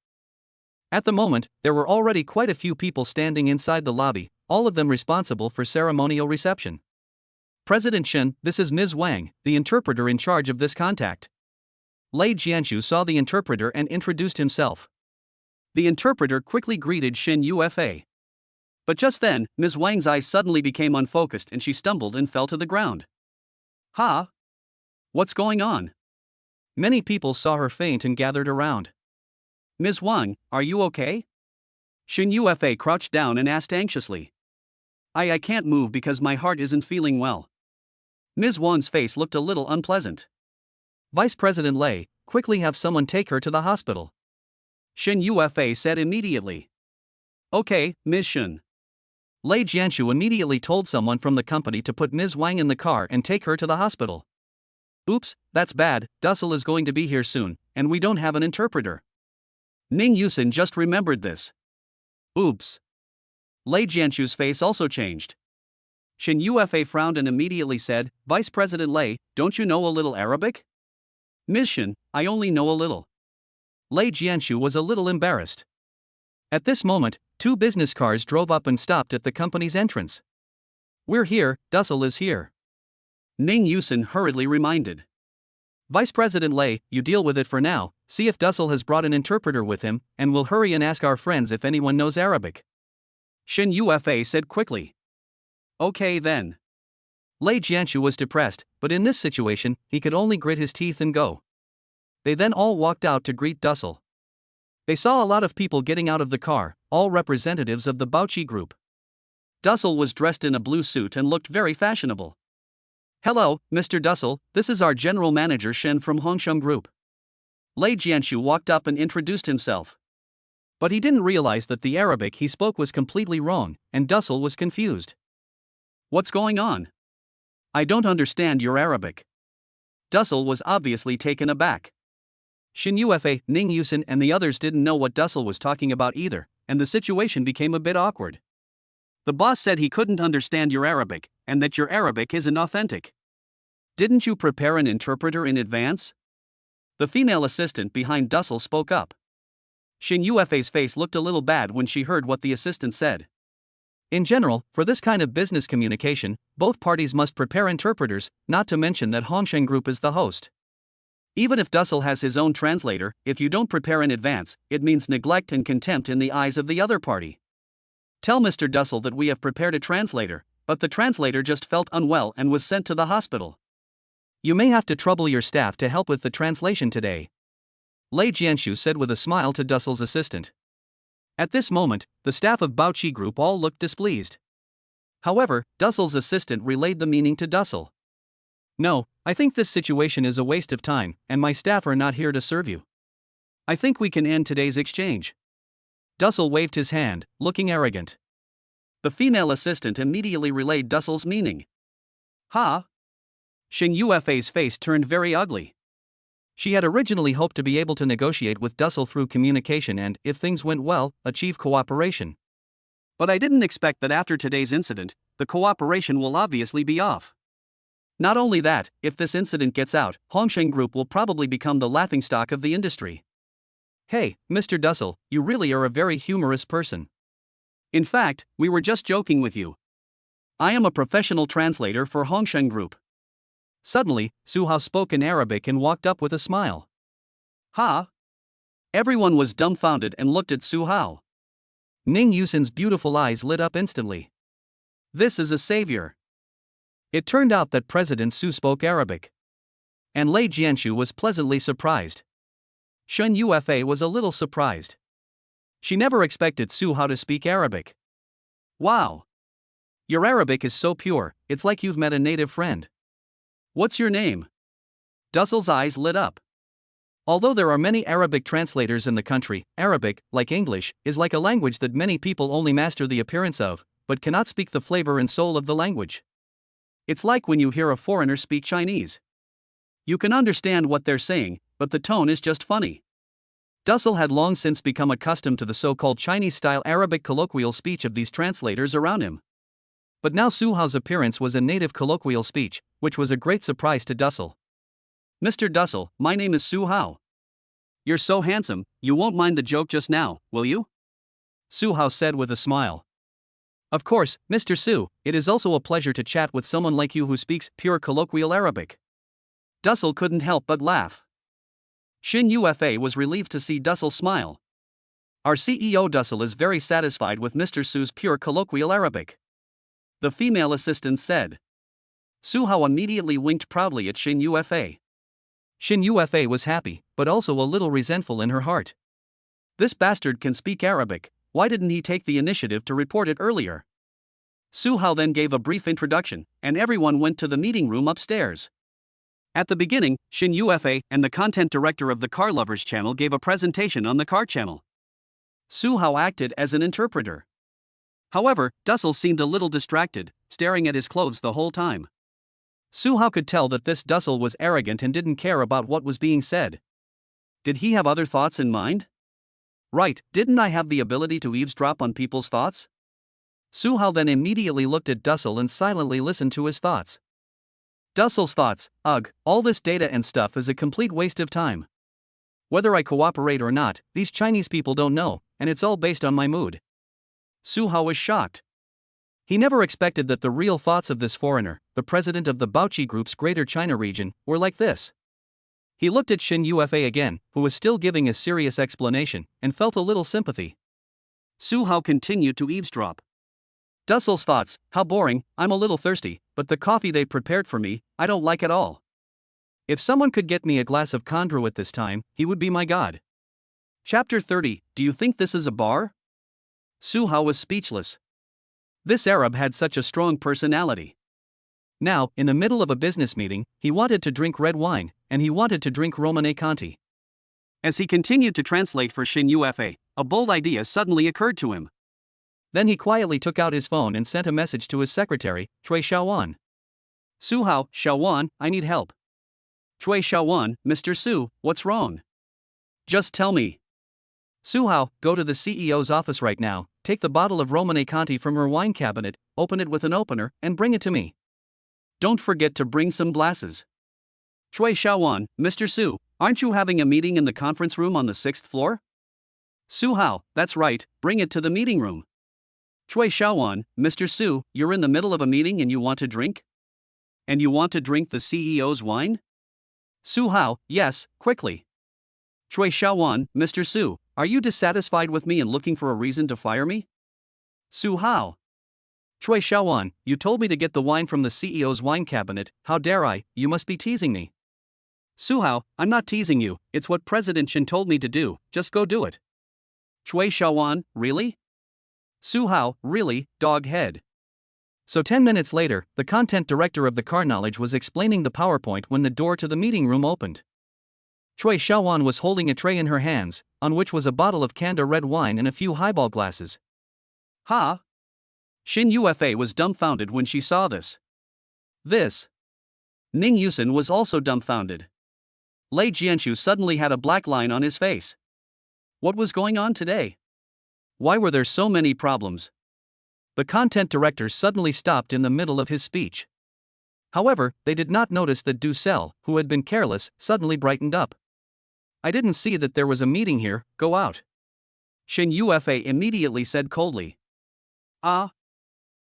At the moment, there were already quite a few people standing inside the lobby, all of them responsible for ceremonial reception. President Shen, this is Ms. Wang, the interpreter in charge of this contact. Lei Jianshu saw the interpreter and introduced himself. The interpreter quickly greeted Shin Ufa. But just then, Ms. Wang's eyes suddenly became unfocused and she stumbled and fell to the ground. Ha! What's going on? Many people saw her faint and gathered around. Ms. Wang, are you okay? Shin Ufa crouched down and asked anxiously. I can't move because my heart isn't feeling well. Ms. Wang's face looked a little unpleasant. Vice President Lei, quickly have someone take her to the hospital. Shin Ufa said immediately. Okay, Ms. Shin. Lei Jianshu immediately told someone from the company to put Ms. Wang in the car and take her to the hospital. Oops, that's bad, Dussel is going to be here soon, and we don't have an interpreter. Ning Yusin just remembered this. Oops. Lei Jianshu's face also changed. Shin Ufa frowned and immediately said, Vice President Lei, don't you know a little Arabic? Ms. Shin, I only know a little. Lei Jianshu was a little embarrassed. At this moment, two business cars drove up and stopped at the company's entrance. "We're here, Dussel is here," Ning Yusin hurriedly reminded. "Vice President Lei, you deal with it for now, see if Dussel has brought an interpreter with him, and we'll hurry and ask our friends if anyone knows Arabic," Shin Yufa said quickly. "Okay then." Lei Jianshu was depressed, but in this situation, he could only grit his teeth and go. They then all walked out to greet Dussel. They saw a lot of people getting out of the car, all representatives of the Bauchi group. Dussel was dressed in a blue suit and looked very fashionable. "Hello, Mr. Dussel, this is our general manager Shen from Hongsheng Group." Lei Jianshu walked up and introduced himself. But he didn't realize that the Arabic he spoke was completely wrong, and Dussel was confused. "What's going on? I don't understand your Arabic." Dussel was obviously taken aback. Shin Yufa, Ning Yusin and the others didn't know what Dussel was talking about either, and the situation became a bit awkward. "The boss said he couldn't understand your Arabic, and that your Arabic isn't authentic. Didn't you prepare an interpreter in advance?" The female assistant behind Dussel spoke up. Shin Yufa's face looked a little bad when she heard what the assistant said. In general, for this kind of business communication, both parties must prepare interpreters, not to mention that Hongsheng Group is the host. Even if Dussel has his own translator, if you don't prepare in advance, it means neglect and contempt in the eyes of the other party. "Tell Mr. Dussel that we have prepared a translator, but the translator just felt unwell and was sent to the hospital. You may have to trouble your staff to help with the translation today," Lei Jianshu said with a smile to Dussel's assistant. At this moment, the staff of Bauchi Group all looked displeased. However, Dussel's assistant relayed the meaning to Dussel. "No, I think this situation is a waste of time, and my staff are not here to serve you. I think we can end today's exchange." Dussel waved his hand, looking arrogant. The female assistant immediately relayed Dussel's meaning. "Ha?" Shin Yufa's face turned very ugly. She had originally hoped to be able to negotiate with Dussel through communication and, if things went well, achieve cooperation. "But I didn't expect that after today's incident, the cooperation will obviously be off. Not only that, if this incident gets out, Hongsheng Group will probably become the laughingstock of the industry." "Hey, Mr. Dussel, you really are a very humorous person. In fact, we were just joking with you. I am a professional translator for Hongsheng Group." Suddenly, Su Hao spoke in Arabic and walked up with a smile. "Ha?" Everyone was dumbfounded and looked at Su Hao. Ning Yusin's beautiful eyes lit up instantly. "This is a savior." It turned out that President Su spoke Arabic. And Lei Jianshu was pleasantly surprised. Shen Yufa was a little surprised. She never expected Su Hao to speak Arabic. "Wow! Your Arabic is so pure, it's like you've met a native friend. What's your name?" Dussel's eyes lit up. Although there are many Arabic translators in the country, Arabic, like English, is like a language that many people only master the appearance of, but cannot speak the flavor and soul of the language. It's like when you hear a foreigner speak Chinese. You can understand what they're saying, but the tone is just funny. Dussel had long since become accustomed to the so-called Chinese-style Arabic colloquial speech of these translators around him. But now Su Hao's appearance was a native colloquial speech, which was a great surprise to Dussel. "Mr. Dussel, my name is Su Hao. You're so handsome, you won't mind the joke just now, will you?" Su Hao said with a smile. "Of course, Mr. Su, it is also a pleasure to chat with someone like you who speaks pure colloquial Arabic." Dussel couldn't help but laugh. Shin Yufa was relieved to see Dussel smile. "Our CEO Dussel is very satisfied with Mr. Su's pure colloquial Arabic," the female assistant said. Su Hao immediately winked proudly at Shin Yufa. Shin Yufa was happy, but also a little resentful in her heart. This bastard can speak Arabic, why didn't he take the initiative to report it earlier? Su Hao then gave a brief introduction, and everyone went to the meeting room upstairs. At the beginning, Shin Yufa and the content director of the Car Lovers channel gave a presentation on the car channel. Su Hao acted as an interpreter. However, Dussel seemed a little distracted, staring at his clothes the whole time. Su Hao could tell that this Dussel was arrogant and didn't care about what was being said. Did he have other thoughts in mind? Right, didn't I have the ability to eavesdrop on people's thoughts? Su Hao then immediately looked at Dussel and silently listened to his thoughts. Dussel's thoughts, ugh, all this data and stuff is a complete waste of time. Whether I cooperate or not, these Chinese people don't know, and it's all based on my mood. Su Hao was shocked. He never expected that the real thoughts of this foreigner, the president of the Baoqi Group's Greater China region, were like this. He looked at Xin Yuefei again, who was still giving a serious explanation, and felt a little sympathy. Su Hao continued to eavesdrop. Dussel's thoughts, how boring, I'm a little thirsty, but the coffee they prepared for me, I don't like at all. If someone could get me a glass of Condro at this time, he would be my god. Chapter 30, Do you think this is a bar? Su Hao was speechless. This Arab had such a strong personality. Now, in the middle of a business meeting, he wanted to drink red wine, and he wanted to drink Romane Conti. As he continued to translate for Xin Yuefei, a bold idea suddenly occurred to him. Then he quietly took out his phone and sent a message to his secretary, Cui Xiaowan. Su Hao, Xiaowan, I need help. Cui Xiaowan, Mr. Su, what's wrong? Just tell me. Su Hao, go to the CEO's office right now, take the bottle of Romane Conti from her wine cabinet, open it with an opener, and bring it to me. Don't forget to bring some glasses. Cui Xiaowan, Mr. Su, aren't you having a meeting in the conference room on the 6th floor? Su Hao, that's right, bring it to the meeting room. Cui Xiaowan, Mr. Su, you're in the middle of a meeting and you want to drink? And you want to drink the CEO's wine? Su Hao, yes, quickly. Cui Xiaowan, Mr. Su, are you dissatisfied with me and looking for a reason to fire me? Su Hao. Cui Xiaowan, you told me to get the wine from the CEO's wine cabinet, how dare I, you must be teasing me. Su Hao, I'm not teasing you, it's what President Chen told me to do, just go do it. Cui Xiaowan, really? Su Hao, really, dog head. So 10 minutes later, the content director of the Car Knowledge was explaining the PowerPoint when the door to the meeting room opened. Cui Xiaowan was holding a tray in her hands, on which was a bottle of Canda red wine and a few highball glasses. Ha! Xin Yuefei was dumbfounded when she saw this. Ning Yusen was also dumbfounded. Lei Jianshu suddenly had a black line on his face. What was going on today? Why were there so many problems? The content director suddenly stopped in the middle of his speech. However, they did not notice that Dussel, who had been careless, suddenly brightened up. I didn't see that there was a meeting here, go out. Xin Yuefei immediately said coldly. Ah.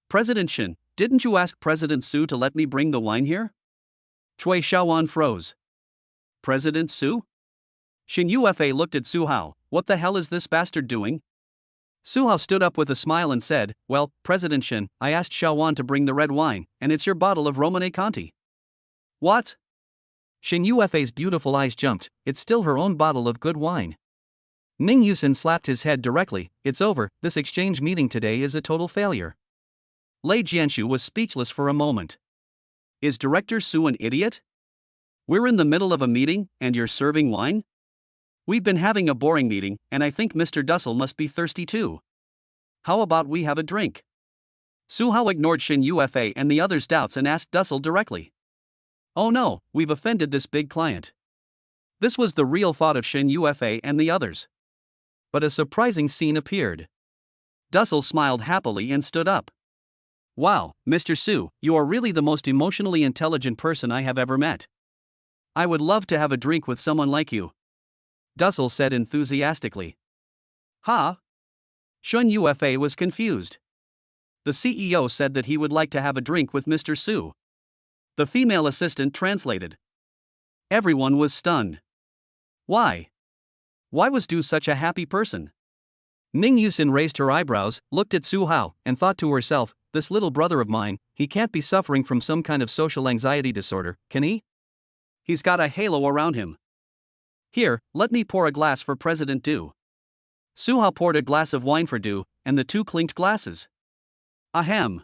President Xin, didn't you ask President Su to let me bring the wine here? Cui Xiaowan froze. President Su? Xin Yuefei looked at Su Hao, what the hell is this bastard doing? Su Hao stood up with a smile and said, well, President Xin, I asked Xiaowan to bring the red wine, and it's your bottle of Romane Conti. What? Xin Yuefei's beautiful eyes jumped, it's still her own bottle of good wine. Ning Yusen slapped his head directly, it's over, this exchange meeting today is a total failure. Lei Jianshu was speechless for a moment. Is Director Su an idiot? We're in the middle of a meeting, and you're serving wine? We've been having a boring meeting, and I think Mr. Dussel must be thirsty too. How about we have a drink? Su Hao ignored Xin Yuefei and the others' doubts and asked Dussel directly. Oh no, we've offended this big client. This was the real thought of Xin Yuefei and the others. But a surprising scene appeared. Dussel smiled happily and stood up. Wow, Mr. Su, you are really the most emotionally intelligent person I have ever met. I would love to have a drink with someone like you. Dussel said enthusiastically. Ha? Xin Yuefei was confused. The CEO said that he would like to have a drink with Mr. Su. The female assistant translated. Everyone was stunned. Why? Why was Du such a happy person? Ning Yusen raised her eyebrows, looked at Su Hao, and thought to herself, this little brother of mine, he can't be suffering from some kind of social anxiety disorder, can he? He's got a halo around him. Here, let me pour a glass for President Du. Su Hao poured a glass of wine for Du, and the two clinked glasses. Ahem.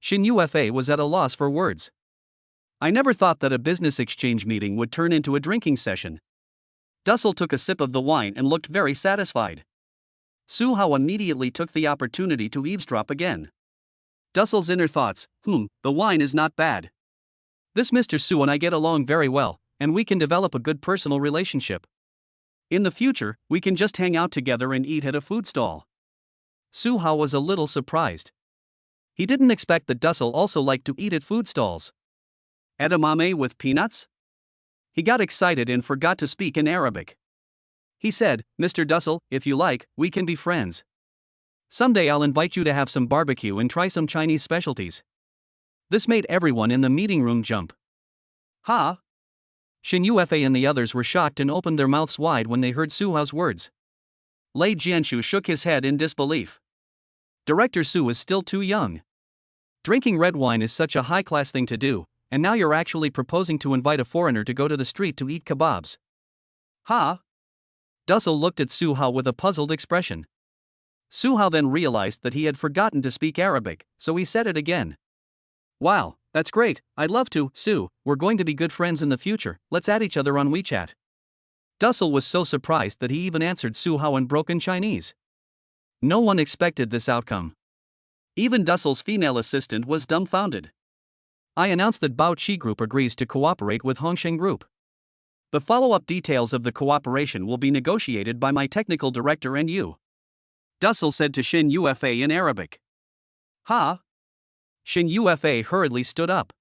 Xin Yuefei was at a loss for words. I never thought that a business exchange meeting would turn into a drinking session. Dussel took a sip of the wine and looked very satisfied. Su Hao immediately took the opportunity to eavesdrop again. Dussel's inner thoughts, the wine is not bad. This Mr. Su and I get along very well, and we can develop a good personal relationship. In the future, we can just hang out together and eat at a food stall. Su Hao was a little surprised. He didn't expect that Dussel also liked to eat at food stalls. Edamame with peanuts? He got excited and forgot to speak in Arabic. He said, Mr. Dussel, if you like, we can be friends. Someday I'll invite you to have some barbecue and try some Chinese specialties. This made everyone in the meeting room jump. Ha! Shin Yufa and the others were shocked and opened their mouths wide when they heard Su Hao's words. Lei Jianshu shook his head in disbelief. Director Su is still too young. Drinking red wine is such a high-class thing to do, and now you're actually proposing to invite a foreigner to go to the street to eat kebabs. Ha! Dussel looked at Su Hao with a puzzled expression. Su Hao then realized that he had forgotten to speak Arabic, so he said it again. Wow, that's great, I'd love to, Su, we're going to be good friends in the future, let's add each other on WeChat. Dussel was so surprised that he even answered Su Hao in broken Chinese. No one expected this outcome. Even Dussel's female assistant was dumbfounded. I announced that Bao Qi Group agrees to cooperate with Hongsheng Group. The follow-up details of the cooperation will be negotiated by my technical director and you. Dussel said to Shin Yufa in Arabic. Ha! Shin Yufa hurriedly stood up.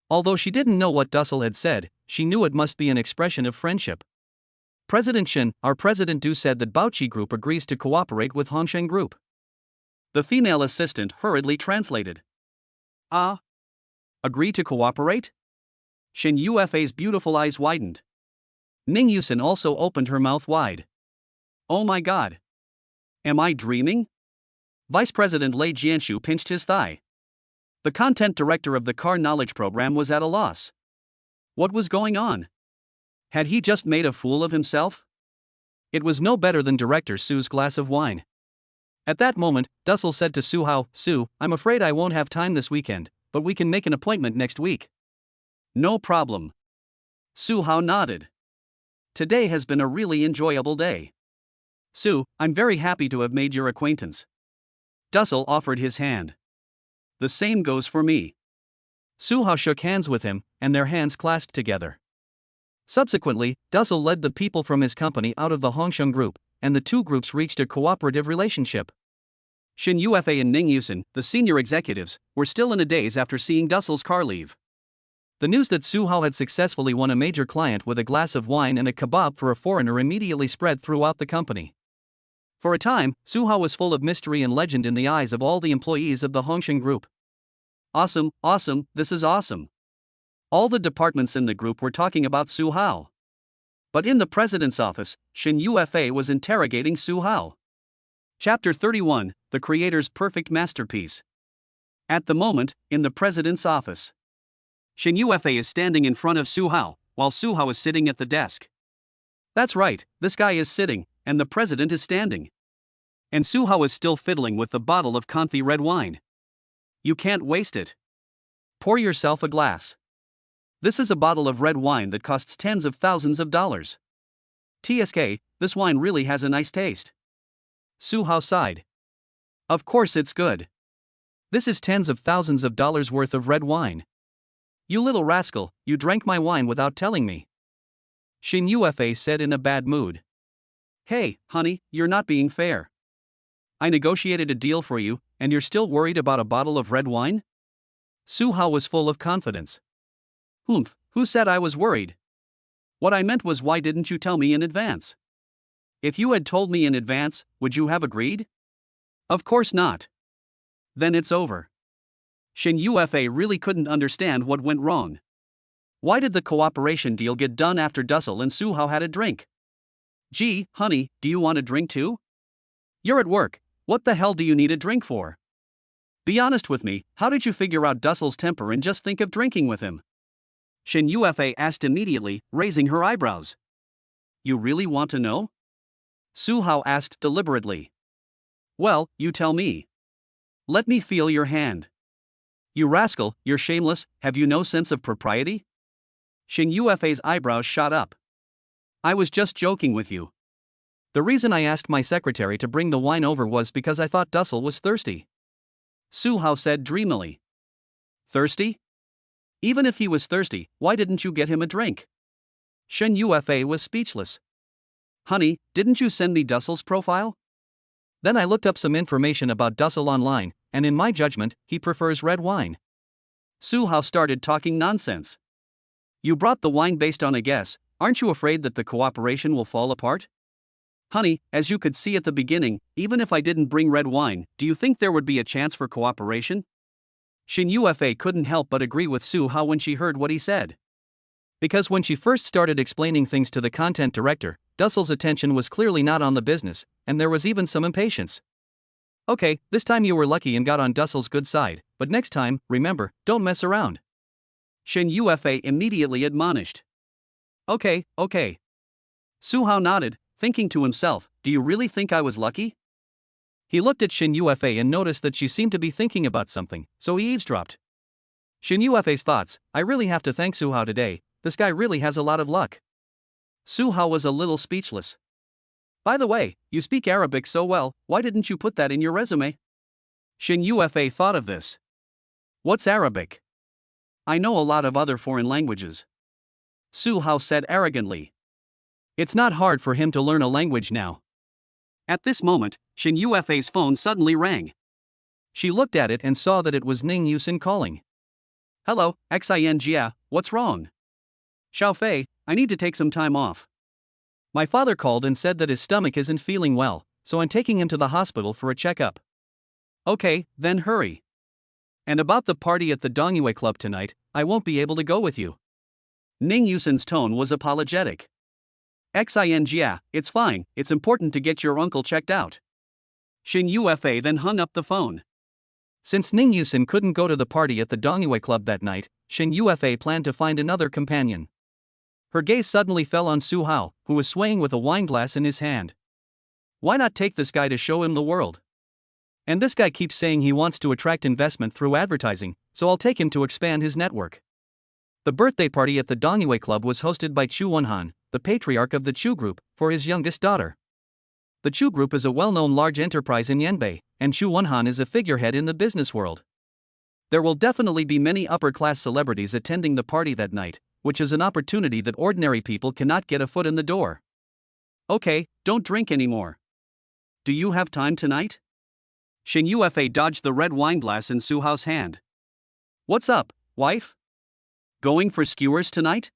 Although she didn't know what Dussel had said, she knew it must be an expression of friendship. President Shin, our President Du said that Bao Qi Group agrees to cooperate with Hongsheng Group. The female assistant hurriedly translated. Ah? Agree to cooperate? Shin Yufa's beautiful eyes widened. Ning Yusin also opened her mouth wide. Oh my god. Am I dreaming? Vice President Lei Jianshu pinched his thigh. The content director of the car knowledge program was at a loss. What was going on? Had he just made a fool of himself? It was no better than Director Su's glass of wine. At that moment, Dussel said to Su Hao, Su, I'm afraid I won't have time this weekend, but we can make an appointment next week. No problem. Su Hao nodded. Today has been a really enjoyable day. Su, I'm very happy to have made your acquaintance. Dussel offered his hand. The same goes for me. Su Hao shook hands with him, and their hands clasped together. Subsequently, Dussel led the people from his company out of the Hongsheng Group, and the two groups reached a cooperative relationship. Shin Yufa and Ning Yusin, the senior executives, were still in a daze after seeing Dussel's car leave. The news that Su Hao had successfully won a major client with a glass of wine and a kebab for a foreigner immediately spread throughout the company. For a time, Su Hao was full of mystery and legend in the eyes of all the employees of the Hongsheng Group. Awesome, awesome, this is awesome. All the departments in the group were talking about Su Hao. But in the president's office, Shin Yufa was interrogating Su Hao. Chapter 31, The Creator's Perfect Masterpiece. At the moment, in the president's office, Shin Yufa is standing in front of Su Hao, while Su Hao is sitting at the desk. That's right, this guy is sitting, and the president is standing. And Su Hao is still fiddling with the bottle of confit red wine. You can't waste it. Pour yourself a glass. This is a bottle of red wine that costs tens of thousands of dollars. TSK, this wine really has a nice taste. Su Hao sighed. Of course it's good. This is tens of thousands of dollars worth of red wine. You little rascal, you drank my wine without telling me. Shin Yufa said in a bad mood. Hey, honey, you're not being fair. I negotiated a deal for you, and you're still worried about a bottle of red wine? Su Hao was full of confidence. Humph, who said I was worried? What I meant was, why didn't you tell me in advance? If you had told me in advance, would you have agreed? Of course not. Then it's over. Shin Yufa really couldn't understand what went wrong. Why did the cooperation deal get done after Dussel and Su Hao had a drink? Gee, honey, do you want a drink too? You're at work, what the hell do you need a drink for? Be honest with me, how did you figure out Dussel's temper and just think of drinking with him? Shin Yufa asked immediately, raising her eyebrows. You really want to know? Su Hao asked deliberately. Well, you tell me. Let me feel your hand. You rascal, you're shameless, have you no sense of propriety? Shin Yufa's eyebrows shot up. I was just joking with you. The reason I asked my secretary to bring the wine over was because I thought Dussel was thirsty. Su Hao said dreamily. Thirsty? Even if he was thirsty, why didn't you get him a drink? Shin Yufa was speechless. Honey, didn't you send me Dussel's profile? Then I looked up some information about Dussel online, and in my judgment, he prefers red wine. Su Hao started talking nonsense. You brought the wine based on a guess, aren't you afraid that the cooperation will fall apart? Honey, as you could see at the beginning, even if I didn't bring red wine, do you think there would be a chance for cooperation? Shin Yufa couldn't help but agree with Su Hao when she heard what he said. Because when she first started explaining things to the content director, Dussel's attention was clearly not on the business, and there was even some impatience. Okay, this time you were lucky and got on Dussel's good side, but next time, remember, don't mess around. Shin Yufa immediately admonished. Okay. Su Hao nodded, thinking to himself, do you really think I was lucky? He looked at Shin Yufa and noticed that she seemed to be thinking about something, so he eavesdropped. Shin Yufa's thoughts, I really have to thank Su Hao today, this guy really has a lot of luck. Su Hao was a little speechless. By the way, you speak Arabic so well, why didn't you put that in your resume? Shin Yufa thought of this. What's Arabic? I know a lot of other foreign languages. Su Hao said arrogantly. It's not hard for him to learn a language now. At this moment, Shin Yufa's phone suddenly rang. She looked at it and saw that it was Ning Yusin calling. Hello, Xinjia, what's wrong? Xiao Fei, I need to take some time off. My father called and said that his stomach isn't feeling well, so I'm taking him to the hospital for a checkup. Okay, then hurry. And about the party at the Dongyue Club tonight, I won't be able to go with you. Ning Yusin's tone was apologetic. Xinjia, it's fine, it's important to get your uncle checked out. Shin Yufa then hung up the phone. Since Ning Yusin couldn't go to the party at the Dongyue Club that night, Shin Yufa planned to find another companion. Her gaze suddenly fell on Su Hao, who was swaying with a wineglass in his hand. Why not take this guy to show him the world? And this guy keeps saying he wants to attract investment through advertising, so I'll take him to expand his network. The birthday party at the Dongyue Club was hosted by Chu Wenhan, the patriarch of the Chu Group, for his youngest daughter. The Chu Group is a well-known large enterprise in Yanbei, and Chu Wenhan is a figurehead in the business world. There will definitely be many upper-class celebrities attending the party that night, which is an opportunity that ordinary people cannot get a foot in the door. Okay, don't drink anymore. Do you have time tonight? Shin Yufa dodged the red wineglass in Su Hao's hand. What's up, wife? Going for skewers tonight?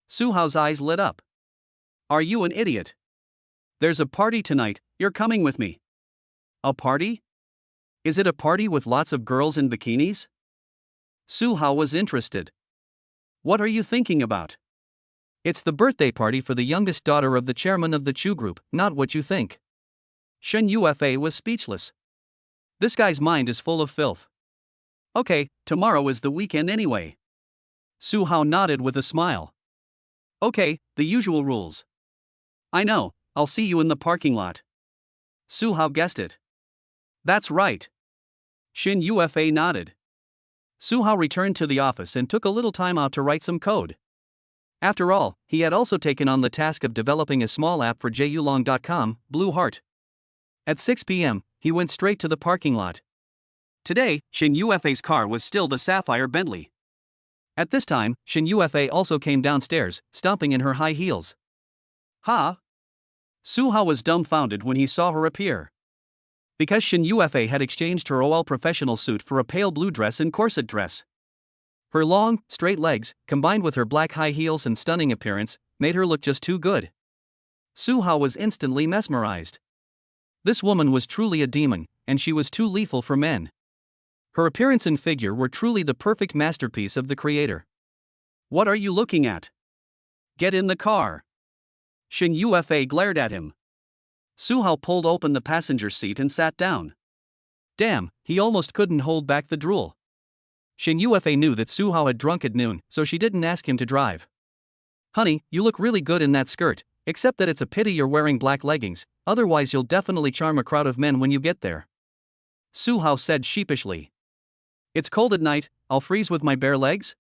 Su Hao's eyes lit up. Are you an idiot? There's a party tonight, you're coming with me. A party? Is it a party with lots of girls in bikinis? Su Hao was interested. What are you thinking about? It's the birthday party for the youngest daughter of the chairman of the Chu Group, not what you think. Shin Yufa was speechless. This guy's mind is full of filth. Okay, tomorrow is the weekend anyway. Su Hao nodded with a smile. Okay, the usual rules. I know, I'll see you in the parking lot. Su Hao guessed it. That's right. Shin Yufa nodded. Su Hao returned to the office and took a little time out to write some code. After all, he had also taken on the task of developing a small app for Jyulong.com, Blue Heart. At 6 p.m., he went straight to the parking lot. Today, Shin Yufa's car was still the Sapphire Bentley. At this time, Shin Yufa also came downstairs, stomping in her high heels. Ha! Su Hao was dumbfounded when he saw her appear. Because Shin Yufa had exchanged her OL professional suit for a pale blue dress and corset dress. Her long, straight legs, combined with her black high heels and stunning appearance, made her look just too good. Su Hao was instantly mesmerized. This woman was truly a demon, and she was too lethal for men. Her appearance and figure were truly the perfect masterpiece of the creator. What are you looking at? Get in the car. Shin Yufa glared at him. Su Hao pulled open the passenger seat and sat down. Damn, he almost couldn't hold back the drool. Shin Yufa knew that Su Hao had drunk at noon, so she didn't ask him to drive. Honey, you look really good in that skirt, except that it's a pity you're wearing black leggings, otherwise you'll definitely charm a crowd of men when you get there. Su Hao said sheepishly. It's cold at night, I'll freeze with my bare legs?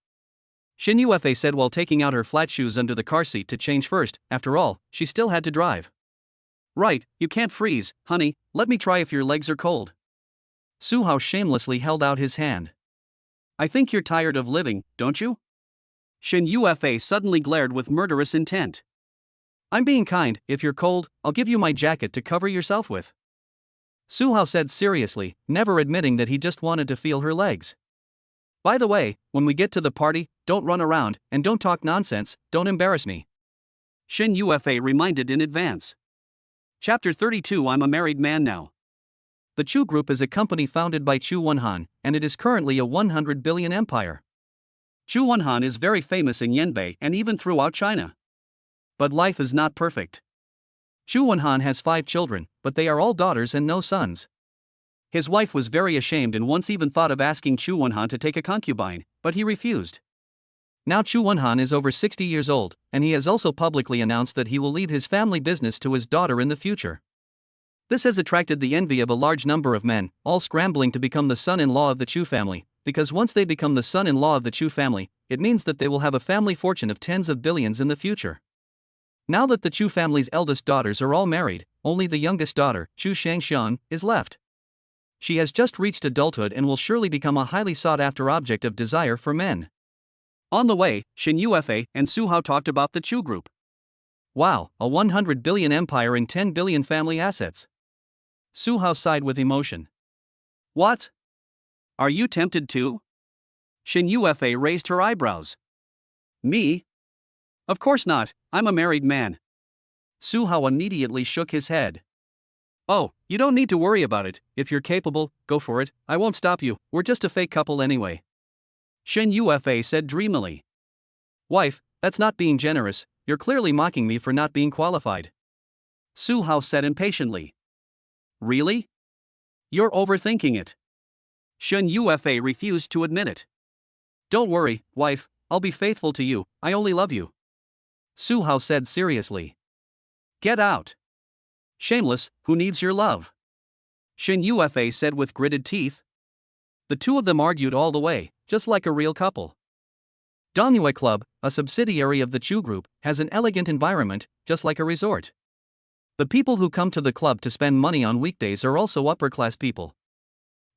Shin Yufa said while taking out her flat shoes under the car seat to change first, after all, she still had to drive. Right, you can't freeze, honey, let me try if your legs are cold. Su Hao shamelessly held out his hand. I think you're tired of living, don't you? Shin Yufa suddenly glared with murderous intent. I'm being kind, if you're cold, I'll give you my jacket to cover yourself with. Su Hao said seriously, never admitting that he just wanted to feel her legs. By the way, when we get to the party, don't run around, and don't talk nonsense, don't embarrass me. Shin Yufa reminded in advance. Chapter 32. I'm a married man now. The Chu Group is a company founded by Chu Wenhan, and it is currently a 100 billion empire. Chu Wenhan is very famous in Yanbei and even throughout China. But life is not perfect. Chu Wenhan has 5 children, but they are all daughters and no sons. His wife was very ashamed and once even thought of asking Chu Wenhan to take a concubine, but he refused. Now Chu Wenhan is over 60 years old, and he has also publicly announced that he will leave his family business to his daughter in the future. This has attracted the envy of a large number of men, all scrambling to become the son-in-law of the Chu family, because once they become the son-in-law of the Chu family, it means that they will have a family fortune of tens of billions in the future. Now that the Chu family's eldest daughters are all married, only the youngest daughter, Chu Shangxian, is left. She has just reached adulthood and will surely become a highly sought-after object of desire for men. On the way, Shin Yufei and Su Hao talked about the Chu Group. Wow, a 100 billion empire and 10 billion family assets. Su Hao sighed with emotion. What? Are you tempted too? Shin Yufei raised her eyebrows. Me? Of course not, I'm a married man. Su Hao immediately shook his head. Oh, you don't need to worry about it. If you're capable, go for it, I won't stop you, we're just a fake couple anyway. Shin Yufei said dreamily. Wife, that's not being generous, you're clearly mocking me for not being qualified. Su Hao said impatiently. Really? You're overthinking it. Shin Yufei refused to admit it. Don't worry, wife, I'll be faithful to you, I only love you. Su Hao said seriously. Get out. Shameless, who needs your love? Shin Yufei said with gritted teeth. The two of them argued all the way, just like a real couple. Dongyue Club, a subsidiary of the Chu Group, has an elegant environment, just like a resort. The people who come to the club to spend money on weekdays are also upper-class people.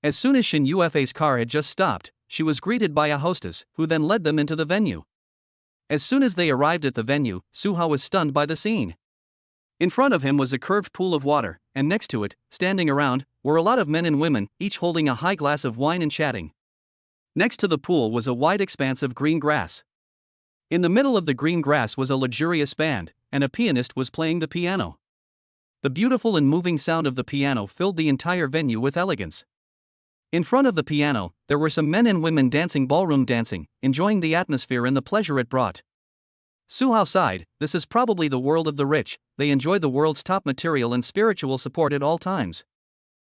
As soon as Shin Yufei's car had just stopped, she was greeted by a hostess, who then led them into the venue. As soon as they arrived at the venue, Su Hao was stunned by the scene. In front of him was a curved pool of water, and next to it, standing around, were a lot of men and women, each holding a high glass of wine and chatting. Next to the pool was a wide expanse of green grass. In the middle of the green grass was a luxurious band, and a pianist was playing the piano. The beautiful and moving sound of the piano filled the entire venue with elegance. In front of the piano, there were some men and women dancing ballroom dancing, enjoying the atmosphere and the pleasure it brought. Su Hao sighed, this is probably the world of the rich, they enjoy the world's top material and spiritual support at all times.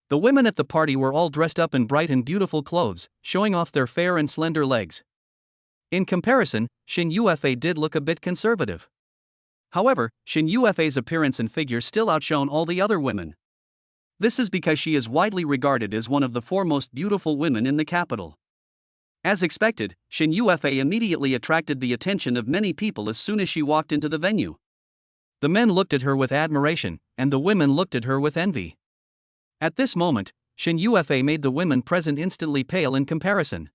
The women at the party were all dressed up in bright and beautiful clothes, showing off their fair and slender legs. In comparison, Shin Yufei did look a bit conservative. However, Shin Yufei's appearance and figure still outshone all the other women. This is because she is widely regarded as one of the foremost beautiful women in the capital. As expected, Shin Yufei immediately attracted the attention of many people as soon as she walked into the venue. The men looked at her with admiration, and the women looked at her with envy. At this moment, Shin Yufei made the women present instantly pale in comparison.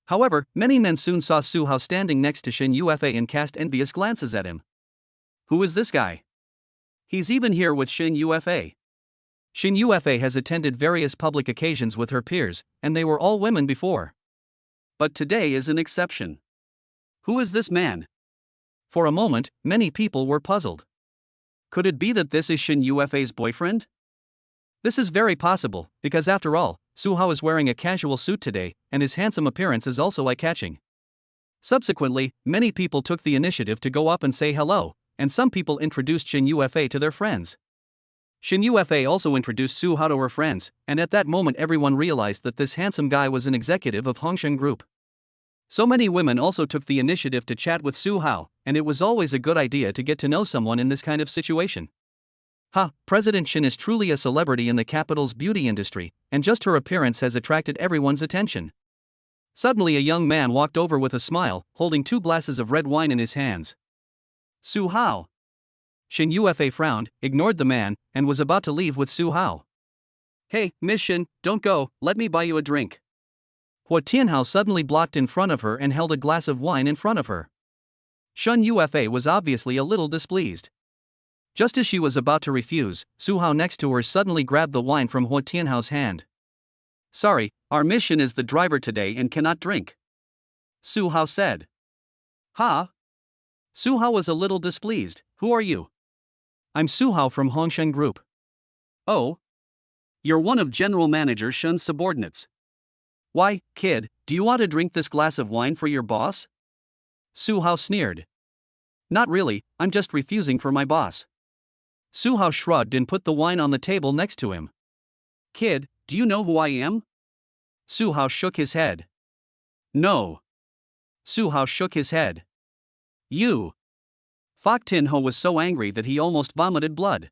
However, many men soon saw Su Hao standing next to Shin Yufei and cast envious glances at him. Who is this guy? He's even here with Shin Yufei. Shin Yufei has attended various public occasions with her peers, and they were all women before. But today is an exception. Who is this man? For a moment, many people were puzzled. Could it be that this is Shin Yufei's boyfriend? This is very possible, because after all, Su Hao is wearing a casual suit today, and his handsome appearance is also eye-catching. Subsequently, many people took the initiative to go up and say hello, and some people introduced Shin Yufei to their friends. Shin Yufei also introduced Su Hao to her friends, and at that moment everyone realized that this handsome guy was an executive of Hongsheng Group. So many women also took the initiative to chat with Su Hao, and it was always a good idea to get to know someone in this kind of situation. President Shin is truly a celebrity in the capital's beauty industry, and just her appearance has attracted everyone's attention. Suddenly a young man walked over with a smile, holding 2 glasses of red wine in his hands. Su Hao. Shin Yufei frowned, ignored the man, and was about to leave with Su Hao. Hey, Miss Shin, don't go, let me buy you a drink. Hua Tianhao suddenly blocked in front of her and held a glass of wine in front of her. Shin Yufei was obviously a little displeased. Just as she was about to refuse, Su Hao next to her suddenly grabbed the wine from Hua Tianhao's hand. Sorry, our mission is the driver today and cannot drink. Su Hao said. Su Hao was a little displeased, who are you? I'm Su Hao from Hongsheng Group. Oh? You're one of General Manager Shen's subordinates. Why, kid, do you want to drink this glass of wine for your boss? Su Hao sneered. Not really, I'm just refusing for my boss. Su Hao shrugged and put the wine on the table next to him. Kid, do you know who I am? Su Hao shook his head. No. Su Hao shook his head. You. Fok Tin Ho was so angry that he almost vomited blood.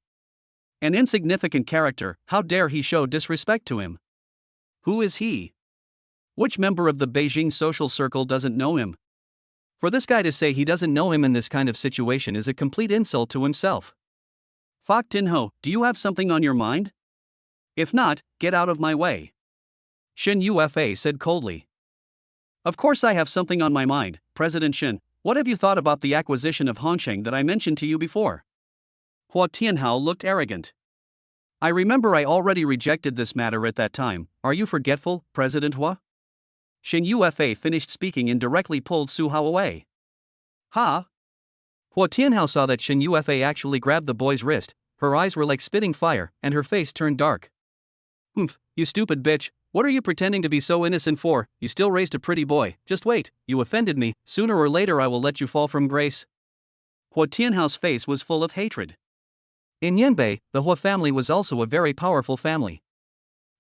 An insignificant character, how dare he show disrespect to him? Who is he? Which member of the Beijing social circle doesn't know him? For this guy to say he doesn't know him in this kind of situation is a complete insult to himself. Fok Tin Ho, do you have something on your mind? If not, get out of my way. Shen Yufa said coldly. Of course I have something on my mind, President Shen. What have you thought about the acquisition of Hongsheng that I mentioned to you before? Hua Tianhao looked arrogant. I remember I already rejected this matter at that time. Are you forgetful, President Hua? Shen Yufa finished speaking and directly pulled Su Hao away. Ha! Hua Tianhao saw that Shen Yufa actually grabbed the boy's wrist. Her eyes were like spitting fire, and her face turned dark. Humph, you stupid bitch, what are you pretending to be so innocent for? You still raised a pretty boy. Just wait, you offended me, sooner or later I will let you fall from grace. Hua Tianhao's face was full of hatred. In Yanbei, the Hua family was also a very powerful family.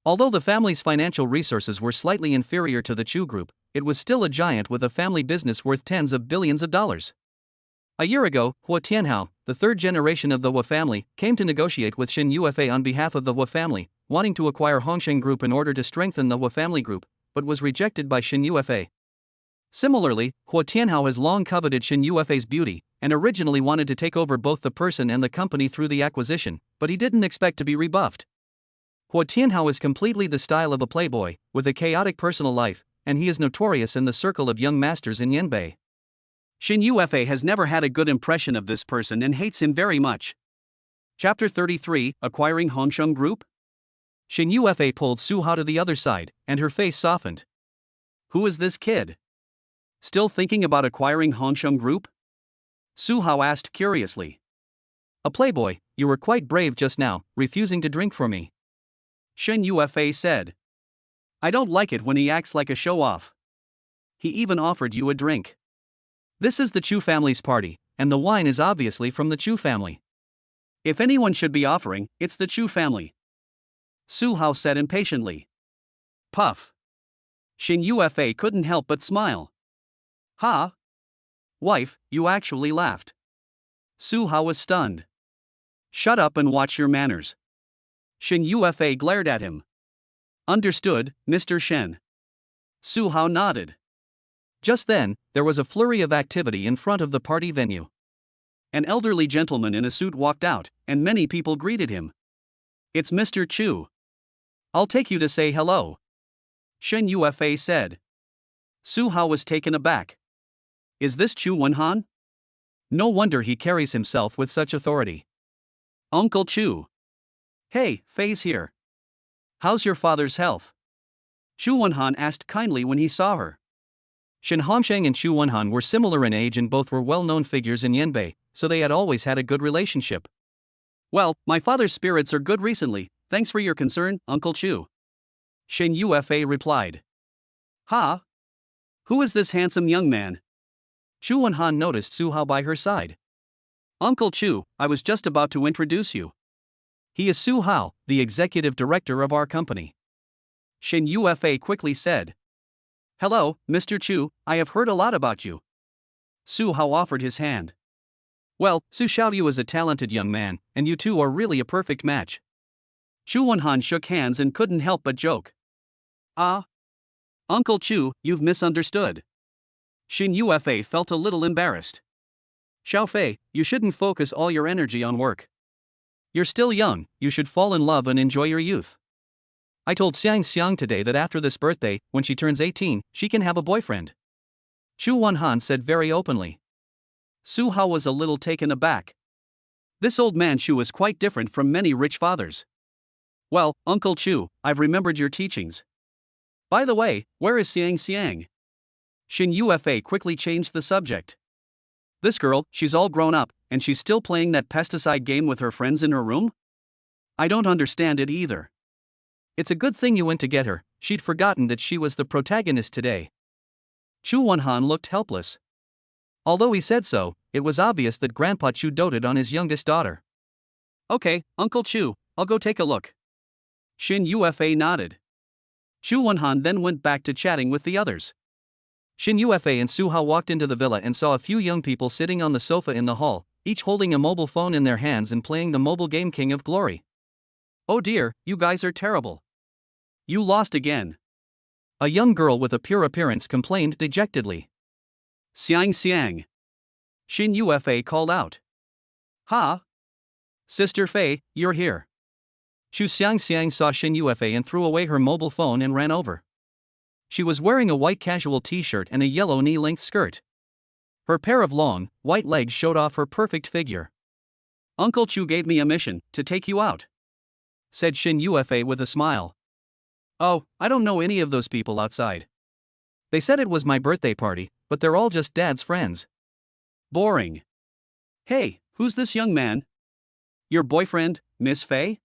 Although the family's financial resources were slightly inferior to the Chu group, it was still a giant with a family business worth tens of billions of dollars. A year ago, Hua Tianhao, the third generation of the Hua family, came to negotiate with Shen Yufa on behalf of the Hua family, wanting to acquire Hongsheng Group in order to strengthen the Hua family group, but was rejected by Shen Yufa. Similarly, Hua Tianhao has long coveted Shen Yufa's beauty, and originally wanted to take over both the person and the company through the acquisition, but he didn't expect to be rebuffed. Hua Tianhao is completely the style of a playboy, with a chaotic personal life, and he is notorious in the circle of young masters in Yanbei. Shen Yufa has never had a good impression of this person and hates him very much. Chapter 33, Acquiring Hongsheng Group? Shen Yufa pulled Su Hao to the other side, and her face softened. Who is this kid? Still thinking about acquiring Hongsheng Group? Su Hao asked curiously. A playboy, you were quite brave just now, refusing to drink for me. Shen Yufa said. I don't like it when he acts like a show-off. He even offered you a drink. This is the Chu family's party, and the wine is obviously from the Chu family. If anyone should be offering, it's the Chu family. Su Hao said impatiently. Puff. Shen Yufa couldn't help but smile. Ha! Wife, you actually laughed. Su Hao was stunned. Shut up and watch your manners. Shen Yufa glared at him. Understood, Mr. Shen. Su Hao nodded. Just then, there was a flurry of activity in front of the party venue. An elderly gentleman in a suit walked out, and many people greeted him. It's Mr. Chu. I'll take you to say hello. Shen Yufa said. Su Hao was taken aback. Is this Chu Wenhan? No wonder he carries himself with such authority. Uncle Chu. Hey, Fei's here. How's your father's health? Chu Wenhan asked kindly when he saw her. Shen Hongsheng and Chu Wenhan were similar in age and both were well-known figures in Yanbei, so they had always had a good relationship. Well, my father's spirits are good recently, thanks for your concern, Uncle Chu. Shen Yufa replied. Ha! Who is this handsome young man? Chu Wenhan noticed Su Hao by her side. Uncle Chu, I was just about to introduce you. He is Su Hao, the executive director of our company. Shen Yufa quickly said. Hello, Mr. Chu, I have heard a lot about you. Su Hao offered his hand. Well, Su Xiaoyu is a talented young man, and you two are really a perfect match. Chu Wenhan shook hands and couldn't help but joke. Ah. Uncle Chu, you've misunderstood. Shen Yufa felt a little embarrassed. Xiaofei, you shouldn't focus all your energy on work. You're still young, you should fall in love and enjoy your youth. I told Xiang Xiang today that after this birthday, when she turns 18, she can have a boyfriend. Chu Wenhan said very openly. Su Hao was a little taken aback. This old man Chu is quite different from many rich fathers. Well, Uncle Chu, I've remembered your teachings. By the way, where is Xiang Xiang? Shen Yufa quickly changed the subject. This girl, she's all grown up, and she's still playing that pesticide game with her friends in her room? I don't understand it either. It's a good thing you went to get her, she'd forgotten that she was the protagonist today. Chu Wenhan looked helpless. Although he said so, it was obvious that Grandpa Chu doted on his youngest daughter. Okay, Uncle Chu, I'll go take a look. Shin Yufa nodded. Chu Wenhan then went back to chatting with the others. Shin Yufa and Su Hao walked into the villa and saw a few young people sitting on the sofa in the hall, each holding a mobile phone in their hands and playing the mobile game King of Glory. Oh dear, you guys are terrible. You lost again. A young girl with a pure appearance complained dejectedly. Xiang Xiang. Shin Yufa called out. Ha! Sister Fei, you're here. Chu Xiang Xiang saw Shin Yufa and threw away her mobile phone and ran over. She was wearing a white casual t-shirt and a yellow knee-length skirt. Her pair of long, white legs showed off her perfect figure. Uncle Chu gave me a mission, to take you out, said Shin Yufa with a smile. Oh, I don't know any of those people outside. They said it was my birthday party, but they're all just Dad's friends. Boring. Hey, who's this young man? Your boyfriend, Miss Fei?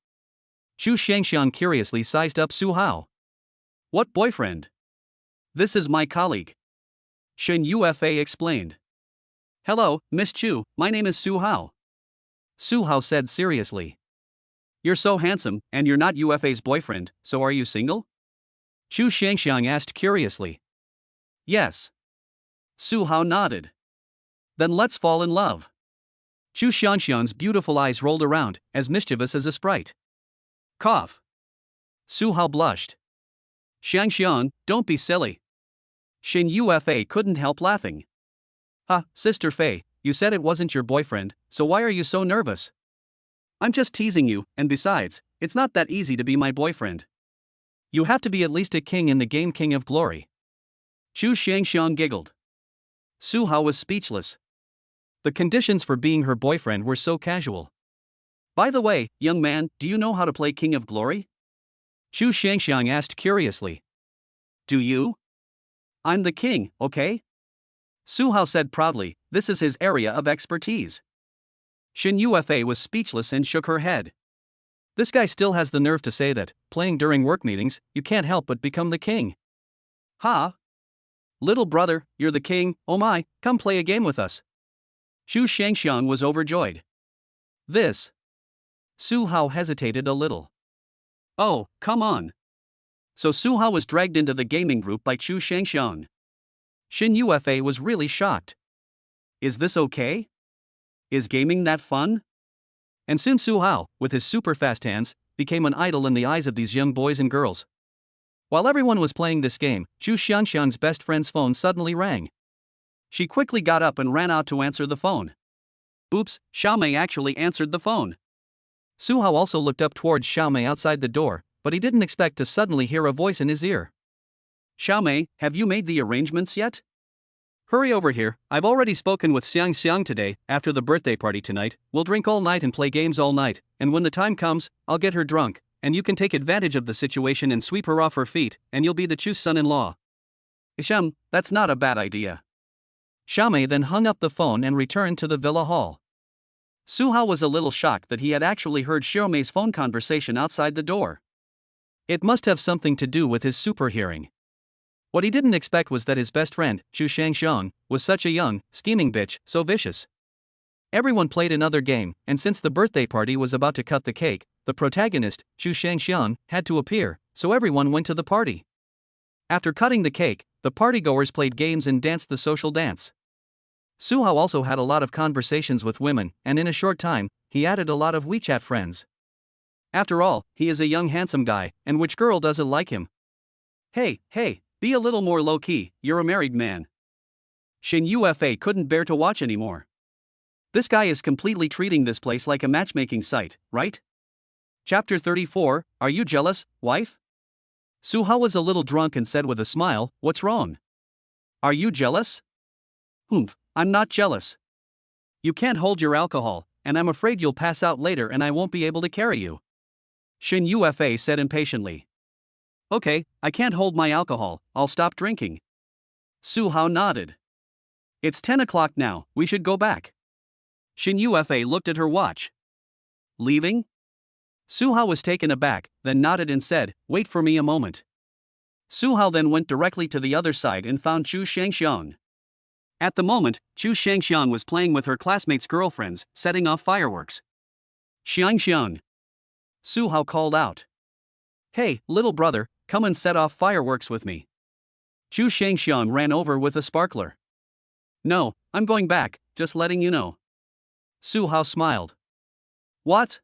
Chu Shangxiang curiously sized up Su Hao. What boyfriend? This is my colleague. Shin Yufa explained. Hello, Miss Chu, my name is Su Hao. Su Hao said seriously. You're so handsome, and you're not Yufa's boyfriend, so are you single? Chu Shangxiang asked curiously. Yes. Su Hao nodded. Then let's fall in love. Chu Shangxiang's beautiful eyes rolled around, as mischievous as a sprite. Cough. Su Hao blushed. Shangxiang, don't be silly. Shin Yufa couldn't help laughing. Sister Fei, you said it wasn't your boyfriend, so why are you so nervous? I'm just teasing you, and besides, it's not that easy to be my boyfriend. You have to be at least a king in the game King of Glory. Chu Shangxiang giggled. Su Hao was speechless. The conditions for being her boyfriend were so casual. By the way, young man, do you know how to play King of Glory? Chu Shangxiang asked curiously. Do you? I'm the king, okay? Su Hao said proudly, this is his area of expertise. Shin Yufa was speechless and shook her head. This guy still has the nerve to say that, playing during work meetings, you can't help but become the king. Ha! Little brother, you're the king, oh my, come play a game with us. Chu Shangxiang was overjoyed. This. Su Hao hesitated a little. Oh, come on. So Su Hao was dragged into the gaming group by Chu Shangxiang. Shin Yufa was really shocked. Is this okay? Is gaming that fun? And soon Su Hao, with his super fast hands, became an idol in the eyes of these young boys and girls. While everyone was playing this game, Chu Shangxiang's best friend's phone suddenly rang. She quickly got up and ran out to answer the phone. Oops, Xiaomei actually answered the phone. Su Hao also looked up towards Xiaomei outside the door, but he didn't expect to suddenly hear a voice in his ear. Xiaomei, have you made the arrangements yet? Hurry over here, I've already spoken with Xiang Xiang today. After the birthday party tonight, we'll drink all night and play games all night, and when the time comes, I'll get her drunk, and you can take advantage of the situation and sweep her off her feet, and you'll be the Chu's son-in-law. Ishem, that's not a bad idea. Xiaomei then hung up the phone and returned to the villa hall. Su Hao was a little shocked that he had actually heard Xiaomei's phone conversation outside the door. It must have something to do with his superhearing. What he didn't expect was that his best friend, Chu Shangxiang, was such a young, scheming bitch, so vicious. Everyone played another game, and since the birthday party was about to cut the cake, the protagonist, Chu Shangxiang, had to appear, so everyone went to the party. After cutting the cake, the partygoers played games and danced the social dance. Su Hao also had a lot of conversations with women, and in a short time, he added a lot of WeChat friends. After all, he is a young handsome guy, and which girl doesn't like him? Hey, be a little more low-key, you're a married man. Shin Yufa couldn't bear to watch anymore. This guy is completely treating this place like a matchmaking site, right? Chapter 34, Are you jealous, wife? Su Hao was a little drunk and said with a smile, what's wrong? Are you jealous? Humph, I'm not jealous. You can't hold your alcohol, and I'm afraid you'll pass out later and I won't be able to carry you. Shin Yufa said impatiently. Okay, I can't hold my alcohol, I'll stop drinking. Su Hao nodded. It's 10 o'clock now, we should go back. Shin Yufa looked at her watch. Leaving? Suhao was taken aback, then nodded and said, wait for me a moment. Suhao then went directly to the other side and found Chu Shangxiang. At the moment, Chu Shangxiang was playing with her classmates' girlfriends, setting off fireworks. Xiangxiang. Suhao called out. Hey, little brother, come and set off fireworks with me. Chu Shangxiang ran over with a sparkler. No, I'm going back, just letting you know. Suhao smiled. What?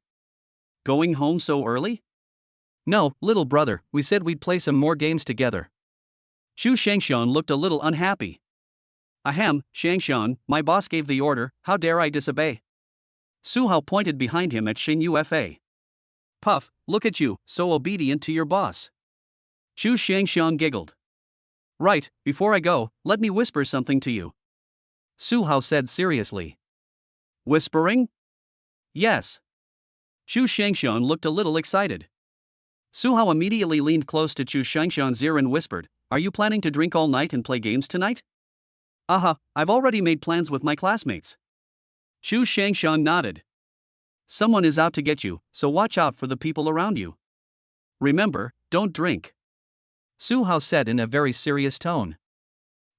Going home so early? No, little brother, we said we'd play some more games together. Chu Shangxiang looked a little unhappy. Ahem, Shangxiang, my boss gave the order, how dare I disobey? Suhao pointed behind him at Shin Yufa. Puff, look at you, so obedient to your boss. Chu Shangxiang giggled. Right, before I go, let me whisper something to you. Suhao said seriously. Whispering? Yes. Chu Shangxiang looked a little excited. Suhao immediately leaned close to Chu Shangxiang's ear and whispered, are you planning to drink all night and play games tonight? I've already made plans with my classmates. Chu Shangxiang nodded. Someone is out to get you, so watch out for the people around you. Remember, don't drink. Suhao said in a very serious tone.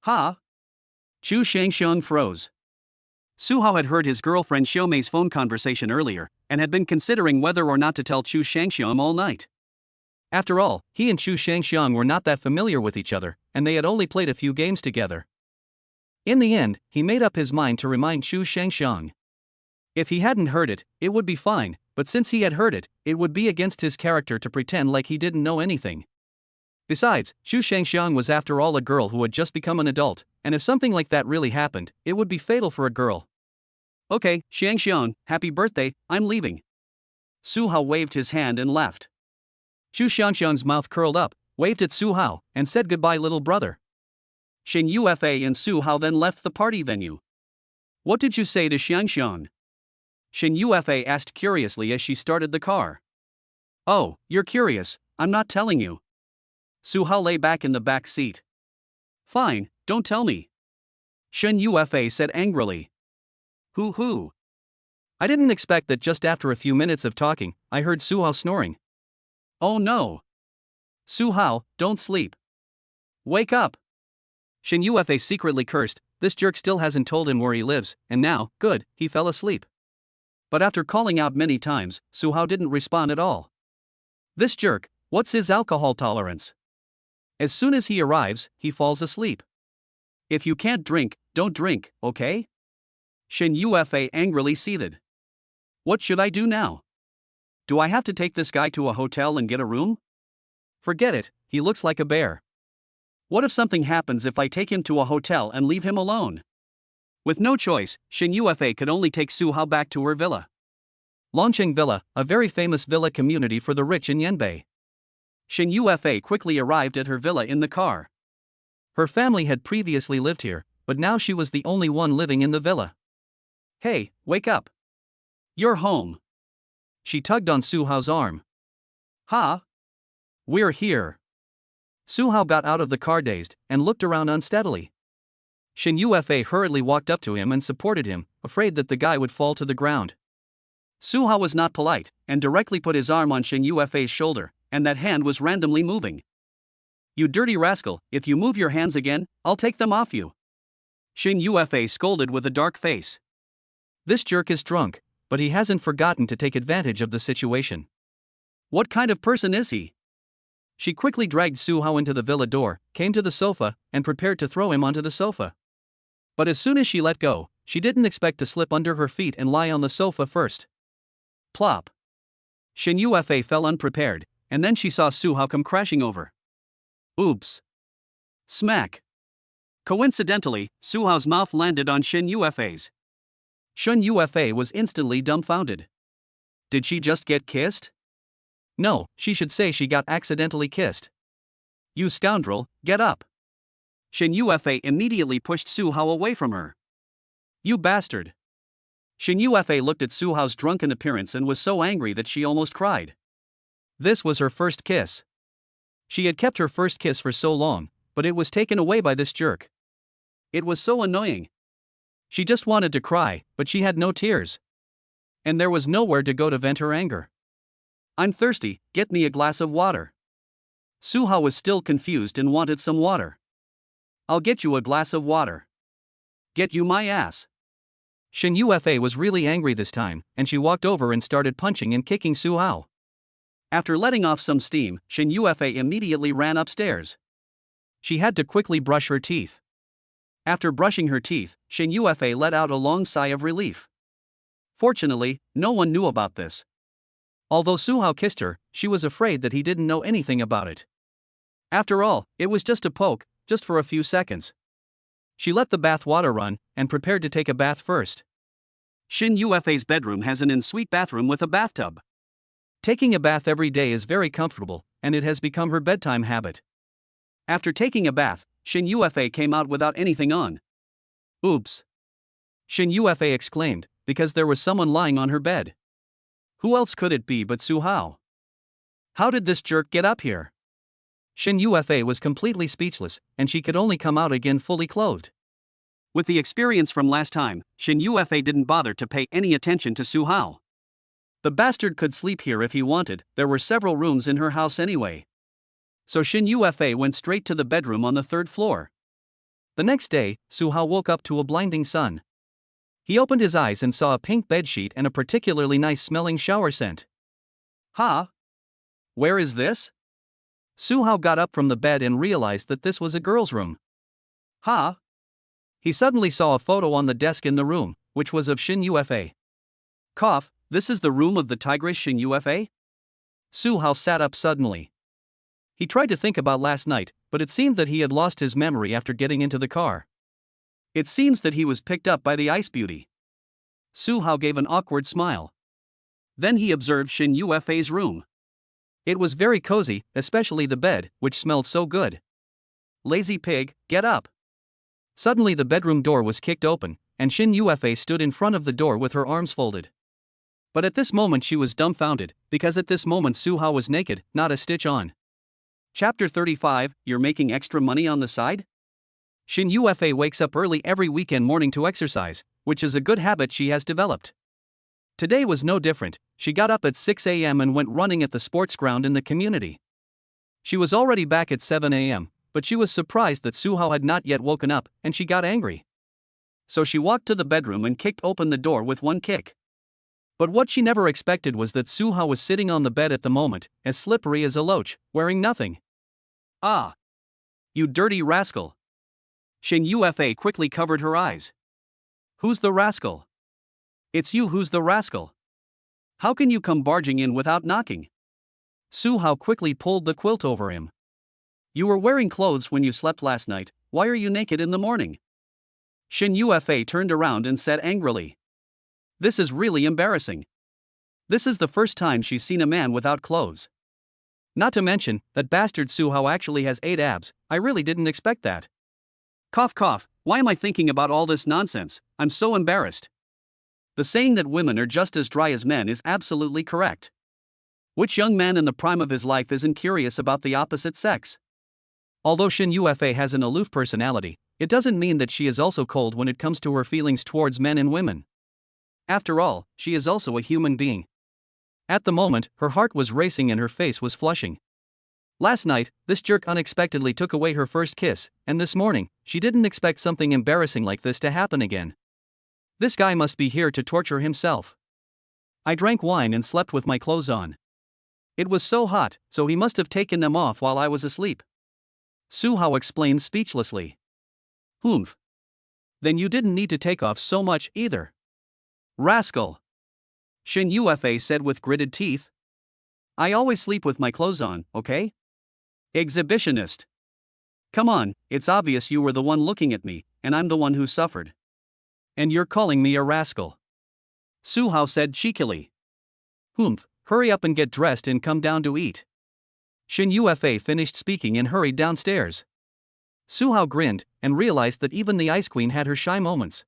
Ha? Chu Shangxiang froze. Suhao had heard his girlfriend Xiaomei's phone conversation earlier, and had been considering whether or not to tell Chu Shangxiang all night. After all, he and Chu Shangxiang were not that familiar with each other, and they had only played a few games together. In the end, he made up his mind to remind Chu Shangxiang. If he hadn't heard it, it would be fine, but since he had heard it, it would be against his character to pretend like he didn't know anything. Besides, Chu Shangxiang was after all a girl who had just become an adult, and if something like that really happened, it would be fatal for a girl. Okay, Shangxiang, happy birthday, I'm leaving. Suhao waved his hand and left. Chu Shangxiang's mouth curled up, waved at Suhao, and said goodbye little brother. Shin Yufa and Suhao then left the party venue. What did you say to Xiangxiang? Shin Yufa asked curiously as she started the car. Oh, you're curious, I'm not telling you. Suhao lay back in the back seat. Fine, don't tell me. Shin Yufa said angrily. Hoo. I didn't expect that just after a few minutes of talking, I heard Suhao snoring. Oh no. Suhao, don't sleep. Wake up. Shin Yufa secretly cursed, this jerk still hasn't told him where he lives, and now, good, he fell asleep. But after calling out many times, Suhao didn't respond at all. This jerk, what's his alcohol tolerance? As soon as he arrives, he falls asleep. If you can't drink, don't drink, okay? Shin Yufa angrily seethed. What should I do now? Do I have to take this guy to a hotel and get a room? Forget it, he looks like a bear. What if something happens if I take him to a hotel and leave him alone? With no choice, Shin Yufa could only take Suhao back to her villa. Longqing Villa, a very famous villa community for the rich in Yanbei. Shin Yufa quickly arrived at her villa in the car. Her family had previously lived here, but now she was the only one living in the villa. Hey, wake up. You're home. She tugged on Suhao's arm. Ha? We're here. Suhao got out of the car dazed, and looked around unsteadily. Shin Yufa hurriedly walked up to him and supported him, afraid that the guy would fall to the ground. Suhao was not polite, and directly put his arm on Shin Yufa's shoulder, and that hand was randomly moving. You dirty rascal, if you move your hands again, I'll take them off you. Shin Yufa scolded with a dark face. This jerk is drunk, but he hasn't forgotten to take advantage of the situation. What kind of person is he? She quickly dragged Suhao into the villa door, came to the sofa, and prepared to throw him onto the sofa. But as soon as she let go, she didn't expect to slip under her feet and lie on the sofa first. Plop. Shin Yufa fell unprepared, and then she saw Suhao come crashing over. Oops. Smack. Coincidentally, Suhao's mouth landed on Shin Yufa's. Shin Yufa was instantly dumbfounded. Did she just get kissed? No, she should say she got accidentally kissed. You scoundrel, get up. Shin Yufa immediately pushed Suhao away from her. You bastard. Shin Yufa looked at Suhao's drunken appearance and was so angry that she almost cried. This was her first kiss. She had kept her first kiss for so long, but it was taken away by this jerk. It was so annoying. She just wanted to cry, but she had no tears. And there was nowhere to go to vent her anger. I'm thirsty, get me a glass of water. Suha was still confused and wanted some water. I'll get you a glass of water. Get you my ass. Shin Yufa was really angry this time, and she walked over and started punching and kicking Suhao. After letting off some steam, Shin Yufa immediately ran upstairs. She had to quickly brush her teeth. After brushing her teeth, Shin Yufa let out a long sigh of relief. Fortunately, no one knew about this. Although Suhao kissed her, she was afraid that he didn't know anything about it. After all, it was just a poke, just for a few seconds. She let the bath water run, and prepared to take a bath first. Shin Yufa's bedroom has an en-suite bathroom with a bathtub. Taking a bath every day is very comfortable, and it has become her bedtime habit. After taking a bath, Shin Yufa came out without anything on. Oops! Shin Yufa exclaimed, because there was someone lying on her bed. Who else could it be but Suhao? How did this jerk get up here? Shin Yufa was completely speechless, and she could only come out again fully clothed. With the experience from last time, Shin Yufa didn't bother to pay any attention to Suhao. The bastard could sleep here if he wanted, there were several rooms in her house anyway. So Shin Yufa went straight to the bedroom on the 3rd floor. The next day, Suhao woke up to a blinding sun. He opened his eyes and saw a pink bedsheet and a particularly nice-smelling shower scent. Huh? Where is this? Suhao got up from the bed and realized that this was a girl's room. Huh? He suddenly saw a photo on the desk in the room, which was of Shin Yufa. Cough, this is the room of the tigress Shin Yufa? Suhao sat up suddenly. He tried to think about last night, but it seemed that he had lost his memory after getting into the car. It seems that he was picked up by the ice beauty. Suhao gave an awkward smile. Then he observed Shin Yufa's room. It was very cozy, especially the bed, which smelled so good. Lazy pig, get up. Suddenly the bedroom door was kicked open, and Shin Yufa stood in front of the door with her arms folded. But at this moment she was dumbfounded, because at this moment Suhao was naked, not a stitch on. Chapter 35, You're making extra money on the side? Shin Yufa wakes up early every weekend morning to exercise, which is a good habit she has developed. Today was no different. She got up at 6 a.m. and went running at the sports ground in the community. She was already back at 7 a.m., but she was surprised that Suhao had not yet woken up, and she got angry. So she walked to the bedroom and kicked open the door with one kick. But what she never expected was that Suhao was sitting on the bed at the moment, as slippery as a loach, wearing nothing. Ah! You dirty rascal! Shin Yufa quickly covered her eyes. Who's the rascal? It's you who's the rascal. How can you come barging in without knocking? Suhao quickly pulled the quilt over him. You were wearing clothes when you slept last night, why are you naked in the morning? Shin Yufa turned around and said angrily. This is really embarrassing. This is the first time she's seen a man without clothes. Not to mention, that bastard Suhao actually has 8 abs, I really didn't expect that. Cough cough, why am I thinking about all this nonsense, I'm so embarrassed. The saying that women are just as dry as men is absolutely correct. Which young man in the prime of his life isn't curious about the opposite sex? Although Shin Yufa has an aloof personality, it doesn't mean that she is also cold when it comes to her feelings towards men and women. After all, she is also a human being. At the moment, her heart was racing and her face was flushing. Last night, this jerk unexpectedly took away her first kiss, and this morning, she didn't expect something embarrassing like this to happen again. This guy must be here to torture himself. I drank wine and slept with my clothes on. It was so hot, so he must have taken them off while I was asleep. Suhao explained speechlessly. Humph. Then you didn't need to take off so much either. Rascal. Shin Yufa said with gritted teeth. I always sleep with my clothes on, okay? Exhibitionist. Come on, it's obvious you were the one looking at me, and I'm the one who suffered. And you're calling me a rascal. Suhao said cheekily. Humph, hurry up and get dressed and come down to eat. Shin Yufa finished speaking and hurried downstairs. Suhao grinned, and realized that even the Ice Queen had her shy moments.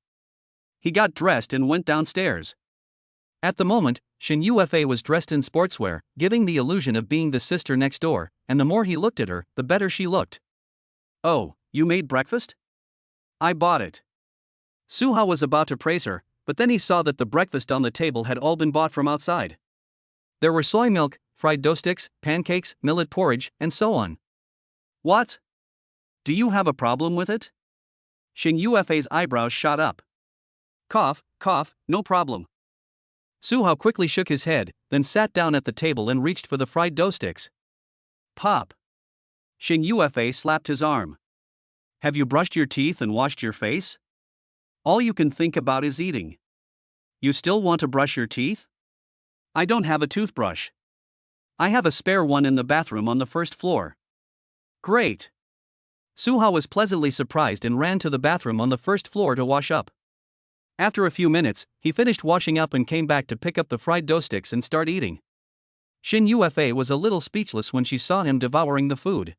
He got dressed and went downstairs. At the moment, Shin Yufa was dressed in sportswear, giving the illusion of being the sister next door, and the more he looked at her, the better she looked. Oh, you made breakfast? I bought it. Su Hao was about to praise her, but then he saw that the breakfast on the table had all been bought from outside. There were soy milk, fried dough sticks, pancakes, millet porridge, and so on. What? Do you have a problem with it? Xing Yuefei's eyebrows shot up. Cough, cough, no problem. Su Hao quickly shook his head, then sat down at the table and reached for the fried dough sticks. Pop! Xing Yuefei slapped his arm. Have you brushed your teeth and washed your face? All you can think about is eating. You still want to brush your teeth? I don't have a toothbrush. I have a spare one in the bathroom on the first floor. Great! Su Hao was pleasantly surprised and ran to the bathroom on the first floor to wash up. After a few minutes, he finished washing up and came back to pick up the fried dough sticks and start eating. Xing Yuefei was a little speechless when she saw him devouring the food.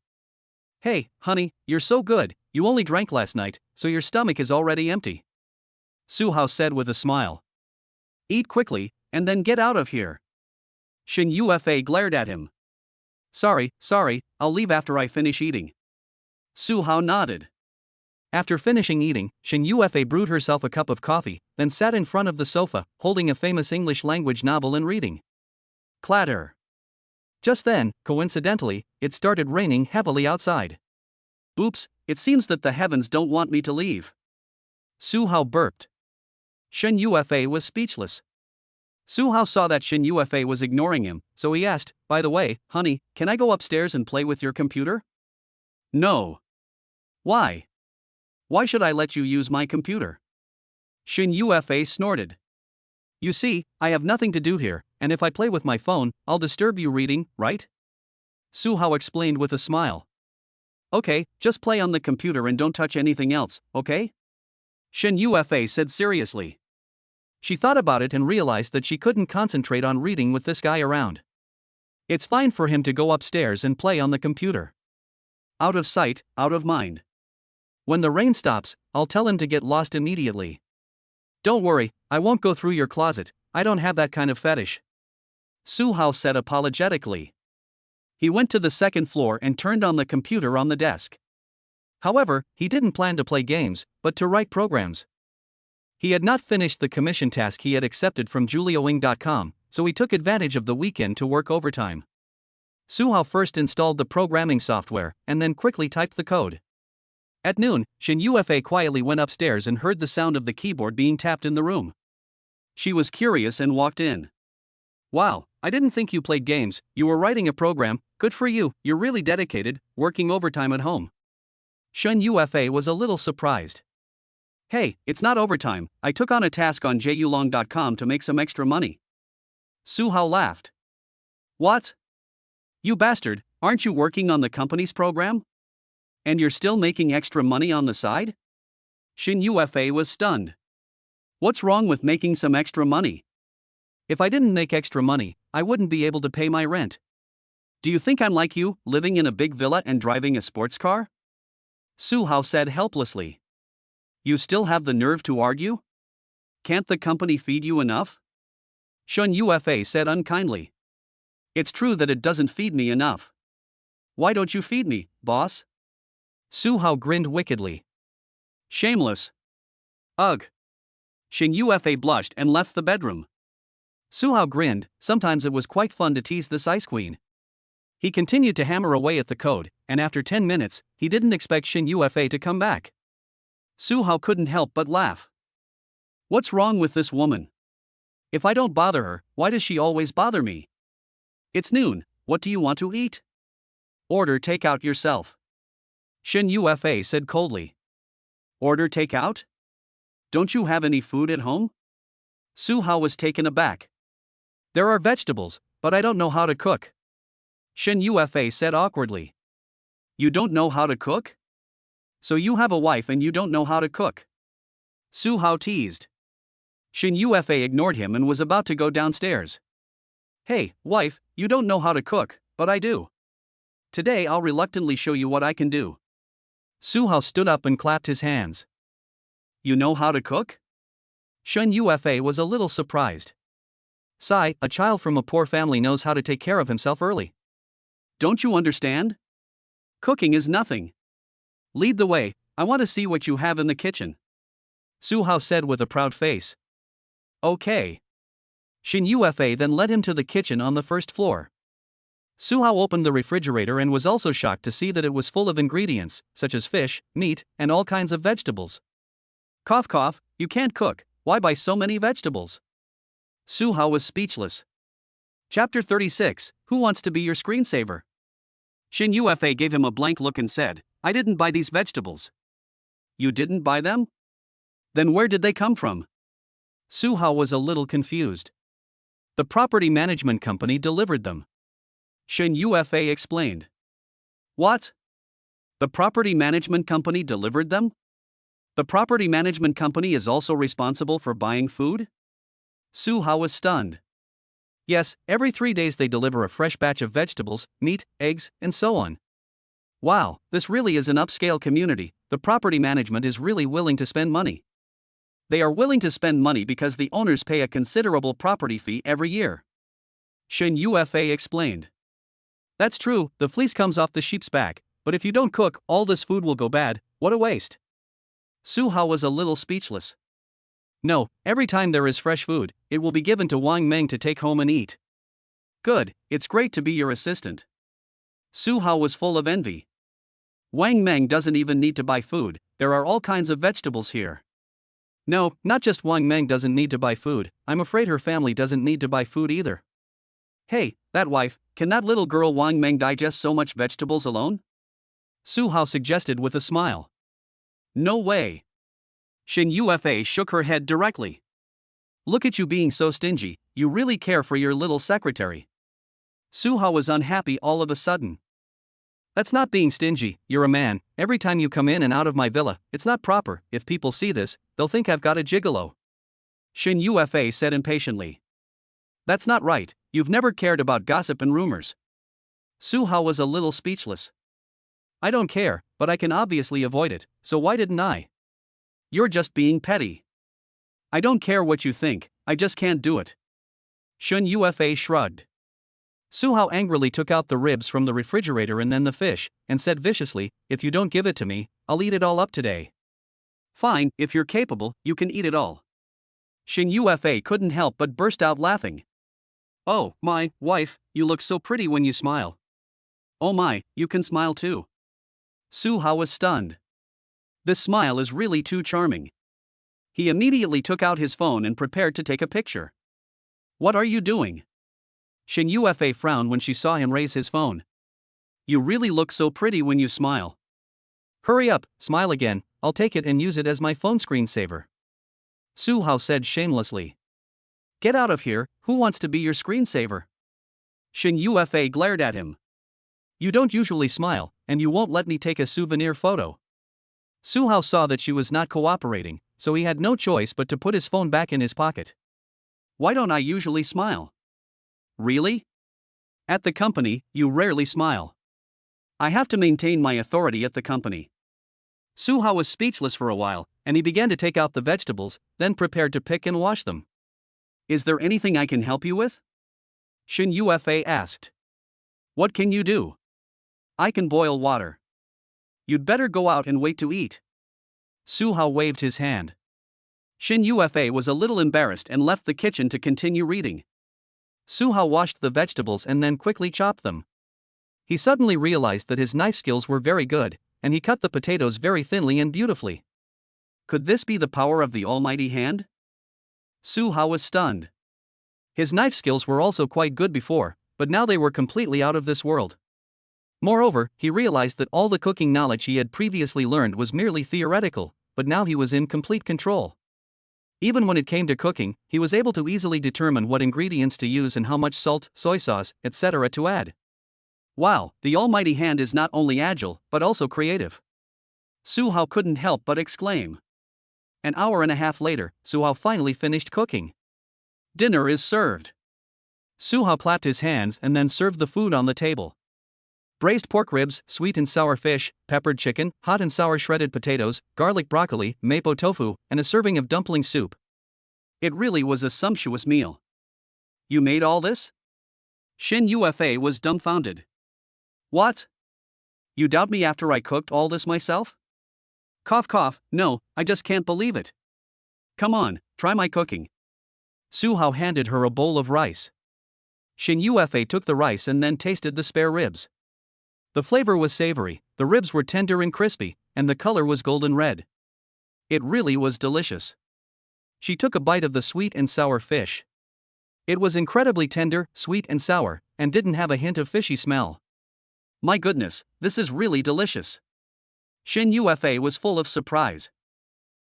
Hey, honey, you're so good, you only drank last night, so your stomach is already empty. Su Hao said with a smile. Eat quickly, and then get out of here. Xing Yuefei glared at him. Sorry, I'll leave after I finish eating. Su Hao nodded. After finishing eating, Xing Yuefei brewed herself a cup of coffee, then sat in front of the sofa, holding a famous English language novel and reading. Clatter. Just then, coincidentally, it started raining heavily outside. Oops, it seems that the heavens don't want me to leave. Su Hao burped. Xing Yuefei was speechless. Su Hao saw that Xing Yuefei was ignoring him, so he asked, by the way, honey, can I go upstairs and play with your computer? No. Why? Why should I let you use my computer? Xing Yuefei snorted. You see, I have nothing to do here, and if I play with my phone, I'll disturb you reading, right? Su Hao explained with a smile. Okay, just play on the computer and don't touch anything else, okay? Xing Yuefei said seriously. She thought about it and realized that she couldn't concentrate on reading with this guy around. It's fine for him to go upstairs and play on the computer. Out of sight, out of mind. When the rain stops, I'll tell him to get lost immediately. Don't worry, I won't go through your closet, I don't have that kind of fetish. Su Hao said apologetically. He went to the second floor and turned on the computer on the desk. However, he didn't plan to play games, but to write programs. He had not finished the commission task he had accepted from juliowing.com, so he took advantage of the weekend to work overtime. Su Hao first installed the programming software and then quickly typed the code. At noon, Xing Yuefei quietly went upstairs and heard the sound of the keyboard being tapped in the room. She was curious and walked in. Wow, I didn't think you played games, you were writing a program, good for you, you're really dedicated, working overtime at home. Xing Yuefei was a little surprised. Hey, it's not overtime, I took on a task on jyulong.com to make some extra money. Su Hao laughed. What? You bastard, aren't you working on the company's program? And you're still making extra money on the side? Xing Yuefei was stunned. What's wrong with making some extra money? If I didn't make extra money, I wouldn't be able to pay my rent. Do you think I'm like you, living in a big villa and driving a sports car? Su Hao said helplessly. You still have the nerve to argue? Can't the company feed you enough? Xing Yuefei said unkindly. It's true that it doesn't feed me enough. Why don't you feed me, boss? Su Hao grinned wickedly. Shameless. Ugh. Xing Yuefei blushed and left the bedroom. Su Hao grinned, sometimes it was quite fun to tease this ice queen. He continued to hammer away at the code, and after 10 minutes, he didn't expect Xing Yuefei to come back. Su Hao couldn't help but laugh. What's wrong with this woman? If I don't bother her, why does she always bother me? It's noon, what do you want to eat? Order takeout yourself. Xing Yuefei said coldly. Order takeout? Don't you have any food at home? Su Hao was taken aback. There are vegetables, but I don't know how to cook. Xing Yuefei said awkwardly. You don't know how to cook? So you have a wife and you don't know how to cook? Su Hao teased. Xing Yuefei ignored him and was about to go downstairs. Hey, wife, you don't know how to cook, but I do. Today I'll reluctantly show you what I can do. Su Hao stood up and clapped his hands. You know how to cook? Xing Yuefei was a little surprised. Sigh, a child from a poor family knows how to take care of himself early. Don't you understand? Cooking is nothing. Lead the way, I want to see what you have in the kitchen. Su Hao said with a proud face. Okay. Shin Yufa then led him to the kitchen on the first floor. Su Hao opened the refrigerator and was also shocked to see that it was full of ingredients, such as fish, meat, and all kinds of vegetables. Cough cough, you can't cook, why buy so many vegetables? Su Hao was speechless. Chapter 36, Who Wants to Be Your Screensaver? Shin Yufa gave him a blank look and said, I didn't buy these vegetables. You didn't buy them? Then where did they come from? Su Hao was a little confused. The property management company delivered them. Shin Yufa explained. What? The property management company delivered them? The property management company is also responsible for buying food? Su Hao was stunned. Yes, every 3 days they deliver a fresh batch of vegetables, meat, eggs, and so on. Wow, this really is an upscale community. The property management is really willing to spend money. They are willing to spend money because the owners pay a considerable property fee every year. Shin Yufa explained. That's true, the fleece comes off the sheep's back, but if you don't cook, all this food will go bad. What a waste. Su Hao was a little speechless. No, every time there is fresh food, it will be given to Wang Meng to take home and eat. Good, it's great to be your assistant. Su Hao was full of envy. Wang Meng doesn't even need to buy food, there are all kinds of vegetables here. No, not just Wang Meng doesn't need to buy food, I'm afraid her family doesn't need to buy food either. Hey, that wife, can that little girl Wang Meng digest so much vegetables alone? Su Hao suggested with a smile. No way. Shin Yufa shook her head directly. Look at you being so stingy, you really care for your little secretary. Su Hao was unhappy all of a sudden. That's not being stingy, you're a man, every time you come in and out of my villa, it's not proper, if people see this, they'll think I've got a gigolo. Shin Yufa said impatiently. That's not right, you've never cared about gossip and rumors. Su Hao was a little speechless. I don't care, but I can obviously avoid it, so why didn't I? You're just being petty. I don't care what you think, I just can't do it. Shin Yufa shrugged. Su Hao angrily took out the ribs from the refrigerator and then the fish, and said viciously, if you don't give it to me, I'll eat it all up today. Fine, if you're capable, you can eat it all. Shin Yufa couldn't help but burst out laughing. Oh, my, wife, you look so pretty when you smile. Oh my, you can smile too. Su Hao was stunned. This smile is really too charming. He immediately took out his phone and prepared to take a picture. What are you doing? Shin Yufa frowned when she saw him raise his phone. You really look so pretty when you smile. Hurry up, smile again, I'll take it and use it as my phone screensaver. Su Hao said shamelessly. Get out of here, who wants to be your screensaver? Shin Yufa glared at him. You don't usually smile, and you won't let me take a souvenir photo. Su Hao saw that she was not cooperating, so he had no choice but to put his phone back in his pocket. Why don't I usually smile? Really? At the company, you rarely smile. I have to maintain my authority at the company. Su Hao was speechless for a while, and he began to take out the vegetables, then prepared to pick and wash them. Is there anything I can help you with? Shin Yufa asked. What can you do? I can boil water. You'd better go out and wait to eat. Su Hao waved his hand. Shin Yufa was a little embarrassed and left the kitchen to continue reading. Su Hao washed the vegetables and then quickly chopped them. He suddenly realized that his knife skills were very good, and he cut the potatoes very thinly and beautifully. Could this be the power of the almighty hand? Su Hao was stunned. His knife skills were also quite good before, but now they were completely out of this world. Moreover, he realized that all the cooking knowledge he had previously learned was merely theoretical, but now he was in complete control. Even when it came to cooking, he was able to easily determine what ingredients to use and how much salt, soy sauce, etc. to add. Wow, the almighty hand is not only agile, but also creative. Su Hao couldn't help but exclaim. An hour and a half later, Su Hao finally finished cooking. Dinner is served. Su Hao clapped his hands and then served the food on the table. Braised pork ribs, sweet and sour fish, peppered chicken, hot and sour shredded potatoes, garlic broccoli, mapo tofu, and a serving of dumpling soup. It really was a sumptuous meal. You made all this? Shin Yufa was dumbfounded. What? You doubt me after I cooked all this myself? Cough cough, no, I just can't believe it. Come on, try my cooking. Su Hao handed her a bowl of rice. Shin Yufei took the rice and then tasted the spare ribs. The flavor was savory, the ribs were tender and crispy, and the color was golden red. It really was delicious. She took a bite of the sweet and sour fish. It was incredibly tender, sweet and sour, and didn't have a hint of fishy smell. My goodness, this is really delicious. Shin Yufei was full of surprise.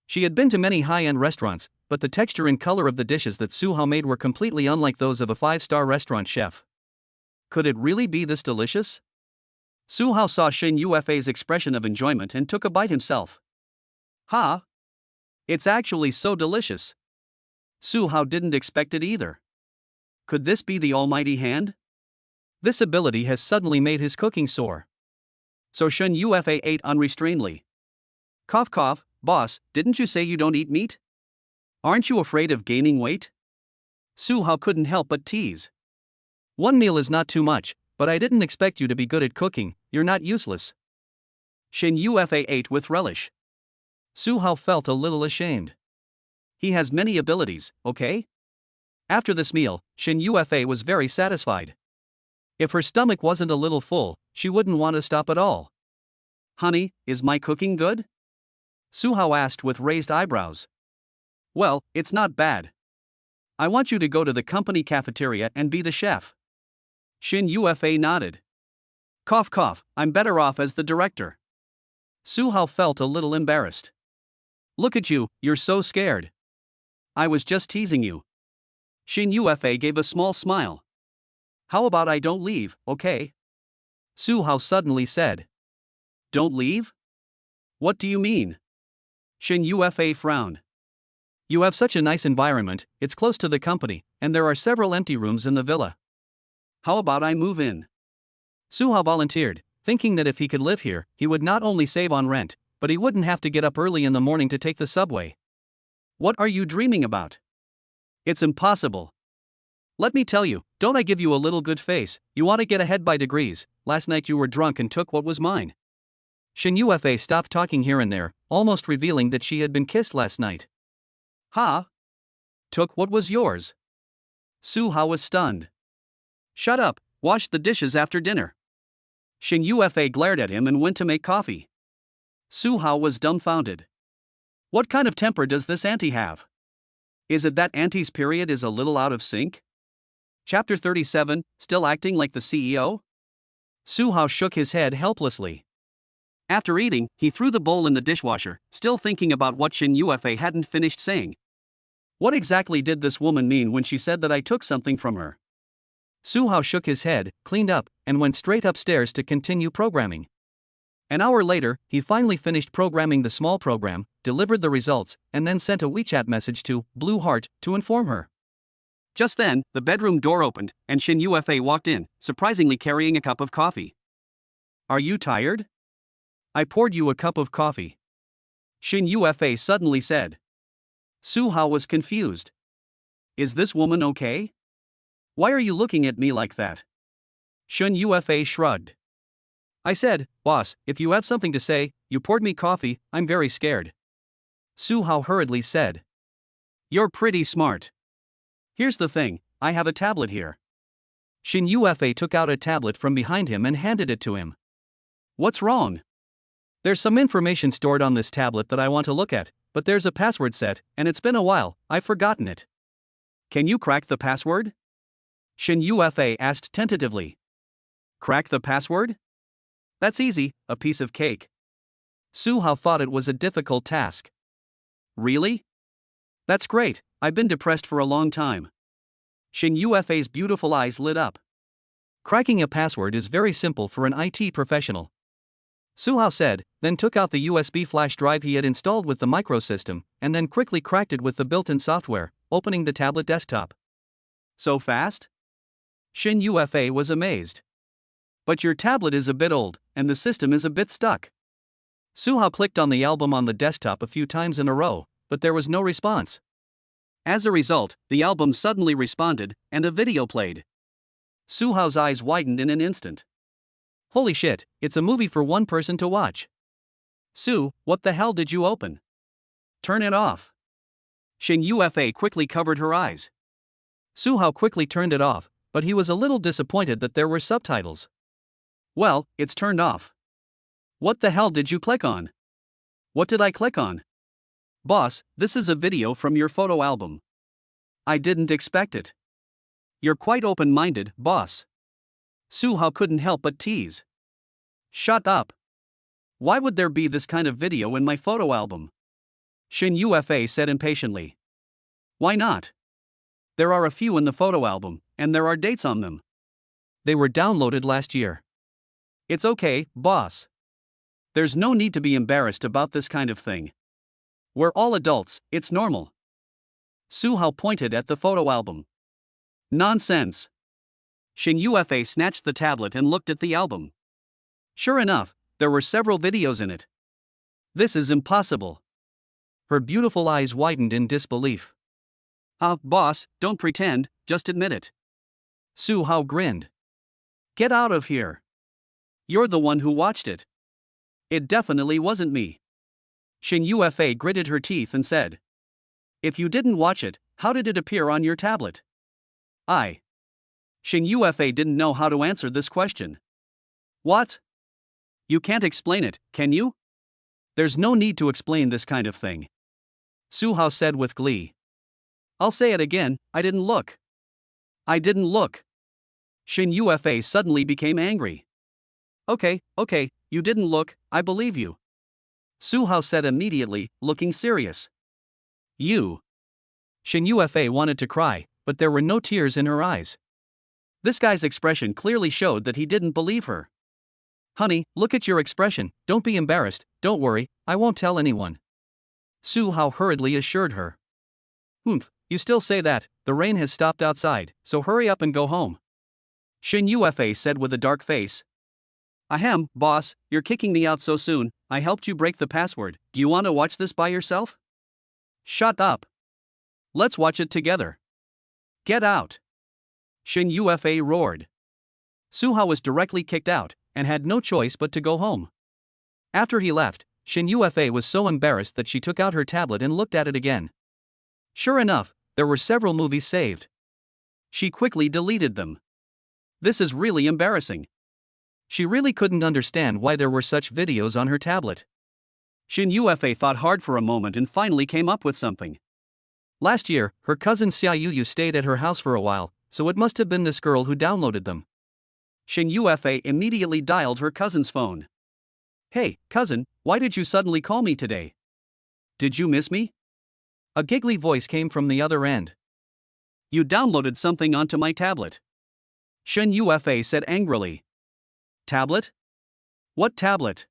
She had been to many high-end restaurants, but the texture and color of the dishes that Su Hao made were completely unlike those of a 5-star restaurant chef. Could it really be this delicious? Su Hao saw Shin Yufei's expression of enjoyment and took a bite himself. Ha! It's actually so delicious. Su Hao didn't expect it either. Could this be the almighty hand? This ability has suddenly made his cooking soar. So Shin Yufei ate unrestrainedly. Cough cough, boss, didn't you say you don't eat meat? Aren't you afraid of gaining weight? Su Hao couldn't help but tease. One meal is not too much, but I didn't expect you to be good at cooking, you're not useless. Shin Yufei ate with relish. Su Hao felt a little ashamed. He has many abilities, okay? After this meal, Shin Yufei was very satisfied. If her stomach wasn't a little full, she wouldn't want to stop at all. Honey, is my cooking good? Su Hao asked with raised eyebrows. Well, it's not bad. I want you to go to the company cafeteria and be the chef. Shin Yufei nodded. Cough cough, I'm better off as the director. Su Hao felt a little embarrassed. Look at you, you're so scared. I was just teasing you. Shin Yufei gave a small smile. How about I don't leave, okay? Su Hao suddenly said. Don't leave? What do you mean? Shin Yufei frowned. You have such a nice environment, it's close to the company, and there are several empty rooms in the villa. How about I move in? Su Hao volunteered, thinking that if he could live here, he would not only save on rent, but he wouldn't have to get up early in the morning to take the subway. What are you dreaming about? It's impossible. Let me tell you, don't I give you a little good face, you want to get ahead by degrees, last night you were drunk and took what was mine. Shin Yufei stopped talking here and there, almost revealing that she had been kissed last night. Ha? Took what was yours? Su Hao was stunned. Shut up, wash the dishes after dinner. Shin Yufei glared at him and went to make coffee. Su Hao was dumbfounded. What kind of temper does this auntie have? Is it that auntie's period is a little out of sync? Chapter 37, Still acting like the CEO? Su Hao shook his head helplessly. After eating, he threw the bowl in the dishwasher, still thinking about what Shin Yufei hadn't finished saying. What exactly did this woman mean when she said that I took something from her? Su Hao shook his head, cleaned up, and went straight upstairs to continue programming. An hour later, he finally finished programming the small program, delivered the results, and then sent a WeChat message to Blue Heart to inform her. Just then, the bedroom door opened, and Shin Yufei walked in, surprisingly carrying a cup of coffee. Are you tired? I poured you a cup of coffee. Shin Yufei suddenly said. Su Hao was confused. Is this woman okay? Why are you looking at me like that? Shin Yufei shrugged. I said, boss, if you have something to say, you poured me coffee, I'm very scared. Su Hao hurriedly said. You're pretty smart. Here's the thing, I have a tablet here. Shin Yufei took out a tablet from behind him and handed it to him. What's wrong? There's some information stored on this tablet that I want to look at, but there's a password set, and it's been a while, I've forgotten it. Can you crack the password? Shin Yufei asked tentatively. Crack the password? That's easy, a piece of cake. Su Hao thought it was a difficult task. Really? That's great, I've been depressed for a long time. Shin Yufei's beautiful eyes lit up. Cracking a password is very simple for an IT professional. Su Hao said, then took out the USB flash drive he had installed with the microsystem, and then quickly cracked it with the built-in software, opening the tablet desktop. So fast? Shin Yufei was amazed. But your tablet is a bit old, and the system is a bit stuck. Su Hao clicked on the album on the desktop a few times in a row, but there was no response. As a result, the album suddenly responded, and a video played. Su Hao's eyes widened in an instant. Holy shit, it's a movie for one person to watch. Su, what the hell did you open? Turn it off. Shin Yufa quickly covered her eyes. Su Hao quickly turned it off, but he was a little disappointed that there were subtitles. Well, it's turned off. What the hell did you click on? What did I click on? Boss, this is a video from your photo album. I didn't expect it. You're quite open-minded, boss. Su Hao couldn't help but tease. Shut up. Why would there be this kind of video in my photo album? Shin Yufa said impatiently. Why not? There are a few in the photo album, and there are dates on them. They were downloaded last year. It's okay, boss. There's no need to be embarrassed about this kind of thing. We're all adults, it's normal. Su Hao pointed at the photo album. Nonsense. Shin Yufa snatched the tablet and looked at the album. Sure enough, there were several videos in it. This is impossible. Her beautiful eyes widened in disbelief. Boss, don't pretend, just admit it. Su Hao grinned. Get out of here. You're the one who watched it. It definitely wasn't me. Shin Yufa gritted her teeth and said. If you didn't watch it, how did it appear on your tablet? Shin Yufa didn't know how to answer this question. What? You can't explain it, can you? There's no need to explain this kind of thing. Su Hao said with glee. I'll say it again, I didn't look. I didn't look. Shin Yufa suddenly became angry. Okay, you didn't look, I believe you. Su Hao said immediately, looking serious. You. Shin Yufa wanted to cry, but there were no tears in her eyes. This guy's expression clearly showed that he didn't believe her. Honey, look at your expression, don't be embarrassed, don't worry, I won't tell anyone. Su Hao hurriedly assured her. You still say that, the rain has stopped outside, so hurry up and go home. Shin Yufa said with a dark face. Ahem, boss, you're kicking me out so soon, I helped you break the password, do you want to watch this by yourself? Shut up. Let's watch it together. Get out. Shin Yufa roared. Su Hao was directly kicked out, and had no choice but to go home. After he left, Shin Yufa was so embarrassed that she took out her tablet and looked at it again. Sure enough, there were several movies saved. She quickly deleted them. This is really embarrassing. She really couldn't understand why there were such videos on her tablet. Shin Yufa thought hard for a moment and finally came up with something. Last year, her cousin Xia Yuyu stayed at her house for a while, so it must have been this girl who downloaded them. Shin Yufa immediately dialed her cousin's phone. Hey, cousin, why did you suddenly call me today? Did you miss me? A giggly voice came from the other end. You downloaded something onto my tablet. Shin Yufa said angrily. Tablet? What tablet?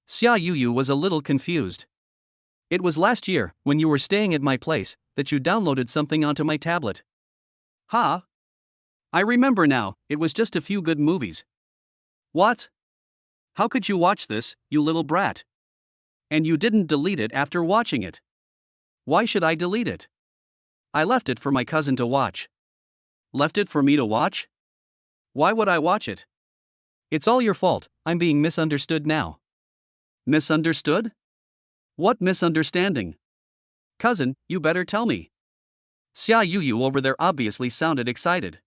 Xia Yuyu was a little confused. It was last year, when you were staying at my place, that you downloaded something onto my tablet. Ha? I remember now, it was just a few good movies. What? How could you watch this, you little brat? And you didn't delete it after watching it. Why should I delete it? I left it for my cousin to watch. Left it for me to watch? Why would I watch it? It's all your fault, I'm being misunderstood now. Misunderstood? What misunderstanding? Cousin, you better tell me. Xia Yuyu over there obviously sounded excited.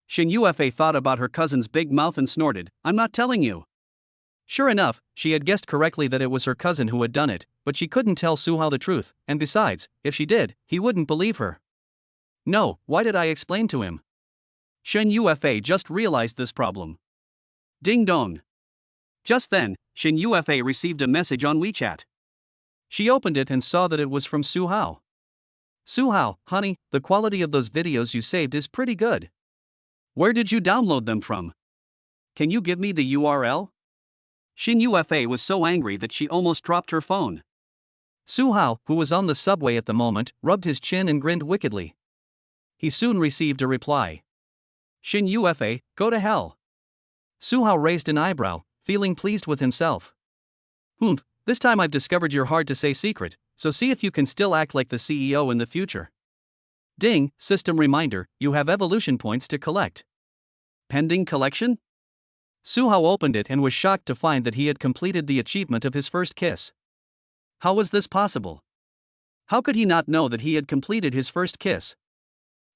Shin Yufa thought about her cousin's big mouth and snorted, I'm not telling you. Sure enough, she had guessed correctly that it was her cousin who had done it, but she couldn't tell Su Hao the truth, and besides, if she did, he wouldn't believe her. No, why did I explain to him? Shin Yufa just realized this problem. Ding dong. Just then, Shin Yufa received a message on WeChat. She opened it and saw that it was from Su Hao. Su Hao, honey, the quality of those videos you saved is pretty good. Where did you download them from? Can you give me the URL? Shin Yufa was so angry that she almost dropped her phone. Su Hao, who was on the subway at the moment, rubbed his chin and grinned wickedly. He soon received a reply. Shin Yufa, go to hell. Su Hao raised an eyebrow, feeling pleased with himself. This time I've discovered your hard-to-say secret, so see if you can still act like the CEO in the future. Ding, system reminder, you have evolution points to collect. Pending collection? Su Hao opened it and was shocked to find that he had completed the achievement of his first kiss. How was this possible? How could he not know that he had completed his first kiss?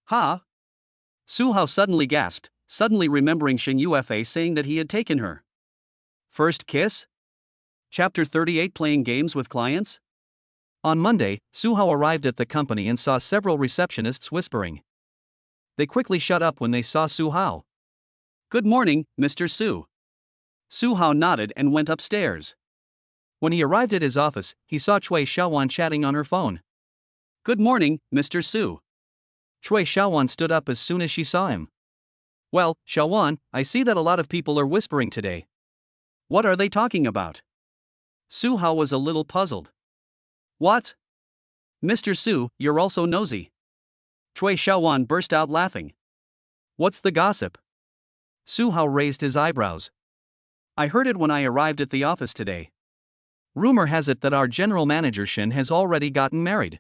Ha! Su Hao suddenly gasped, suddenly remembering Shen Yufa saying that he had taken her first kiss? Chapter 38 Playing Games with Clients? On Monday, Su Hao arrived at the company and saw several receptionists whispering. They quickly shut up when they saw Su Hao. Good morning, Mr. Su. Su Hao nodded and went upstairs. When he arrived at his office, he saw Cui Xiaowan chatting on her phone. Good morning, Mr. Su. Cui Xiaowan stood up as soon as she saw him. Well, Xiaowan, I see that a lot of people are whispering today. What are they talking about? Su Hao was a little puzzled. What? Mr. Su, you're also nosy. Cui Xiaowan burst out laughing. What's the gossip? Su Hao raised his eyebrows. I heard it when I arrived at the office today. Rumor has it that our general manager Shen has already gotten married.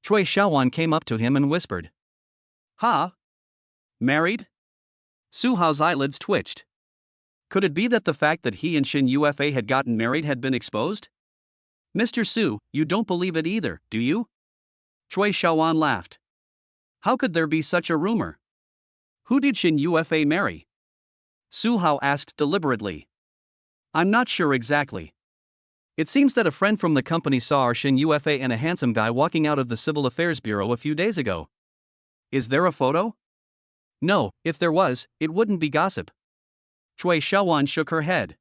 Cui Xiaowan came up to him and whispered. Ha? Married? Su Hao's eyelids twitched. Could it be that the fact that he and Shen Yufa had gotten married had been exposed? Mr. Su, you don't believe it either, do you? Cui Xiaowan laughed. How could there be such a rumor? Who did Shen Yufa marry? Su Hao asked deliberately. I'm not sure exactly. It seems that a friend from the company saw our Shen Yufa and a handsome guy walking out of the Civil Affairs Bureau a few days ago. Is there a photo? No, if there was, it wouldn't be gossip. Cui Xiaowan shook her head.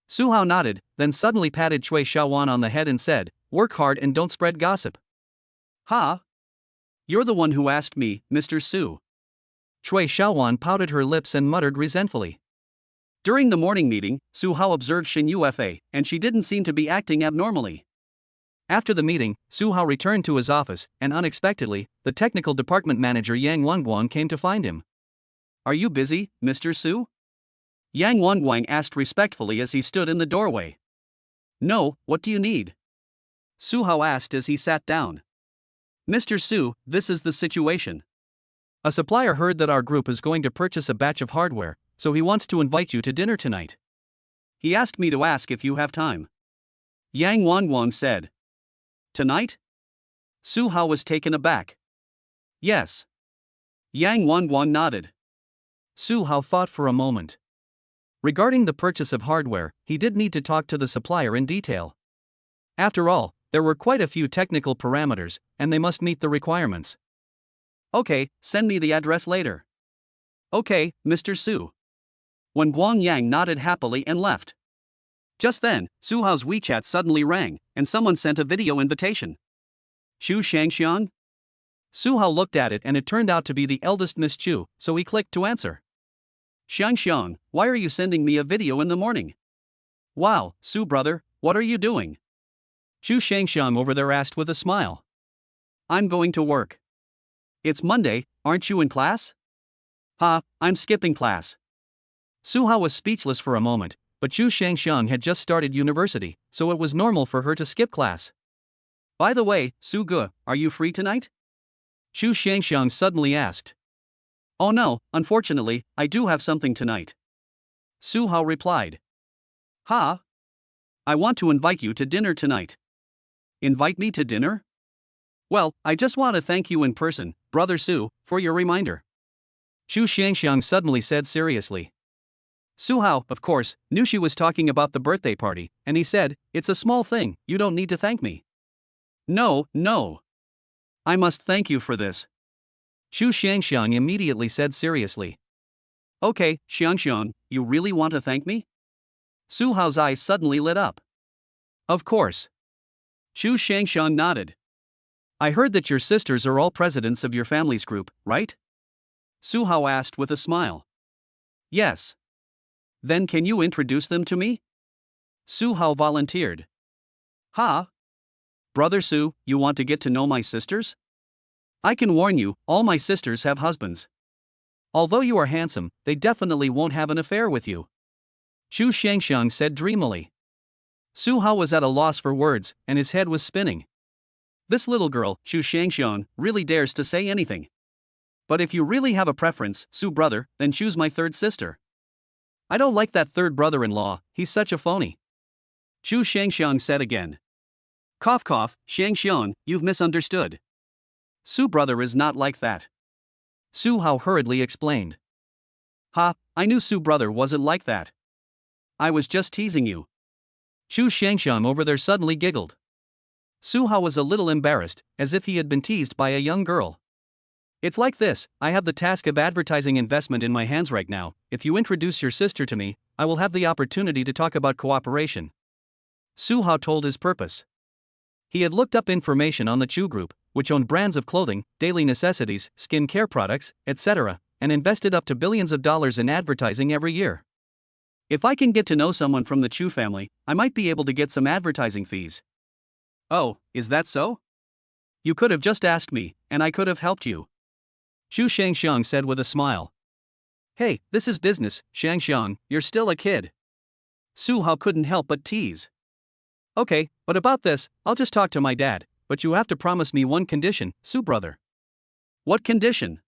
Su Hao nodded, then suddenly patted Cui Xiaowan on the head and said, Work hard and don't spread gossip. Ha? You're the one who asked me, Mr. Su. Cui Xiaowan pouted her lips and muttered resentfully. During the morning meeting, Su Hao observed Shen Yufa, and she didn't seem to be acting abnormally. After the meeting, Su Hao returned to his office, and unexpectedly, the technical department manager Yang Wanguang came to find him. Are you busy, Mr. Su? Yang Wanguang asked respectfully as he stood in the doorway. No, what do you need? Su Hao asked as he sat down. Mr. Su, this is the situation. A supplier heard that our group is going to purchase a batch of hardware, so he wants to invite you to dinner tonight. He asked me to ask if you have time. Yang Wanguang said. Tonight? Su Hao was taken aback. Yes. Yang Wanguang nodded. Su Hao thought for a moment. Regarding the purchase of hardware, he did need to talk to the supplier in detail. After all, there were quite a few technical parameters, and they must meet the requirements. Okay, send me the address later. Okay, Mr. Su. When Guang Yang nodded happily and left. Just then, Su Hao's WeChat suddenly rang, and someone sent a video invitation. Chu Shangxiang? Su Hao looked at it and it turned out to be the eldest Miss Chu, so he clicked to answer. Xiangxiang, why are you sending me a video in the morning? Wow, Su brother, what are you doing? Chu Shangxiang over there asked with a smile. I'm going to work. It's Monday, aren't you in class? Ha, I'm skipping class. Su Hao was speechless for a moment, but Chu Shangxiang had just started university, so it was normal for her to skip class. By the way, Su Ge, are you free tonight? Chu Shangxiang suddenly asked. Oh no, unfortunately, I do have something tonight. Su Hao replied. Ha? I want to invite you to dinner tonight. Invite me to dinner? Well, I just want to thank you in person, Brother Su, for your reminder. Chu Shangxiang suddenly said seriously. Su Hao, of course, knew she was talking about the birthday party, and he said, It's a small thing, you don't need to thank me. No, no. I must thank you for this. Chu Shangxiang immediately said seriously. Okay, Xiangxiang, you really want to thank me? Su Hao's eyes suddenly lit up. Of course. Chu Shangxiang nodded. I heard that your sisters are all presidents of your family's group, right? Su Hao asked with a smile. Yes. Then can you introduce them to me? Su Hao volunteered. Ha? Brother Su, you want to get to know my sisters? I can warn you, all my sisters have husbands. Although you are handsome, they definitely won't have an affair with you. Chu Shangxiang said dreamily. Su Hao was at a loss for words, and his head was spinning. This little girl, Chu Shangxiang, really dares to say anything. But if you really have a preference, Su brother, then choose my third sister. I don't like that third brother-in-law, he's such a phony. Chu Shangxiang said again. Cough cough, Shang Xiong, you've misunderstood. Su brother is not like that. Su Hao hurriedly explained. Ha, I knew Su brother wasn't like that. I was just teasing you. Chu Shangxiang over there suddenly giggled. Su Hao was a little embarrassed, as if he had been teased by a young girl. It's like this, I have the task of advertising investment in my hands right now. If you introduce your sister to me, I will have the opportunity to talk about cooperation. Su Hao told his purpose. He had looked up information on the Chu Group, which owned brands of clothing, daily necessities, skin care products, etc., and invested up to billions of dollars in advertising every year. If I can get to know someone from the Chu family, I might be able to get some advertising fees. Oh, is that so? You could have just asked me, and I could have helped you. Chu Shangxiang said with a smile. Hey, this is business, Shangxiang, you're still a kid. Su Hao couldn't help but tease. Okay, but about this, I'll just talk to my dad, but you have to promise me one condition, Su brother. What condition?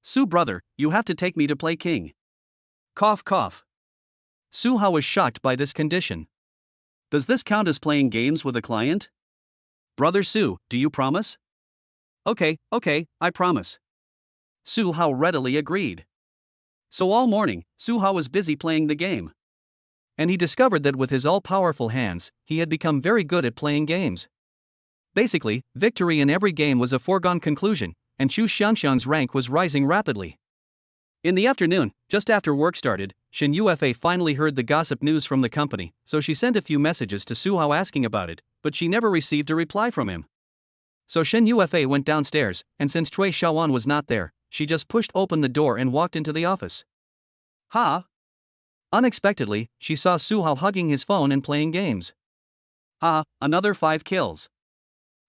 Su brother, you have to take me to play king. Cough cough. Su Hao was shocked by this condition. Does this count as playing games with a client? Brother Su, do you promise? Okay, I promise. Su Hao readily agreed. So all morning, Su Hao was busy playing the game. And he discovered that with his all-powerful hands, he had become very good at playing games. Basically, victory in every game was a foregone conclusion, and Chu Xiangxiang's rank was rising rapidly. In the afternoon, just after work started, Shen Yufa finally heard the gossip news from the company, so she sent a few messages to Su Hao asking about it, but she never received a reply from him. So Shen Yufa went downstairs, and since Cui Shaoan was not there, she just pushed open the door and walked into the office. Ha! Unexpectedly, she saw Su Hao hugging his phone and playing games. Ha! Another 5 kills.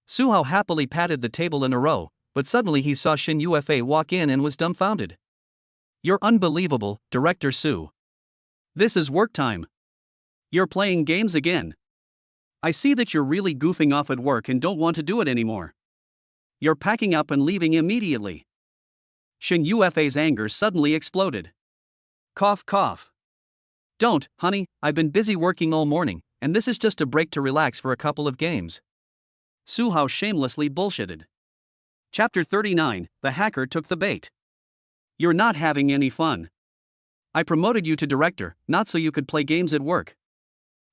Su Hao happily patted the table in a row, but suddenly he saw Shen Yufa walk in and was dumbfounded. You're unbelievable, Director Su. This is work time. You're playing games again. I see that you're really goofing off at work and don't want to do it anymore. You're packing up and leaving immediately. Shen Yufa's anger suddenly exploded. Cough cough. Don't, honey, I've been busy working all morning, and this is just a break to relax for a couple of games. Su Hao shamelessly bullshitted. Chapter 39, The Hacker Took the Bait. You're not having any fun. I promoted you to director, not so you could play games at work.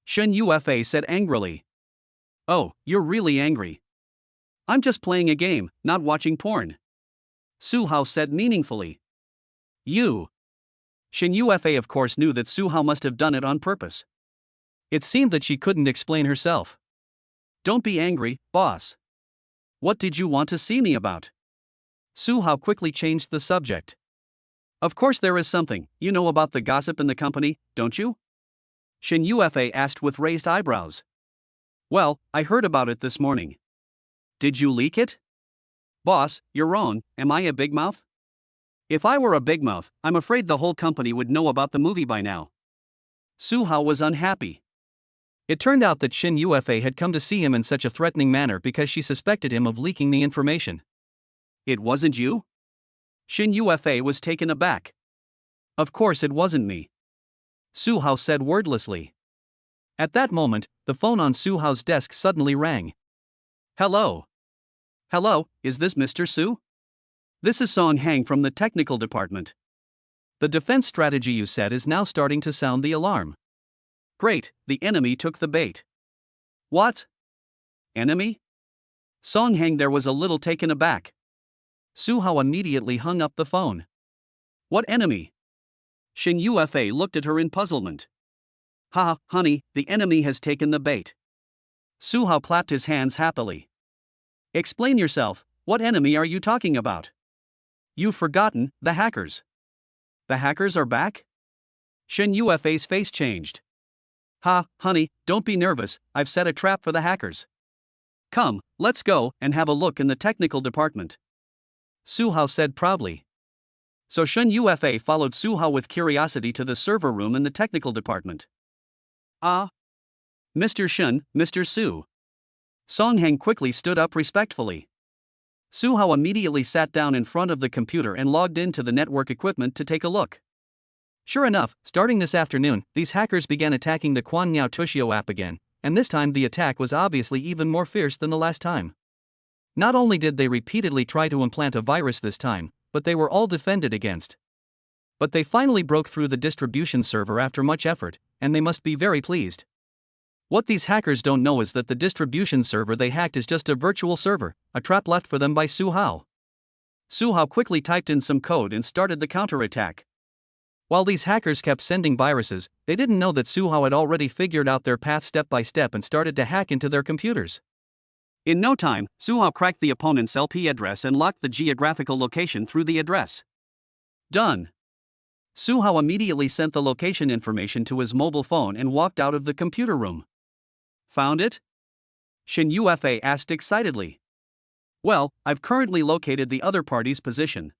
Shen Yufa said angrily. Oh, you're really angry. I'm just playing a game, not watching porn. Su Hao said meaningfully. You. Shen Yufa of course knew that Su Hao must have done it on purpose. It seemed that she couldn't explain herself. Don't be angry, boss. What did you want to see me about? Su Hao quickly changed the subject. Of course there is something, you know about the gossip in the company, don't you? Shen Yufa asked with raised eyebrows. Well, I heard about it this morning. Did you leak it? Boss, you're wrong, am I a big mouth? If I were a big mouth, I'm afraid the whole company would know about the movie by now. Su Hao was unhappy. It turned out that Shen Yufa had come to see him in such a threatening manner because she suspected him of leaking the information. It wasn't you? Shen Yufa was taken aback. Of course it wasn't me. Su Hao said wordlessly. At that moment, the phone on Su Hao's desk suddenly rang. Hello. Hello, is this Mr. Su? This is Song Hang from the technical department. The defense strategy you said is now starting to sound the alarm. Great, the enemy took the bait. What? Enemy? Song Hang there was a little taken aback. Su Hao immediately hung up the phone. What enemy? Shen Yufa looked at her in puzzlement. Ha, honey, the enemy has taken the bait. Su Hao clapped his hands happily. Explain yourself, what enemy are you talking about? You've forgotten, the hackers. The hackers are back? Shen Yufa's face changed. Ha, honey, don't be nervous, I've set a trap for the hackers. Come, let's go and have a look in the technical department. Su Hao said proudly. So Shen Yufa followed Su Hao with curiosity to the server room in the technical department. Ah. Mr. Shen, Mr. Su. Song Hang quickly stood up respectfully. Su Hao immediately sat down in front of the computer and logged into the network equipment to take a look. Sure enough, starting this afternoon, these hackers began attacking the Quan Niao Tushio app again, and this time the attack was obviously even more fierce than the last time. Not only did they repeatedly try to implant a virus this time, but they were all defended against. But they finally broke through the distribution server after much effort, and they must be very pleased. What these hackers don't know is that the distribution server they hacked is just a virtual server, a trap left for them by Su Hao. Su Hao quickly typed in some code and started the counterattack. While these hackers kept sending viruses, they didn't know that Su Hao had already figured out their path step by step and started to hack into their computers. In no time, Su Hao cracked the opponent's LP address and locked the geographical location through the address. Done. Su Hao immediately sent the location information to his mobile phone and walked out of the computer room. Found it? Shin Yufa asked excitedly. Well, I've currently located the other party's position.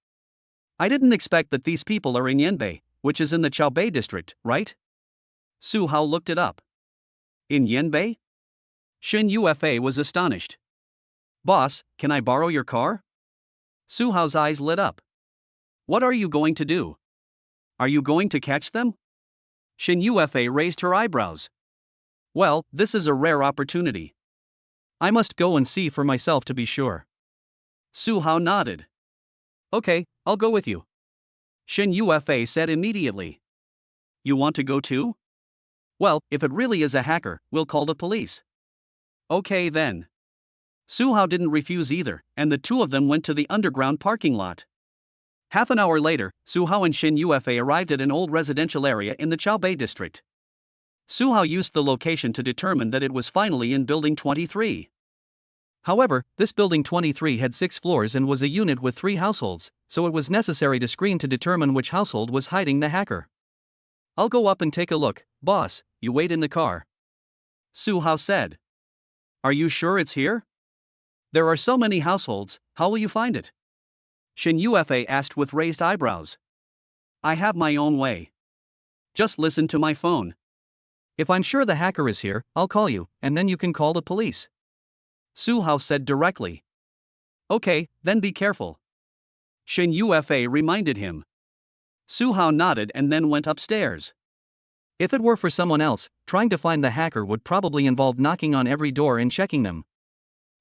I didn't expect that these people are in Yanbei, which is in the Chaobei district, right? Su Hao looked it up. In Yanbei? Shin Yufa was astonished. Boss, can I borrow your car? Su Hao's eyes lit up. What are you going to do? Are you going to catch them? Shin Yufa raised her eyebrows. Well, this is a rare opportunity. I must go and see for myself to be sure. Su Hao nodded. Okay, I'll go with you. Shin Yufa said immediately. You want to go too? Well, if it really is a hacker, we'll call the police. Okay then. Su Hao didn't refuse either, and the two of them went to the underground parking lot. Half an hour later, Su Hao and Shin Yufa arrived at an old residential area in the Chaobei district. Su Hao used the location to determine that it was finally in Building 23. However, this Building 23 had 6 floors and was a unit with 3 households, so it was necessary to screen to determine which household was hiding the hacker. I'll go up and take a look, boss, you wait in the car. Su Hao said. Are you sure it's here? There are so many households, how will you find it? Shin Yufa asked with raised eyebrows. I have my own way. Just listen to my phone. If I'm sure the hacker is here, I'll call you, and then you can call the police. Su Hao said directly. Okay, then be careful. Shin Yufa reminded him. Su Hao nodded and then went upstairs. If it were for someone else, trying to find the hacker would probably involve knocking on every door and checking them.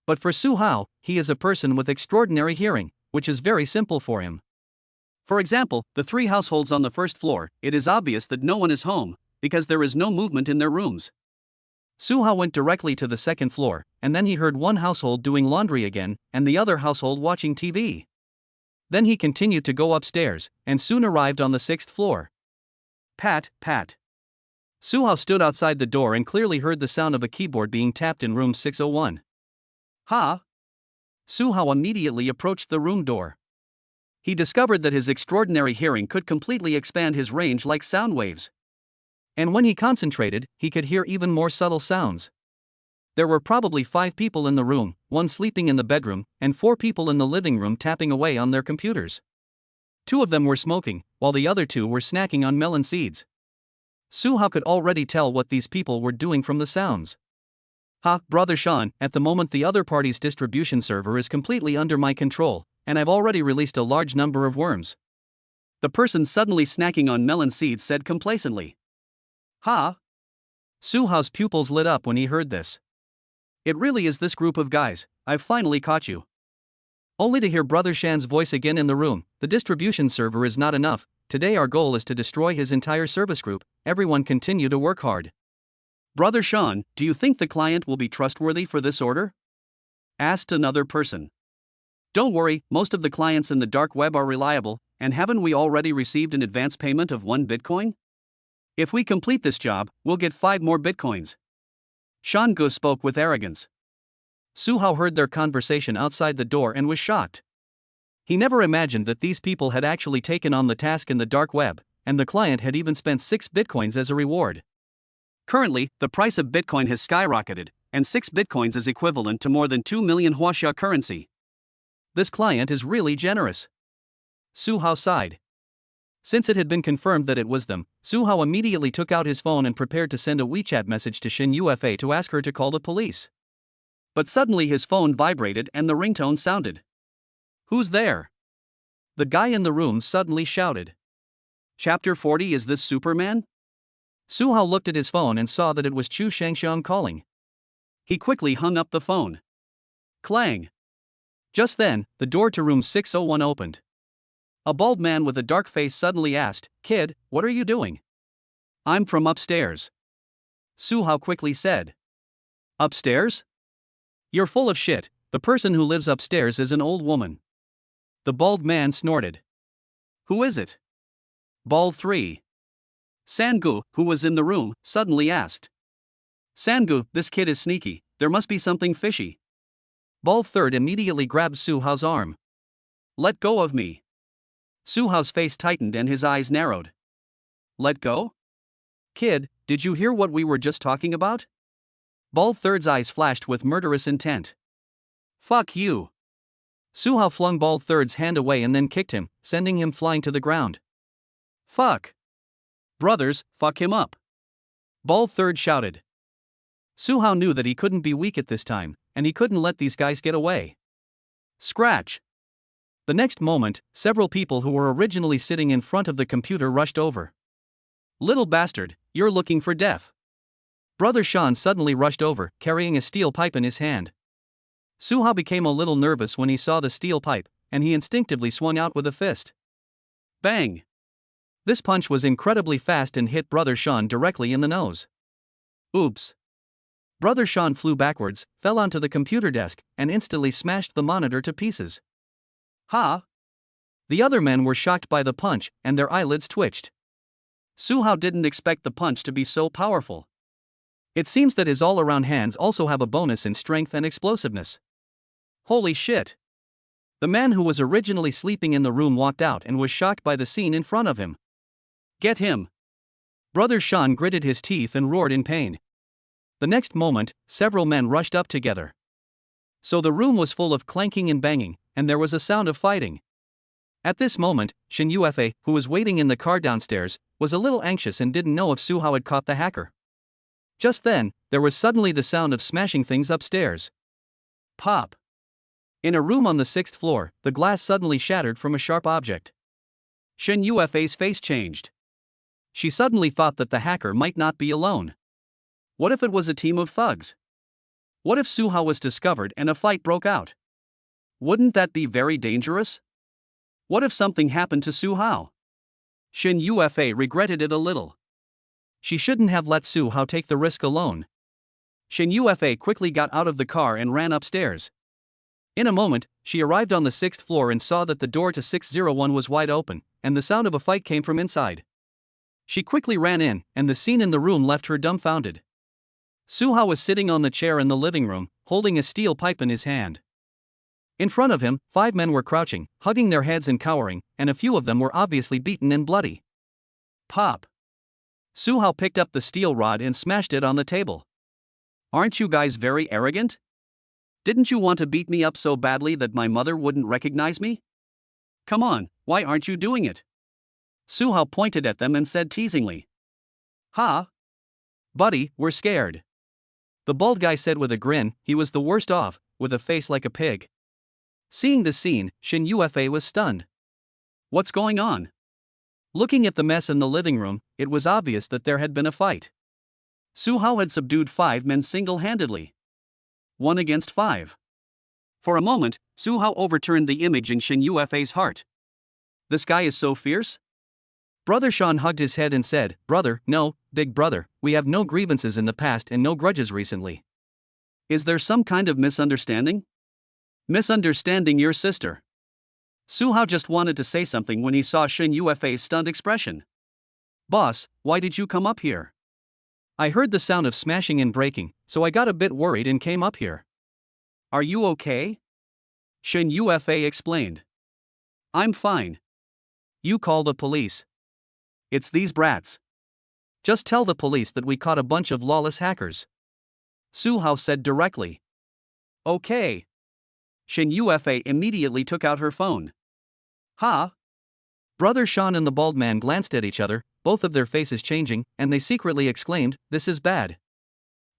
But for Su Hao, he is a person with extraordinary hearing, which is very simple for him. For example, the 3 households on the first floor, it is obvious that no one is home, because there is no movement in their rooms. Su Hao went directly to the second floor, and then he heard one household doing laundry again, and the other household watching TV. Then he continued to go upstairs, and soon arrived on the 6th floor. Pat, pat. Su Hao stood outside the door and clearly heard the sound of a keyboard being tapped in room 601. Ha! Su Hao immediately approached the room door. He discovered that his extraordinary hearing could completely expand his range like sound waves. And when he concentrated, he could hear even more subtle sounds. There were probably 5 people in the room, 1 sleeping in the bedroom, and 4 people in the living room tapping away on their computers. 2 of them were smoking, while the other 2 were snacking on melon seeds. Su Hao could already tell what these people were doing from the sounds. Ha, Brother Sean, at the moment the other party's distribution server is completely under my control, and I've already released a large number of worms. The person suddenly snacking on melon seeds said complacently. Ha! Su Hao's pupils lit up when he heard this. It really is this group of guys, I've finally caught you. Only to hear Brother Shan's voice again in the room, the distribution server is not enough, today our goal is to destroy his entire service group, everyone continue to work hard. Brother Sean, do you think the client will be trustworthy for this order? Asked another person. Don't worry, most of the clients in the dark web are reliable, and haven't we already received an advance payment of 1 Bitcoin? If we complete this job, we'll get 5 more Bitcoins. Shan Gu spoke with arrogance. Su Hao heard their conversation outside the door and was shocked. He never imagined that these people had actually taken on the task in the dark web, and the client had even spent 6 Bitcoins as a reward. Currently, the price of Bitcoin has skyrocketed, and 6 Bitcoins is equivalent to more than 2 million Huaxia currency. This client is really generous. Su Hao sighed. Since it had been confirmed that it was them, Su Hao immediately took out his phone and prepared to send a WeChat message to Shin Yufa to ask her to call the police. But suddenly his phone vibrated and the ringtone sounded. Who's there? The guy in the room suddenly shouted. Chapter 40. Is this Superman? Su Hao looked at his phone and saw that it was Chu Shangxiang calling. He quickly hung up the phone. Clang! Just then, the door to room 601 opened. A bald man with a dark face suddenly asked, "Kid, what are you doing?" "I'm from upstairs," Su Hao quickly said. "Upstairs? You're full of shit, the person who lives upstairs is an old woman." The bald man snorted. "Who is it?" Bald 3. Sangu, who was in the room, suddenly asked. "Sangu, this kid is sneaky, there must be something fishy." Bald 3rd immediately grabbed Su Hao's arm. "Let go of me." Su Hao's face tightened and his eyes narrowed. "Let go? Kid, did you hear what we were just talking about?" Bald 3rd's eyes flashed with murderous intent. "Fuck you." Su Hao flung Bald 3rd's hand away and then kicked him, sending him flying to the ground. "Fuck. Brothers, fuck him up," Bald 3rd shouted. Su Hao knew that he couldn't be weak at this time, and he couldn't let these guys get away. Scratch. The next moment, several people who were originally sitting in front of the computer rushed over. "Little bastard, you're looking for death." Brother Sean suddenly rushed over, carrying a steel pipe in his hand. Su Hao became a little nervous when he saw the steel pipe, and he instinctively swung out with a fist. Bang! This punch was incredibly fast and hit Brother Sean directly in the nose. Oops. Brother Sean flew backwards, fell onto the computer desk, and instantly smashed the monitor to pieces. Ha! The other men were shocked by the punch, and their eyelids twitched. Su Hao didn't expect the punch to be so powerful. It seems that his all-around hands also have a bonus in strength and explosiveness. Holy shit! The man who was originally sleeping in the room walked out and was shocked by the scene in front of him. "Get him!" Brother Sean gritted his teeth and roared in pain. The next moment, several men rushed up together. So the room was full of clanking and banging, and there was a sound of fighting. At this moment, Shen Yuefei, who was waiting in the car downstairs, was a little anxious and didn't know if Su Hao had caught the hacker. Just then, there was suddenly the sound of smashing things upstairs. Pop! In a room on the 6th floor, the glass suddenly shattered from a sharp object. Shen Yuefei's face changed. She suddenly thought that the hacker might not be alone. What if it was a team of thugs? What if Su Hao was discovered and a fight broke out? Wouldn't that be very dangerous? What if something happened to Su Hao? Shen Yuefei regretted it a little. She shouldn't have let Su Hao take the risk alone. Shen Yuefei quickly got out of the car and ran upstairs. In a moment, she arrived on the 6th floor and saw that the door to 601 was wide open, and the sound of a fight came from inside. She quickly ran in, and the scene in the room left her dumbfounded. Su Hao was sitting on the chair in the living room, holding a steel pipe in his hand. In front of him, 5 men were crouching, hugging their heads and cowering, and a few of them were obviously beaten and bloody. Pop! Su Hao picked up the steel rod and smashed it on the table. "Aren't you guys very arrogant? Didn't you want to beat me up so badly that my mother wouldn't recognize me? Come on, why aren't you doing it?" Su Hao pointed at them and said teasingly. "Ha! Buddy, we're scared." The bald guy said with a grin. He was the worst off, with a face like a pig. Seeing the scene, Shen Yuefei was stunned. What's going on? Looking at the mess in the living room, it was obvious that there had been a fight. Su Hao had subdued 5 men single-handedly. 1 against 5. For a moment, Su Hao overturned the image in Shen Yuefei's heart. This guy is so fierce? Brother Sean hugged his head and said, "Brother, no, big brother, we have no grievances in the past and no grudges recently." Is there some kind of misunderstanding? Misunderstanding your sister. Su Hao just wanted to say something when he saw Shen Yuefei's stunned expression. "Boss, why did you come up here?" "I heard the sound of smashing and breaking, so I got a bit worried and came up here." "Are you okay?" Shen Yuefei explained. "I'm fine." "You call the police. It's these brats. Just tell the police that we caught a bunch of lawless hackers," Su Hao said directly. "Okay." Shen Yuefei immediately took out her phone. "Ha!" Brother Sean and the bald man glanced at each other, both of their faces changing, and they secretly exclaimed, "This is bad."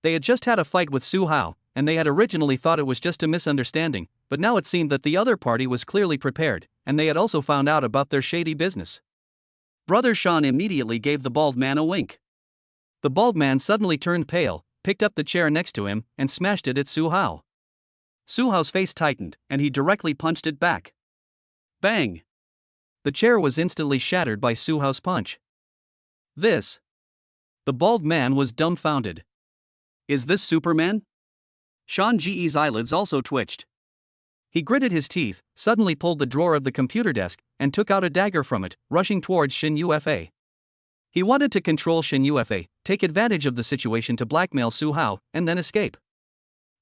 They had just had a fight with Su Hao, and they had originally thought it was just a misunderstanding, but now it seemed that the other party was clearly prepared, and they had also found out about their shady business. Brother Sean immediately gave the bald man a wink. The bald man suddenly turned pale, picked up the chair next to him, and smashed it at Su Hao. Su Hao's face tightened, and he directly punched it back. Bang! The chair was instantly shattered by Su Hao's punch. This. The bald man was dumbfounded. Is this Superman? Shan Ji's eyelids also twitched. He gritted his teeth, suddenly pulled the drawer of the computer desk, and took out a dagger from it, rushing towards Shin Yufa. He wanted to control Shin Yufa, take advantage of the situation to blackmail Su Hao, and then escape.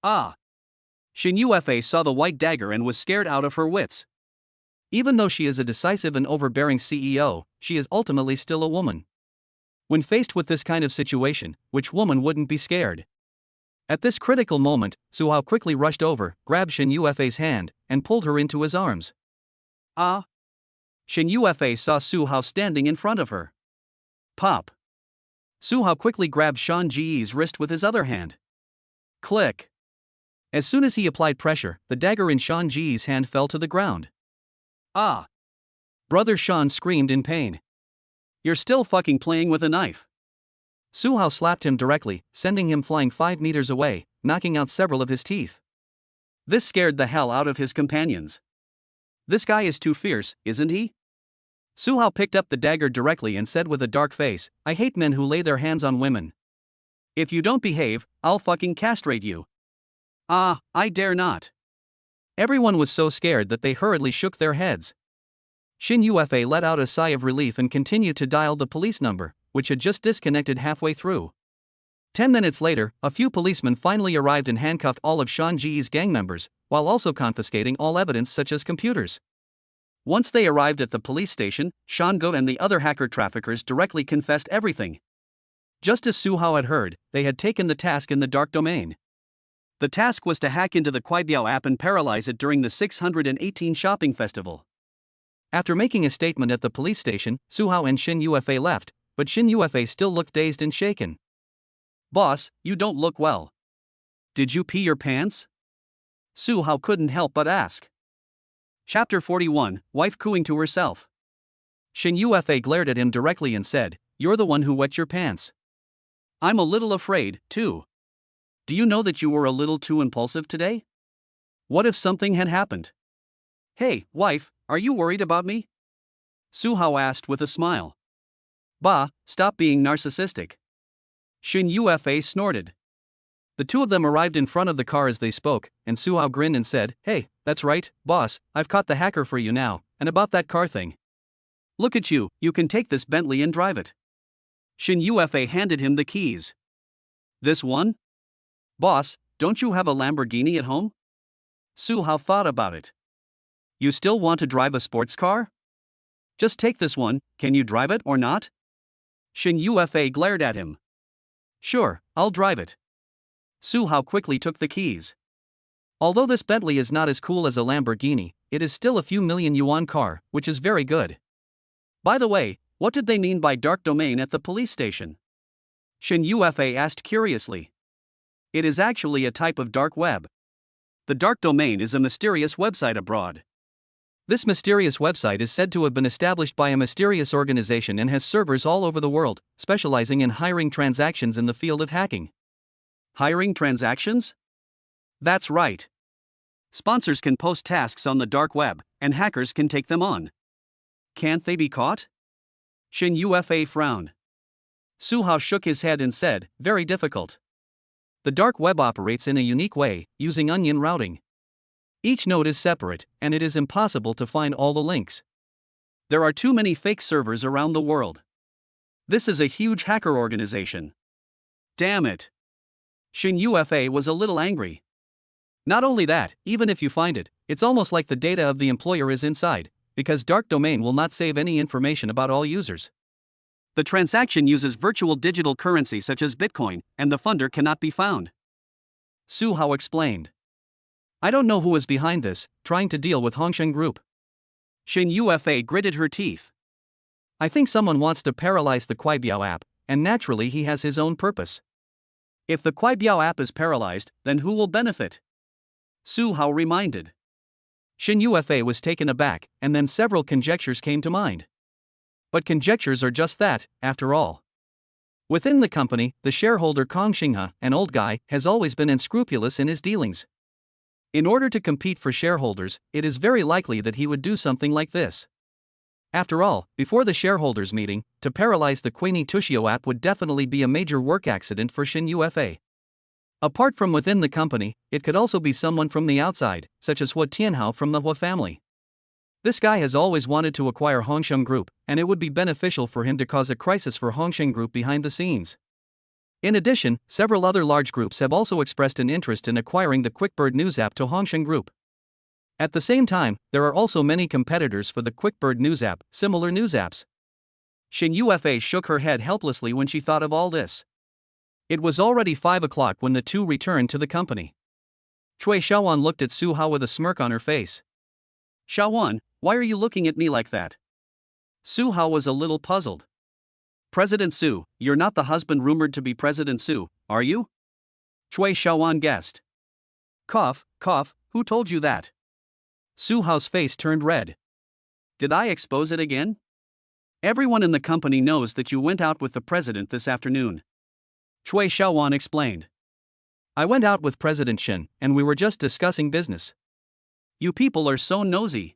Ah! Shin Yufa saw the white dagger and was scared out of her wits. Even though she is a decisive and overbearing CEO, she is ultimately still a woman. When faced with this kind of situation, which woman wouldn't be scared? At this critical moment, Su Hao quickly rushed over, grabbed Shin Yufa's hand, and pulled her into his arms. Ah! Shin Yufa saw Su Hao standing in front of her. Pop! Su Hao quickly grabbed Shan Ji's wrist with his other hand. Click! As soon as he applied pressure, the dagger in Shan Ji's hand fell to the ground. Ah! Brother Shan screamed in pain. You're still fucking playing with a knife. Su Hao slapped him directly, sending him flying 5 meters away, knocking out several of his teeth. This scared the hell out of his companions. This guy is too fierce, isn't he? Su Hao picked up the dagger directly and said with a dark face, I hate men who lay their hands on women. If you don't behave, I'll fucking castrate you. Ah, I dare not. Everyone was so scared that they hurriedly shook their heads. Shin Yufa let out a sigh of relief and continued to dial the police number, which had just disconnected halfway through. 10 minutes later, a few policemen finally arrived and handcuffed all of Shan Ji's gang members, while also confiscating all evidence such as computers. Once they arrived at the police station, Shan Goat and the other hacker traffickers directly confessed everything. Just as Su Hao had heard, they had taken the task in the dark domain. The task was to hack into the Kuaibiao app and paralyze it during the 618 shopping festival. After making a statement at the police station, Su Hao and Shin Yufa left, but Shin Yufa still looked dazed and shaken. Boss, you don't look well. Did you pee your pants? Su Hao couldn't help but ask. Chapter 41, Wife cooing to herself. Shin Yufa glared at him directly and said, You're the one who wet your pants. I'm a little afraid, too. Do you know that you were a little too impulsive today? What if something had happened? Hey, wife, are you worried about me? Su Hao asked with a smile. Bah, stop being narcissistic. Shin Yufa snorted. The two of them arrived in front of the car as they spoke, and Su Hao grinned and said, Hey, that's right, boss, I've caught the hacker for you now, and about that car thing. Look at you, you can take this Bentley and drive it. Shin Yufa handed him the keys. This one? Boss, don't you have a Lamborghini at home? Su Hao thought about it. You still want to drive a sports car? Just take this one, can you drive it or not? Shin Yufa glared at him. Sure, I'll drive it. Su Hao quickly took the keys. Although this Bentley is not as cool as a Lamborghini, it is still a few million yuan car, which is very good. By the way, what did they mean by dark domain at the police station? Shin Yufa asked curiously. It is actually a type of dark web. The dark domain is a mysterious website abroad. This mysterious website is said to have been established by a mysterious organization and has servers all over the world, specializing in hiring transactions in the field of hacking. Hiring transactions? That's right. Sponsors can post tasks on the dark web, and hackers can take them on. Can't they be caught? Shin Yufa frowned. Su Hao shook his head and said, Very difficult. The dark web operates in a unique way, using onion routing. Each node is separate, and it is impossible to find all the links. There are too many fake servers around the world. This is a huge hacker organization. Damn it. Shin Yufa was a little angry. Not only that, even if you find it, it's almost like the data of the employer is inside, because dark domain will not save any information about all users. The transaction uses virtual digital currency such as Bitcoin, and the funder cannot be found. Su Hao explained. I don't know who is behind this, trying to deal with Hongsheng Group. Shin Yufa gritted her teeth. I think someone wants to paralyze the Kuaibiao app, and naturally he has his own purpose. If the Kuaibiao app is paralyzed, then who will benefit? Su Hao reminded. Shin Yufa was taken aback, and then several conjectures came to mind. But conjectures are just that, after all. Within the company, the shareholder Kong Xinghe, an old guy, has always been unscrupulous in his dealings. In order to compete for shareholders, it is very likely that he would do something like this. After all, before the shareholders' meeting, to paralyze the Queenie Tushio app would definitely be a major work accident for Xin Yufa. Apart from within the company, it could also be someone from the outside, such as Hua Tianhao from the Hua family. This guy has always wanted to acquire Hongsheng Group, and it would be beneficial for him to cause a crisis for Hongsheng Group behind the scenes. In addition, several other large groups have also expressed an interest in acquiring the QuickBird News app to Hongsheng Group. At the same time, there are also many competitors for the QuickBird News app, similar news apps. Xin Yufa shook her head helplessly when she thought of all this. It was already 5 o'clock when the two returned to the company. Cui Xiaowan looked at Su Hao with a smirk on her face. Xiaowan, why are you looking at me like that? Su Hao was a little puzzled. President Su, you're not the husband rumored to be President Su, are you? Cui Xiaowan guessed. Cough, cough, who told you that? Su Hao's face turned red. Did I expose it again? Everyone in the company knows that you went out with the president this afternoon. Cui Xiaowan explained. I went out with President Shen, and we were just discussing business. You people are so nosy.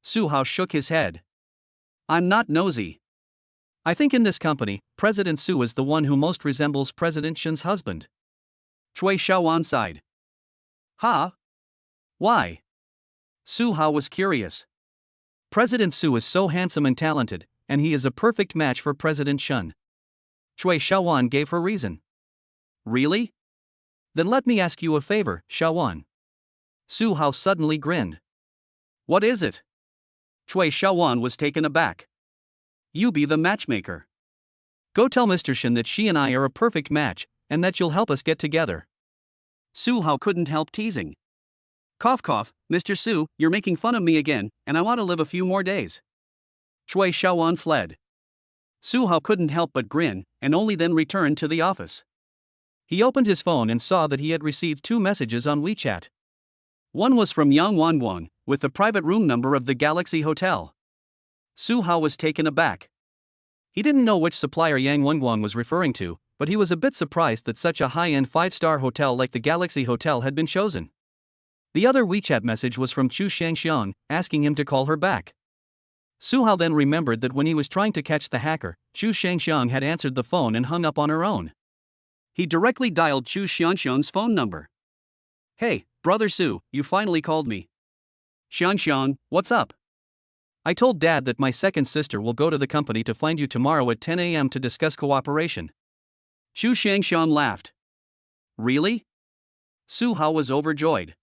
Su Hao shook his head. I'm not nosy. I think in this company, President Su is the one who most resembles President Shen's husband. Cui Xiaowan sighed. Ha? Why? Su Hao was curious. President Su is so handsome and talented, and he is a perfect match for President Shen. Cui Xiaowan gave her reason. Really? Then let me ask you a favor, Xiaowan. Su Hao suddenly grinned. What is it? Cui Xiaowan was taken aback. You be the matchmaker. Go tell Mr. Shen that she and I are a perfect match, and that you'll help us get together. Su Hao couldn't help teasing. Cough cough, Mr. Su, you're making fun of me again, and I want to live a few more days. Cui Xiaowan fled. Su Hao couldn't help but grin, and only then returned to the office. He opened his phone and saw that he had received 2 messages on WeChat. One was from Yang Wanguang, with the private room number of the Galaxy Hotel. Su Hao was taken aback. He didn't know which supplier Yang Wanguang was referring to, but he was a bit surprised that such a high-end 5-star hotel like the Galaxy Hotel had been chosen. The other WeChat message was from Chu Shangxiang, asking him to call her back. Su Hao then remembered that when he was trying to catch the hacker, Chu Shangxiang had answered the phone and hung up on her own. He directly dialed Chu Shangxiang's phone number. Hey, brother Su, you finally called me. Xiangxiang, what's up? I told Dad that my second sister will go to the company to find you tomorrow at 10 a.m. to discuss cooperation. Chu Shangxiang laughed. Really? Su Hao was overjoyed.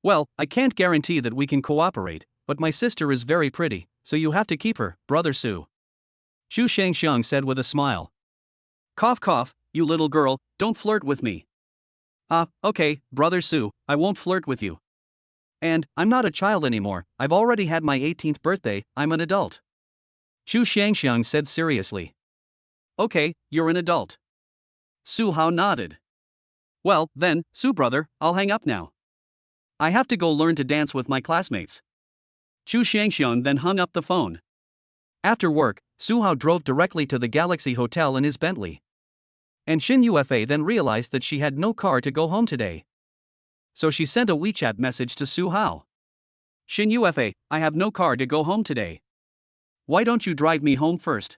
Well, I can't guarantee that we can cooperate, but my sister is very pretty, so you have to keep her, brother Su. Chu Shangxiang said with a smile. Cough cough, you little girl, don't flirt with me. Okay, brother Su, I won't flirt with you. And, I'm not a child anymore, I've already had my 18th birthday, I'm an adult. Chu Shangxiang said seriously. Okay, you're an adult. Su Hao nodded. Well, then, Su brother, I'll hang up now. I have to go learn to dance with my classmates. Chu Shangxiang then hung up the phone. After work, Su Hao drove directly to the Galaxy Hotel in his Bentley. And Xin Yufa then realized that she had no car to go home today. So she sent a WeChat message to Su Hao. Xin Yufa, I have no car to go home today. Why don't you drive me home first?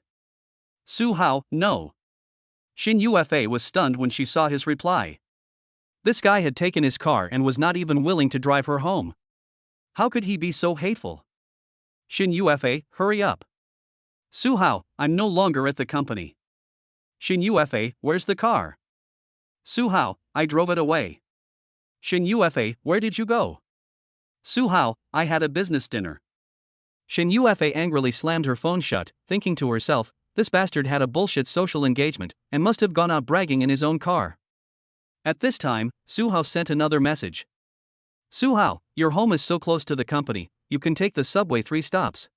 Su Hao, no. Xin Yufa was stunned when she saw his reply. This guy had taken his car and was not even willing to drive her home. How could he be so hateful? Xin Yufa, hurry up. Su Hao, I'm no longer at the company. Xin Yufa, where's the car? Su Hao, I drove it away. Xin Yufa, where did you go? Su Hao, I had a business dinner. Xin Yufa angrily slammed her phone shut, thinking to herself, this bastard had a bullshit social engagement, and must have gone out bragging in his own car. At this time, Su Hao sent another message. Su Hao, your home is so close to the company, you can take the subway 3 stops.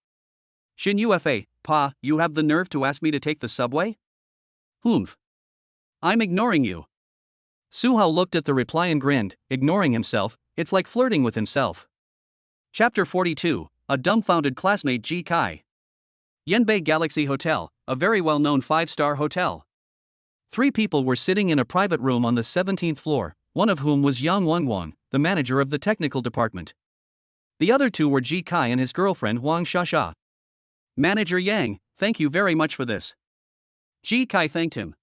Xin Yufa, Pa, you have the nerve to ask me to take the subway? Humph. I'm ignoring you. Su Hao looked at the reply and grinned, ignoring himself, it's like flirting with himself. Chapter 42, A Dumbfounded Classmate Ji Kai. Yanbei Galaxy Hotel, a very well-known 5-star hotel. Three people were sitting in a private room on the 17th floor, one of whom was Yang Wangwang, the manager of the technical department. The other two were Ji Kai and his girlfriend Wang Shasha. Manager Yang, thank you very much for this. Ji Kai thanked him.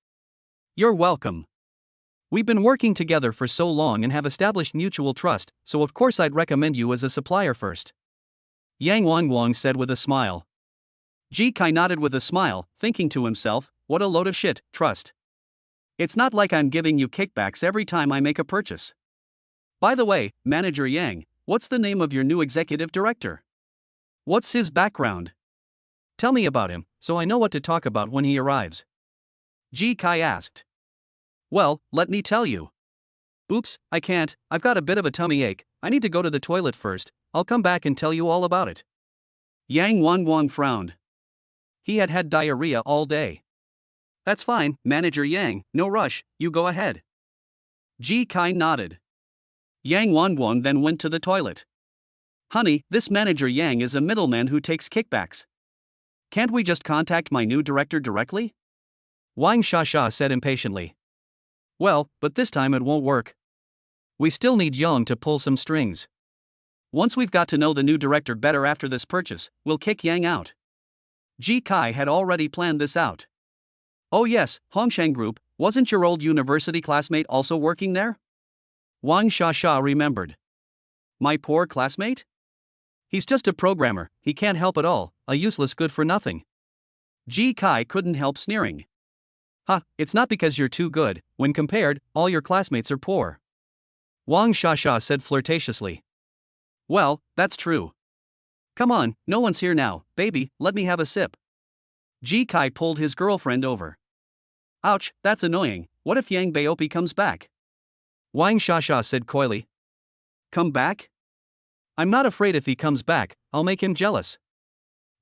You're welcome. We've been working together for so long and have established mutual trust, so of course I'd recommend you as a supplier first. Yang Wangwang said with a smile. Ji Kai nodded with a smile, thinking to himself, what a load of shit, trust. It's not like I'm giving you kickbacks every time I make a purchase. By the way, Manager Yang, what's the name of your new executive director? What's his background? Tell me about him, so I know what to talk about when he arrives. Ji Kai asked. Well, let me tell you. Oops, I can't, I've got a bit of a tummy ache, I need to go to the toilet first, I'll come back and tell you all about it. Yang Wangwang frowned. He had had diarrhea all day. That's fine, Manager Yang, no rush, you go ahead. Ji Kai nodded. Yang Wangwang then went to the toilet. Honey, this Manager Yang is a middleman who takes kickbacks. Can't we just contact my new director directly? Wang Shasha said impatiently. Well, but this time it won't work. We still need Yang to pull some strings. Once we've got to know the new director better after this purchase, we'll kick Yang out. Ji Kai had already planned this out. Oh yes, Hongsheng Group, wasn't your old university classmate also working there? Wang Shasha remembered. My poor classmate? He's just a programmer, he can't help at all, a useless good for nothing. Ji Kai couldn't help sneering. Ha, it's not because you're too good, when compared, all your classmates are poor. Wang Shasha said flirtatiously. Well, that's true. Come on, no one's here now, baby, let me have a sip. Ji Kai pulled his girlfriend over. Ouch, that's annoying, what if Yang Baopi comes back? Wang Shasha said coyly. Come back? I'm not afraid if he comes back, I'll make him jealous.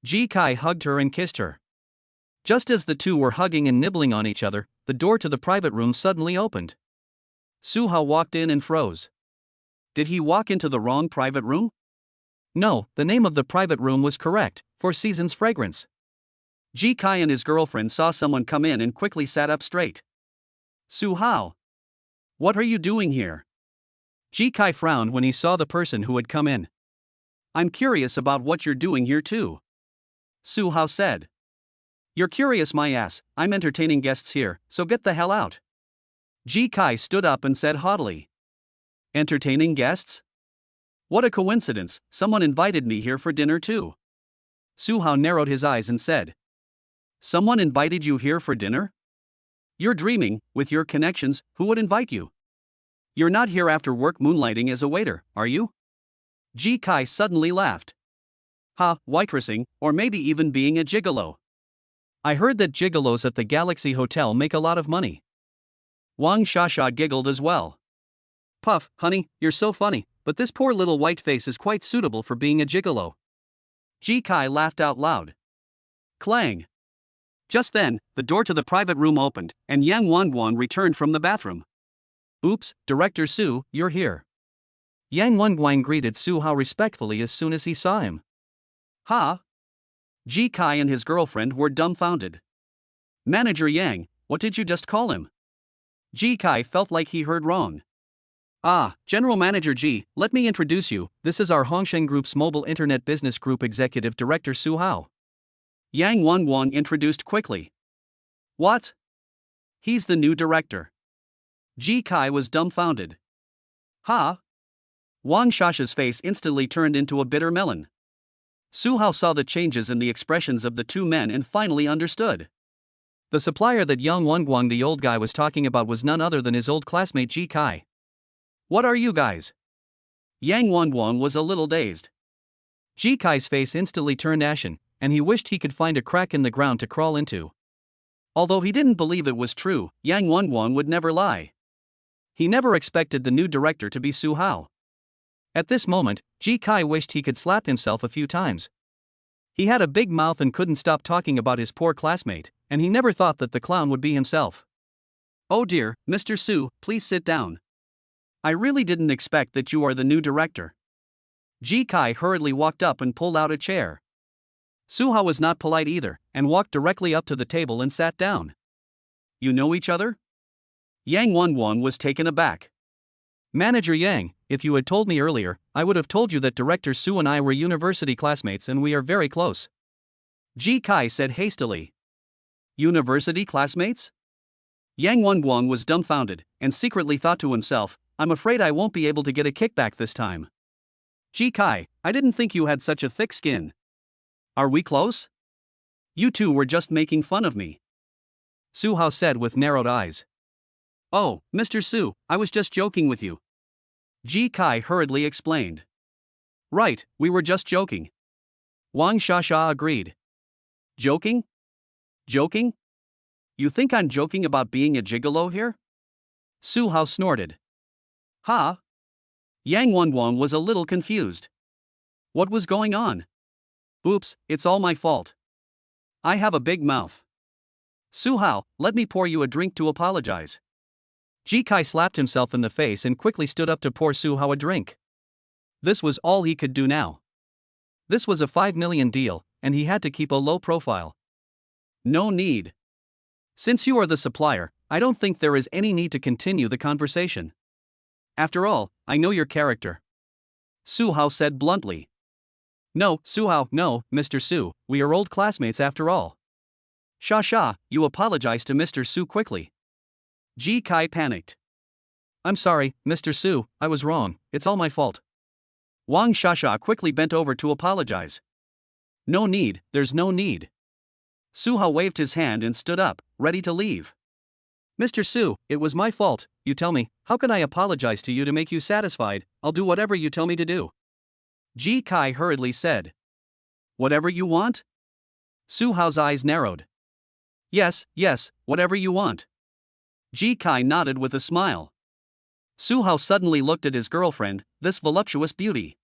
Ji Kai hugged her and kissed her. Just as the two were hugging and nibbling on each other, the door to the private room suddenly opened. Su Hao walked in and froze. Did he walk into the wrong private room? No, the name of the private room was correct, Four Seasons Fragrance. Ji Kai and his girlfriend saw someone come in and quickly sat up straight. Su Hao. What are you doing here? Ji Kai frowned when he saw the person who had come in. I'm curious about what you're doing here too. Su Hao said. You're curious my ass, I'm entertaining guests here, so get the hell out. Ji Kai stood up and said haughtily. Entertaining guests? What a coincidence, someone invited me here for dinner too. Su Hao narrowed his eyes and said. Someone invited you here for dinner? You're dreaming, with your connections, who would invite you? You're not here after work moonlighting as a waiter, are you? Ji Kai suddenly laughed. Ha, waitressing, or maybe even being a gigolo. I heard that gigolos at the Galaxy Hotel make a lot of money. Wang Shasha giggled as well. Puff, honey, you're so funny, but this poor little white face is quite suitable for being a gigolo. Ji Kai laughed out loud. Clang. Just then, the door to the private room opened, and Yang Wangwang returned from the bathroom. Oops, Director Su, you're here. Yang Wangwang greeted Su Hao respectfully as soon as he saw him. Ha? Ji Kai and his girlfriend were dumbfounded. Manager Yang, what did you just call him? Ji Kai felt like he heard wrong. Ah, General Manager Ji, let me introduce you, this is our Hongsheng Group's Mobile Internet Business Group Executive Director Su Hao. Yang Wangwang introduced quickly. What? He's the new director. Ji Kai was dumbfounded. Ha? Wang Shasha's face instantly turned into a bitter melon. Su Hao saw the changes in the expressions of the two men and finally understood. The supplier that Yang Wangwang the old guy was talking about was none other than his old classmate Ji Kai. What are you guys? Yang Wangwang was a little dazed. Ji Kai's face instantly turned ashen, and he wished he could find a crack in the ground to crawl into. Although he didn't believe it was true, Yang Wangwang would never lie. He never expected the new director to be Su Hao. At this moment, Ji Kai wished he could slap himself a few times. He had a big mouth and couldn't stop talking about his poor classmate, and he never thought that the clown would be himself. Oh dear, Mr. Su, please sit down. I really didn't expect that you are the new director. Ji Kai hurriedly walked up and pulled out a chair. Su Hao was not polite either, and walked directly up to the table and sat down. you know each other? Yang Wenguang was taken aback. Manager Yang, if you had told me earlier, I would have told you that Director Su and I were university classmates and we are very close. Ji Kai said hastily. University classmates? Yang Wenguang was dumbfounded, and secretly thought to himself, I'm afraid I won't be able to get a kickback this time. Ji Kai, I didn't think you had such a thick skin. Are we close? You two were just making fun of me. Su Hao said with narrowed eyes. Oh, Mr. Su, I was just joking with you. Ji Kai hurriedly explained. Right, we were just joking. Wang Shasha agreed. Joking? Joking? You think I'm joking about being a gigolo here? Su Hao snorted. Ha? Yang Wenguang was a little confused. What was going on? Oops, it's all my fault. I have a big mouth. Su Hao, let me pour you a drink to apologize. Ji Kai slapped himself in the face and quickly stood up to pour Su Hao a drink. This was all he could do now. This was a 5 million deal, and he had to keep a low profile. No need. Since you are the supplier, I don't think there is any need to continue the conversation. After all, I know your character. Su Hao said bluntly. No, Su Hao, no, Mr. Su, we are old classmates after all. Sha, you apologize to Mr. Su quickly. Ji Kai panicked. I'm sorry, Mr. Su, I was wrong, it's all my fault. Wang Shasha quickly bent over to apologize. No need, there's no need. Su Hao waved his hand and stood up, ready to leave. Mr. Su, it was my fault, you tell me, how can I apologize to you to make you satisfied? I'll do whatever you tell me to do. Ji Kai hurriedly said. Whatever you want? Su Hao's eyes narrowed. Yes, whatever you want. Ji Kai nodded with a smile. Su Hao suddenly looked at his girlfriend, this voluptuous beauty.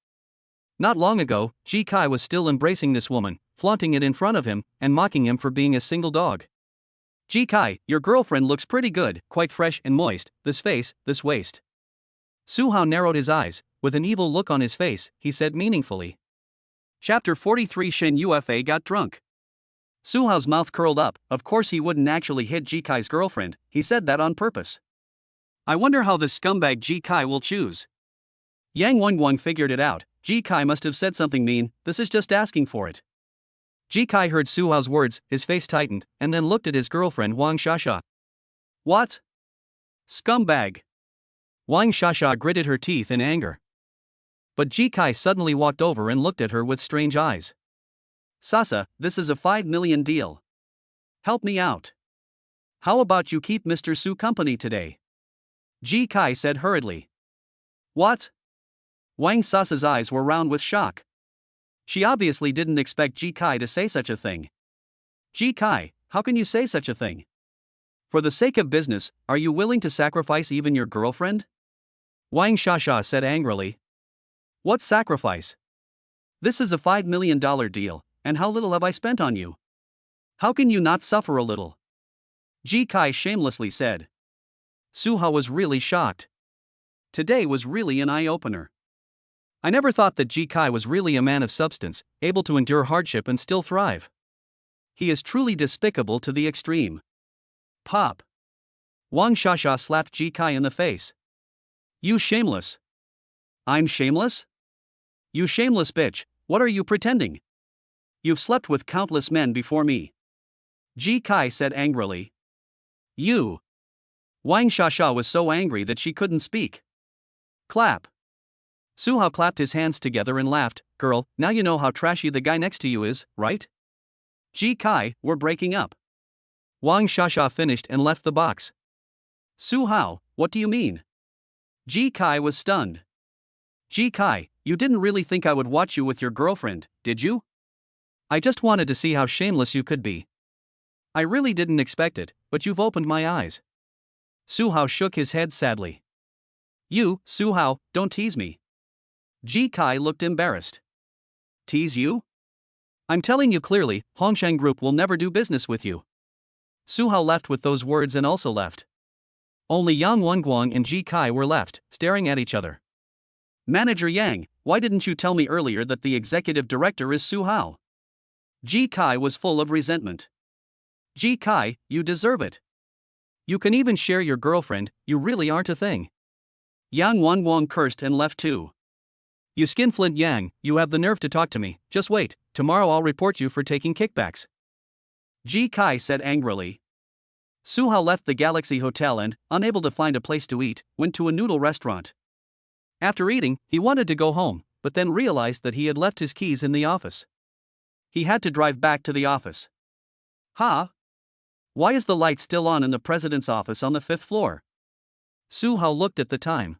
Not long ago, Ji Kai was still embracing this woman, flaunting it in front of him, and mocking him for being a single dog. Ji Kai, your girlfriend looks pretty good, quite fresh and moist, this face, this waist. Su Hao narrowed his eyes, with an evil look on his face, he said meaningfully. Chapter 43 Shen Yufa got drunk. Su Hao's mouth curled up, of course he wouldn't actually hit Ji Kai's girlfriend, he said that on purpose. I wonder how this scumbag Ji Kai will choose. Yang Wenguang figured it out, Ji Kai must have said something mean, this is just asking for it. Ji Kai heard Su Hao's words, his face tightened, and then looked at his girlfriend Wang Shasha. What? Scumbag. Wang Shasha gritted her teeth in anger. But Ji Kai suddenly walked over and looked at her with strange eyes. Sasa, this is a 5 million deal. Help me out. How about you keep Mr. Su company today? Ji Kai said hurriedly. What? Wang Sasa's eyes were round with shock. She obviously didn't expect Ji Kai to say such a thing. Ji Kai, how can you say such a thing? For the sake of business, are you willing to sacrifice even your girlfriend? Wang Shasha said angrily. What sacrifice? This is a $5 million deal, and how little have I spent on you? How can you not suffer a little? Ji Kai shamelessly said. Su Hao was really shocked. Today was really an eye-opener. I never thought that Ji Kai was really a man of substance, able to endure hardship and still thrive. He is truly despicable to the extreme. Pop. Wang Shasha slapped Ji Kai in the face. You shameless. I'm shameless? You shameless bitch, what are you pretending? You've slept with countless men before me. Ji Kai said angrily. You. Wang Shasha was so angry that she couldn't speak. Clap. Su Hao clapped his hands together and laughed. Girl, now you know how trashy the guy next to you is, right? Ji Kai, we're breaking up. Wang Shasha finished and left the box. Su Hao, what do you mean? Ji Kai was stunned. Ji Kai, you didn't really think I would watch you with your girlfriend, did you? I just wanted to see how shameless you could be. I really didn't expect it, but you've opened my eyes. Su Hao shook his head sadly. You, Su Hao, don't tease me. Ji Kai looked embarrassed. Tease you? I'm telling you clearly, Hongsheng Group will never do business with you. Su Hao left with those words and also left. Only Yang Wenguang and Ji Kai were left, staring at each other. Manager Yang, why didn't you tell me earlier that the executive director is Su Hao? Ji Kai was full of resentment. Ji Kai, you deserve it. You can even share your girlfriend, you really aren't a thing. Yang Wanwang cursed and left too. You skinflint Yang, you have the nerve to talk to me, just wait, tomorrow I'll report you for taking kickbacks. Ji Kai said angrily. Su Hao left the Galaxy Hotel and, unable to find a place to eat, went to a noodle restaurant. After eating, he wanted to go home, but then realized that he had left his keys in the office. He had to drive back to the office. Why is the light still on in the president's office on the 5th floor? Su Hao looked at the time.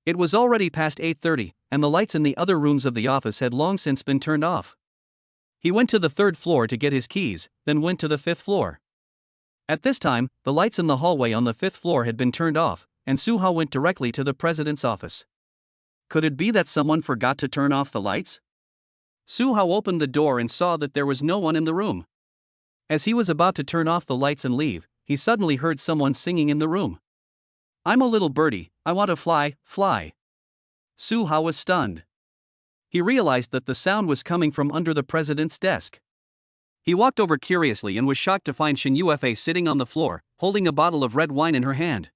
It was already past 8:30, and the lights in the other rooms of the office had long since been turned off. He went to the 3rd floor to get his keys, then went to the 5th floor. At this time, the lights in the hallway on the 5th floor had been turned off, and Su Hao went directly to the president's office. Could it be that someone forgot to turn off the lights? Su Hao opened the door and saw that there was no one in the room. As he was about to turn off the lights and leave, he suddenly heard someone singing in the room. I'm a little birdie, I want to fly, fly. Su Hao was stunned. He realized that the sound was coming from under the president's desk. He walked over curiously and was shocked to find Shin Yufei sitting on the floor, holding a bottle of red wine in her hand.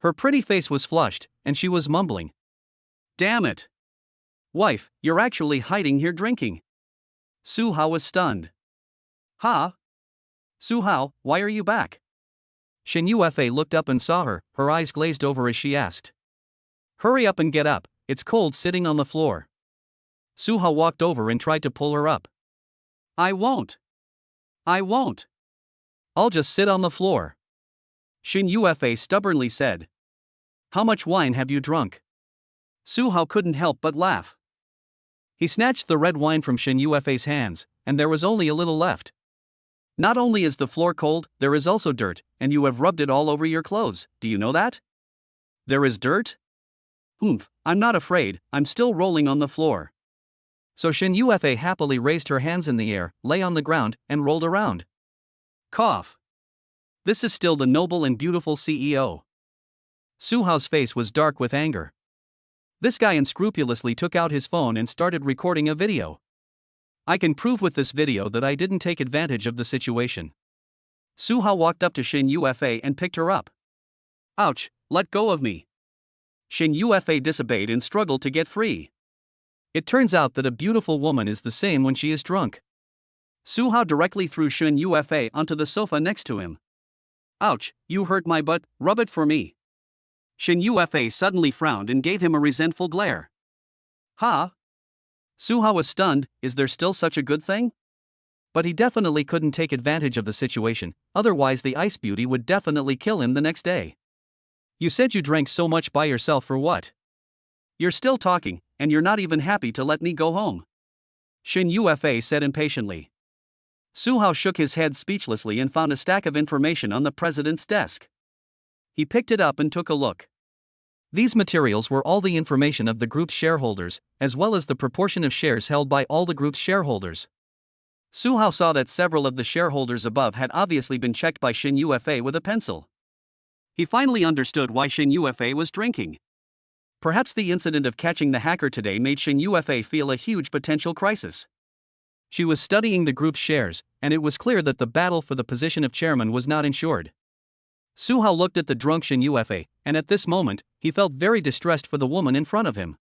Her pretty face was flushed, and she was mumbling. Damn it! Wife, you're actually hiding here drinking. Su Hao was stunned. Su Hao, why are you back? Shin Yufei looked up and saw her, her eyes glazed over as she asked. Hurry up and get up, it's cold sitting on the floor. Su Hao walked over and tried to pull her up. I won't. I'll just sit on the floor. Shin Yufei stubbornly said. How much wine have you drunk? Su Hao couldn't help but laugh. He snatched the red wine from Shin Yufei's hands, and there was only a little left. Not only is the floor cold, there is also dirt, and you have rubbed it all over your clothes, do you know that? There is dirt? I'm not afraid, I'm still rolling on the floor. So Shin Yufei happily raised her hands in the air, lay on the ground, and rolled around. Cough. This is still the noble and beautiful CEO. Su Hao's face was dark with anger. This guy unscrupulously took out his phone and started recording a video. I can prove with this video that I didn't take advantage of the situation. Su Hao walked up to Shin Yufei and picked her up. Ouch, let go of me. Shin Yufei disobeyed and struggled to get free. It turns out that a beautiful woman is the same when she is drunk. Su Hao directly threw Shin Yufei onto the sofa next to him. Ouch, you hurt my butt, rub it for me. Shin Yufei suddenly frowned and gave him a resentful glare. Su Hao was stunned, is there still such a good thing? But he definitely couldn't take advantage of the situation, otherwise the ice beauty would definitely kill him the next day. You said you drank so much by yourself for what? You're still talking, and you're not even happy to let me go home. Shin Yufei said impatiently. Su Hao shook his head speechlessly and found a stack of information on the president's desk. He picked it up and took a look. These materials were all the information of the group's shareholders, as well as the proportion of shares held by all the group's shareholders. Su Hao saw that several of the shareholders above had obviously been checked by Shin Yufei with a pencil. He finally understood why Shin Yufei was drinking. Perhaps the incident of catching the hacker today made Shin Yufei feel a huge potential crisis. She was studying the group's shares, and it was clear that the battle for the position of chairman was not ensured. Su Hao looked at the drunk Shin Yufei, and at this moment, he felt very distressed for the woman in front of him.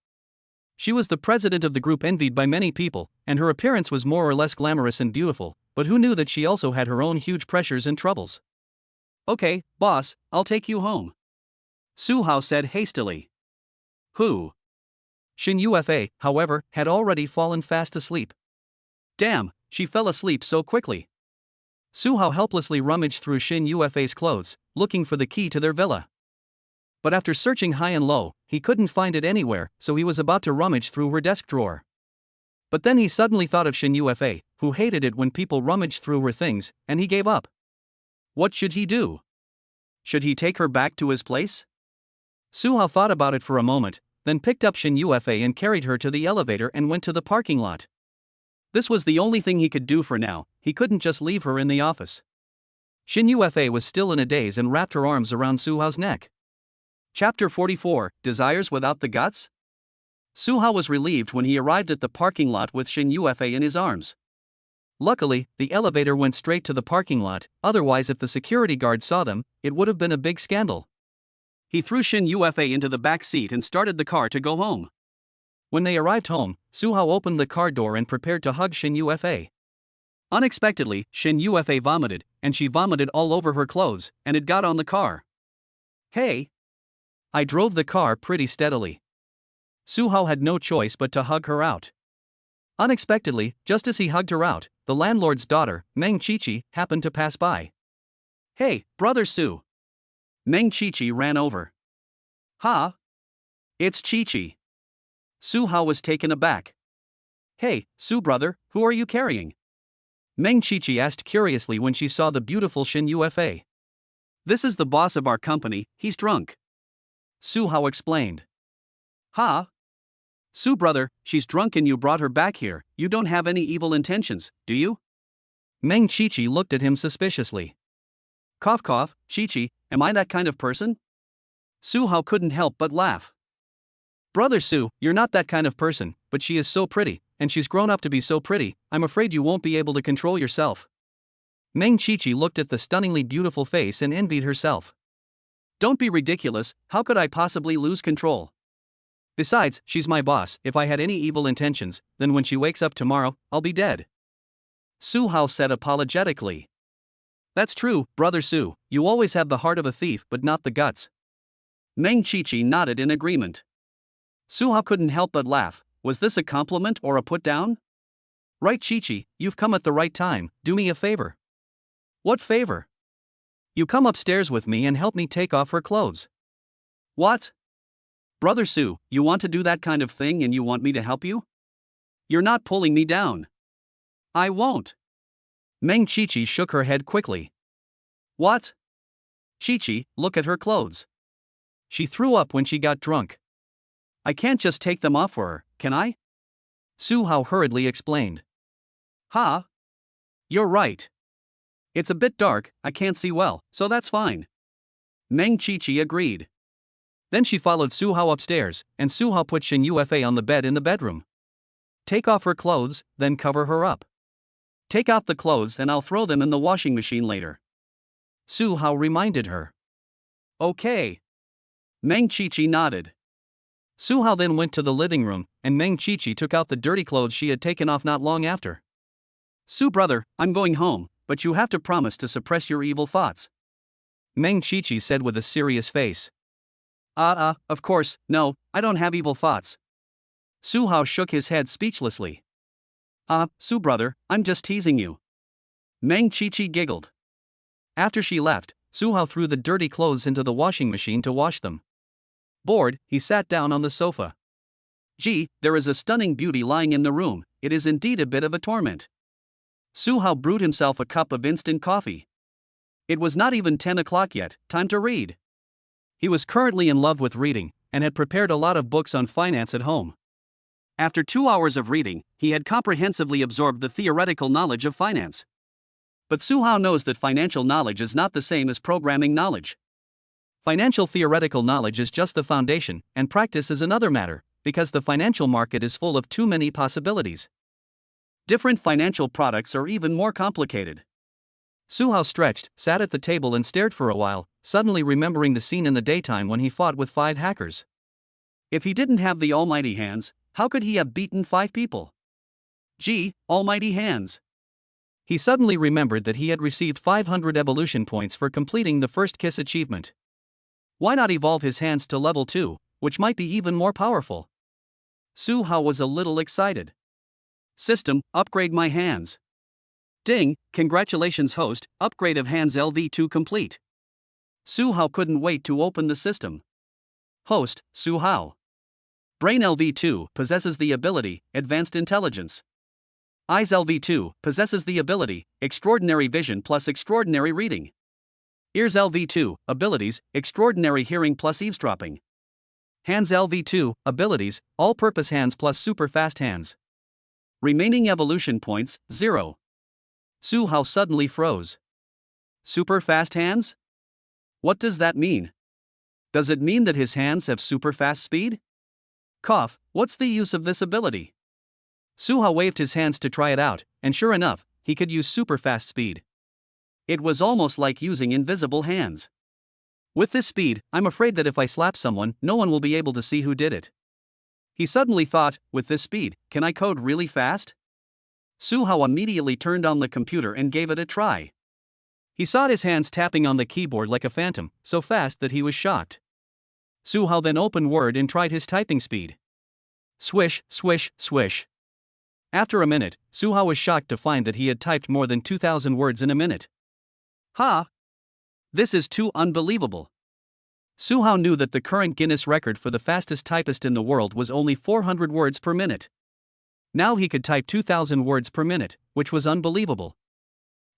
She was the president of the group, envied by many people, and her appearance was more or less glamorous and beautiful, but who knew that she also had her own huge pressures and troubles? Okay, boss, I'll take you home. Su Hao said hastily. Who? Shin Yufei, however, had already fallen fast asleep. Damn, she fell asleep so quickly. Su Hao helplessly rummaged through Shin Yufei's clothes, looking for the key to their villa. But after searching high and low, he couldn't find it anywhere, so he was about to rummage through her desk drawer. But then he suddenly thought of Shin Yufei, who hated it when people rummaged through her things, and he gave up. What should he do? Should he take her back to his place? Su Hao thought about it for a moment, then picked up Shin Yufei and carried her to the elevator and went to the parking lot. This was the only thing he could do for now, he couldn't just leave her in the office. Shin Yufei was still in a daze and wrapped her arms around Su Hao's neck. Chapter 44, Desires Without the Guts? Su Hao was relieved when he arrived at the parking lot with Shin Yufei in his arms. Luckily, the elevator went straight to the parking lot, otherwise if the security guard saw them, it would have been a big scandal. He threw Shin Yufa into the back seat and started the car to go home. When they arrived home, Suhao opened the car door and prepared to hug Shin Yufa. Unexpectedly, Shin Yufa vomited, and she vomited all over her clothes, and it got on the car. Hey! I drove the car pretty steadily. Suhao had no choice but to hug her out. Unexpectedly, just as he hugged her out, the landlord's daughter, Meng Qiqi, happened to pass by. Hey, brother Su! Meng Qiqi ran over. Ha! It's Qiqi. Suhao was taken aback. Hey, Su brother, who are you carrying? Meng Qiqi asked curiously when she saw the beautiful Shin Yufa. This is the boss of our company, he's drunk. Suhao explained. Ha! Su brother, she's drunk and you brought her back here, you don't have any evil intentions, do you? Meng Qiqi looked at him suspiciously. Cough cough, Qiqi, am I that kind of person? Suhao couldn't help but laugh. Brother Su, you're not that kind of person, but she is so pretty, and she's grown up to be so pretty, I'm afraid you won't be able to control yourself. Meng Qiqi looked at the stunningly beautiful face and envied herself. Don't be ridiculous, how could I possibly lose control? Besides, she's my boss, if I had any evil intentions, then when she wakes up tomorrow, I'll be dead. Suhao said apologetically. That's true, brother Su, you always have the heart of a thief but not the guts. Meng Qiqi nodded in agreement. Suhao couldn't help but laugh. Was this a compliment or a put-down? Right, Qiqi, you've come at the right time, do me a favor. What favor? You come upstairs with me and help me take off her clothes. What? Brother Su, you want to do that kind of thing and you want me to help you? You're not pulling me down. I won't. Meng Qiqi shook her head quickly. What? Qiqi, look at her clothes. She threw up when she got drunk. I can't just take them off for her, can I? Suhao hurriedly explained. Ha! You're right. It's a bit dark, I can't see well, so that's fine. Meng Qiqi agreed. Then she followed Suhao upstairs, and Suhao put Shin Yufa on the bed in the bedroom. Take off her clothes, then cover her up. Take out the clothes and I'll throw them in the washing machine later. Suhao reminded her. Okay. Meng Qiqi nodded. Suhao then went to the living room, and Meng Qiqi took out the dirty clothes she had taken off not long after. Su brother, I'm going home, but you have to promise to suppress your evil thoughts. Meng Qiqi said with a serious face. Of course, no, I don't have evil thoughts. Suhao shook his head speechlessly. Su brother, I'm just teasing you. Meng Qiqi giggled. After she left, Suhao threw the dirty clothes into the washing machine to wash them. Bored, he sat down on the sofa. Gee, there is a stunning beauty lying in the room, it is indeed a bit of a torment. Suhao brewed himself a cup of instant coffee. It was not even 10 o'clock yet, time to read. He was currently in love with reading, and had prepared a lot of books on finance at home. After 2 hours of reading, he had comprehensively absorbed the theoretical knowledge of finance. But Suhao knows that financial knowledge is not the same as programming knowledge. Financial theoretical knowledge is just the foundation, and practice is another matter, because the financial market is full of too many possibilities. Different financial products are even more complicated. Suhao stretched, sat at the table and stared for a while, suddenly remembering the scene in the daytime when he fought with 5 hackers. If he didn't have the almighty hands, how could he have beaten 5 people? Gee, almighty hands. He suddenly remembered that he had received 500 evolution points for completing the first kiss achievement. Why not evolve his hands to level 2, which might be even more powerful? Suhao was a little excited. System, upgrade my hands. Ding, congratulations host, upgrade of hands LV2 complete. Suhao couldn't wait to open the system. Host, Suhao. Brain LV2 possesses the ability, Advanced Intelligence. Eyes LV2 possesses the ability, Extraordinary Vision plus Extraordinary Reading. Ears LV2, abilities, Extraordinary Hearing plus Eavesdropping. Hands LV2, abilities, All-Purpose Hands plus Super Fast Hands. Remaining evolution points, 0. Suhao suddenly froze. Super fast hands? What does that mean? Does it mean that his hands have super fast speed? Cough, what's the use of this ability? Suhao waved his hands to try it out, and sure enough, he could use super fast speed. It was almost like using invisible hands. With this speed, I'm afraid that if I slap someone, no one will be able to see who did it. He suddenly thought, with this speed, can I code really fast? Su Hao immediately turned on the computer and gave it a try. He saw his hands tapping on the keyboard like a phantom, so fast that he was shocked. Su Hao then opened Word and tried his typing speed. Swish, swish, swish. After a minute, Su Hao was shocked to find that he had typed more than 2,000 words in a minute. Ha! This is too unbelievable. Su Hao knew that the current Guinness record for the fastest typist in the world was only 400 words per minute. Now he could type 2,000 words per minute, which was unbelievable.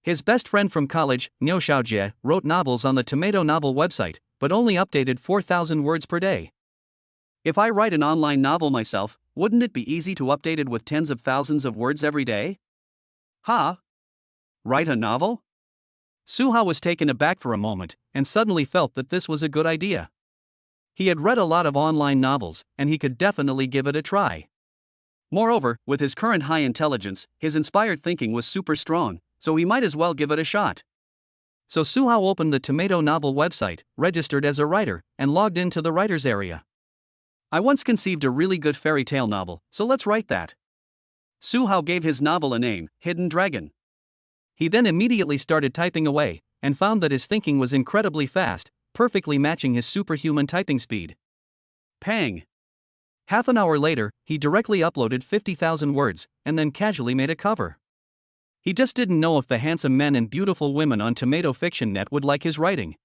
His best friend from college, Niu Xiaojie, wrote novels on the Tomato Novel website, but only updated 4,000 words per day. If I write an online novel myself, wouldn't it be easy to update it with tens of thousands of words every day? Ha! Write a novel? Su Hao was taken aback for a moment, and suddenly felt that this was a good idea. He had read a lot of online novels, and he could definitely give it a try. Moreover, with his current high intelligence, his inspired thinking was super strong, so he might as well give it a shot. So Su Hao opened the Tomato Novel website, registered as a writer, and logged into the writers area. I once conceived a really good fairy tale novel, so let's write that. Su Hao gave his novel a name, Hidden Dragon. He then immediately started typing away, and found that his thinking was incredibly fast, perfectly matching his superhuman typing speed. Pang! Half an hour later, he directly uploaded 50,000 words, and then casually made a cover. He just didn't know if the handsome men and beautiful women on Tomato Fiction Net would like his writing.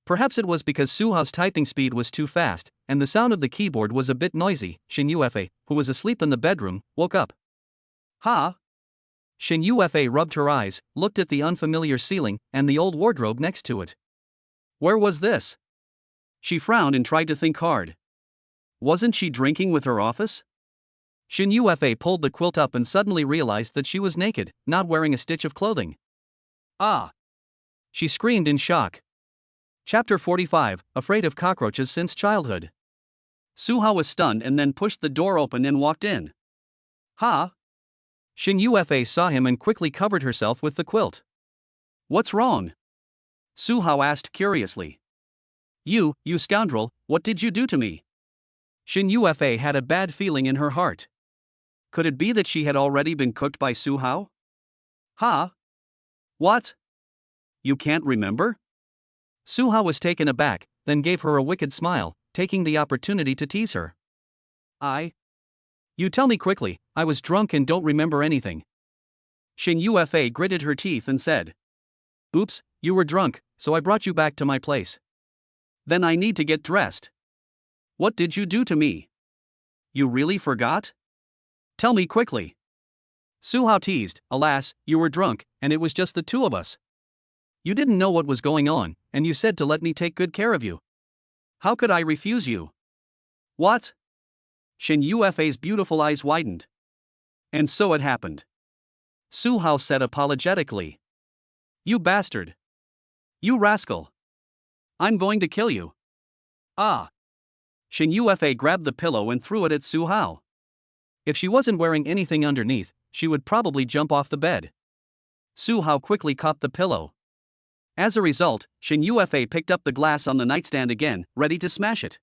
Perhaps it was because Su Hao's typing speed was too fast, and the sound of the keyboard was a bit noisy. Shin Yufa, who was asleep in the bedroom, woke up. Ha! Shin Yufa rubbed her eyes, looked at the unfamiliar ceiling, and the old wardrobe next to it. Where was this? She frowned and tried to think hard. Wasn't she drinking with her office? Shin Yufa pulled the quilt up and suddenly realized that she was naked, not wearing a stitch of clothing. Ah! She screamed in shock. Chapter 45, Afraid of Cockroaches Since Childhood. Su Hao was stunned and then pushed the door open and walked in. Ha! Shin Yufa saw him and quickly covered herself with the quilt. What's wrong? Su Hao asked curiously. You scoundrel, what did you do to me? Shin Yufa had a bad feeling in her heart. Could it be that she had already been cooked by Su Hao? Ha! What? You can't remember? Su Hao was taken aback, then gave her a wicked smile, taking the opportunity to tease her. You tell me quickly, I was drunk and don't remember anything. Shin Yufa gritted her teeth and said. Oops, you were drunk, so I brought you back to my place. Then I need to get dressed. What did you do to me? You really forgot? Tell me quickly. Su Hao teased, alas, you were drunk, and it was just the two of us. You didn't know what was going on, and you said to let me take good care of you. How could I refuse you? What? Shin Yufa's beautiful eyes widened. And so it happened. Su Hao said apologetically. You bastard. You rascal. I'm going to kill you. Ah. Shin Yufa grabbed the pillow and threw it at Su Hao. If she wasn't wearing anything underneath, she would probably jump off the bed. Su Hao quickly caught the pillow. As a result, Shin Yufa picked up the glass on the nightstand again, ready to smash it.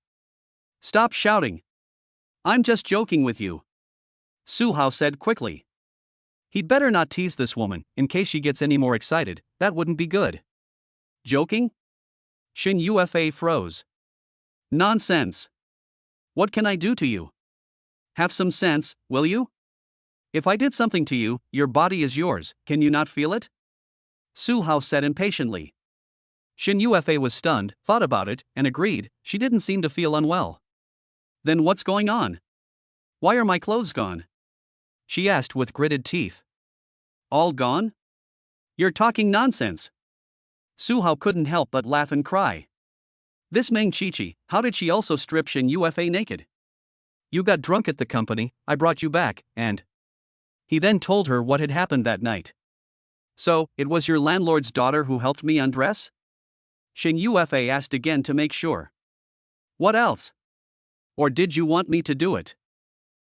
Stop shouting. I'm just joking with you. Su Hao said quickly. He'd better not tease this woman, in case she gets any more excited, that wouldn't be good. Joking? Shin Yufa froze. Nonsense. What can I do to you? Have some sense, will you? If I did something to you, your body is yours, can you not feel it? Su Hao said impatiently. Shin Yufa was stunned, thought about it, and agreed, she didn't seem to feel unwell. Then what's going on? Why are my clothes gone? She asked with gritted teeth. All gone? You're talking nonsense. Su Hao couldn't help but laugh and cry. This Meng Chi-Chi, how did she also strip Shin Yufa naked? You got drunk at the company, I brought you back, and... He then told her what had happened that night. So, it was your landlord's daughter who helped me undress? Shin Yufa asked again to make sure. What else? Or did you want me to do it?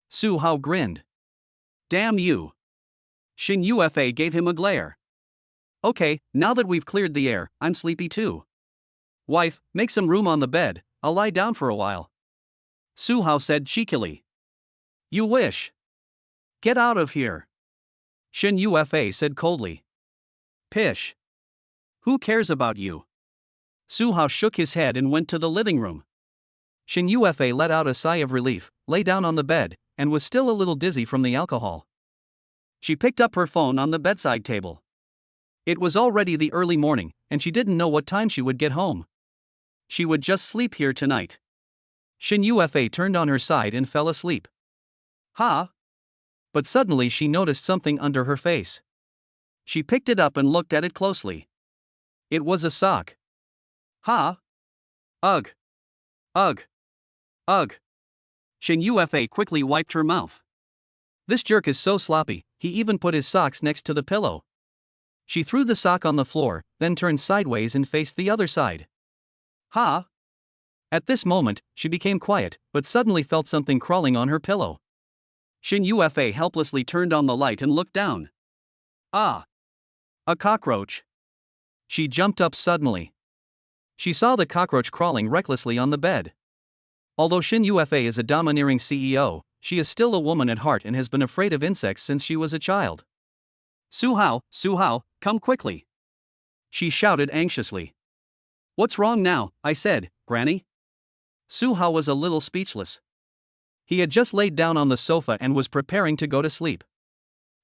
Su Hao grinned. Damn you. Shin Yufa gave him a glare. Okay, now that we've cleared the air, I'm sleepy too. Wife, make some room on the bed, I'll lie down for a while. Su Hao said cheekily. You wish. Get out of here. Shin Yufa said coldly. Pish. Who cares about you? Su Hao shook his head and went to the living room. Shin Yufa let out a sigh of relief, lay down on the bed, and was still a little dizzy from the alcohol. She picked up her phone on the bedside table. It was already the early morning, and she didn't know what time she would get home. She would just sleep here tonight. Shin Yufa turned on her side and fell asleep. Ha! But suddenly she noticed something under her face. She picked it up and looked at it closely. It was a sock. Ha! Ugh! Ugh! Ugh! Shin Yufa quickly wiped her mouth. This jerk is so sloppy, he even put his socks next to the pillow. She threw the sock on the floor, then turned sideways and faced the other side. Ha! At this moment, she became quiet, but suddenly felt something crawling on her pillow. Shin Yufa helplessly turned on the light and looked down. Ah! A cockroach. She jumped up suddenly. She saw the cockroach crawling recklessly on the bed. Although Shin Yufa is a domineering CEO, she is still a woman at heart and has been afraid of insects since she was a child. Su Hao, come quickly. She shouted anxiously. What's wrong now? I said, Granny. Su Hao was a little speechless. He had just laid down on the sofa and was preparing to go to sleep.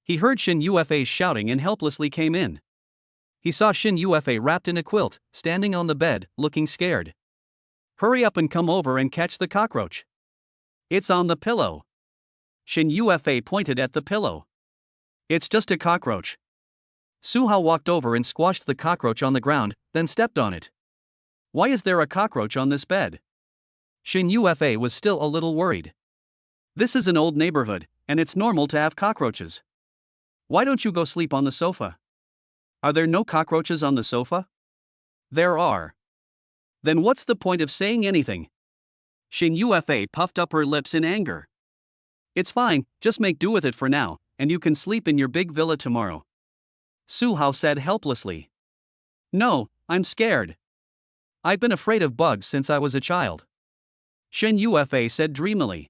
He heard Shin Yufa's shouting and helplessly came in. He saw Shin Yufa wrapped in a quilt, standing on the bed, looking scared. Hurry up and come over and catch the cockroach. It's on the pillow. Shin Yufa pointed at the pillow. It's just a cockroach. Su Hao walked over and squashed the cockroach on the ground, then stepped on it. Why is there a cockroach on this bed? Shin Yufa was still a little worried. This is an old neighborhood, and it's normal to have cockroaches. Why don't you go sleep on the sofa? Are there no cockroaches on the sofa? There are. Then what's the point of saying anything? Shin Yufa puffed up her lips in anger. It's fine, just make do with it for now, and you can sleep in your big villa tomorrow. Su Hao said helplessly. No, I'm scared. I've been afraid of bugs since I was a child. Shin Yufa said dreamily.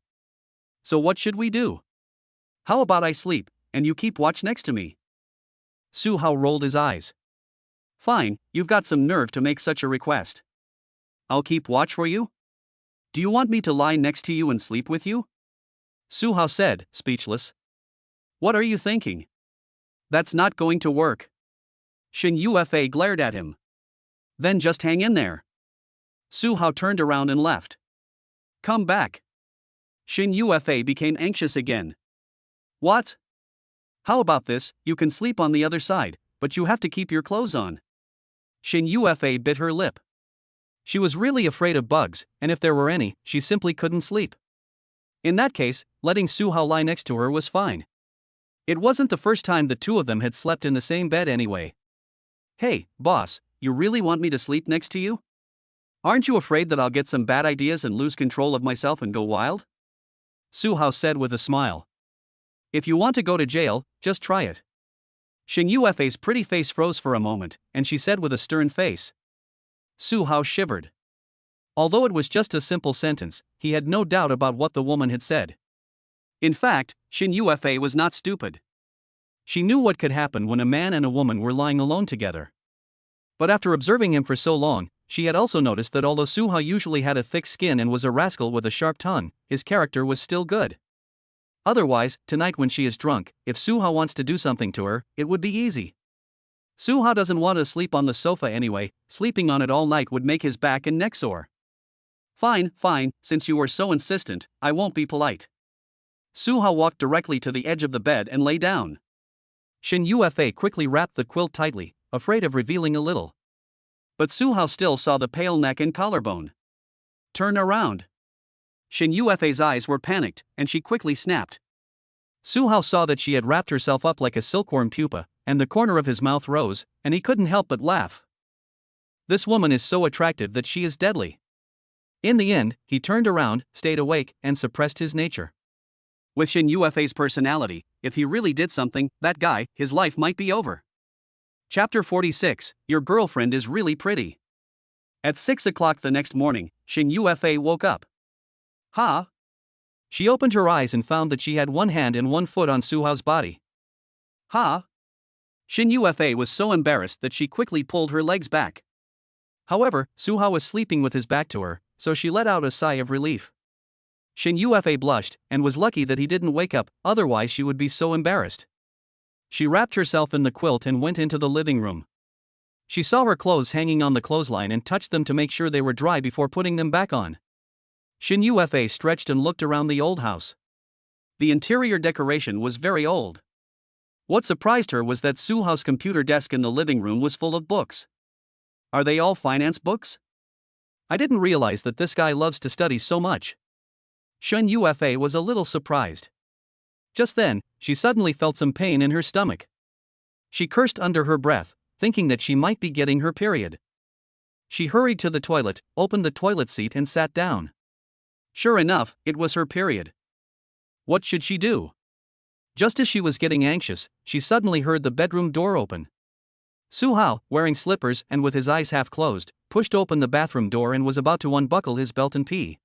So what should we do? How about I sleep, and you keep watch next to me? Su Hao rolled his eyes. Fine, you've got some nerve to make such a request. I'll keep watch for you? Do you want me to lie next to you and sleep with you? Su Hao said, speechless. What are you thinking? That's not going to work. Shin Yufa glared at him. Then just hang in there. Su Hao turned around and left. Come back. Shin Yufa became anxious again. What? How about this, you can sleep on the other side, but you have to keep your clothes on. Shin Yufa bit her lip. She was really afraid of bugs, and if there were any, she simply couldn't sleep. In that case, letting Su Hao lie next to her was fine. It wasn't the first time the two of them had slept in the same bed anyway. Hey, boss, you really want me to sleep next to you? Aren't you afraid that I'll get some bad ideas and lose control of myself and go wild? Su Hao said with a smile. If you want to go to jail, just try it. Shin Yufa's pretty face froze for a moment, and she said with a stern face. Su Hao shivered. Although it was just a simple sentence, he had no doubt about what the woman had said. In fact, Shin Yufa was not stupid. She knew what could happen when a man and a woman were lying alone together. But after observing him for so long, she had also noticed that although Su Hao usually had a thick skin and was a rascal with a sharp tongue, his character was still good. Otherwise, tonight when she is drunk, if Su Hao wants to do something to her, it would be easy. Su Hao doesn't want to sleep on the sofa anyway, sleeping on it all night would make his back and neck sore. Fine, since you are so insistent, I won't be polite. Su Hao walked directly to the edge of the bed and lay down. Shin Yufa quickly wrapped the quilt tightly, afraid of revealing a little. But Su Hao still saw the pale neck and collarbone. Turn around. Shin Yufa's eyes were panicked, and she quickly snapped. Su Hao saw that she had wrapped herself up like a silkworm pupa, and the corner of his mouth rose, and he couldn't help but laugh. This woman is so attractive that she is deadly. In the end, he turned around, stayed awake, and suppressed his nature. With Shin Yufa's personality, if he really did something, that guy, his life might be over. Chapter 46, Your girlfriend is really pretty. At 6 o'clock the next morning, Shin Yufa woke up. Ha! She opened her eyes and found that she had one hand and one foot on Suhao's body. Ha! Shin Yufa was so embarrassed that she quickly pulled her legs back. However, Suhao was sleeping with his back to her, so she let out a sigh of relief. Shin Yufa blushed, and was lucky that he didn't wake up, otherwise she would be so embarrassed. She wrapped herself in the quilt and went into the living room. She saw her clothes hanging on the clothesline and touched them to make sure they were dry before putting them back on. Shin Yufa stretched and looked around the old house. The interior decoration was very old. What surprised her was that Suhao's computer desk in the living room was full of books. Are they all finance books? I didn't realize that this guy loves to study so much. Shin Yufa was a little surprised. Just then, she suddenly felt some pain in her stomach. She cursed under her breath, thinking that she might be getting her period. She hurried to the toilet, opened the toilet seat and sat down. Sure enough, it was her period. What should she do? Just as she was getting anxious, she suddenly heard the bedroom door open. Suhao, wearing slippers and with his eyes half closed, pushed open the bathroom door and was about to unbuckle his belt and pee.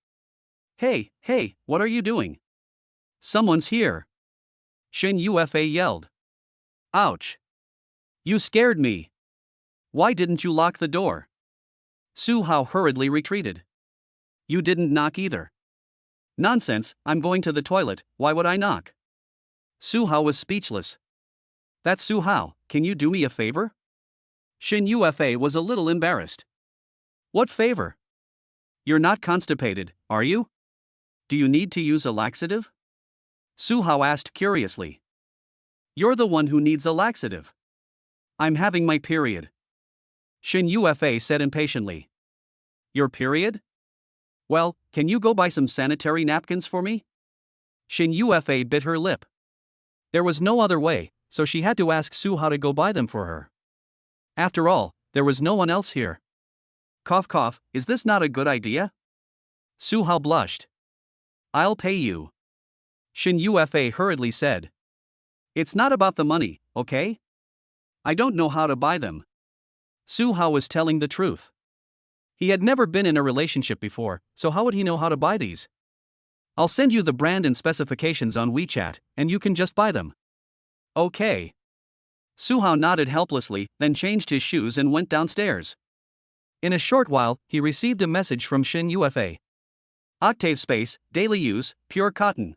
Hey, what are you doing? Someone's here. Shin Yufa yelled. Ouch. You scared me. Why didn't you lock the door? Suhao hurriedly retreated. You didn't knock either. Nonsense, I'm going to the toilet, why would I knock? Suhao was speechless. That's Suhao, can you do me a favor? Shin Yufa was a little embarrassed. What favor? You're not constipated, are you? Do you need to use a laxative? Suhao asked curiously. You're the one who needs a laxative. I'm having my period. Shin Yufa said impatiently. Your period? Well, can you go buy some sanitary napkins for me? Shin Yufa bit her lip. There was no other way, so she had to ask Suhao to go buy them for her. After all, there was no one else here. Cough cough, is this not a good idea? Suhao blushed. I'll pay you. Shin Yufa hurriedly said. It's not about the money, okay? I don't know how to buy them. Suhao was telling the truth. He had never been in a relationship before, so how would he know how to buy these? I'll send you the brand and specifications on WeChat, and you can just buy them. Okay. Suhao nodded helplessly, then changed his shoes and went downstairs. In a short while, he received a message from Shin Yufa. Octave space, daily use, pure cotton.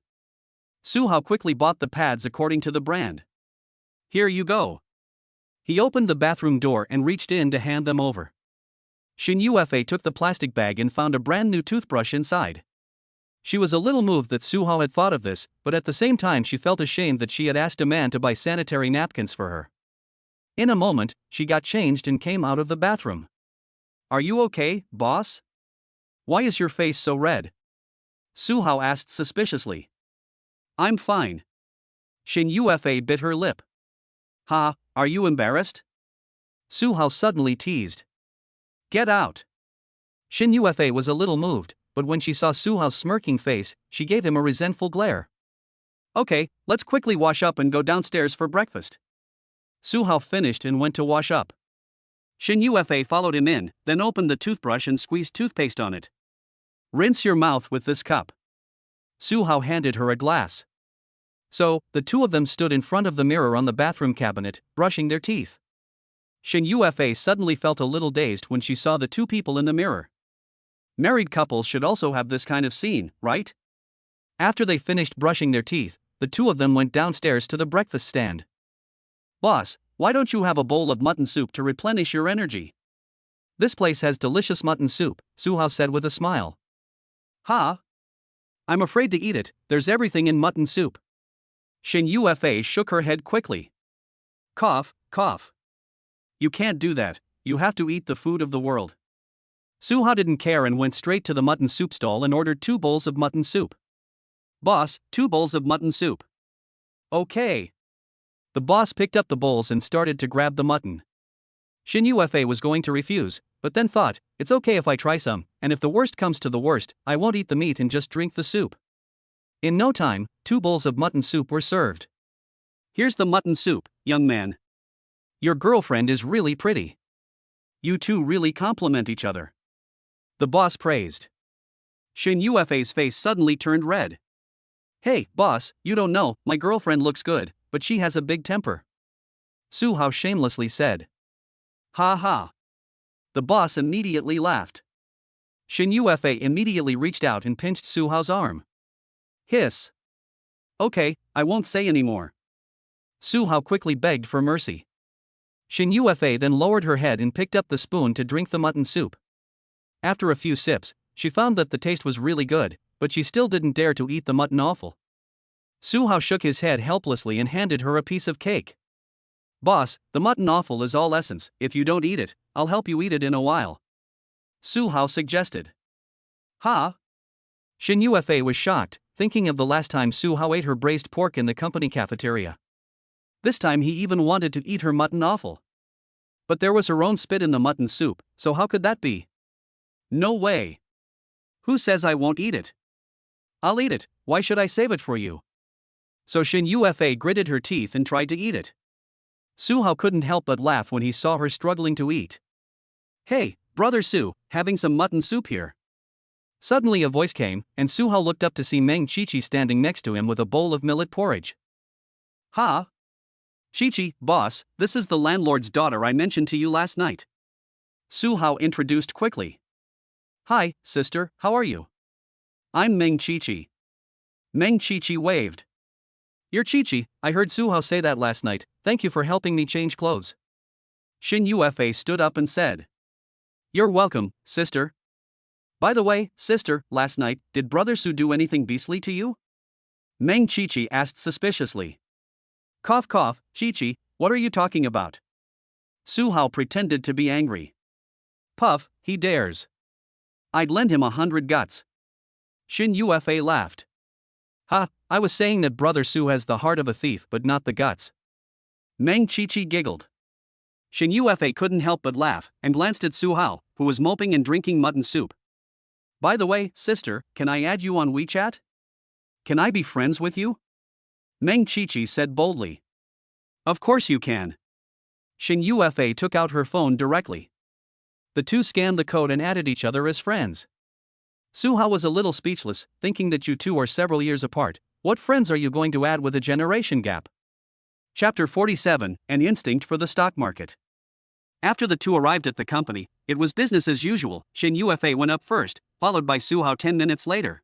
Suhao quickly bought the pads according to the brand. Here you go. He opened the bathroom door and reached in to hand them over. Shin Yufa took the plastic bag and found a brand new toothbrush inside. She was a little moved that Suhao had thought of this, but at the same time she felt ashamed that she had asked a man to buy sanitary napkins for her. In a moment, she got changed and came out of the bathroom. Are you okay, boss? Why is your face so red? Suhao asked suspiciously. I'm fine. Shin Yufa bit her lip. Ha, are you embarrassed? Suhao suddenly teased. Get out. Shin Yufa was a little moved, but when she saw Suhao's smirking face, she gave him a resentful glare. Okay, let's quickly wash up and go downstairs for breakfast. Suhao finished and went to wash up. Shin Yufa followed him in, then opened the toothbrush and squeezed toothpaste on it. Rinse your mouth with this cup. Suhao handed her a glass. So, the two of them stood in front of the mirror on the bathroom cabinet, brushing their teeth. Shin Yufa suddenly felt a little dazed when she saw the two people in the mirror. Married couples should also have this kind of scene, right? After they finished brushing their teeth, the two of them went downstairs to the breakfast stand. Boss, why don't you have a bowl of mutton soup to replenish your energy? This place has delicious mutton soup, Suhao said with a smile. Ha! I'm afraid to eat it, there's everything in mutton soup. Shin Yufa shook her head quickly. Cough, cough. You can't do that, you have to eat the food of the world. Suhao didn't care and went straight to the mutton soup stall and ordered 2 bowls of mutton soup. Boss, 2 bowls of mutton soup. Okay. The boss picked up the bowls and started to grab the mutton. Shin Yufa was going to refuse, but then thought, it's okay if I try some, and if the worst comes to the worst, I won't eat the meat and just drink the soup. In no time, 2 bowls of mutton soup were served. Here's the mutton soup, young man. Your girlfriend is really pretty. You two really complement each other. The boss praised. Shin Yuefei's face suddenly turned red. Hey, boss, you don't know, my girlfriend looks good, but she has a big temper. Su Hao shamelessly said. Ha ha. The boss immediately laughed. Shin Yuefei immediately reached out and pinched Su Hao's arm. Hiss. Okay, I won't say anymore. Su Hao quickly begged for mercy. Shin Yuefei then lowered her head and picked up the spoon to drink the mutton soup. After a few sips, she found that the taste was really good, but she still didn't dare to eat the mutton offal. Su Hao shook his head helplessly and handed her a piece of cake. Boss, the mutton offal is all essence, if you don't eat it, I'll help you eat it in a while. Su Hao suggested. Ha? Shin Yuefei was shocked, thinking of the last time Su Hao ate her braised pork in the company cafeteria. This time he even wanted to eat her mutton offal. But there was her own spit in the mutton soup, so how could that be? No way. Who says I won't eat it? I'll eat it, why should I save it for you? So Shin Yuefei gritted her teeth and tried to eat it. Su Hao couldn't help but laugh when he saw her struggling to eat. Hey, brother Su, having some mutton soup here. Suddenly a voice came, and Su Hao looked up to see Meng Qiqi standing next to him with a bowl of millet porridge. Ha? Qiqi, boss, this is the landlord's daughter I mentioned to you last night. Su Hao introduced quickly. Hi, sister, how are you? I'm Meng Qiqi. Meng Qiqi waved. You're Qiqi, I heard Su Hao say that last night, thank you for helping me change clothes. Shin Yuefei stood up and said. You're welcome, sister. By the way, sister, last night, did brother Su do anything beastly to you? Meng Qiqi asked suspiciously. Cough cough, Qiqi, what are you talking about? Su Hao pretended to be angry. Puff, he dares. I'd lend him 100 guts. Shin Yuefei laughed. Ha, I was saying that brother Su has the heart of a thief but not the guts. Meng Qiqi giggled. Shin Yuefei couldn't help but laugh and glanced at Su Hao, who was moping and drinking mutton soup. By the way, sister, can I add you on WeChat? Can I be friends with you? Meng Qiqi said boldly. Of course you can. Shin Yuefei took out her phone directly. The two scanned the code and added each other as friends. Su Hao was a little speechless, thinking that you two are several years apart. What friends are you going to add with a generation gap? Chapter 47, An Instinct for the Stock Market. After the two arrived at the company, it was business as usual. Shin Yuefei went up first, followed by Su Hao 10 minutes later.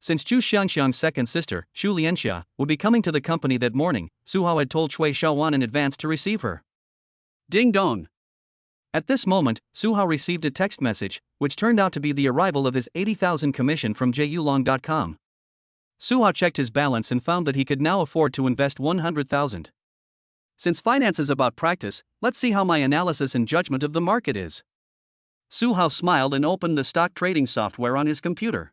Since Chu Xiangxiang's second sister, Xu Lianxia, would be coming to the company that morning, Su Hao had told Cui Xiaowan in advance to receive her. Ding dong. At this moment, Su Hao received a text message, which turned out to be the arrival of his 80,000 commission from Jyulong.com. Su Hao checked his balance and found that he could now afford to invest 100,000. Since finance is about practice, let's see how my analysis and judgment of the market is. Su Hao smiled and opened the stock trading software on his computer.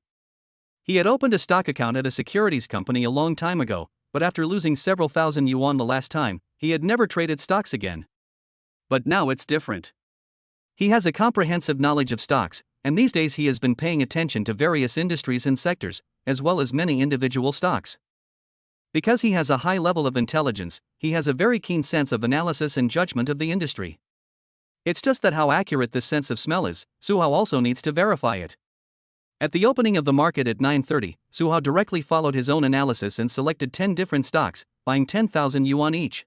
He had opened a stock account at a securities company a long time ago, but after losing several thousand yuan the last time, he had never traded stocks again. But now it's different. He has a comprehensive knowledge of stocks, and these days he has been paying attention to various industries and sectors, as well as many individual stocks. Because he has a high level of intelligence, he has a very keen sense of analysis and judgment of the industry. It's just that how accurate this sense of smell is, Su Hao also needs to verify it. At the opening of the market at 9:30, Su Hao directly followed his own analysis and selected 10 different stocks, buying 10,000 yuan each.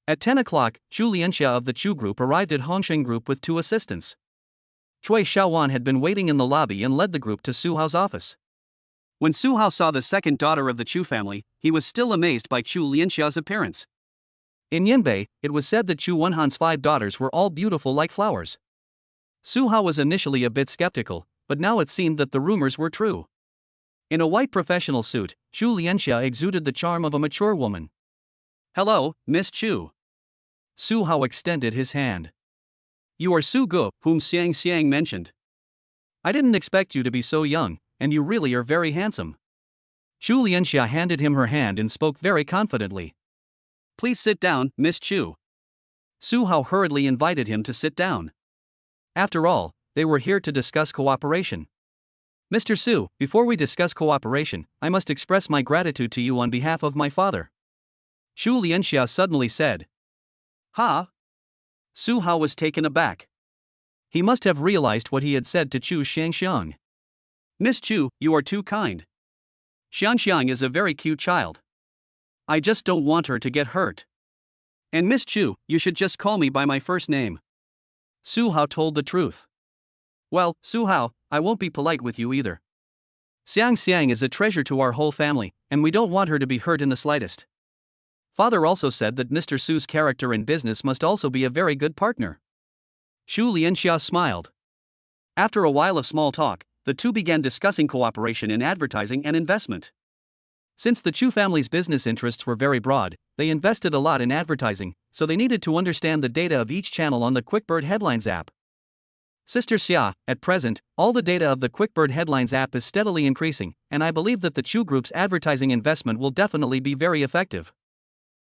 At 10 o'clock, Xu Lianxia of the Chu Group arrived at Hongsheng Group with 2 assistants. Cui Xiaowan had been waiting in the lobby and led the group to Su Hao's office. When Su Hao saw the second daughter of the Chu family, he was still amazed by Xu Lianxia's appearance. In Yanbei, it was said that Chu Wenhan's 5 daughters were all beautiful like flowers. Su Hao was initially a bit skeptical, but now it seemed that the rumors were true. In a white professional suit, Xu Lianxia exuded the charm of a mature woman. Hello, Miss Chu. Su Hao extended his hand. You are Su Gu, whom Xiang mentioned. I didn't expect you to be so young, and you really are very handsome. Xu Lianxia handed him her hand and spoke very confidently. Please sit down, Miss Chu. Su Hao hurriedly invited him to sit down. After all, they were here to discuss cooperation. Mr. Su, before we discuss cooperation, I must express my gratitude to you on behalf of my father. Xu Lianxia suddenly said. Ha? Su Hao was taken aback. He must have realized what he had said to Chu Xiangxiang. Miss Chu, you are too kind. Xiangxiang is a very cute child. I just don't want her to get hurt. And Miss Chu, you should just call me by my first name. Su Hao told the truth. Well, Su Hao, I won't be polite with you either. Xiang Xiang is a treasure to our whole family, and we don't want her to be hurt in the slightest. Father also said that Mr. Su's character in business must also be a very good partner. Xu Lianxia smiled. After a while of small talk, the two began discussing cooperation in advertising and investment. Since the Chu family's business interests were very broad, they invested a lot in advertising, so they needed to understand the data of each channel on the QuickBird Headlines app. Sister Xia, at present, all the data of the QuickBird Headlines app is steadily increasing, and I believe that the Chu Group's advertising investment will definitely be very effective.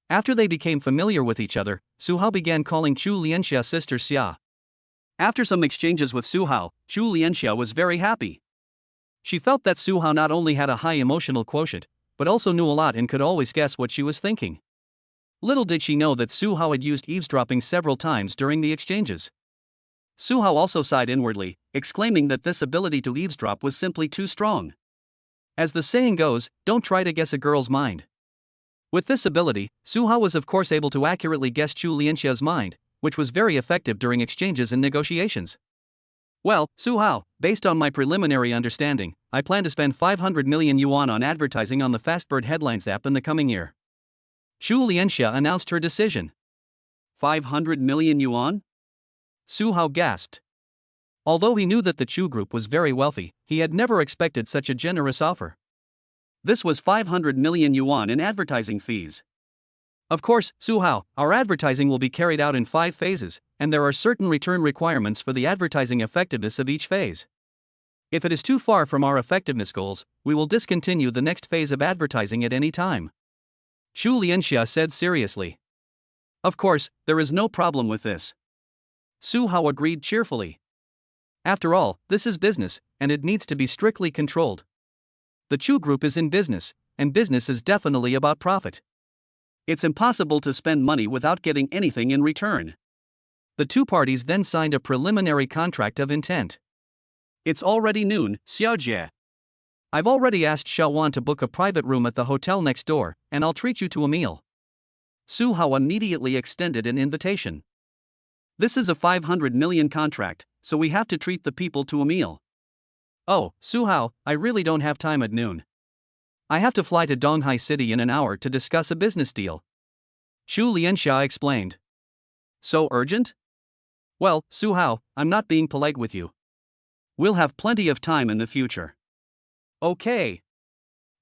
After they became familiar with each other, Su Hao began calling Chu Lianxia Sister Xia. After some exchanges with Su Hao, Chu Lianxia was very happy. She felt that Su Hao not only had a high emotional quotient, but also knew a lot and could always guess what she was thinking. Little did she know that Su Hao had used eavesdropping several times during the exchanges. Su Hao also sighed inwardly, exclaiming that this ability to eavesdrop was simply too strong. As the saying goes, don't try to guess a girl's mind. With this ability, Su Hao was of course able to accurately guess Chu Lianxia's mind, which was very effective during exchanges and negotiations. Well, Su Hao, based on my preliminary understanding, I plan to spend 500 million yuan on advertising on the Fastbird Headlines app in the coming year. Xu Lianxia announced her decision. 500 million yuan? Su Hao gasped. Although he knew that the Chu Group was very wealthy, he had never expected such a generous offer. This was 500 million yuan in advertising fees. Of course, Su Hao, our advertising will be carried out in 5 phases, and there are certain return requirements for the advertising effectiveness of each phase. If it is too far from our effectiveness goals, we will discontinue the next phase of advertising at any time. Xu Lianxia said seriously. Of course, there is no problem with this. Su Hao agreed cheerfully. After all, this is business, and it needs to be strictly controlled. The Chu Group is in business, and business is definitely about profit. It's impossible to spend money without getting anything in return. The two parties then signed a preliminary contract of intent. It's already noon, Xiaojie. I've already asked Xiaowan to book a private room at the hotel next door, and I'll treat you to a meal. Su Hao immediately extended an invitation. This is a 500 million contract, so we have to treat the people to a meal. Oh, Su Hao, I really don't have time at noon. I have to fly to Donghai City in an hour to discuss a business deal. Xu Lianxia explained. So urgent? Well, Su Hao, I'm not being polite with you. We'll have plenty of time in the future. Okay.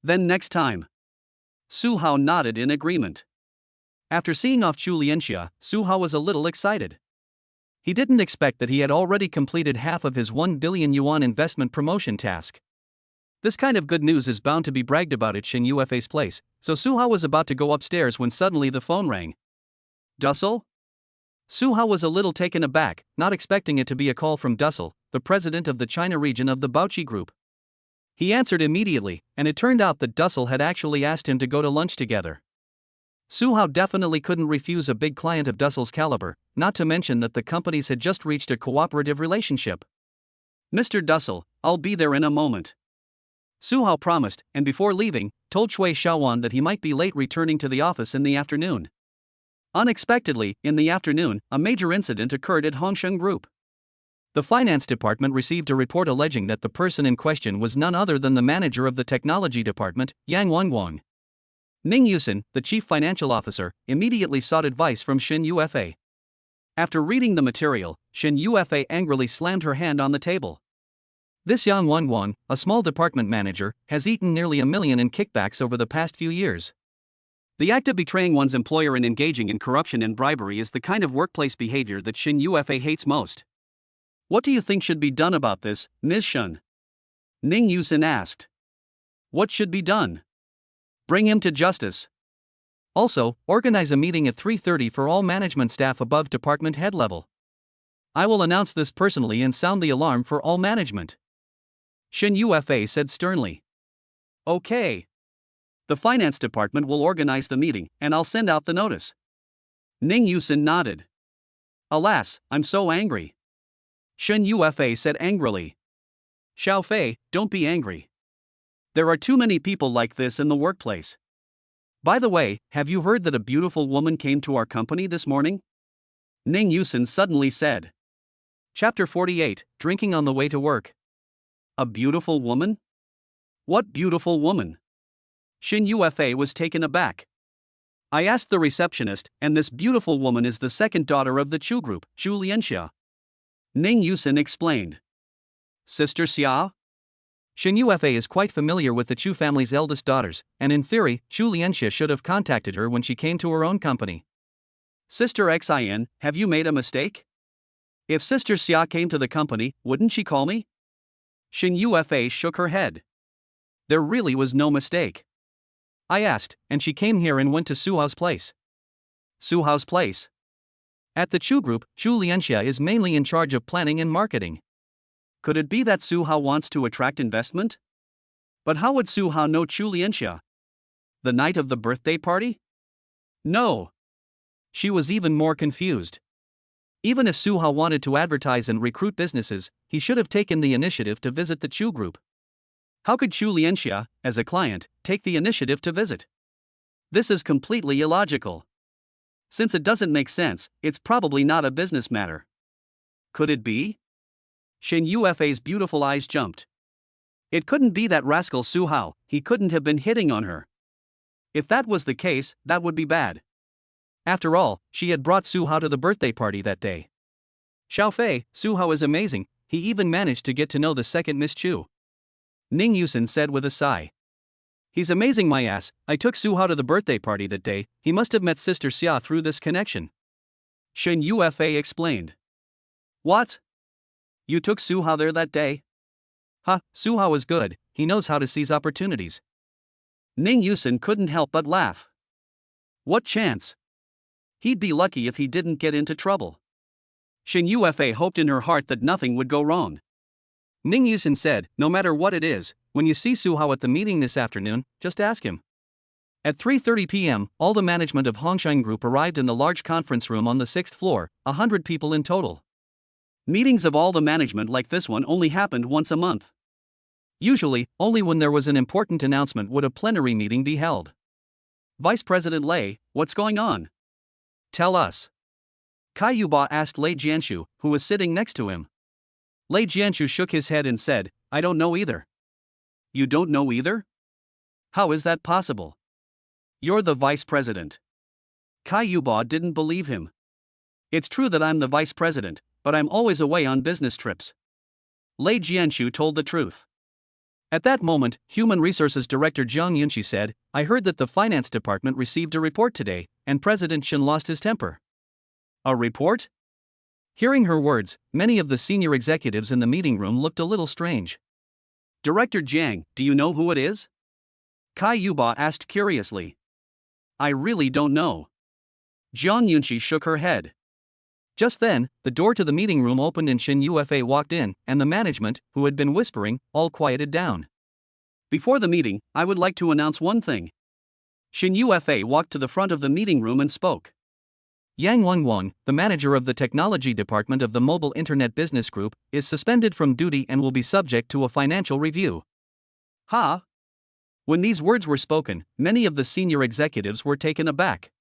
Then next time. Su Hao nodded in agreement. After seeing off Xu Lianxia, Su Hao was a little excited. He didn't expect that he had already completed half of his 1 billion yuan investment promotion task. This kind of good news is bound to be bragged about at Shen Yuefei's place, so Su Hao was about to go upstairs when suddenly the phone rang. Dussel? Su Hao was a little taken aback, not expecting it to be a call from Dussel, the president of the China region of the Baoqi Group. He answered immediately, and it turned out that Dussel had actually asked him to go to lunch together. Su Hao definitely couldn't refuse a big client of Dussel's caliber, not to mention that the companies had just reached a cooperative relationship. Mr. Dussel, I'll be there in a moment. Su Hao promised, and before leaving, told Shui Xiaowan that he might be late returning to the office in the afternoon. Unexpectedly, in the afternoon, a major incident occurred at Hongsheng Group. The finance department received a report alleging that the person in question was none other than the manager of the technology department, Yang Wanguang. Ning Yusen, the chief financial officer, immediately sought advice from Shen Yuefei. After reading the material, Shen Yuefei angrily slammed her hand on the table. This Yang Wanguang, a small department manager, has eaten nearly $1 million in kickbacks over the past few years. The act of betraying one's employer and engaging in corruption and bribery is the kind of workplace behavior that Shen Yuefei hates most. What do you think should be done about this, Ms. Shen? Ning Yusen asked. What should be done? Bring him to justice. Also, organize a meeting at 3:30 for all management staff above department head level. I will announce this personally and sound the alarm for all management. Shen Yuefei said sternly. Okay. The finance department will organize the meeting, and I'll send out the notice. Ning Yusin nodded. Alas, I'm so angry. Shen Yufa said angrily. Xiao Fei, don't be angry. There are too many people like this in the workplace. By the way, have you heard that a beautiful woman came to our company this morning? Ning Yusin suddenly said. Chapter 48, Drinking on the Way to Work. A beautiful woman? What beautiful woman? Shin Yufa was taken aback. I asked the receptionist, and this beautiful woman is the second daughter of the Chu group, Chu Lianxia. Ning Yusin explained. Sister Xia? Shin Yufa is quite familiar with the Chu family's eldest daughters, and in theory, Chu Lianxia should have contacted her when she came to her own company. Sister Xin, have you made a mistake? If Sister Xia came to the company, wouldn't she call me? Shin Yufa shook her head. There really was no mistake. I asked, and she came here and went to Su Hao's place. Su Hao's place? At the Chu group, Chu Lianxia is mainly in charge of planning and marketing. Could it be that Su Hao wants to attract investment? But how would Su Hao know Chu Lianxia? The night of the birthday party? No. She was even more confused. Even if Su Hao wanted to advertise and recruit businesses, he should have taken the initiative to visit the Chu group. How could Chu Lianxia, as a client, take the initiative to visit? This is completely illogical. Since it doesn't make sense, it's probably not a business matter. Could it be? Shin Yufa's beautiful eyes jumped. It couldn't be that rascal Su Hao, he couldn't have been hitting on her. If that was the case, that would be bad. After all, she had brought Su Hao to the birthday party that day. Xiao Fei, Su Hao is amazing, he even managed to get to know the second Miss Chu. Ning Yusin said with a sigh. He's amazing my ass, I took Su Hao to the birthday party that day, he must have met Sister Xia through this connection. Shin Yufa explained. What? You took Su Hao there that day? Su Hao is good, he knows how to seize opportunities. Ning Yusin couldn't help but laugh. What chance? He'd be lucky if he didn't get into trouble. Shin Yufa hoped in her heart that nothing would go wrong. Ning Yusin said, no matter what it is, when you see Su Hao at the meeting this afternoon, just ask him. At 3:30 p.m., all the management of Hongsheng Group arrived in the large conference room on the 6th floor, 100 people in total. Meetings of all the management like this one only happened once a month. Usually, only when there was an important announcement would a plenary meeting be held. Vice President Lei, what's going on? Tell us. Kai Yuba asked Lei Jianshu, who was sitting next to him. Lei Jianshu shook his head and said, I don't know either. You don't know either? How is that possible? You're the vice president. Kai Yuba didn't believe him. It's true that I'm the vice president, but I'm always away on business trips. Lei Jianshu told the truth. At that moment, Human Resources Director Jiang Yunqi said, I heard that the finance department received a report today, and President Shen lost his temper. A report? Hearing her words, many of the senior executives in the meeting room looked a little strange. Director Jiang, do you know who it is? Kai Yuba asked curiously. I really don't know. Jiang Yunqi shook her head. Just then, the door to the meeting room opened and Shin Yufa walked in, and the management, who had been whispering, all quieted down. Before the meeting, I would like to announce one thing. Shin Yufa walked to the front of the meeting room and spoke. Yang Wangwang, the manager of the technology department of the Mobile Internet Business Group, is suspended from duty and will be subject to a financial review. Ha! When these words were spoken, many of the senior executives were taken aback.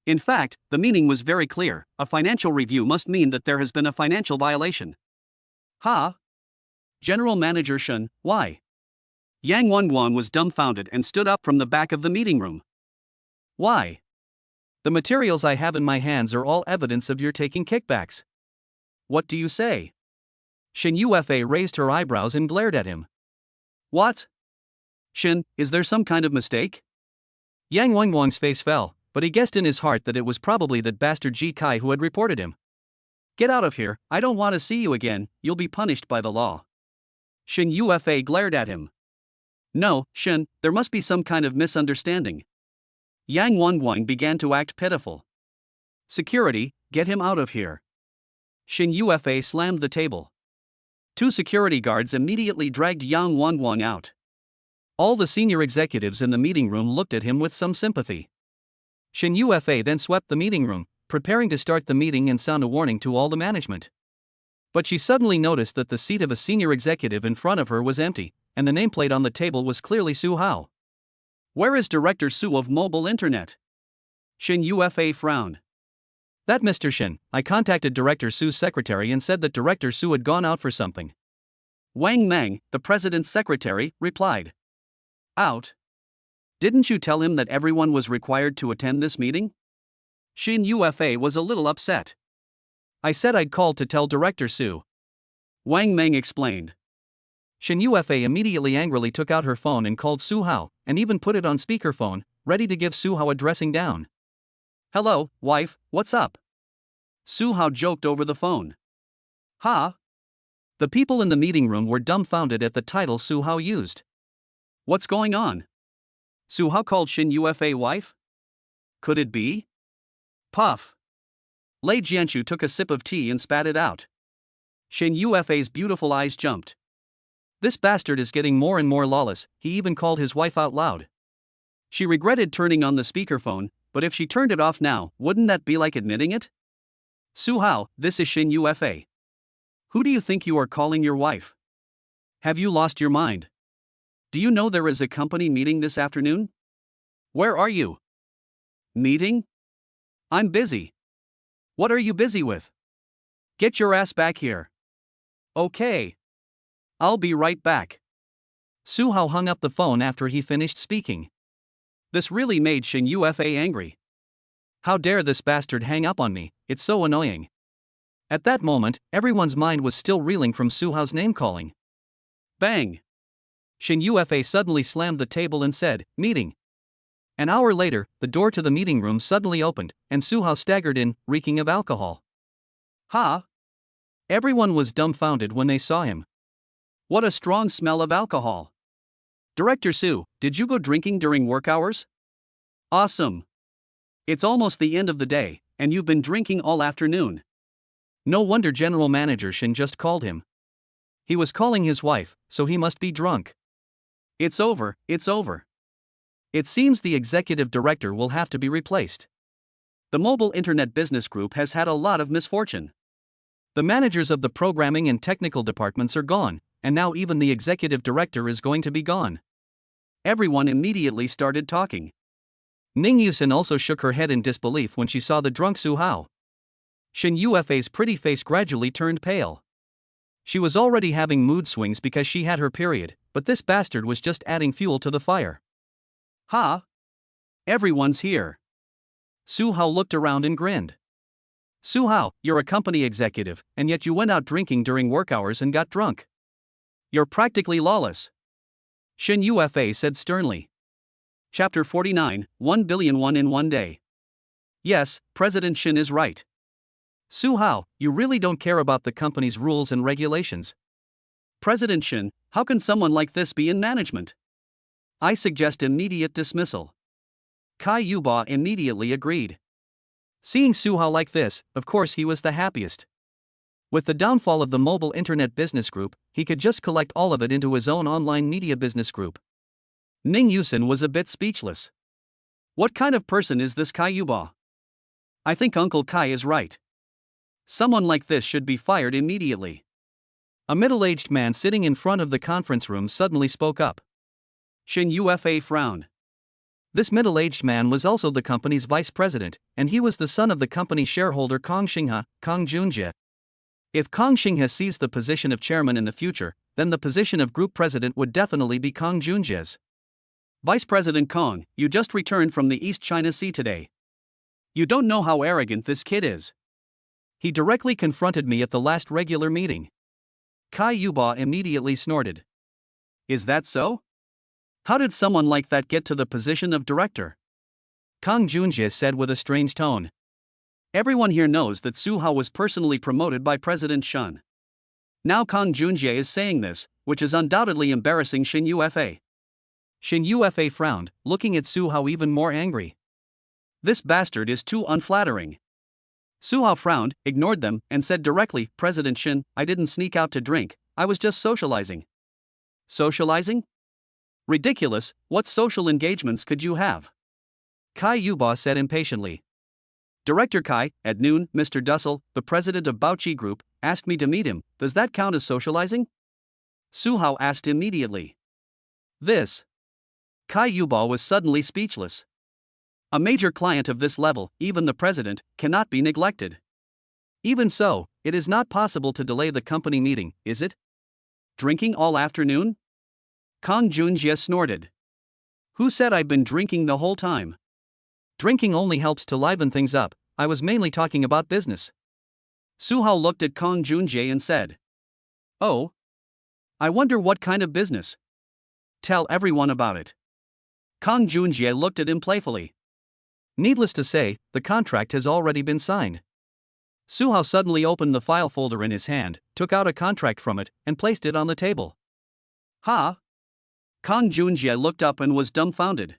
In fact, the meaning was very clear, a financial review must mean that there has been a financial violation. Ha! General Manager Shen, why? Yang Wangwang was dumbfounded and stood up from the back of the meeting room. Why? The materials I have in my hands are all evidence of your taking kickbacks. What do you say? Shin Yufa raised her eyebrows and glared at him. What? Shin, is there some kind of mistake? Yang Wangwang's face fell, but he guessed in his heart that it was probably that bastard Ji Kai who had reported him. Get out of here, I don't want to see you again, you'll be punished by the law. Shin Yufa glared at him. No, Shin, there must be some kind of misunderstanding. Yang Wangwang began to act pitiful. Security, get him out of here. Shin Yufa slammed the table. 2 security guards immediately dragged Yang Wangwang out. All the senior executives in the meeting room looked at him with some sympathy. Shin Yufa then swept the meeting room, preparing to start the meeting and sound a warning to all the management. But she suddenly noticed that the seat of a senior executive in front of her was empty, and the nameplate on the table was clearly Su Hao. "Where is Director Su of Mobile Internet?" Shin Yufa frowned. "That Mr. Shin, I contacted Director Su's secretary and said that Director Su had gone out for something." Wang Meng, the president's secretary, replied. "Out? Didn't you tell him that everyone was required to attend this meeting?" Shin Yufa was a little upset. "I said I'd called to tell Director Su," Wang Meng explained. Shin Yufa immediately angrily took out her phone and called Su Hao, and even put it on speakerphone, ready to give Su Hao a dressing down. "Hello, wife, what's up?" Su Hao joked over the phone. "Huh?" The people in the meeting room were dumbfounded at the title Su Hao used. "What's going on? Su Hao called Shin Yufa wife? Could it be?" Puff. Lei Jianshu took a sip of tea and spat it out. Shin Yufa's beautiful eyes jumped. "This bastard is getting more and more lawless," he even called his wife out loud. She regretted turning on the speakerphone, but if she turned it off now, wouldn't that be like admitting it? "Su Hao, this is Shin Yufa. Who do you think you are calling your wife? Have you lost your mind? Do you know there is a company meeting this afternoon? Where are you?" "Meeting? I'm busy." "What are you busy with? Get your ass back here." "Okay. I'll be right back." Su Hao hung up the phone after he finished speaking. This really made Shin Yufa angry. "How dare this bastard hang up on me, it's so annoying." At that moment, everyone's mind was still reeling from Su Hao's name-calling. Bang! Shin Yufa suddenly slammed the table and said, "Meeting." An hour later, the door to the meeting room suddenly opened, and Su Hao staggered in, reeking of alcohol. "Huh?" Everyone was dumbfounded when they saw him. What a strong smell of alcohol. "Director Su, did you go drinking during work hours?" "Awesome. It's almost the end of the day, and you've been drinking all afternoon." No wonder General Manager Shin just called him. He was calling his wife, so he must be drunk. It's over, it's over. It seems the executive director will have to be replaced. The Mobile Internet Business Group has had a lot of misfortune. The managers of the programming and technical departments are gone, and now even the executive director is going to be gone. Everyone immediately started talking. Ning Yusin also shook her head in disbelief when she saw the drunk Su Hao. Shin Yufa's pretty face gradually turned pale. She was already having mood swings because she had her period, but this bastard was just adding fuel to the fire. "Huh? Everyone's here." Su Hao looked around and grinned. "Su Hao, you're a company executive, and yet you went out drinking during work hours and got drunk. You're practically lawless," Shin Yufa said sternly. Chapter 49, 1 billion won in one day. Yes, President Shin is right. Su Hao, you really don't care about the company's rules and regulations. President Shin, how can someone like this be in management? I suggest immediate dismissal. Kai Yuba immediately agreed. Seeing Su Hao like this, of course he was the happiest. With the downfall of the Mobile Internet Business Group, he could just collect all of it into his own online media business group. Ning Yusin was a bit speechless. What kind of person is this Kai Yuba? I think Uncle Kai is right. Someone like this should be fired immediately. A middle-aged man sitting in front of the conference room suddenly spoke up. Shin Yufa frowned. This middle-aged man was also the company's vice president, and he was the son of the company shareholder Kong Xinghe, Kong Junjie. If Kong Xinghe seized the position of chairman in the future, then the position of group president would definitely be Kong Junjie's. Vice President Kong, you just returned from the East China Sea today. You don't know how arrogant this kid is. He directly confronted me at the last regular meeting. Kai Yuba immediately snorted. Is that so? How did someone like that get to the position of director? Kong Junjie said with a strange tone. Everyone here knows that Su Hao was personally promoted by President Shun. Now Kong Junjie is saying this, which is undoubtedly embarrassing Shin Yufa. Shin Yufa frowned, looking at Su Hao even more angry. This bastard is too unflattering. Su Hao frowned, ignored them, and said directly, President Shin, I didn't sneak out to drink, I was just socializing. Socializing? Ridiculous, what social engagements could you have? Kai Yuba said impatiently. Director Kai, at noon, Mr. Dussel, the president of Baoqi Group, asked me to meet him. Does that count as socializing? Su Hao asked immediately. This. Kai Yuba was suddenly speechless. A major client of this level, even the president, cannot be neglected. Even so, it is not possible to delay the company meeting, is it? Drinking all afternoon? Kang Junjie snorted. Who said I've been drinking the whole time? Drinking only helps to liven things up. I was mainly talking about business. Su Hao looked at Kang Junjie and said. Oh? I wonder what kind of business. Tell everyone about it. Kang Junjie looked at him playfully. Needless to say, the contract has already been signed. Su Hao suddenly opened the file folder in his hand, took out a contract from it, and placed it on the table. Ha? Kang Junjie looked up and was dumbfounded.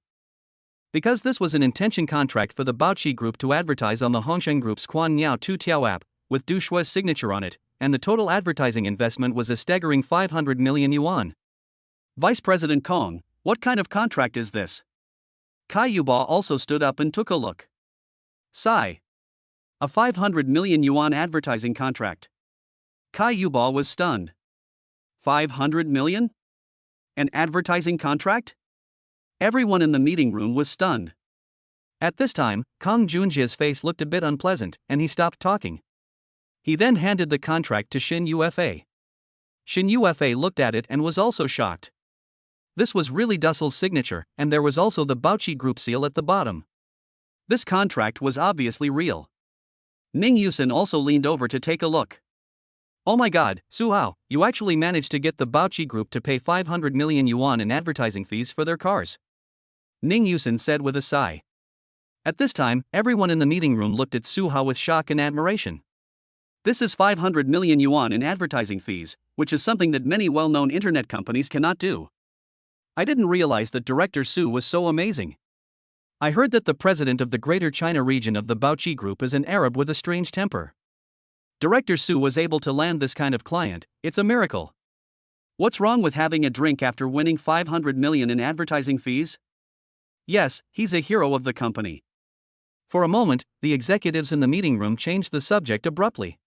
Because this was an intention contract for the Baoqi Group to advertise on the Hongsheng Group's Quan Niao Tu Tiao app, with Du Shui's signature on it, and the total advertising investment was a staggering 500 million yuan. Vice President Kong, what kind of contract is this? Kai Yuba also stood up and took a look. Sigh. A 500 million yuan advertising contract. Kai Yuba was stunned. 500 million? An advertising contract? Everyone in the meeting room was stunned. At this time, Kang Junjie's face looked a bit unpleasant, and he stopped talking. He then handed the contract to Shin Ufa. Shin Ufa looked at it and was also shocked. This was really Dussel's signature, and there was also the Baoqi Group seal at the bottom. This contract was obviously real. Ning Yusen also leaned over to take a look. Oh my god, Su Hao, you actually managed to get the Baoqi Group to pay 500 million yuan in advertising fees for their cars. Ning Yusen said with a sigh. At this time, everyone in the meeting room looked at Su Hao with shock and admiration. This is 500 million yuan in advertising fees, which is something that many well-known internet companies cannot do. I didn't realize that Director Su was so amazing. I heard that the president of the Greater China region of the Baoqi Group is an Arab with a strange temper. Director Su was able to land this kind of client. It's a miracle. What's wrong with having a drink after winning 500 million in advertising fees? Yes, he's a hero of the company. For a moment, the executives in the meeting room changed the subject abruptly.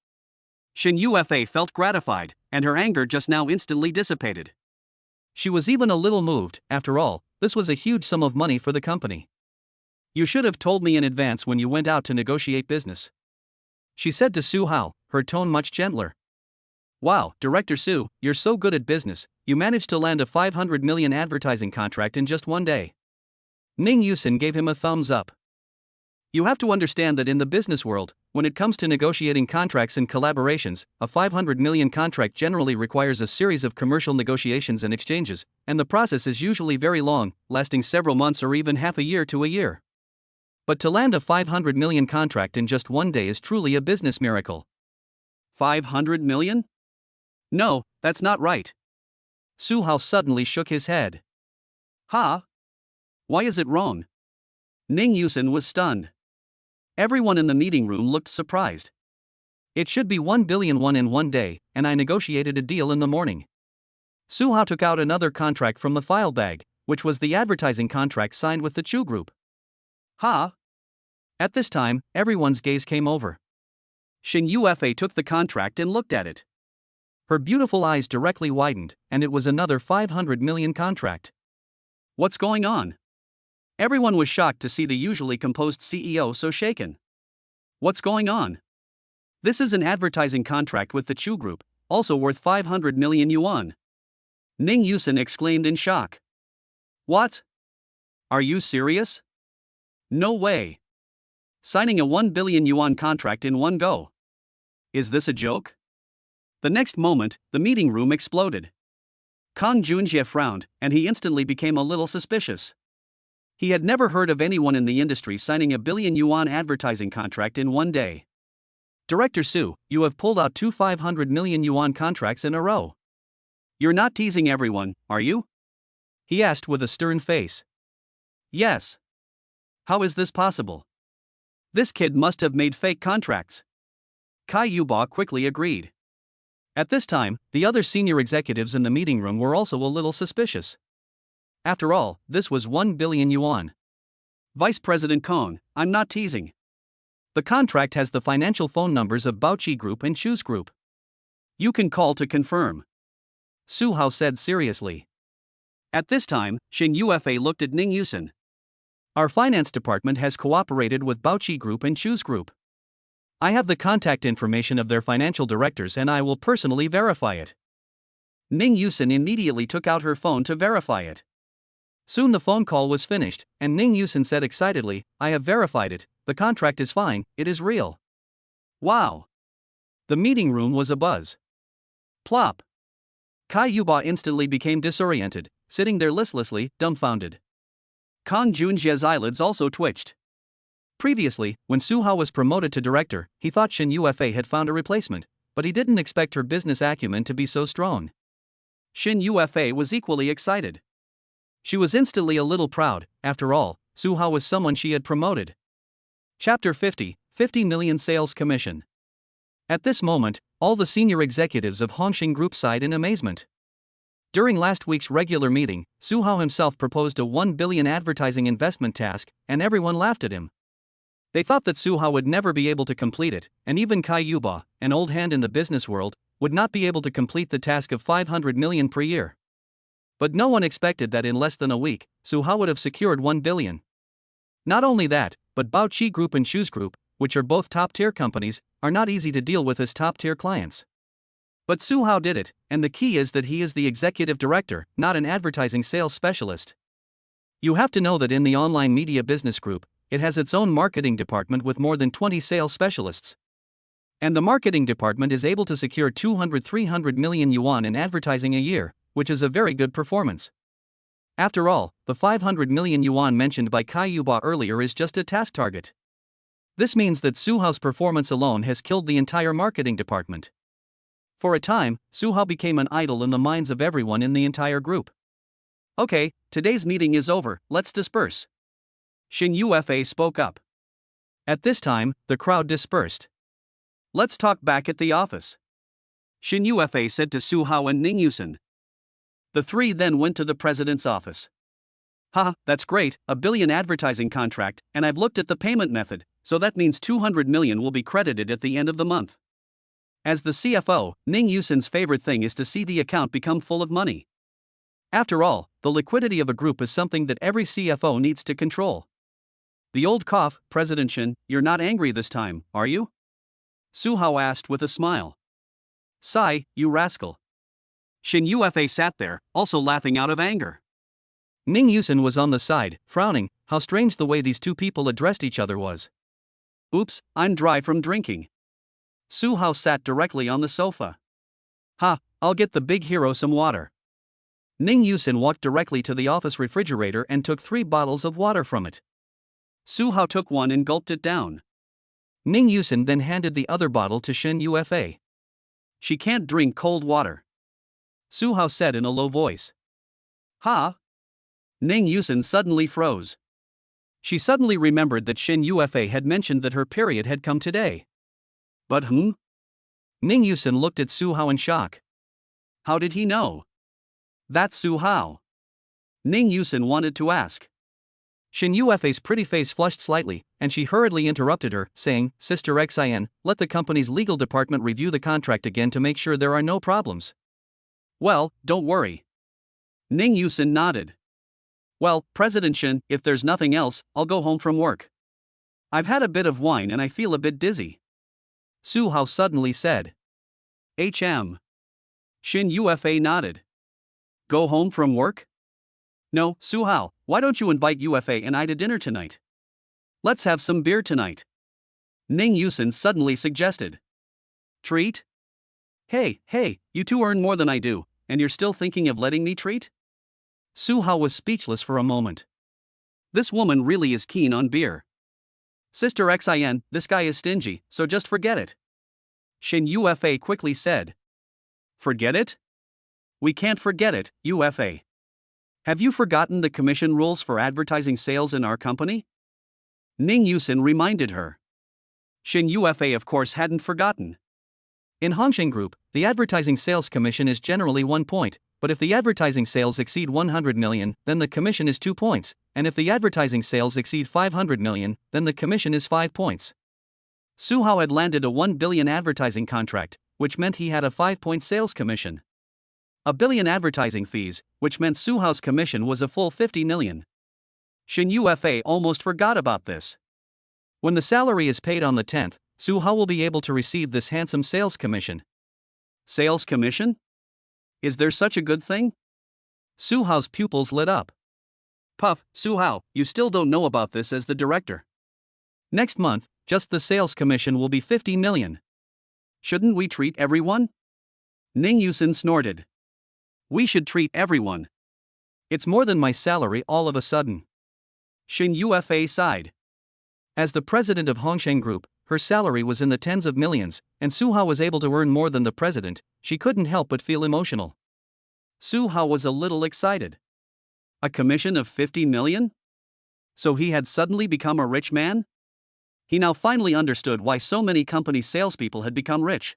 Shin Ufa felt gratified, and her anger just now instantly dissipated. She was even a little moved. After all, this was a huge sum of money for the company. You should have told me in advance when you went out to negotiate business, she said to Su Hao, her tone much gentler. Wow, Director Su, you're so good at business, you managed to land a 500 million advertising contract in just one day. Ning Yusen gave him a thumbs up. You have to understand that in the business world, when it comes to negotiating contracts and collaborations, a 500 million contract generally requires a series of commercial negotiations and exchanges, and the process is usually very long, lasting several months or even half a year to a year. But to land a 500 million contract in just one day is truly a business miracle. 500 million? No, that's not right. Su Hao suddenly shook his head. Ha? Why is it wrong? Ning Yusen was stunned. Everyone in the meeting room looked surprised. It should be 1 billion won in one day, and I negotiated a deal in the morning. Su Hao took out another contract from the file bag, which was the advertising contract signed with the Chu Group. Ha? At this time, everyone's gaze came over. Shin Ufa took the contract and looked at it. Her beautiful eyes directly widened, and it was another 500 million contract. What's going on? Everyone was shocked to see the usually composed CEO so shaken. What's going on? This is an advertising contract with the Chu Group, also worth 500 million yuan. Ning Yusen exclaimed in shock. What? Are you serious? No way. Signing a 1 billion yuan contract in one go. Is this a joke? The next moment, the meeting room exploded. Kang Junjie frowned, and he instantly became a little suspicious. He had never heard of anyone in the industry signing a billion yuan advertising contract in one day. Director Su, you have pulled out 2 500 million yuan contracts in a row. You're not teasing everyone, are you? He asked with a stern face. Yes. How is this possible? This kid must have made fake contracts. Kai Yuba quickly agreed. At this time, the other senior executives in the meeting room were also a little suspicious. After all, this was 1 billion yuan. Vice President Kong, I'm not teasing. The contract has the financial phone numbers of Baoqi Group and Shoes Group. You can call to confirm. Su Hao said seriously. At this time, Xin Yuefei looked at Ning Yusen. Our finance department has cooperated with Baoqi Group and Shoes Group. I have the contact information of their financial directors and I will personally verify it. Ning Yusen immediately took out her phone to verify it. Soon the phone call was finished, and Ning Yusen said excitedly, I have verified it, the contract is fine, it is real. Wow! The meeting room was abuzz. Plop! Kai Yuba instantly became disoriented, sitting there listlessly, dumbfounded. Kang Junjie's eyelids also twitched. Previously, when Su Hao was promoted to director, he thought Xin Yuefei had found a replacement, but he didn't expect her business acumen to be so strong. Xin Yuefei was equally excited. She was instantly a little proud. After all, Su Hao was someone she had promoted. Chapter 50 million Sales Commission. At this moment, all the senior executives of Hongxing Group sighed in amazement. During last week's regular meeting, Su Hao himself proposed a 1 billion advertising investment task, and everyone laughed at him. They thought that Su Hao would never be able to complete it, and even Kai Yuba, an old hand in the business world, would not be able to complete the task of 500 million per year. But no one expected that in less than a week, Su Hao would have secured 1 billion. Not only that, but Baoqi Group and Shoes Group, which are both top-tier companies, are not easy to deal with as top-tier clients. But Su Hao did it, and the key is that he is the executive director, not an advertising sales specialist. You have to know that in the online media business group, it has its own marketing department with more than 20 sales specialists. And the marketing department is able to secure 200-300 million yuan in advertising a year, which is a very good performance. After all, the 500 million yuan mentioned by Kai Yuba earlier is just a task target. This means that Su Hao's performance alone has killed the entire marketing department. For a time, Su Hao became an idol in the minds of everyone in the entire group. Okay, today's meeting is over, let's disperse. Xin Yuefei spoke up. At this time, the crowd dispersed. Let's talk back at the office. Xin Yuefei said to Su Hao and Ning Yusen. The three then went to the president's office. Ha, that's great, a billion advertising contract, and I've looked at the payment method, so that means 200 million will be credited at the end of the month. As the CFO, Ning Yusen's favorite thing is to see the account become full of money. After all, the liquidity of a group is something that every CFO needs to control. The old cough, President Shin, you're not angry this time, are you? Su Hao asked with a smile. Sigh, you rascal. Xin Yuefei sat there, also laughing out of anger. Ning Yusen was on the side, frowning. How strange the way these two people addressed each other was. Oops, I'm dry from drinking. Su Hao sat directly on the sofa. Ha, I'll get the big hero some water. Ning Yusen walked directly to the office refrigerator and took 3 bottles of water from it. Su Hao took one and gulped it down. Ning Yusen then handed the other bottle to Xin Yuefei. She can't drink cold water. Su Hao said in a low voice. Ha? Ning Yusen suddenly froze. She suddenly remembered that Xin Yuefei had mentioned that her period had come today. But Ning Yusen looked at Su Hao in shock. How did he know? That's Su Hao. Ning Yusen wanted to ask. Xin Yuefei's pretty face flushed slightly, and she hurriedly interrupted her, saying, Sister Xin, let the company's legal department review the contract again to make sure there are no problems. Well, don't worry. Ning Yusen nodded. Well, President Shin, if there's nothing else, I'll go home from work. I've had a bit of wine and I feel a bit dizzy. Su Hao suddenly said. Xin Yuefei nodded. Go home from work? No, Su Hao, why don't you invite Yuefei and I to dinner tonight? Let's have some beer tonight. Ning Yusen suddenly suggested. Treat? Hey, you two earn more than I do, and you're still thinking of letting me treat? Su Hao was speechless for a moment. This woman really is keen on beer. Sister Xin, this guy is stingy, so just forget it. Xin Yuefei quickly said. Forget it? We can't forget it, Yuefei. Have you forgotten the commission rules for advertising sales in our company? Ning Yusen reminded her. Xin Yuefei of course hadn't forgotten. In Hongxing Group, the advertising sales commission is generally 1 point, but if the advertising sales exceed 100 million, then the commission is 2 points, and if the advertising sales exceed 500 million, then the commission is 5 points. Su Hao had landed a 1 billion advertising contract, which meant he had a 5-point sales commission. A billion advertising fees, which meant Su Hao's commission was a full 50 million. Shin Yufa almost forgot about this. When the salary is paid on the 10th, Su Hao will be able to receive this handsome sales commission. Sales commission? Is there such a good thing? Su Hao's pupils lit up. Puff, Su Hao, you still don't know about this as the director. Next month, just the sales commission will be 50 million. Shouldn't we treat everyone? Ning Yusin snorted. We should treat everyone. It's more than my salary all of a sudden. Shin Yufa sighed. As the president of Hongsheng Group, her salary was in the tens of millions, and Su Hao was able to earn more than the president. She couldn't help but feel emotional. Su Hao was a little excited. A commission of 50 million? So he had suddenly become a rich man? He now finally understood why so many company salespeople had become rich.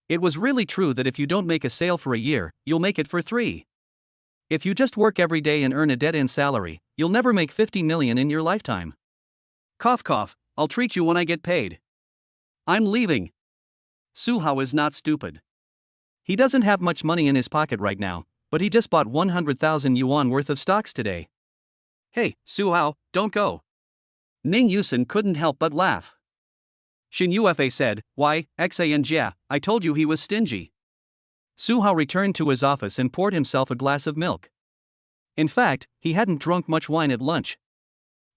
It was really true that if you don't make a sale for a year, you'll make it for 3. If you just work every day and earn a dead-end salary, you'll never make 50 million in your lifetime. Cough cough, I'll treat you when I get paid. I'm leaving. Su Hao is not stupid. He doesn't have much money in his pocket right now, but he just bought 100,000 yuan worth of stocks today. Hey, Su Hao, don't go. Ning Yusin couldn't help but laugh. Shin Yufa said, why, Xanjia, I told you he was stingy. Su Hao returned to his office and poured himself a glass of milk. In fact, he hadn't drunk much wine at lunch.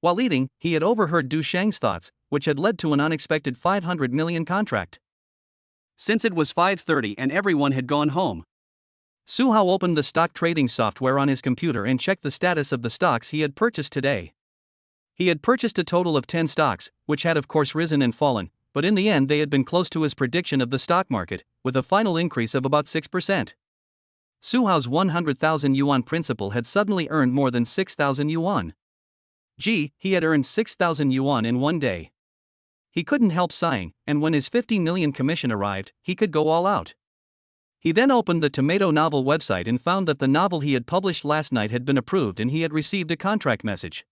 While eating, he had overheard Du Sheng's thoughts, which had led to an unexpected 500 million contract. Since it was 5:30 and everyone had gone home, Su Hao opened the stock trading software on his computer and checked the status of the stocks he had purchased today. He had purchased a total of 10 stocks, which had of course risen and fallen, but in the end they had been close to his prediction of the stock market, with a final increase of about 6%. Su Hao's 100,000 yuan principal had suddenly earned more than 6,000 yuan. Gee, he had earned 6,000 yuan in one day. He couldn't help sighing, and when his 50 million commission arrived, he could go all out. He then opened the Tomato Novel website and found that the novel he had published last night had been approved and he had received a contract message.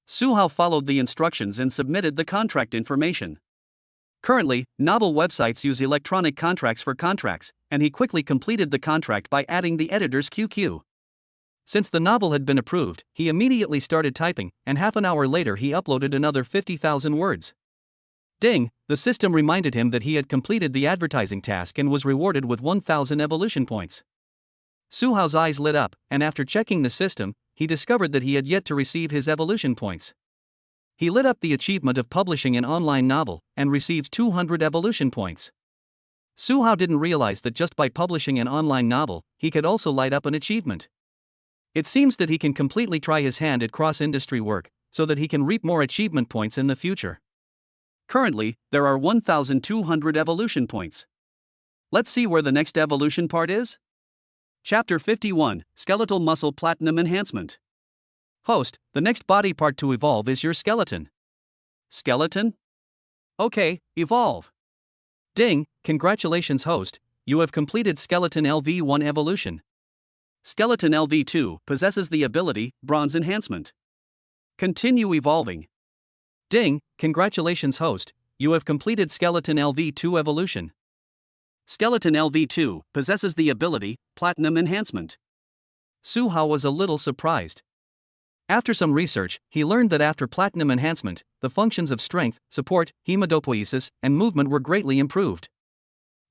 Su Hao followed the instructions and submitted the contract information. Currently, novel websites use electronic contracts for contracts, and he quickly completed the contract by adding the editor's QQ. Since the novel had been approved, he immediately started typing, and half an hour later he uploaded another 50,000 words. Ding, the system reminded him that he had completed the advertising task and was rewarded with 1,000 evolution points. Su Hao's eyes lit up, and after checking the system, he discovered that he had yet to receive his evolution points. He lit up the achievement of publishing an online novel, and received 200 evolution points. Su Hao didn't realize that just by publishing an online novel, he could also light up an achievement. It seems that he can completely try his hand at cross-industry work, so that he can reap more achievement points in the future. Currently, there are 1,200 evolution points. Let's see where the next evolution part is. Chapter 51, Skeletal Muscle Platinum Enhancement. Host, the next body part to evolve is your skeleton. Skeleton? Okay, evolve. Ding, congratulations host, you have completed Skeleton LV1 evolution. Skeleton LV2 possesses the ability, Bronze Enhancement. Continue evolving. Ding, congratulations host, you have completed Skeleton LV2 evolution. Skeleton LV2 possesses the ability, Platinum Enhancement. Su Hao was a little surprised. After some research, he learned that after Platinum Enhancement, the functions of strength, support, hematopoiesis, and movement were greatly improved.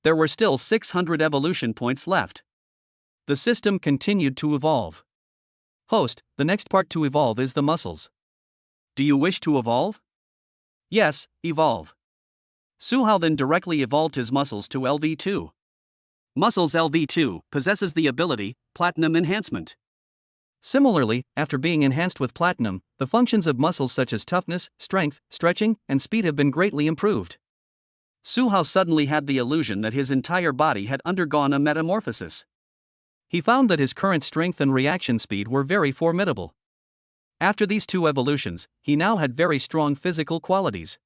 There were still 600 evolution points left. The system continued to evolve. Host, the next part to evolve is the muscles. Do you wish to evolve? Yes, evolve. Su Hao then directly evolved his muscles to LV2. Muscles LV2 possesses the ability, Platinum Enhancement. Similarly, after being enhanced with platinum, the functions of muscles such as toughness, strength, stretching, and speed have been greatly improved. Su Hao suddenly had the illusion that his entire body had undergone a metamorphosis. He found that his current strength and reaction speed were very formidable. After these two evolutions, he now had very strong physical qualities.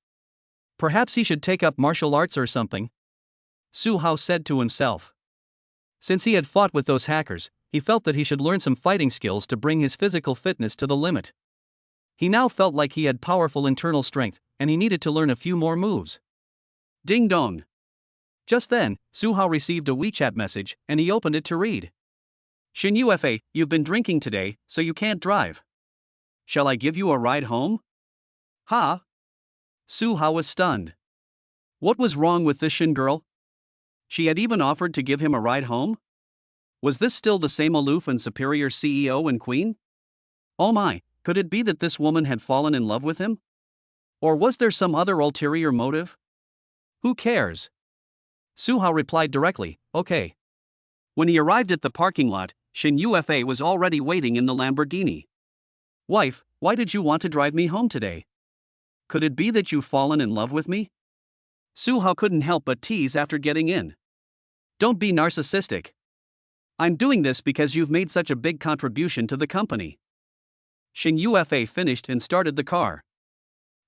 Perhaps he should take up martial arts or something, Su Hao said to himself. Since he had fought with those hackers, He felt that he should learn some fighting skills to bring his physical fitness to the limit. He now felt like he had powerful internal strength, and he needed to learn a few more moves. Ding dong. Just then, Su Hao received a WeChat message, and he opened it to read. Shin Yufa, you've been drinking today, so you can't drive. Shall I give you a ride home? Ha? Su Hao was stunned. What was wrong with this Shin girl? She had even offered to give him a ride home? Was this still the same aloof and superior CEO and queen? Oh my, could it be that this woman had fallen in love with him? Or was there some other ulterior motive? Who cares? Su Hao replied directly, okay. When he arrived at the parking lot, Shin Yufa was already waiting in the Lamborghini. Wife, why did you want to drive me home today? Could it be that you've fallen in love with me? Su Hao couldn't help but tease after getting in. Don't be narcissistic. I'm doing this because you've made such a big contribution to the company. Shin Yufa finished and started the car.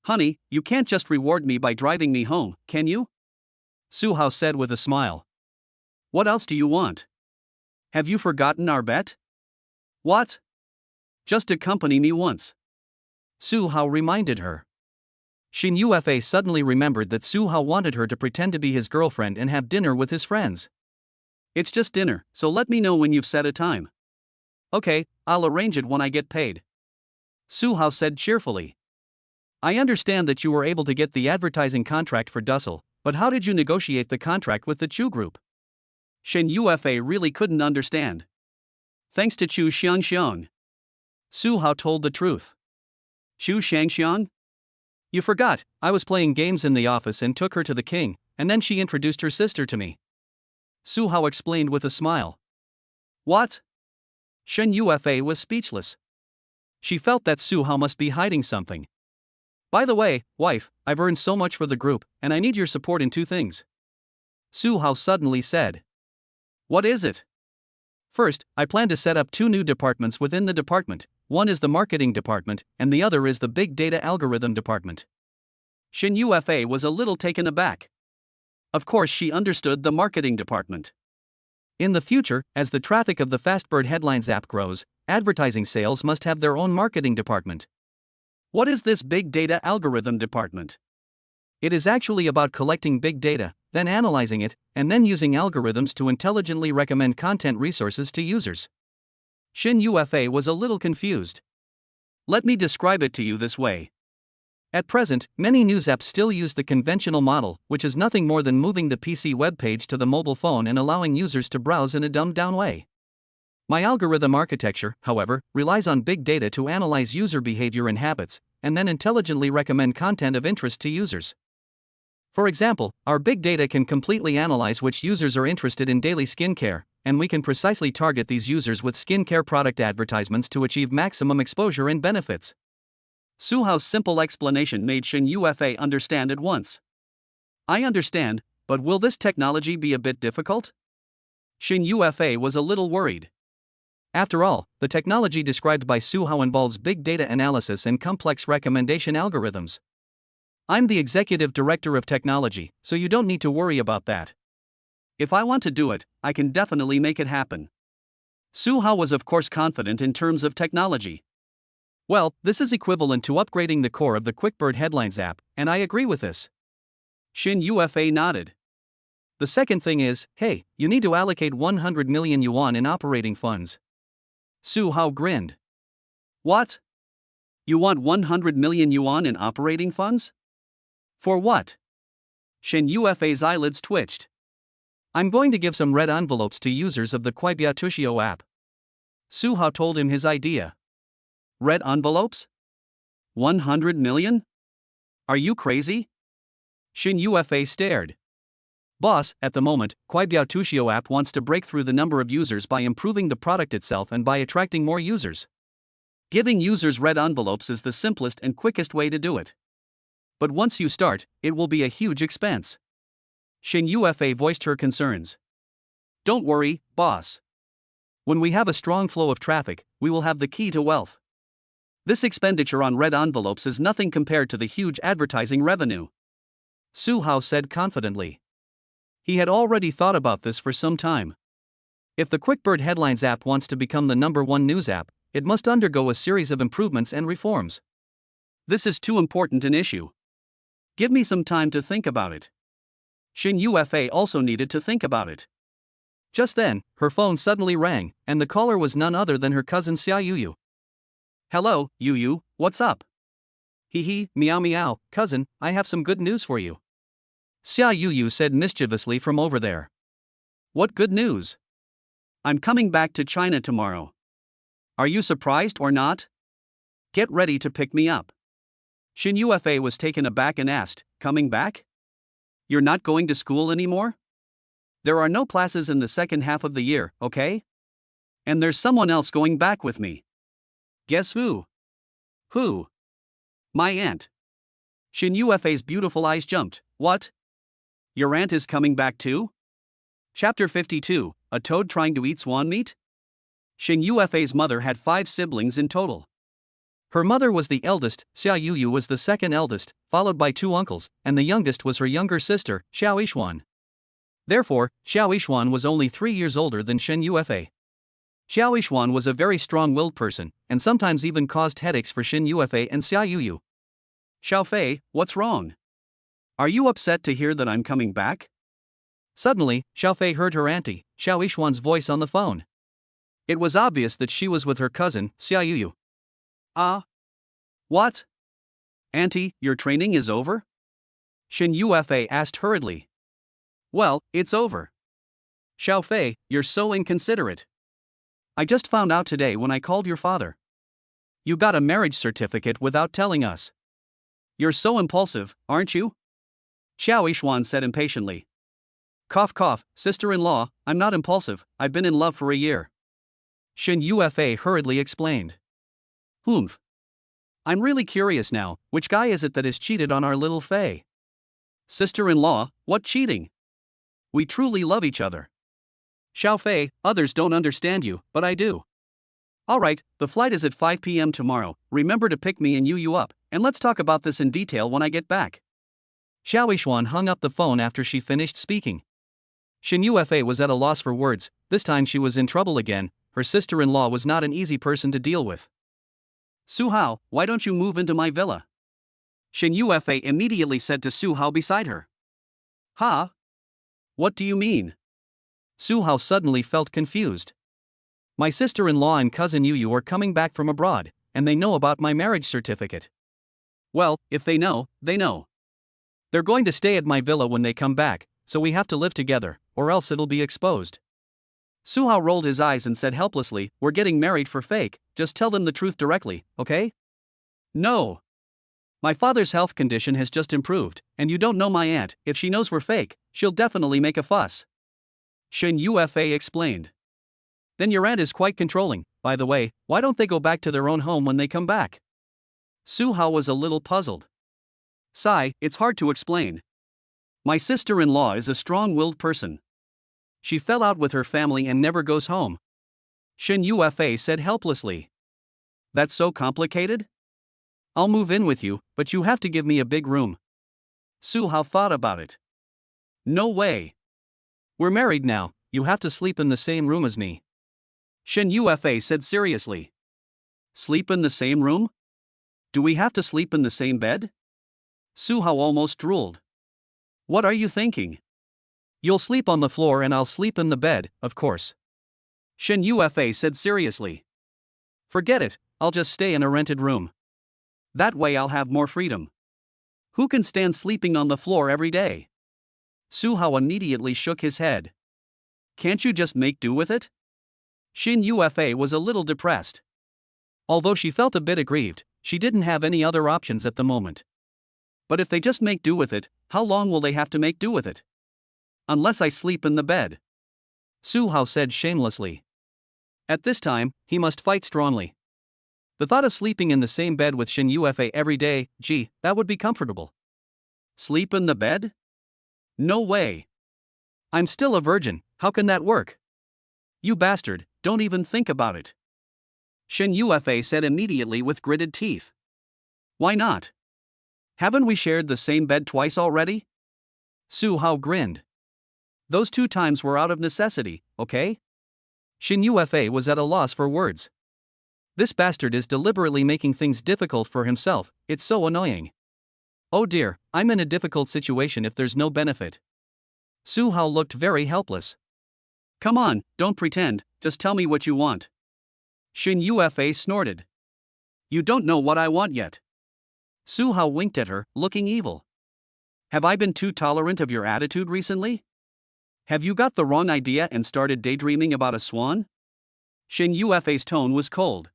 Honey, you can't just reward me by driving me home, can you? Su Hao said with a smile. What else do you want? Have you forgotten our bet? What? Just accompany me once. Su Hao reminded her. Shin Yufa suddenly remembered that Su Hao wanted her to pretend to be his girlfriend and have dinner with his friends. It's just dinner, so let me know when you've set a time. Okay, I'll arrange it when I get paid. Su Hao said cheerfully. I understand that you were able to get the advertising contract for Dussel, but how did you negotiate the contract with the Chu Group? Shin Yufa really couldn't understand. Thanks to Chu Xiangxiang. Su Hao told the truth. Chu Xiangxiang? You forgot, I was playing games in the office and took her to the king, and then she introduced her sister to me. Su Hao explained with a smile. What? Shin Yufa was speechless. She felt that Su Hao must be hiding something. By the way, wife, I've earned so much for the group, and I need your support in two things. Su Hao suddenly said. What is it? First, I plan to set up two new departments within the department. One is the marketing department, and the other is the big data algorithm department. Shin Yufa was a little taken aback. Of course, she understood the marketing department. In the future, as the traffic of the Fastbird Headlines app grows, advertising sales must have their own marketing department. What is this big data algorithm department? It is actually about collecting big data, then analyzing it, and then using algorithms to intelligently recommend content resources to users. Shin Yufa was a little confused. Let me describe it to you this way. At present, many news apps still use the conventional model, which is nothing more than moving the PC web page to the mobile phone and allowing users to browse in a dumbed-down way. My algorithm architecture, however, relies on big data to analyze user behavior and habits, and then intelligently recommend content of interest to users. For example, our big data can completely analyze which users are interested in daily skincare, and we can precisely target these users with skincare product advertisements to achieve maximum exposure and benefits. Su Hao's simple explanation made Shin Yufa understand at once. I understand, but will this technology be a bit difficult? Shin Yufa was a little worried. After all, the technology described by Su Hao involves big data analysis and complex recommendation algorithms. I'm the executive director of technology, so you don't need to worry about that. If I want to do it, I can definitely make it happen. Su Hao was of course confident in terms of technology. Well, this is equivalent to upgrading the core of the QuickBird Headlines app, and I agree with this. Shin Yufa nodded. The second thing is, hey, you need to allocate 100 million yuan in operating funds. Su Hao grinned. What? You want 100 million yuan in operating funds? For what? Shin Yufa's eyelids twitched. I'm going to give some red envelopes to users of the Kuaibiatushio app. Su Hao told him his idea. Red envelopes? 100 million? Are you crazy? Shin Yufa stared. Boss, at the moment, Kuaibiatushio app wants to break through the number of users by improving the product itself and by attracting more users. Giving users red envelopes is the simplest and quickest way to do it. But once you start, it will be a huge expense. Shin Yufa voiced her concerns. Don't worry, boss. When we have a strong flow of traffic, we will have the key to wealth. This expenditure on red envelopes is nothing compared to the huge advertising revenue. Su Hao said confidently. He had already thought about this for some time. If the QuickBird Headlines app wants to become the #1 news app, it must undergo a series of improvements and reforms. This is too important an issue. Give me some time to think about it. Shin Yufa also needed to think about it. Just then, her phone suddenly rang, and the caller was none other than her cousin Xia Yuyu. Hello, Yuyu, what's up? Hee, meow meow, cousin, I have some good news for you. Xia Yuyu said mischievously from over there. What good news? I'm coming back to China tomorrow. Are you surprised or not? Get ready to pick me up. Shin Yufa was taken aback and asked, coming back? You're not going to school anymore? There are no classes in the second half of the year, okay? And there's someone else going back with me. Guess who? Who? My aunt. Shin Yufa's beautiful eyes jumped. What? Your aunt is coming back too? Chapter 52, A Toad Trying to Eat Swan Meat? Shin Yufa's mother had 5 siblings in total. Her mother was the eldest, Xia Yuyu was the second eldest, followed by 2 uncles, and the youngest was her younger sister, Xiao Yishuan. Therefore, Xiao Yishuan was only 3 years older than Shin Yufa. Xiao Yishuan was a very strong-willed person, and sometimes even caused headaches for Shin Yufa and Xia Yuyu. Xiao Fei, what's wrong? Are you upset to hear that I'm coming back? Suddenly, Xiao Fei heard her auntie, Xiao Yishuan's voice on the phone. It was obvious that she was with her cousin, Xia Yuyu. What? Auntie, your training is over? Shin Yufa asked hurriedly. Well, it's over. Xiao Fei, you're so inconsiderate. I just found out today when I called your father. You got a marriage certificate without telling us. You're so impulsive, aren't you? Xiao Yishuan said impatiently. Cough cough, sister-in-law, I'm not impulsive, I've been in love for a year. Shin Yufa hurriedly explained. Humph. I'm really curious now, which guy is it that has cheated on our little Fei? Sister-in-law, what cheating? We truly love each other. Xiao Fei, others don't understand you, but I do. Alright, the flight is at 5 p.m. tomorrow, remember to pick me and Yuyu up, and let's talk about this in detail when I get back. Xiao Yishuan hung up the phone after she finished speaking. Shin Yufa was at a loss for words, this time she was in trouble again, her sister-in-law was not an easy person to deal with. Su Hao, why don't you move into my villa? Shin Yufa immediately said to Su Hao beside her. Ha? What do you mean? Su Hao suddenly felt confused. My sister-in-law and cousin Yuyu are coming back from abroad, and they know about my marriage certificate. Well, if they know, they know. They're going to stay at my villa when they come back, so we have to live together, or else it'll be exposed. Su Hao rolled his eyes and said helplessly, we're getting married for fake, just tell them the truth directly, okay? No. My father's health condition has just improved, and you don't know my aunt, if she knows we're fake, she'll definitely make a fuss. Shin Yufa explained. Then your aunt is quite controlling, by the way, why don't they go back to their own home when they come back? Su Hao was a little puzzled. Sigh, it's hard to explain. My sister-in-law is a strong-willed person. She fell out with her family and never goes home. Shin Yufa said helplessly. That's so complicated? I'll move in with you, but you have to give me a big room. Su Hao thought about it. No way. We're married now, you have to sleep in the same room as me. Shin Yufa said seriously. Sleep in the same room? Do we have to sleep in the same bed? Su Hao almost drooled. What are you thinking? You'll sleep on the floor and I'll sleep in the bed, of course. Shin Yufa said seriously. Forget it, I'll just stay in a rented room. That way I'll have more freedom. Who can stand sleeping on the floor every day? Su Hao immediately shook his head. Can't you just make do with it? Shin Yufa was a little depressed. Although she felt a bit aggrieved, she didn't have any other options at the moment. But if they just make do with it, how long will they have to make do with it? Unless I sleep in the bed. Su Hao said shamelessly. At this time, he must fight strongly. The thought of sleeping in the same bed with Shin Yufa every day, gee, that would be comfortable. Sleep in the bed? No way. I'm still a virgin, how can that work? You bastard, don't even think about it. Shin Yufa said immediately with gritted teeth. Why not? Haven't we shared the same bed twice already? Su Hao grinned. Those 2 times were out of necessity, okay? Shin Yufa was at a loss for words. This bastard is deliberately making things difficult for himself, it's so annoying. Oh dear, I'm in a difficult situation if there's no benefit. Su Hao looked very helpless. Come on, don't pretend, just tell me what you want. Shin Yufa snorted. You don't know what I want yet. Su Hao winked at her, looking evil. Have I been too tolerant of your attitude recently? Have you got the wrong idea and started daydreaming about a swan? Shin Yufa's tone was cold.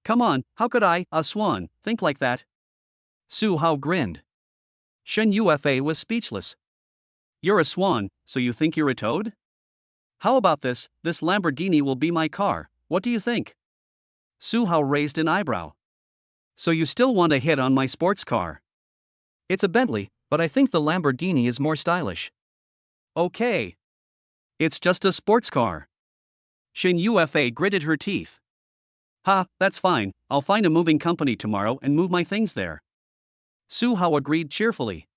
Come on, how could I, a swan, think like that? Su Hao grinned. Shin Yufa was speechless. You're a swan, so you think you're a toad? How about this Lamborghini will be my car, what do you think? Su Hao raised an eyebrow. So you still want a hit on my sports car? It's a Bentley, but I think the Lamborghini is more stylish. Okay. It's just a sports car. Shin Yufa gritted her teeth. Ha, that's fine, I'll find a moving company tomorrow and move my things there. Su Hao agreed cheerfully.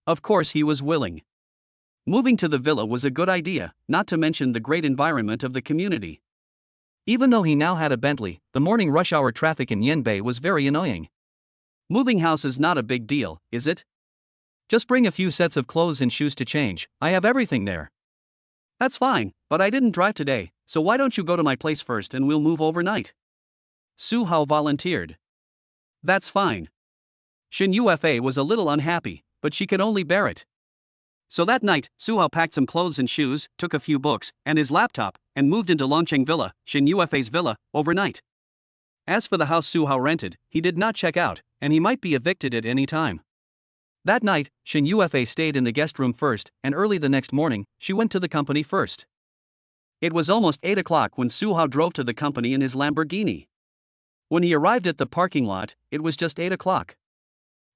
Of course he was willing. Moving to the villa was a good idea, not to mention the great environment of the community. Even though he now had a Bentley, the morning rush hour traffic in Yenbei was very annoying. Moving house is not a big deal, is it? Just bring a few sets of clothes and shoes to change, I have everything there. That's fine, but I didn't drive today, so why don't you go to my place first and we'll move overnight? Su Hao volunteered. That's fine. Shin Yufa was a little unhappy, but she could only bear it. So that night, Su Hao packed some clothes and shoes, took a few books, and his laptop, and moved into Longcheng Villa, Shin Yufa's villa, overnight. As for the house Su Hao rented, he did not check out, and he might be evicted at any time. That night, Shin Yufa stayed in the guest room first, and early the next morning, she went to the company first. It was almost 8 o'clock when Su Hao drove to the company in his Lamborghini. When he arrived at the parking lot, it was just 8 o'clock.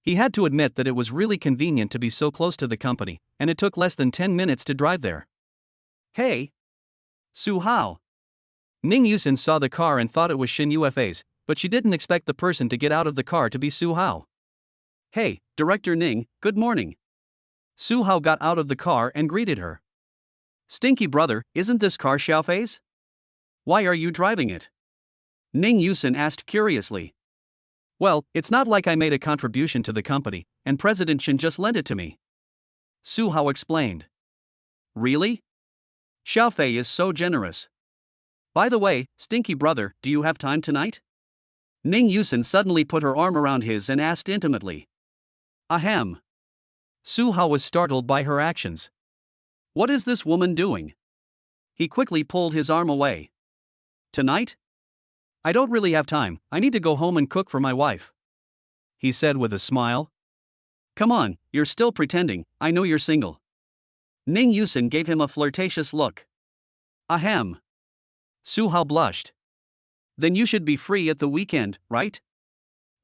He had to admit that it was really convenient to be so close to the company, and it took less than 10 minutes to drive there. Hey! Su Hao! Ning Yusin saw the car and thought it was Shin Yufa's, but she didn't expect the person to get out of the car to be Su Hao. Hey, Director Ning, good morning. Su Hao got out of the car and greeted her. Stinky brother, isn't this car Xiaofei's? Why are you driving it? Ning Yusin asked curiously. Well, it's not like I made a contribution to the company, and President Shin just lent it to me. Su Hao explained. Really? Xiaofei is so generous. By the way, Stinky brother, do you have time tonight? Ning Yusin suddenly put her arm around his and asked intimately. Ahem. Su Hao was startled by her actions. What is this woman doing? He quickly pulled his arm away. Tonight? I don't really have time, I need to go home and cook for my wife. He said with a smile. Come on, you're still pretending, I know you're single. Ning Yusin gave him a flirtatious look. Ahem. Su Hao blushed. Then you should be free at the weekend, right?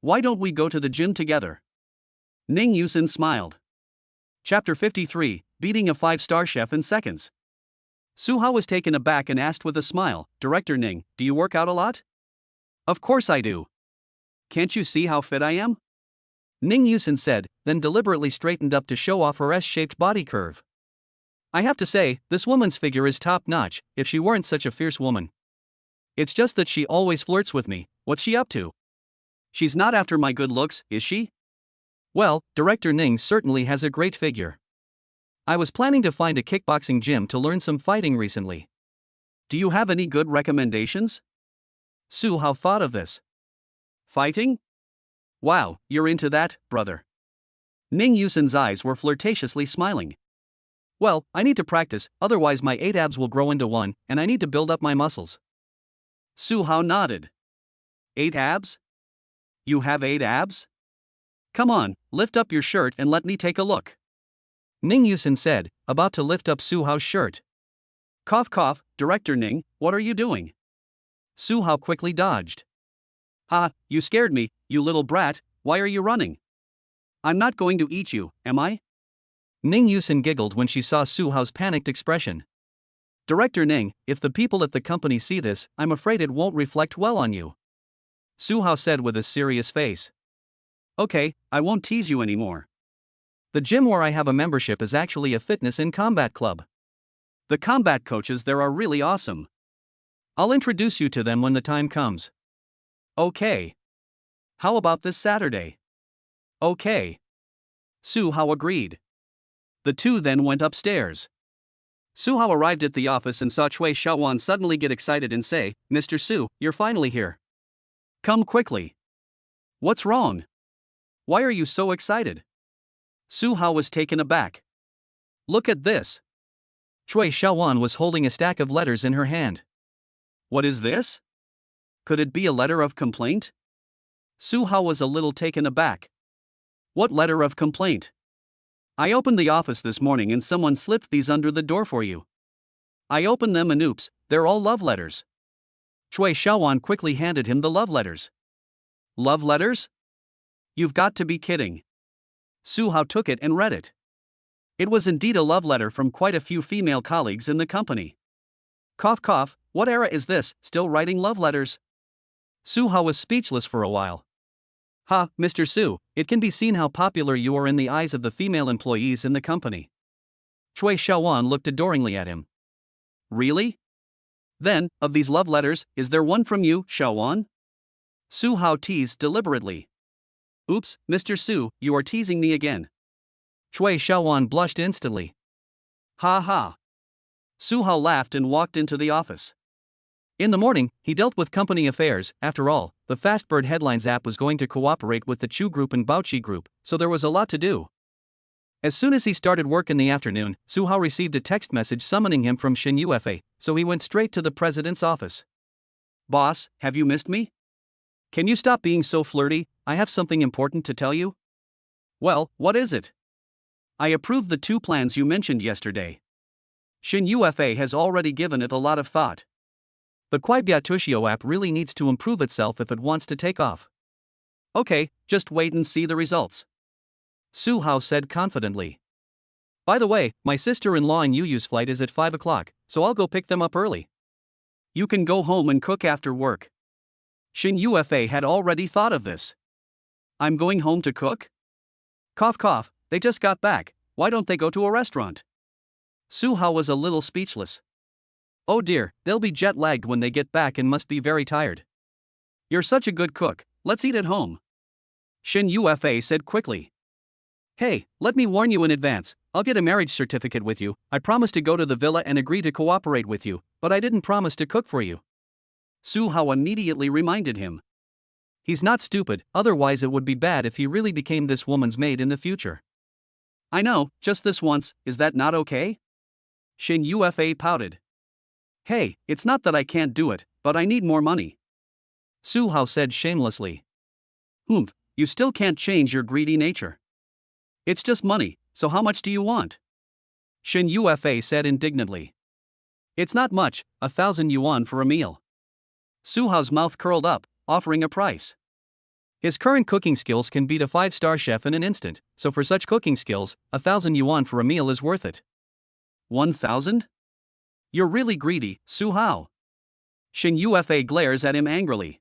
Why don't we go to the gym together? Ning Yusin smiled. Chapter 53, Beating a 5-star chef in seconds. Su Hao was taken aback and asked with a smile, Director Ning, do you work out a lot? Of course I do. Can't you see how fit I am? Ning Yusin said, then deliberately straightened up to show off her S-shaped body curve. I have to say, this woman's figure is top-notch, if she weren't such a fierce woman. It's just that she always flirts with me, what's she up to? She's not after my good looks, is she? Well, Director Ning certainly has a great figure. I was planning to find a kickboxing gym to learn some fighting recently. Do you have any good recommendations? Su Hao thought of this. Fighting? Wow, you're into that, brother. Ning Yusin's eyes were flirtatiously smiling. Well, I need to practice, otherwise my 8 abs will grow into 1, and I need to build up my muscles. Su Hao nodded. 8 abs? You have 8 abs? Come on, lift up your shirt and let me take a look. Ning Yusin said, about to lift up Su Hao's shirt. Cough cough, Director Ning, what are you doing? Su Hao quickly dodged. Ha, you scared me, you little brat, why are you running? I'm not going to eat you, am I? Ning Yusin giggled when she saw Su Hao's panicked expression. Director Ning, if the people at the company see this, I'm afraid it won't reflect well on you. Su Hao said with a serious face. Okay, I won't tease you anymore. The gym where I have a membership is actually a fitness and combat club. The combat coaches there are really awesome. I'll introduce you to them when the time comes. Okay. How about this Saturday? Okay. Su Hao agreed. The two then went upstairs. Su Hao arrived at the office and saw Cui Xiaowan suddenly get excited and say, "Mr. Su, you're finally here. Come quickly." "What's wrong? Why are you so excited?" Su Hao was taken aback. "Look at this." Cui Xiaowan was holding a stack of letters in her hand. "What is this? Could it be a letter of complaint?" Su Hao was a little taken aback. "What letter of complaint?" "I opened the office this morning and someone slipped these under the door for you." "I opened them and oops, they're all love letters." Cui Xiaowan quickly handed him the love letters. "Love letters? You've got to be kidding." Su Hao took it and read it. It was indeed a love letter from quite a few female colleagues in the company. Cough cough, what era is this, still writing love letters? Su Hao was speechless for a while. "Ha, Mr. Su, it can be seen how popular you are in the eyes of the female employees in the company." Cui Xiaowan looked adoringly at him. "Really? Then, of these love letters, is there one from you, Xiaowan?" Su Hao teased deliberately. "Oops, Mr. Su, you are teasing me again." Cui Xiaowan blushed instantly. "Ha ha." Su Hao laughed and walked into the office. In the morning, he dealt with company affairs. After all, the Fastbird Headlines app was going to cooperate with the Chu Group and Baoqi Group, so there was a lot to do. As soon as he started work in the afternoon, Su Hao received a text message summoning him from Xin Yufa, so he went straight to the president's office. "Boss, have you missed me? Can you stop being so flirty? I have something important to tell you." "Well, what is it?" "I approved the two plans you mentioned yesterday. Xin Yufa has already given it a lot of thought. The Kuaibiatushio app really needs to improve itself if it wants to take off." "Okay, just wait and see the results," Su Hao said confidently. "By the way, my sister-in-law and Yuyu's flight is at 5 o'clock, so I'll go pick them up early. You can go home and cook after work." Xin Yufa had already thought of this. "I'm going home to cook?" Cough cough, they just got back, why don't they go to a restaurant? Su Hao was a little speechless. "Oh dear, they'll be jet-lagged when they get back and must be very tired. You're such a good cook, let's eat at home," Xin Yufa said quickly. "Hey, let me warn you in advance, I'll get a marriage certificate with you. I promised to go to the villa and agree to cooperate with you, but I didn't promise to cook for you." Su Hao immediately reminded him. He's not stupid, otherwise it would be bad if he really became this woman's maid in the future. "I know, just this once, is that not okay?" Xin Yufa pouted. "Hey, it's not that I can't do it, but I need more money," Su Hao said shamelessly. "Humph, you still can't change your greedy nature. It's just money, so how much do you want?" Xin Yufa said indignantly. "It's not much, 1,000 yuan for a meal." Su Hao's mouth curled up, offering a price. His current cooking skills can beat a 5-star chef in an instant, so for such cooking skills, 1,000 yuan for a meal is worth it. 1,000? You're really greedy, Su Hao. Xin Yufa glares at him angrily.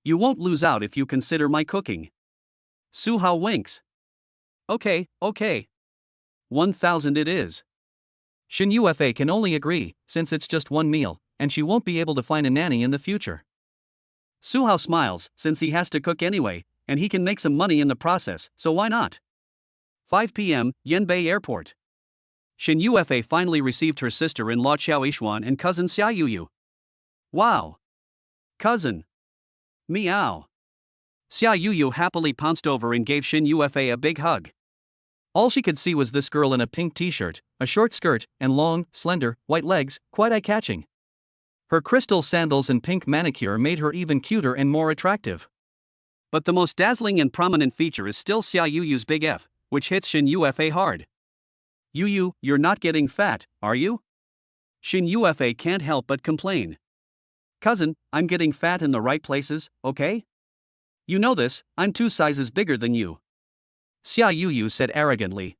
"You won't lose out if you consider my cooking." Su Hao winks. Okay. 1,000 it is." Xin Yufa can only agree, since it's just one meal, and she won't be able to find a nanny in the future. Su Hao smiles, since he has to cook anyway, and he can make some money in the process, so why not? 5 p.m., Yanbei Airport. Xin Yufa finally received her sister-in-law Xiao Yishuan and cousin Xia Yuyu. "Wow! Cousin! Meow!" Xia Yuyu happily pounced over and gave Xin Yufa a big hug. All she could see was this girl in a pink t-shirt, a short skirt, and long, slender, white legs, quite eye-catching. Her crystal sandals and pink manicure made her even cuter and more attractive. But the most dazzling and prominent feature is still Xia Yuyu's big F, which hits Xin Yufa hard. "Yuyu, you're not getting fat, are you?" Xin Yufa can't help but complain. "Cousin, I'm getting fat in the right places, okay? You know this, I'm 2 sizes bigger than you," Xia Yuyu said arrogantly.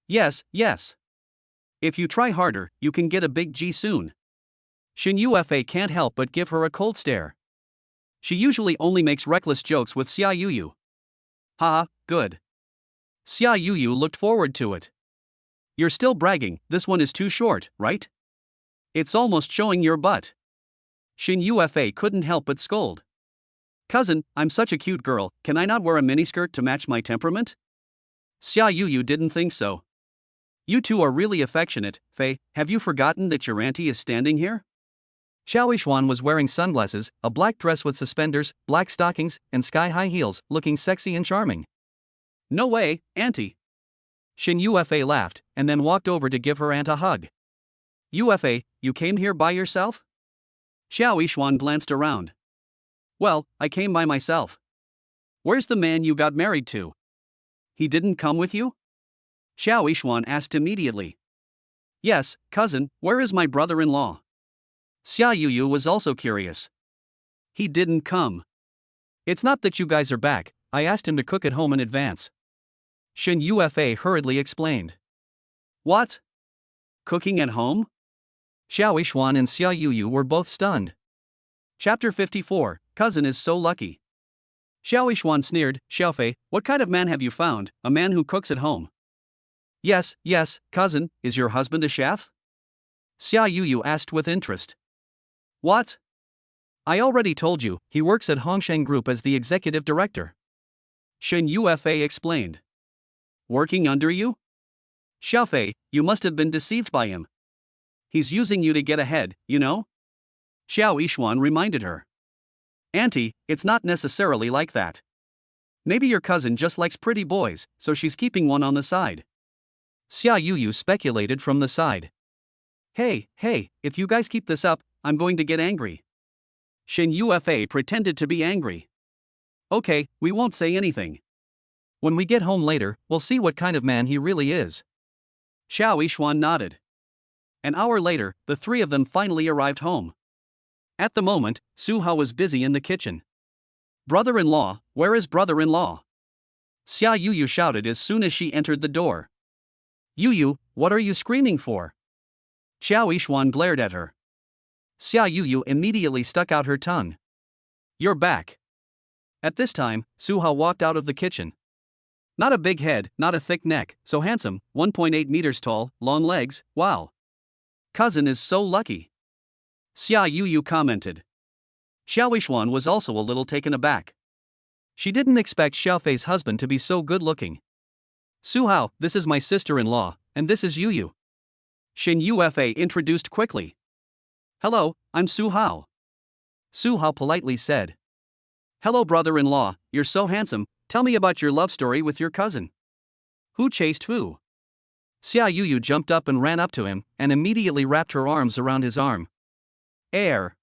Yes. If you try harder, you can get a big G soon." Xin Yufa can't help but give her a cold stare. She usually only makes reckless jokes with Xia Yuyu. "Haha, good." Xia Yuyu looked forward to it. "You're still bragging, this one is too short, right? It's almost showing your butt." Xin Yufa couldn't help but scold. Cousin, I'm such a cute girl, can I not wear a miniskirt to match my temperament? Xia Yuyu didn't think so. You two are really affectionate, Fei, have you forgotten that your auntie is standing here? Xiao Yishuan was wearing sunglasses, a black dress with suspenders, black stockings, and sky-high heels, looking sexy and charming. No way, auntie. Xin Yufa laughed, and then walked over to give her aunt a hug. Yufa, you came here by yourself? Xiao Yishuan glanced around. Well, I came by myself. Where's the man you got married to? He didn't come with you? Xiao Yishuan asked immediately. Yes, cousin, where is my brother-in-law? Xia Yuyu was also curious. He didn't come. It's not that you guys are back, I asked him to cook at home in advance. Xin Yufa hurriedly explained. What? Cooking at home? Xiao Yishuan and Xia Yuyu were both stunned. Chapter 54, Cousin is so lucky. Xiao Yishuan sneered, Xiaofei, what kind of man have you found, a man who cooks at home? Yes, cousin, is your husband a chef? Xia Yuyu asked with interest. What? I already told you, he works at Hongsheng Group as the executive director. Xin Yufa explained. Working under you? Xiaofei, you must have been deceived by him. He's using you to get ahead, you know? Xiao Yishuan reminded her. Auntie, it's not necessarily like that. Maybe your cousin just likes pretty boys, so she's keeping one on the side. Xia Yuyu speculated from the side. Hey, if you guys keep this up, I'm going to get angry. Xin Yufa pretended to be angry. Okay, we won't say anything. When we get home later, we'll see what kind of man he really is. Xiao Yishuan nodded. An hour later, the three of them finally arrived home. At the moment, Su Hao was busy in the kitchen. Brother-in-law, where is brother-in-law? Xia Yuyu shouted as soon as she entered the door. Yuyu, what are you screaming for? Xiao Yishuan glared at her. Xia Yuyu immediately stuck out her tongue. You're back. At this time, Su Hao walked out of the kitchen. Not a big head, not a thick neck, so handsome, 1.8 meters tall, long legs, wow. Cousin is so lucky. Xia Yuyu commented. Xiao Yishuan was also a little taken aback. She didn't expect Xiaofei's husband to be so good-looking. Su Hao, this is my sister-in-law, and this is Yuyu. Xin Yufa introduced quickly. Hello, I'm Su Hao. Su Hao politely said. Hello brother-in-law, you're so handsome, tell me about your love story with your cousin. Who chased who? Xia Yuyu jumped up and ran up to him, and immediately wrapped her arms around his arm. Air.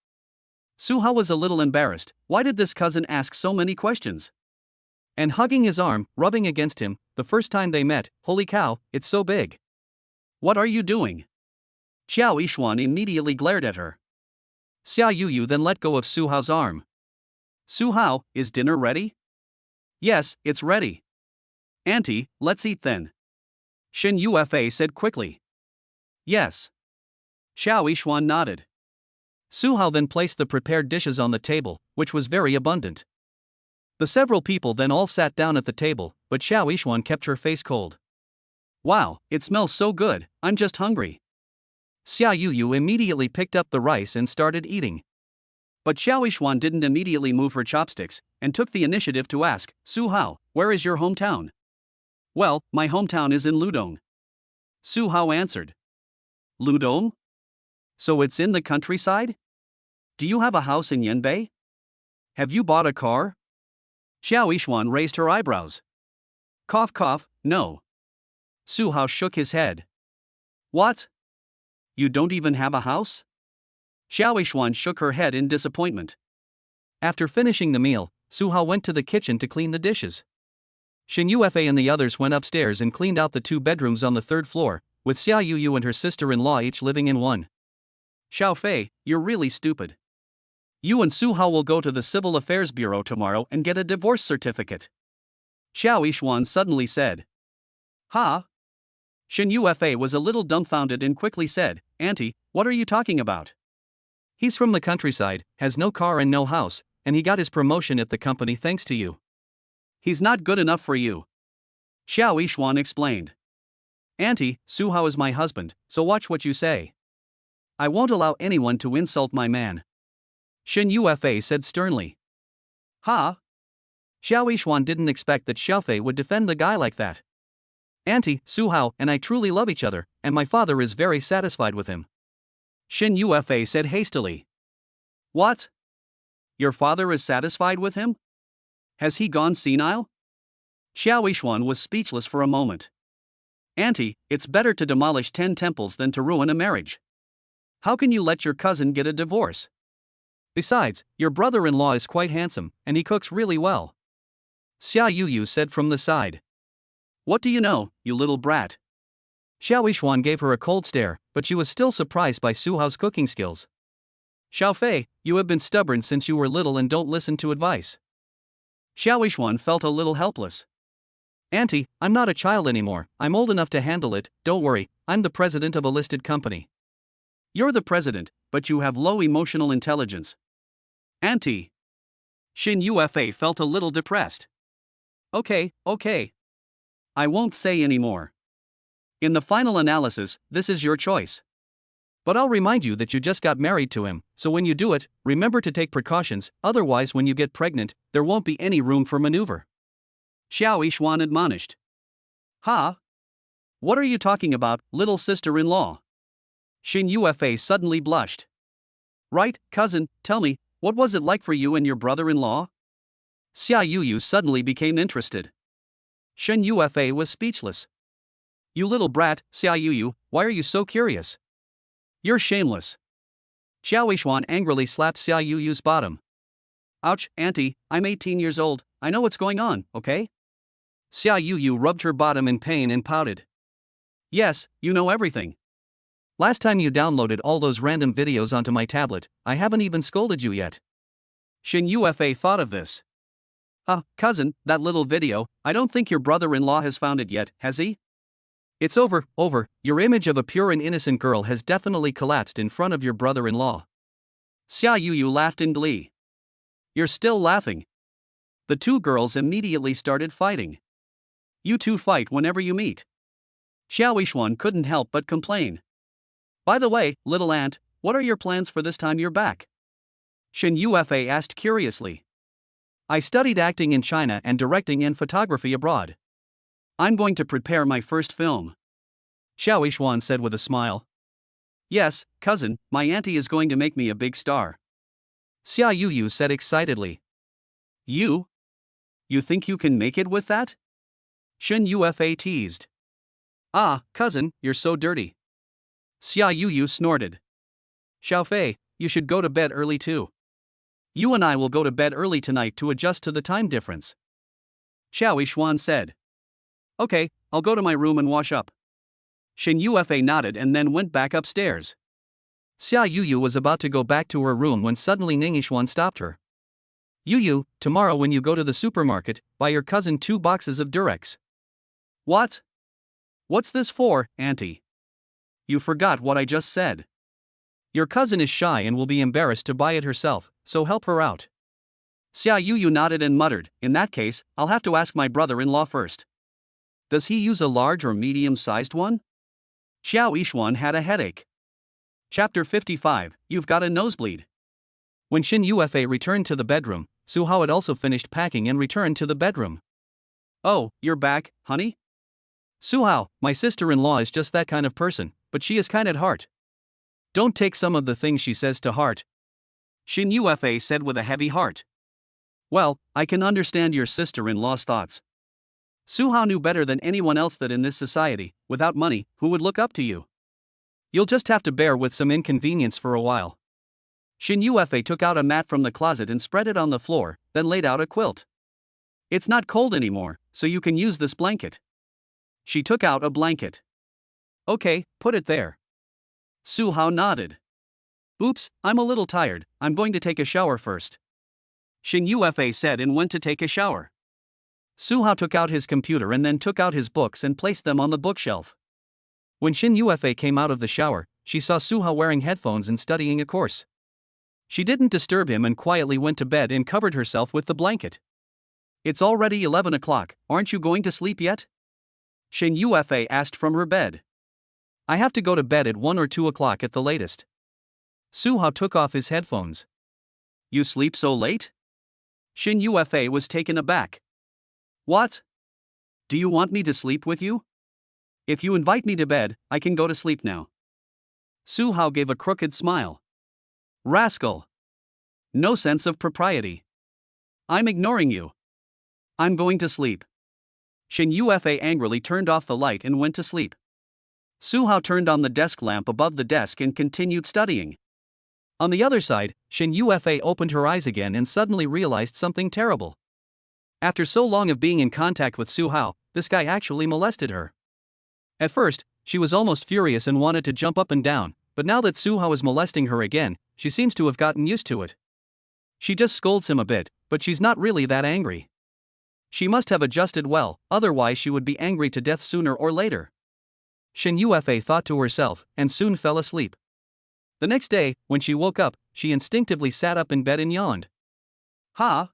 Su Hao was a little embarrassed, why did this cousin ask so many questions? And hugging his arm, rubbing against him, the first time they met, holy cow, it's so big. What are you doing? Xiao Yishuan immediately glared at her. Xia Yuyu then let go of Su Hao's arm. Su Hao, is dinner ready? Yes, it's ready. Auntie, let's eat then. Xin Yufa said quickly. Yes. Xiao Yishuan nodded. Su Hao then placed the prepared dishes on the table, which was very abundant. The several people then all sat down at the table, but Xiao Yishuan kept her face cold. Wow, it smells so good, I'm just hungry. Xia Yuyu immediately picked up the rice and started eating. But Xiao Yishuan didn't immediately move her chopsticks, and took the initiative to ask, Su Hao, where is your hometown? Well, my hometown is in Ludong. Su Hao answered. Ludong? So it's in the countryside? Do you have a house in Yanbei? Have you bought a car? Xiao Yishuan raised her eyebrows. Cough, no. Su Hao shook his head. What? You don't even have a house? Xiao Yishuan shook her head in disappointment. After finishing the meal, Su Hao went to the kitchen to clean the dishes. Xin Yufa and the others went upstairs and cleaned out the 2 bedrooms on the 3rd floor, with Xia Yuyu and her sister-in-law each living in one. Xiaofei, you're really stupid. You and Su Hao will go to the Civil Affairs Bureau tomorrow and get a divorce certificate. Xiao Yishuan suddenly said. Huh? Xin Yufa was a little dumbfounded and quickly said, Auntie, what are you talking about? He's from the countryside, has no car and no house, and he got his promotion at the company thanks to you. He's not good enough for you. Xiao Yishuan explained. Auntie, Su Hao is my husband, so watch what you say. I won't allow anyone to insult my man. Shin Yufa said sternly. Ha? Xiao Yishuan didn't expect that Xiaofei would defend the guy like that. Auntie, Su Hao and I truly love each other, and my father is very satisfied with him. Shin Yufa said hastily. What? Your father is satisfied with him? Has he gone senile? Xiao Yishuan was speechless for a moment. Auntie, it's better to demolish 10 temples than to ruin a marriage. How can you let your cousin get a divorce? Besides, your brother-in-law is quite handsome, and he cooks really well. Xia Yuyu said from the side. What do you know, you little brat? Xiao Yishuan gave her a cold stare, but she was still surprised by Su Hao's cooking skills. Xiaofei, you have been stubborn since you were little and don't listen to advice. Xiao Yishuan felt a little helpless. Auntie, I'm not a child anymore, I'm old enough to handle it, don't worry, I'm the president of a listed company. You're the president, but you have low emotional intelligence. Auntie. Shin Yufa felt a little depressed. Okay. I won't say any more. In the final analysis, this is your choice. But I'll remind you that you just got married to him, so when you do it, remember to take precautions, otherwise when you get pregnant, there won't be any room for maneuver. Xiao Yishuan admonished. Ha? What are you talking about, little sister-in-law? Shin Yufa suddenly blushed. Right, cousin, tell me, what was it like for you and your brother-in-law? Xia Yuyu suddenly became interested. Shin Yufa was speechless. You little brat, Xia Yuyu, why are you so curious? You're shameless. Xiao Yishuan angrily slapped Xia Yuyu's bottom. Ouch, auntie, I'm 18 years old, I know what's going on, okay? Xia Yuyu rubbed her bottom in pain and pouted. Yes, you know everything. Last time you downloaded all those random videos onto my tablet, I haven't even scolded you yet. Shin Yufa thought of this. Cousin, that little video, I don't think your brother-in-law has found it yet, has he? It's over, your image of a pure and innocent girl has definitely collapsed in front of your brother-in-law. Xia Yuyu laughed in glee. You're still laughing. The two girls immediately started fighting. You two fight whenever you meet. Xiao Yishuan couldn't help but complain. By the way, little aunt, what are your plans for this time you're back? Shin Yufa asked curiously. I studied acting in China and directing and photography abroad. I'm going to prepare my first film. Xiao Yishuan said with a smile. Yes, cousin, my auntie is going to make me a big star. Xia Yuyu said excitedly. You? You think you can make it with that? Shin Yufa teased. Cousin, you're so dirty. Xia Yuyu snorted. Xiaofei, you should go to bed early too. You and I will go to bed early tonight to adjust to the time difference. Xiao Yishuan said. Okay, I'll go to my room and wash up. Shin Yufa nodded and then went back upstairs. Xia Yuyu was about to go back to her room when suddenly Ning Yishuan stopped her. Yuyu, tomorrow when you go to the supermarket, buy your cousin 2 boxes of Durex. What? What's this for, auntie? You forgot what I just said. Your cousin is shy and will be embarrassed to buy it herself, so help her out. Xia Yuyu nodded and muttered, in that case, I'll have to ask my brother-in-law first. Does he use a large or medium-sized one? Xiao Yishuan had a headache. Chapter 55, You've Got a Nosebleed. When Shin Yufa returned to the bedroom, Su Hao had also finished packing and returned to the bedroom. Oh, you're back, honey? Su Hao, my sister-in-law is just that kind of person, but she is kind at heart. Don't take some of the things she says to heart. Shin Yufa said with a heavy heart. Well, I can understand your sister-in-law's thoughts. Su Hao knew better than anyone else that in this society, without money, who would look up to you? You'll just have to bear with some inconvenience for a while. Shin Yufa took out a mat from the closet and spread it on the floor, then laid out a quilt. It's not cold anymore, so you can use this blanket. She took out a blanket. Okay, put it there. Su Hao nodded. Oops, I'm a little tired, I'm going to take a shower first. Shin Yufa said and went to take a shower. Su Hao took out his computer and then took out his books and placed them on the bookshelf. When Shin Yufa came out of the shower, she saw Su Hao wearing headphones and studying a course. She didn't disturb him and quietly went to bed and covered herself with the blanket. It's already 11 o'clock, aren't you going to sleep yet? Shin Yufa asked from her bed. I have to go to bed at 1 or 2 o'clock at the latest. Su Hao took off his headphones. You sleep so late? Shin Yufa was taken aback. What? Do you want me to sleep with you? If you invite me to bed, I can go to sleep now. Su Hao gave a crooked smile. Rascal! No sense of propriety. I'm ignoring you. I'm going to sleep. Shin Yufa angrily turned off the light and went to sleep. Su Hao turned on the desk lamp above the desk and continued studying. On the other side, Shin Yufa opened her eyes again and suddenly realized something terrible. After so long of being in contact with Su Hao, this guy actually molested her. At first, she was almost furious and wanted to jump up and down, but now that Su Hao is molesting her again, she seems to have gotten used to it. She just scolds him a bit, but she's not really that angry. She must have adjusted well, otherwise she would be angry to death sooner or later. Shin Yufa thought to herself, and soon fell asleep. The next day, when she woke up, she instinctively sat up in bed and yawned. Ha!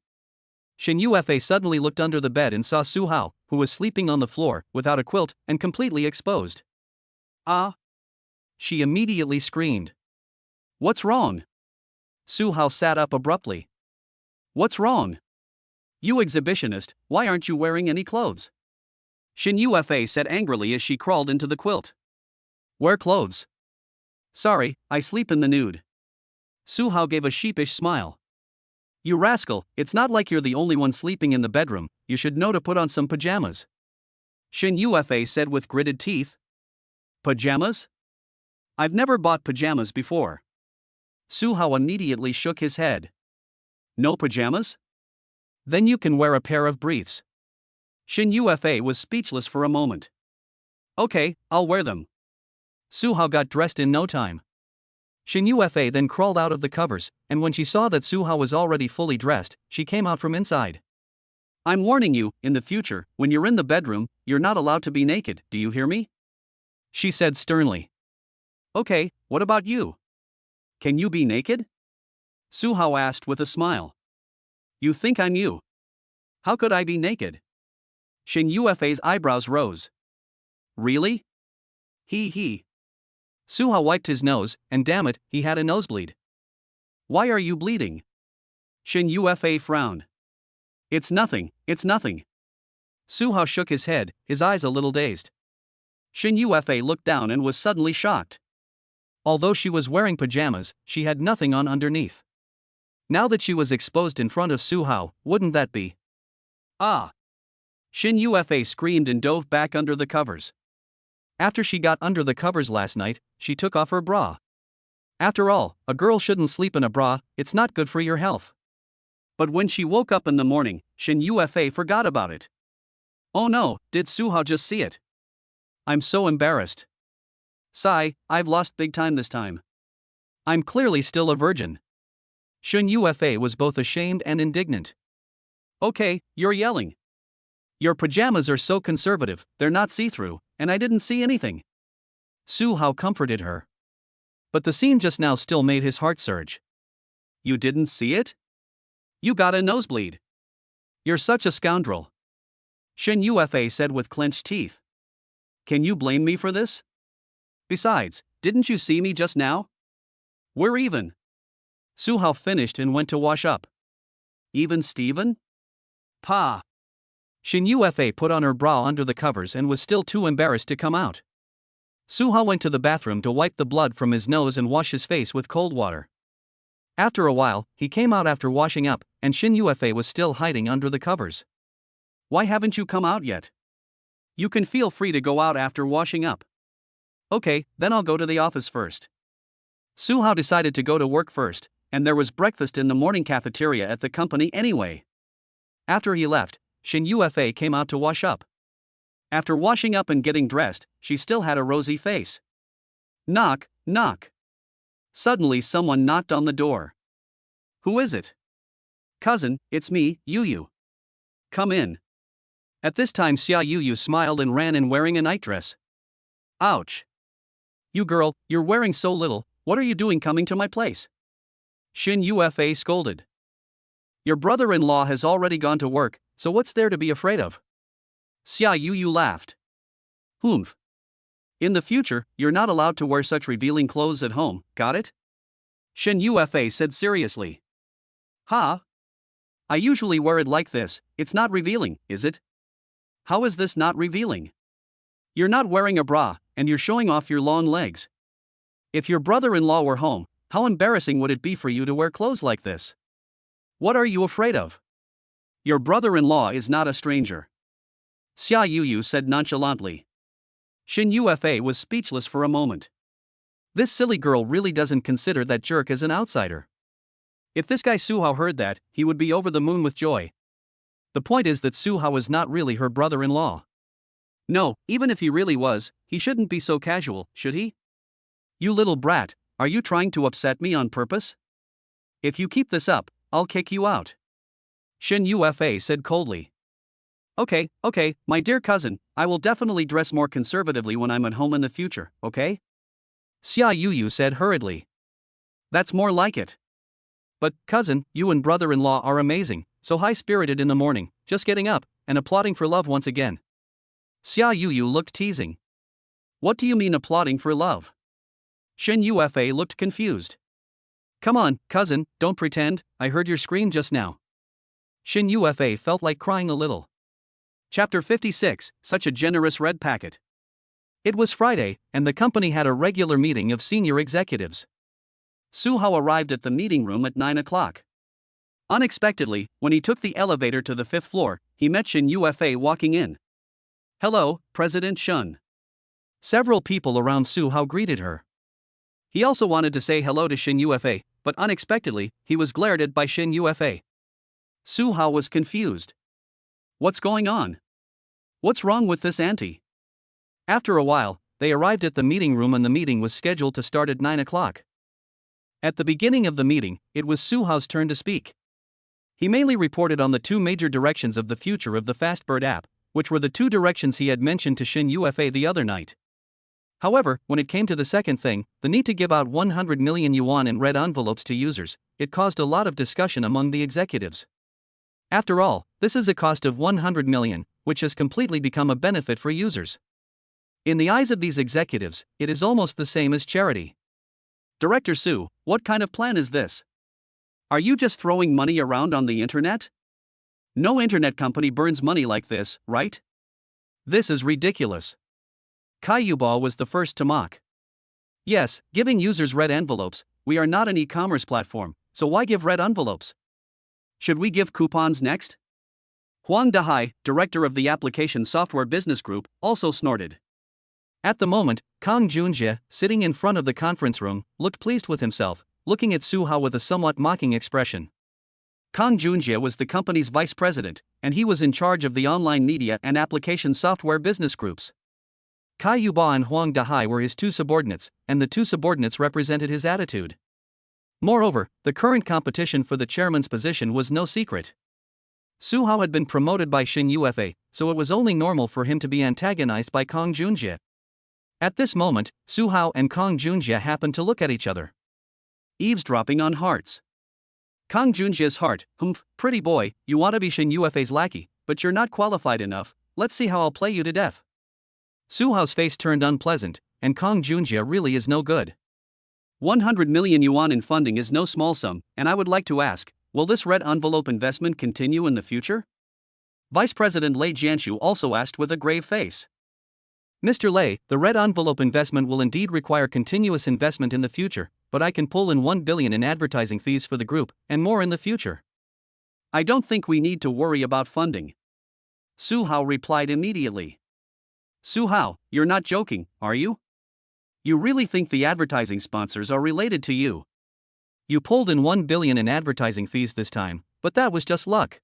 Shin Yufa suddenly looked under the bed and saw Su Hao, who was sleeping on the floor, without a quilt, and completely exposed. Ah! She immediately screamed. What's wrong? Su Hao sat up abruptly. What's wrong? You exhibitionist, why aren't you wearing any clothes? Shin Yufa said angrily as she crawled into the quilt. Wear clothes. Sorry, I sleep in the nude. Su Hao gave a sheepish smile. You rascal, it's not like you're the only one sleeping in the bedroom, you should know to put on some pajamas. Shin Yufa said with gritted teeth. Pajamas? I've never bought pajamas before. Su Hao immediately shook his head. No pajamas? Then you can wear a pair of briefs. Shin Yufa was speechless for a moment. Okay, I'll wear them. Su Hao got dressed in no time. Shin Yufa then crawled out of the covers, and when she saw that Su Hao was already fully dressed, she came out from inside. I'm warning you, in the future, when you're in the bedroom, you're not allowed to be naked, do you hear me? She said sternly. Okay, what about you? Can you be naked? Su Hao asked with a smile. You think I'm you? How could I be naked? Shin Yufa's eyebrows rose. Really? He. Su Hao wiped his nose, and damn it, he had a nosebleed. Why are you bleeding? Shin Yufa frowned. It's nothing. Su Hao shook his head, his eyes a little dazed. Shin Yufa looked down and was suddenly shocked. Although she was wearing pajamas, she had nothing on underneath. Now that she was exposed in front of Su Hao, wouldn't that be? Ah! Shin Yufa screamed and dove back under the covers. After she got under the covers last night, she took off her bra. After all, a girl shouldn't sleep in a bra, it's not good for your health. But when she woke up in the morning, Shin Yufa forgot about it. Oh no, did Su Hao just see it? I'm so embarrassed. Sigh, I've lost big time this time. I'm clearly still a virgin. Shin Yufa was both ashamed and indignant. Okay, you're yelling. Your pajamas are so conservative, they're not see-through, and I didn't see anything. Su Hao comforted her. But the scene just now still made his heart surge. You didn't see it? You got a nosebleed. You're such a scoundrel. Shin Yufa said with clenched teeth. Can you blame me for this? Besides, didn't you see me just now? We're even. Su Hao finished and went to wash up. Even Steven? Pa! Shin Yufa put on her bra under the covers and was still too embarrassed to come out. Su Hao went to the bathroom to wipe the blood from his nose and wash his face with cold water. After a while, he came out after washing up, and Shin Yufa was still hiding under the covers. Why haven't you come out yet? You can feel free to go out after washing up. Okay, then I'll go to the office first. Su Hao decided to go to work first, and there was breakfast in the morning cafeteria at the company anyway. After he left, Shin Yufa came out to wash up. After washing up and getting dressed, she still had a rosy face. Knock, knock. Suddenly someone knocked on the door. Who is it? Cousin, it's me, Yuyu. Come in. At this time Xia Yuyu smiled and ran in wearing a nightdress. Ouch. You girl, you're wearing so little, what are you doing coming to my place? Shin Yufa scolded. Your brother-in-law has already gone to work, so what's there to be afraid of? Xia Yuyu laughed. Humph. In the future, you're not allowed to wear such revealing clothes at home, got it? Shin Yufa said seriously. Ha! I usually wear it like this. It's not revealing, is it? How is this not revealing? You're not wearing a bra, and you're showing off your long legs. If your brother-in-law were home, how embarrassing would it be for you to wear clothes like this? What are you afraid of? Your brother-in-law is not a stranger. Xia Yuyu said nonchalantly. Shin Yufa was speechless for a moment. This silly girl really doesn't consider that jerk as an outsider. If this guy Su Hao heard that, he would be over the moon with joy. The point is that Su Hao is not really her brother-in-law. No, even if he really was, he shouldn't be so casual, should he? You little brat, are you trying to upset me on purpose? If you keep this up, I'll kick you out. Shin Yufa said coldly. Okay, my dear cousin, I will definitely dress more conservatively when I'm at home in the future, okay? Xia Yuyu said hurriedly. That's more like it. But, cousin, you and brother-in-law are amazing, so high-spirited in the morning, just getting up, and applauding for love once again. Xia Yuyu looked teasing. What do you mean applauding for love? Shin Yufa looked confused. Come on, cousin, don't pretend, I heard your scream just now. Shin Yufa felt like crying a little. Chapter 56, Such a Generous Red Packet. It was Friday, and the company had a regular meeting of senior executives. Su Hao arrived at the meeting room at 9 o'clock. Unexpectedly, when he took the elevator to the 5th floor, he met Shin Yufa walking in. Hello, President Shun. Several people around Su Hao greeted her. He also wanted to say hello to Shin Yufa, but unexpectedly, he was glared at by Shin Yufa. Su Hao was confused. What's going on? What's wrong with this auntie? After a while, they arrived at the meeting room and the meeting was scheduled to start at 9 o'clock. At the beginning of the meeting, it was Su Hao's turn to speak. He mainly reported on the two major directions of the future of the Fastbird app, which were the two directions he had mentioned to Shin Yufa the other night. However, when it came to the second thing, the need to give out 100 million yuan in red envelopes to users, it caused a lot of discussion among the executives. After all, this is a cost of 100 million, which has completely become a benefit for users. In the eyes of these executives, it is almost the same as charity. Director Su, what kind of plan is this? Are you just throwing money around on the internet? No internet company burns money like this, right? This is ridiculous. Kai Yuba was the first to mock. Yes, giving users red envelopes, we are not an e-commerce platform, so why give red envelopes? Should we give coupons next? Huang Dahai, director of the application software business group, also snorted. At the moment, Kang Junjie, sitting in front of the conference room, looked pleased with himself, looking at Su Hao with a somewhat mocking expression. Kang Junjie was the company's vice president, and he was in charge of the online media and application software business groups. Kai Yuba and Huang Dahai were his two subordinates, and the two subordinates represented his attitude. Moreover, the current competition for the chairman's position was no secret. Su Hao had been promoted by Shin Yufa, so it was only normal for him to be antagonized by Kang Junjie. At this moment, Su Hao and Kang Junjie happened to look at each other. Eavesdropping on hearts. Kang Junjie's heart, pretty boy, you want to be Shin Yufa's lackey, but you're not qualified enough, let's see how I'll play you to death. Su Hao's face turned unpleasant, and Kang Junjie really is no good. 100 million yuan in funding is no small sum, and I would like to ask, will this red envelope investment continue in the future? Vice President Lei Jianshu also asked with a grave face. Mr. Lei, the red envelope investment will indeed require continuous investment in the future, but I can pull in 1 billion in advertising fees for the group, and more in the future. I don't think we need to worry about funding. Su Hao replied immediately. Su Hao, you're not joking, are you? You really think the advertising sponsors are related to you? You pulled in 1 billion in advertising fees this time, but that was just luck.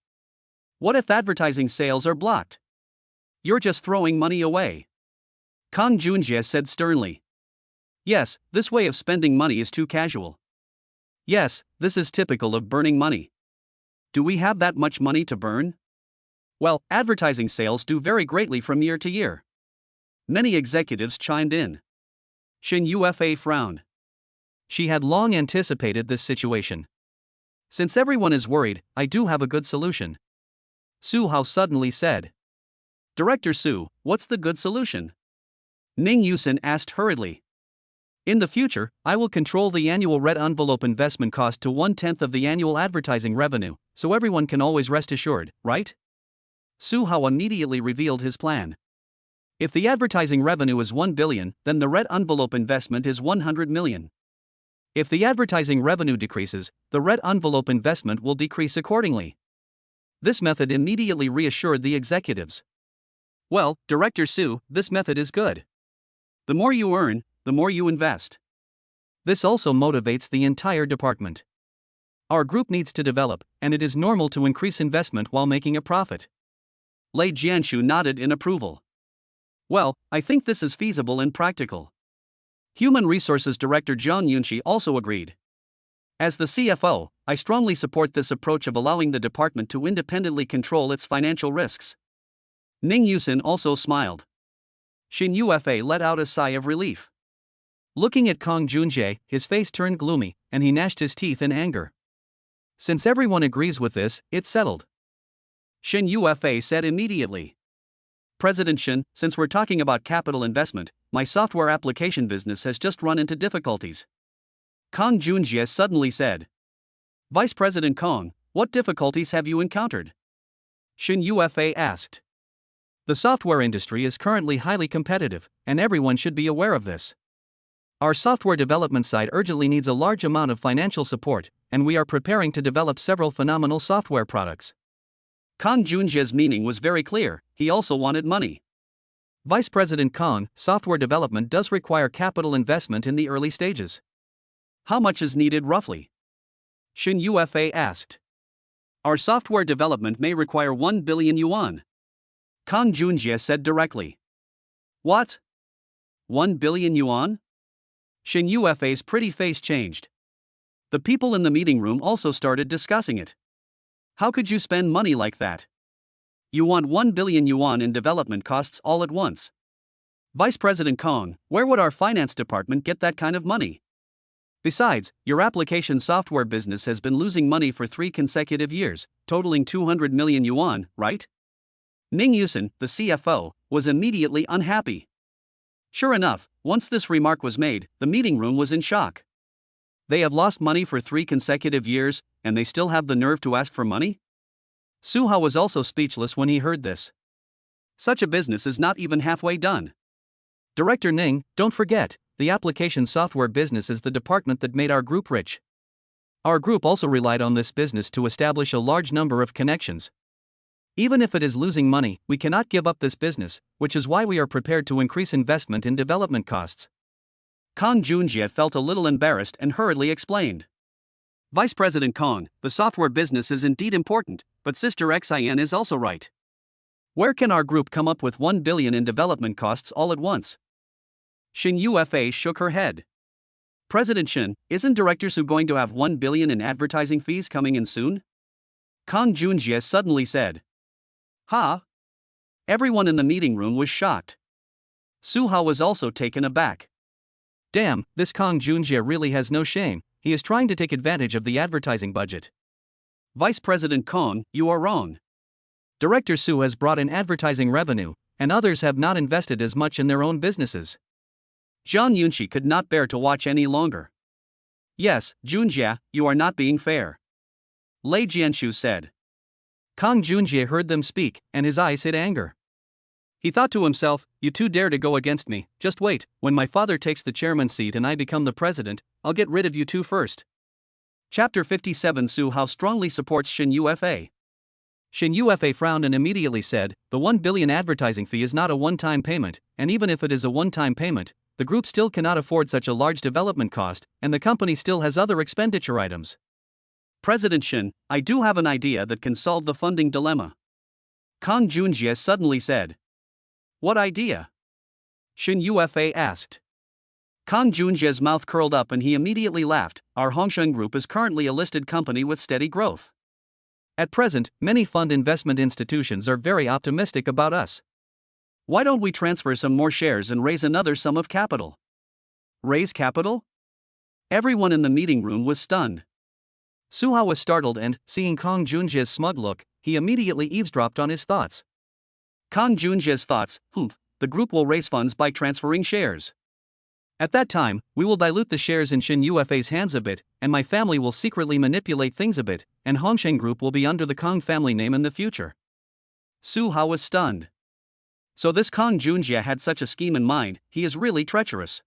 What if advertising sales are blocked? You're just throwing money away. Kang Junjie said sternly. Yes, this way of spending money is too casual. Yes, this is typical of burning money. Do we have that much money to burn? Well, advertising sales do vary greatly from year to year. Many executives chimed in. Shin Yufa frowned. She had long anticipated this situation. Since everyone is worried, I do have a good solution. Su Hao suddenly said. Director Su, what's the good solution? Ning Yusin asked hurriedly. In the future, I will control the annual red envelope investment cost to 1/10 of the annual advertising revenue, so everyone can always rest assured, right? Su Hao immediately revealed his plan. If the advertising revenue is 1 billion, then the red envelope investment is 100 million. If the advertising revenue decreases, the red envelope investment will decrease accordingly. This method immediately reassured the executives. Well, Director Su, this method is good. The more you earn, the more you invest. This also motivates the entire department. Our group needs to develop, and it is normal to increase investment while making a profit. Lei Jianshu nodded in approval. Well, I think this is feasible and practical. Human Resources Director Zhang Yunqi also agreed. As the CFO, I strongly support this approach of allowing the department to independently control its financial risks. Ning Yusin also smiled. Xin Yufa let out a sigh of relief. Looking at Kong Junjie, his face turned gloomy, and he gnashed his teeth in anger. Since everyone agrees with this, it's settled. Xin Yufa said immediately. President Shin, since we're talking about capital investment, my software application business has just run into difficulties. Kong Junjie suddenly said. Vice President Kong, what difficulties have you encountered? Xin Yufa asked. The software industry is currently highly competitive, and everyone should be aware of this. Our software development side urgently needs a large amount of financial support, and we are preparing to develop several phenomenal software products. Kong Junjie's meaning was very clear, he also wanted money. Vice President Kong, software development does require capital investment in the early stages. How much is needed roughly? Xin Yufa asked. Our software development may require 1 billion yuan. Kong Junjie said directly. What? 1 billion yuan? Xin Yufa's pretty face changed. The people in the meeting room also started discussing it. How could you spend money like that? You want 1 billion yuan in development costs all at once. Vice President Kong, where would our finance department get that kind of money? Besides, your application software business has been losing money for 3 consecutive years, totaling 200 million yuan, right? Ning Yusin, the CFO, was immediately unhappy. Sure enough, once this remark was made, the meeting room was in shock. They have lost money for 3 consecutive years, and they still have the nerve to ask for money? Su Hao was also speechless when he heard this. Such a business is not even halfway done. Director Ning, don't forget, the application software business is the department that made our group rich. Our group also relied on this business to establish a large number of connections. Even if it is losing money, we cannot give up this business, which is why we are prepared to increase investment in development costs. Kong Junjie felt a little embarrassed and hurriedly explained. Vice President Kong, the software business is indeed important, but Sister Xin is also right. Where can our group come up with 1 billion in development costs all at once? Xin Yufa shook her head. President Shin, isn't Director Su going to have 1 billion in advertising fees coming in soon? Kong Junjie suddenly said. Huh? Everyone in the meeting room was shocked. Su Hao was also taken aback. Damn, this Kong Junjie really has no shame, he is trying to take advantage of the advertising budget. Vice President Kong, you are wrong. Director Su has brought in advertising revenue, and others have not invested as much in their own businesses. Zhang Yunqi could not bear to watch any longer. Yes, Junjie, you are not being fair. Lei Jianshu said. Kong Junjie heard them speak, and his eyes hid anger. He thought to himself, you two dare to go against me, just wait, when my father takes the chairman's seat and I become the president, I'll get rid of you two first. Chapter 57 Su Hao strongly supports Xin Yufa. Xin Yufa frowned and immediately said, the 1 billion advertising fee is not a one-time payment, and even if it is a one-time payment, the group still cannot afford such a large development cost, and the company still has other expenditure items. President Shin, I do have an idea that can solve the funding dilemma. Kong Junjie suddenly said. What idea? Xin Yufa asked. Kong Junjie's mouth curled up and he immediately laughed. Our Hongsheng Group is currently a listed company with steady growth. At present, many fund investment institutions are very optimistic about us. Why don't we transfer some more shares and raise another sum of capital? Raise capital? Everyone in the meeting room was stunned. Su Hao was startled and, seeing Kong Junjie's smug look, he immediately eavesdropped on his thoughts. Kong Junjie's thoughts, the group will raise funds by transferring shares. At that time, we will dilute the shares in Shin Yuefei's hands a bit, and my family will secretly manipulate things a bit, and Hongsheng Group will be under the Kong family name in the future. Su Hao was stunned. So this Kong Junjie had such a scheme in mind. He is really treacherous.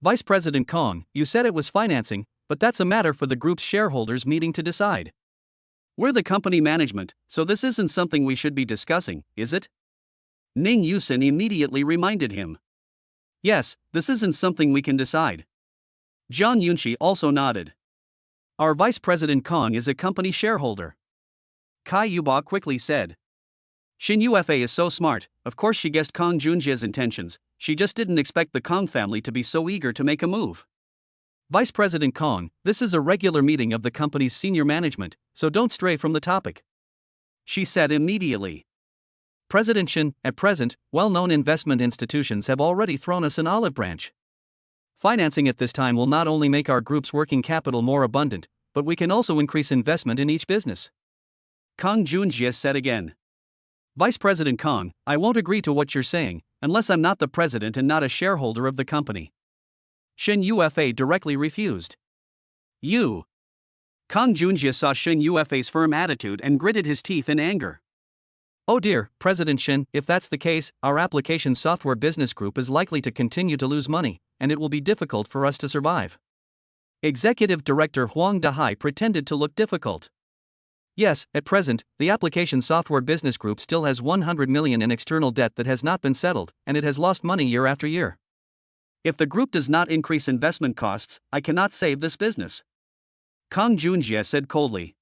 Vice President Kong, you said it was financing, but that's a matter for the group's shareholders meeting to decide. We're the company management, so this isn't something we should be discussing, is it? Ning Yusin immediately reminded him. Yes, this isn't something we can decide. Zhang Yunxi also nodded. Our Vice President Kong is a company shareholder. Kai Yuba quickly said. Shin Yuefei is so smart, of course she guessed Kong Junjie's intentions, she just didn't expect the Kong family to be so eager to make a move. Vice President Kong, this is a regular meeting of the company's senior management, so don't stray from the topic. She said immediately. President Shin, at present, well-known investment institutions have already thrown us an olive branch. Financing at this time will not only make our group's working capital more abundant, but we can also increase investment in each business. Kong Junjie said again. Vice President Kong, I won't agree to what you're saying, unless I'm not the president and not a shareholder of the company. Shin Yuefei directly refused. You. Kong Junjie saw Shin Yuefei's firm attitude and gritted his teeth in anger. Oh dear, President Shin, if that's the case, our application software business group is likely to continue to lose money, and it will be difficult for us to survive. Executive Director Huang Dahai pretended to look difficult. Yes, at present, the application software business group still has 100 million in external debt that has not been settled, and it has lost money year after year. If the group does not increase investment costs, I cannot save this business. Kong Junjie said coldly.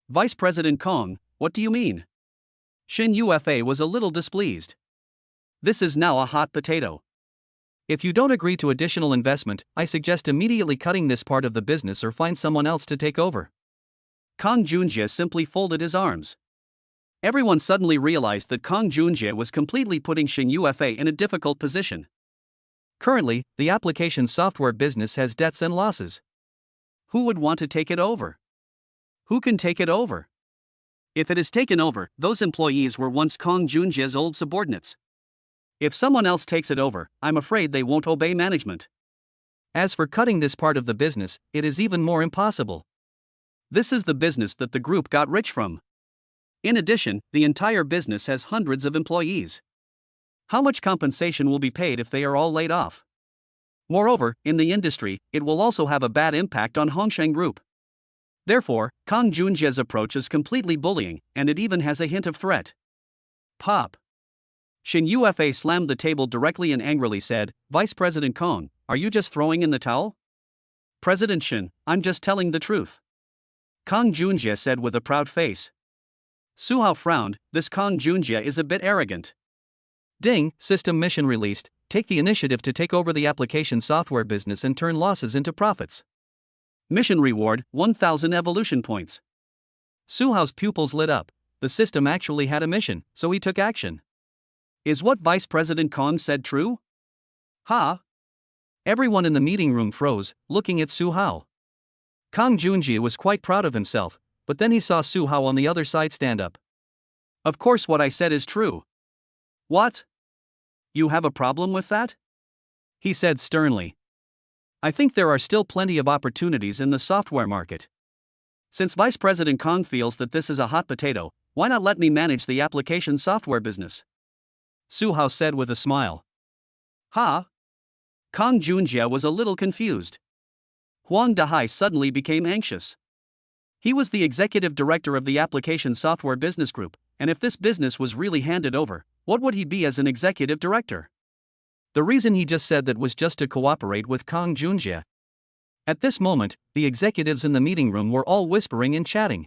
Vice President Kong, what do you mean? Shin Yuefei was a little displeased. This is now a hot potato. If you don't agree to additional investment, I suggest immediately cutting this part of the business or find someone else to take over. Kong Junjie simply folded his arms. Everyone suddenly realized that Kong Junjie was completely putting Shin Yuefei in a difficult position. Currently, the application software business has debts and losses. Who would want to take it over? Who can take it over? If it is taken over, those employees were once Kong Junjie's old subordinates. If someone else takes it over, I'm afraid they won't obey management. As for cutting this part of the business, it is even more impossible. This is the business that the group got rich from. In addition, the entire business has hundreds of employees. How much compensation will be paid if they are all laid off? Moreover, in the industry, it will also have a bad impact on Hongsheng Group. Therefore, Kong Junjie's approach is completely bullying, and it even has a hint of threat. Pop. Shin Yuefei slammed the table directly and angrily said, Vice President Kong, are you just throwing in the towel? President Shin, I'm just telling the truth. Kong Junjie said with a proud face. Su Hao frowned, this Kong Junjie is a bit arrogant. Ding, system mission released, take the initiative to take over the application software business and turn losses into profits. Mission reward, 1000 evolution points. Su Hao's pupils lit up. The system actually had a mission, so he took action. Is what Vice President Kong said true? Ha! Everyone in the meeting room froze, looking at Su Hao. Kong Junjie was quite proud of himself, but then he saw Su Hao on the other side stand up. Of course what I said is true. What? You have a problem with that? He said sternly. I think there are still plenty of opportunities in the software market. Since Vice President Kong feels that this is a hot potato, why not let me manage the application software business? Su Hao said with a smile. Ha? Kong Junjie was a little confused. Huang Dahai suddenly became anxious. He was the executive director of the application software business group, and if this business was really handed over, what would he be as an executive director? The reason he just said that was just to cooperate with Kong Junjie. At this moment, the executives in the meeting room were all whispering and chatting.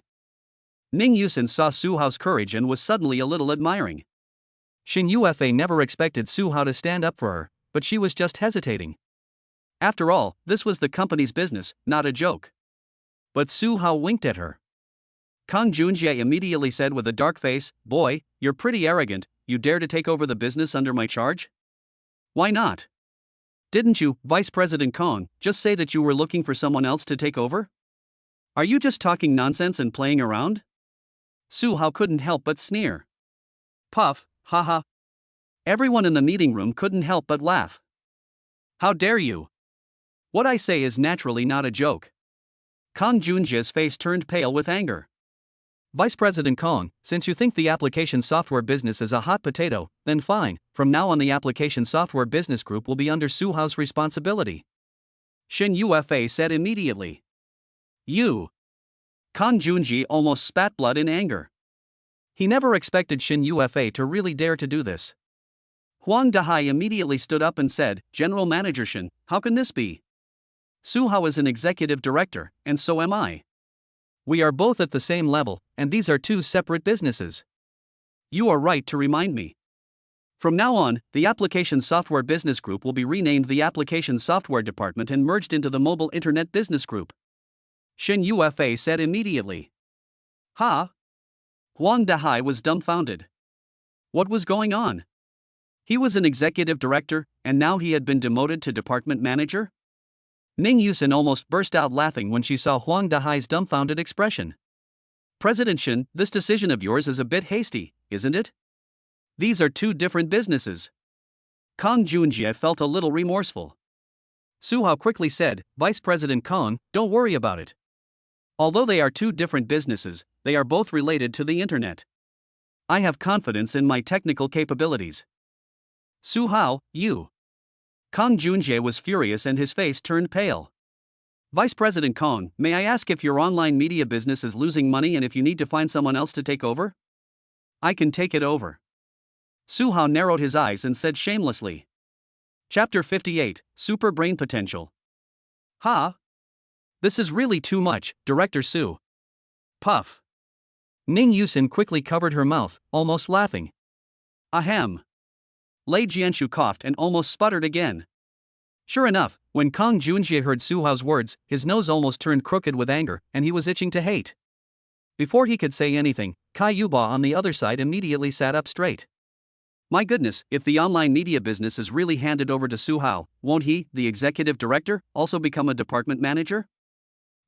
Ning Yusin saw Su Hao's courage and was suddenly a little admiring. Shin Yuefei never expected Su Hao to stand up for her, but she was just hesitating. After all, this was the company's business, not a joke. But Su Hao winked at her. Kong Junjie immediately said with a dark face, Boy, you're pretty arrogant, you dare to take over the business under my charge? Why not? Didn't you, Vice President Kong, just say that you were looking for someone else to take over? Are you just talking nonsense and playing around? Su Hao couldn't help but sneer. Puff, haha. Everyone in the meeting room couldn't help but laugh. How dare you? What I say is naturally not a joke. Kang Junjia's face turned pale with anger. Vice President Kong, since you think the application software business is a hot potato, then fine, from now on the application software business group will be under Su Hao's responsibility. Shin Yufa said immediately. You. Kang Junji almost spat blood in anger. He never expected Shin Yufa to really dare to do this. Huang Dahai immediately stood up and said, General Manager Shin, how can this be? Su Hao is an executive director, and so am I. We are both at the same level, and these are two separate businesses. You are right to remind me. From now on, the Application Software Business Group will be renamed the Application Software Department and merged into the Mobile Internet Business Group. Shin Yufa said immediately. Ha? Huang Dahai was dumbfounded. What was going on? He was an executive director, and now he had been demoted to department manager? Ning Yusin almost burst out laughing when she saw Huang Dahai's dumbfounded expression. President Shin, this decision of yours is a bit hasty, isn't it? These are two different businesses. Kang Junjie felt a little remorseful. Su Hao quickly said, Vice President Kang, don't worry about it. Although they are two different businesses, they are both related to the internet. I have confidence in my technical capabilities. Su Hao, you. Kang Junjie was furious and his face turned pale. Vice President Kang, may I ask if your online media business is losing money and if you need to find someone else to take over? I can take it over. Su Hao narrowed his eyes and said shamelessly. Chapter 58, Super Brain Potential. Ha? This is really too much, Director Su. Puff. Ning Yusin quickly covered her mouth, almost laughing. Ahem. Lei Jianshu coughed and almost sputtered again. Sure enough, when Kang Junjie heard Su Hao's words, his nose almost turned crooked with anger, and he was itching to hate. Before he could say anything, Kai Yuba on the other side immediately sat up straight. My goodness, if the online media business is really handed over to Su Hao, won't he, the executive director, also become a department manager?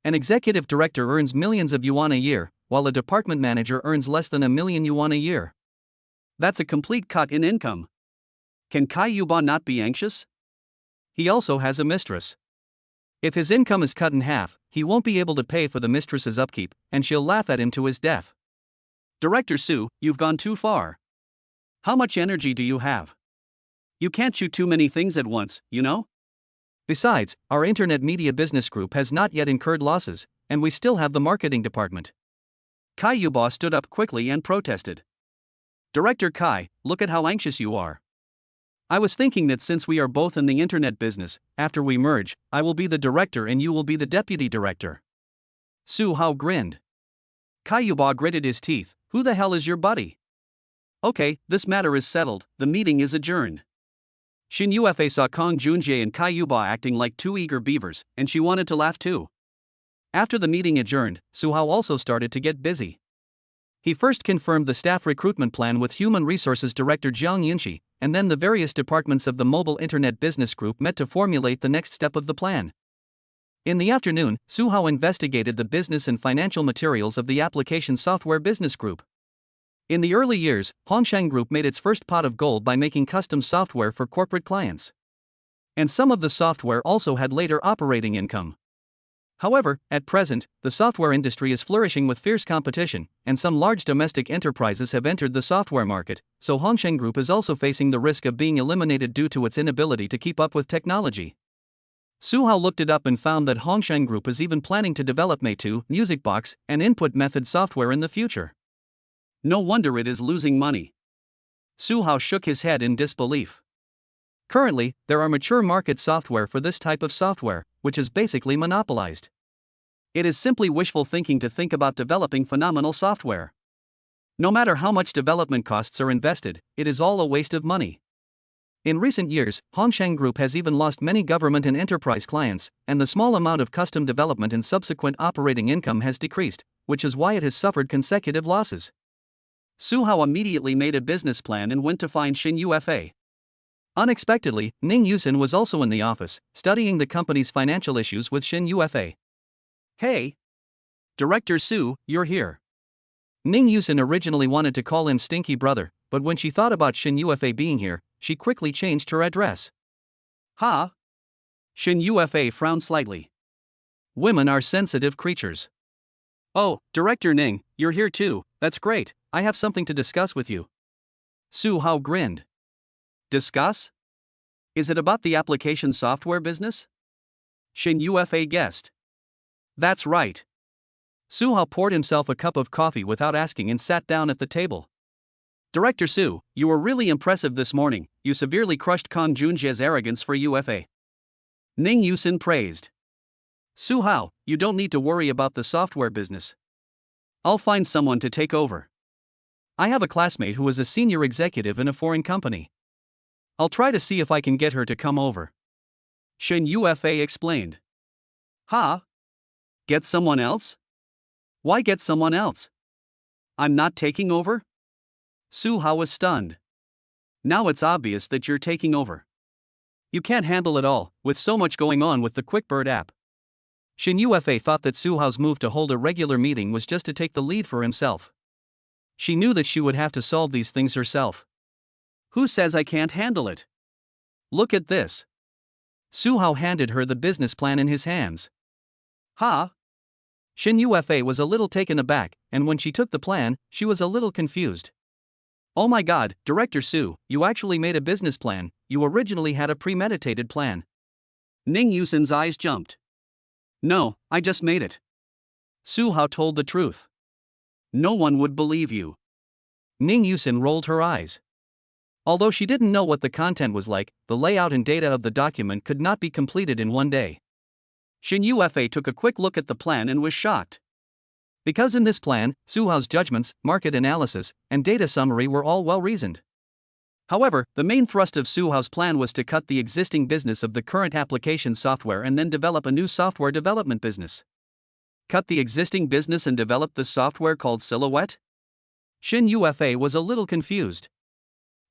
An executive director earns millions of yuan a year, while a department manager earns less than 1,000,000 yuan a year. That's a complete cut in income. Can Kai Yuba not be anxious? He also has a mistress. If his income is cut in half, he won't be able to pay for the mistress's upkeep, and she'll laugh at him to his death. Director Su, you've gone too far. How much energy do you have? You can't shoot too many things at once, you know? Besides, our Internet Media Business Group has not yet incurred losses, and we still have the marketing department. Kai Yuba stood up quickly and protested. Director Kai, look at how anxious you are. I was thinking that since we are both in the internet business, after we merge, I will be the director and you will be the deputy director. Su Hao grinned. Kai Yuba gritted his teeth. Who the hell is your buddy? Okay, this matter is settled, the meeting is adjourned. Shin Yufa saw Kang Junjie and Kai Yuba acting like two eager beavers, and she wanted to laugh too. After the meeting adjourned, Su Hao also started to get busy. He first confirmed the staff recruitment plan with Human Resources Director Jiang Yunxi, and then the various departments of the Mobile Internet Business Group met to formulate the next step of the plan. In the afternoon, Su Hao investigated the business and financial materials of the Application Software Business Group. In the early years, Hongsheng Group made its first pot of gold by making custom software for corporate clients. And some of the software also had later operating income. However, at present, the software industry is flourishing with fierce competition, and some large domestic enterprises have entered the software market, so Hongsheng Group is also facing the risk of being eliminated due to its inability to keep up with technology. Su Hao looked it up and found that Hongsheng Group is even planning to develop Meitu, Music Box, and input method software in the future. No wonder it is losing money. Su Hao shook his head in disbelief. Currently, there are mature market software for this type of software, which is basically monopolized. It is simply wishful thinking to think about developing phenomenal software. No matter how much development costs are invested, it is all a waste of money. In recent years, Hongsheng Group has even lost many government and enterprise clients, and the small amount of custom development and subsequent operating income has decreased, which is why it has suffered consecutive losses. Su Hao immediately made a business plan and went to find Shin Yufa. Unexpectedly, Ning Yusin was also in the office, studying the company's financial issues with Shin Yufa. Hey! Director Su, you're here. Ning Yusin originally wanted to call him Stinky Brother, but when she thought about Shin Yufa being here, she quickly changed her address. Ha! Shin Ufa frowned slightly. Women are sensitive creatures. Oh, Director Ning, you're here too, that's great, I have something to discuss with you. Su Hao grinned. Discuss? Is it about the application software business? Shin Ufa guessed. That's right. Su Hao poured himself a cup of coffee without asking and sat down at the table. Director Su, you were really impressive this morning, you severely crushed Kang Junjie's arrogance for UFA. Ning Yusin praised. Su Hao, you don't need to worry about the software business. I'll find someone to take over. I have a classmate who is a senior executive in a foreign company. I'll try to see if I can get her to come over. Shin Ufa explained. Huh? Get someone else? Why get someone else? I'm not taking over? Su Hao was stunned. Now it's obvious that you're taking over. You can't handle it all, with so much going on with the QuickBird app. Shin Ufa thought that Su Hao's move to hold a regular meeting was just to take the lead for himself. She knew that she would have to solve these things herself. Who says I can't handle it? Look at this. Su Hao handed her the business plan in his hands. Huh? Shin Ufa was a little taken aback, and when she took the plan, she was a little confused. Oh my god, Director Su, you actually made a business plan, you originally had a premeditated plan. Ning Yusin's eyes jumped. No, I just made it. Su Hao told the truth. No one would believe you. Ning Yusin rolled her eyes. Although she didn't know what the content was like, the layout and data of the document could not be completed in one day. Shin Ufa took a quick look at the plan and was shocked. Because in this plan, Su Hao's judgments, market analysis, and data summary were all well-reasoned. However, the main thrust of Su Hao's plan was to cut the existing business of the current application software and then develop a new software development business. Cut the existing business and develop the software called Silhouette? Shin Ufa was a little confused.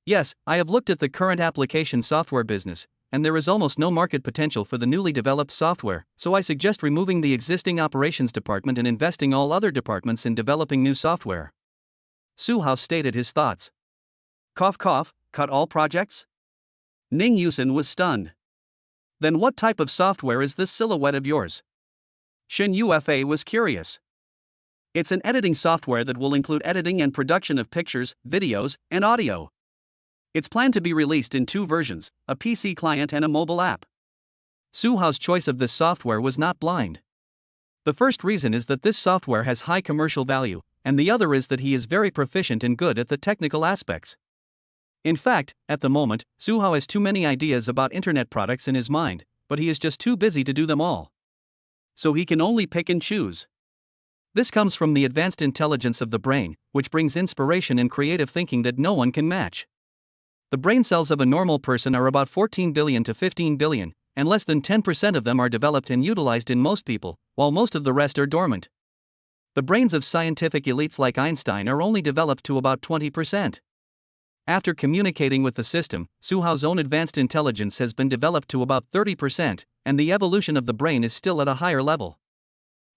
Yes, I have looked at the current application software business, and there is almost no market potential for the newly developed software, so I suggest removing the existing operations department and investing all other departments in developing new software. Su Hao stated his thoughts. Cough cough, cut all projects? Ning Yusin was stunned. Then what type of software is this Silhouette of yours? Shin Ufa was curious. It's an editing software that will include editing and production of pictures, videos, and audio. It's planned to be released in 2 versions, a PC client and a mobile app. Su Hao's choice of this software was not blind. The first reason is that this software has high commercial value, and the other is that he is very proficient and good at the technical aspects. In fact, at the moment, Su Hao has too many ideas about internet products in his mind, but he is just too busy to do them all. So he can only pick and choose. This comes from the advanced intelligence of the brain, which brings inspiration and creative thinking that no one can match. The brain cells of a normal person are about 14 billion to 15 billion, and less than 10% of them are developed and utilized in most people, while most of the rest are dormant. The brains of scientific elites like Einstein are only developed to about 20%. After communicating with the system, Su Hao's own advanced intelligence has been developed to about 30%, and the evolution of the brain is still at a higher level.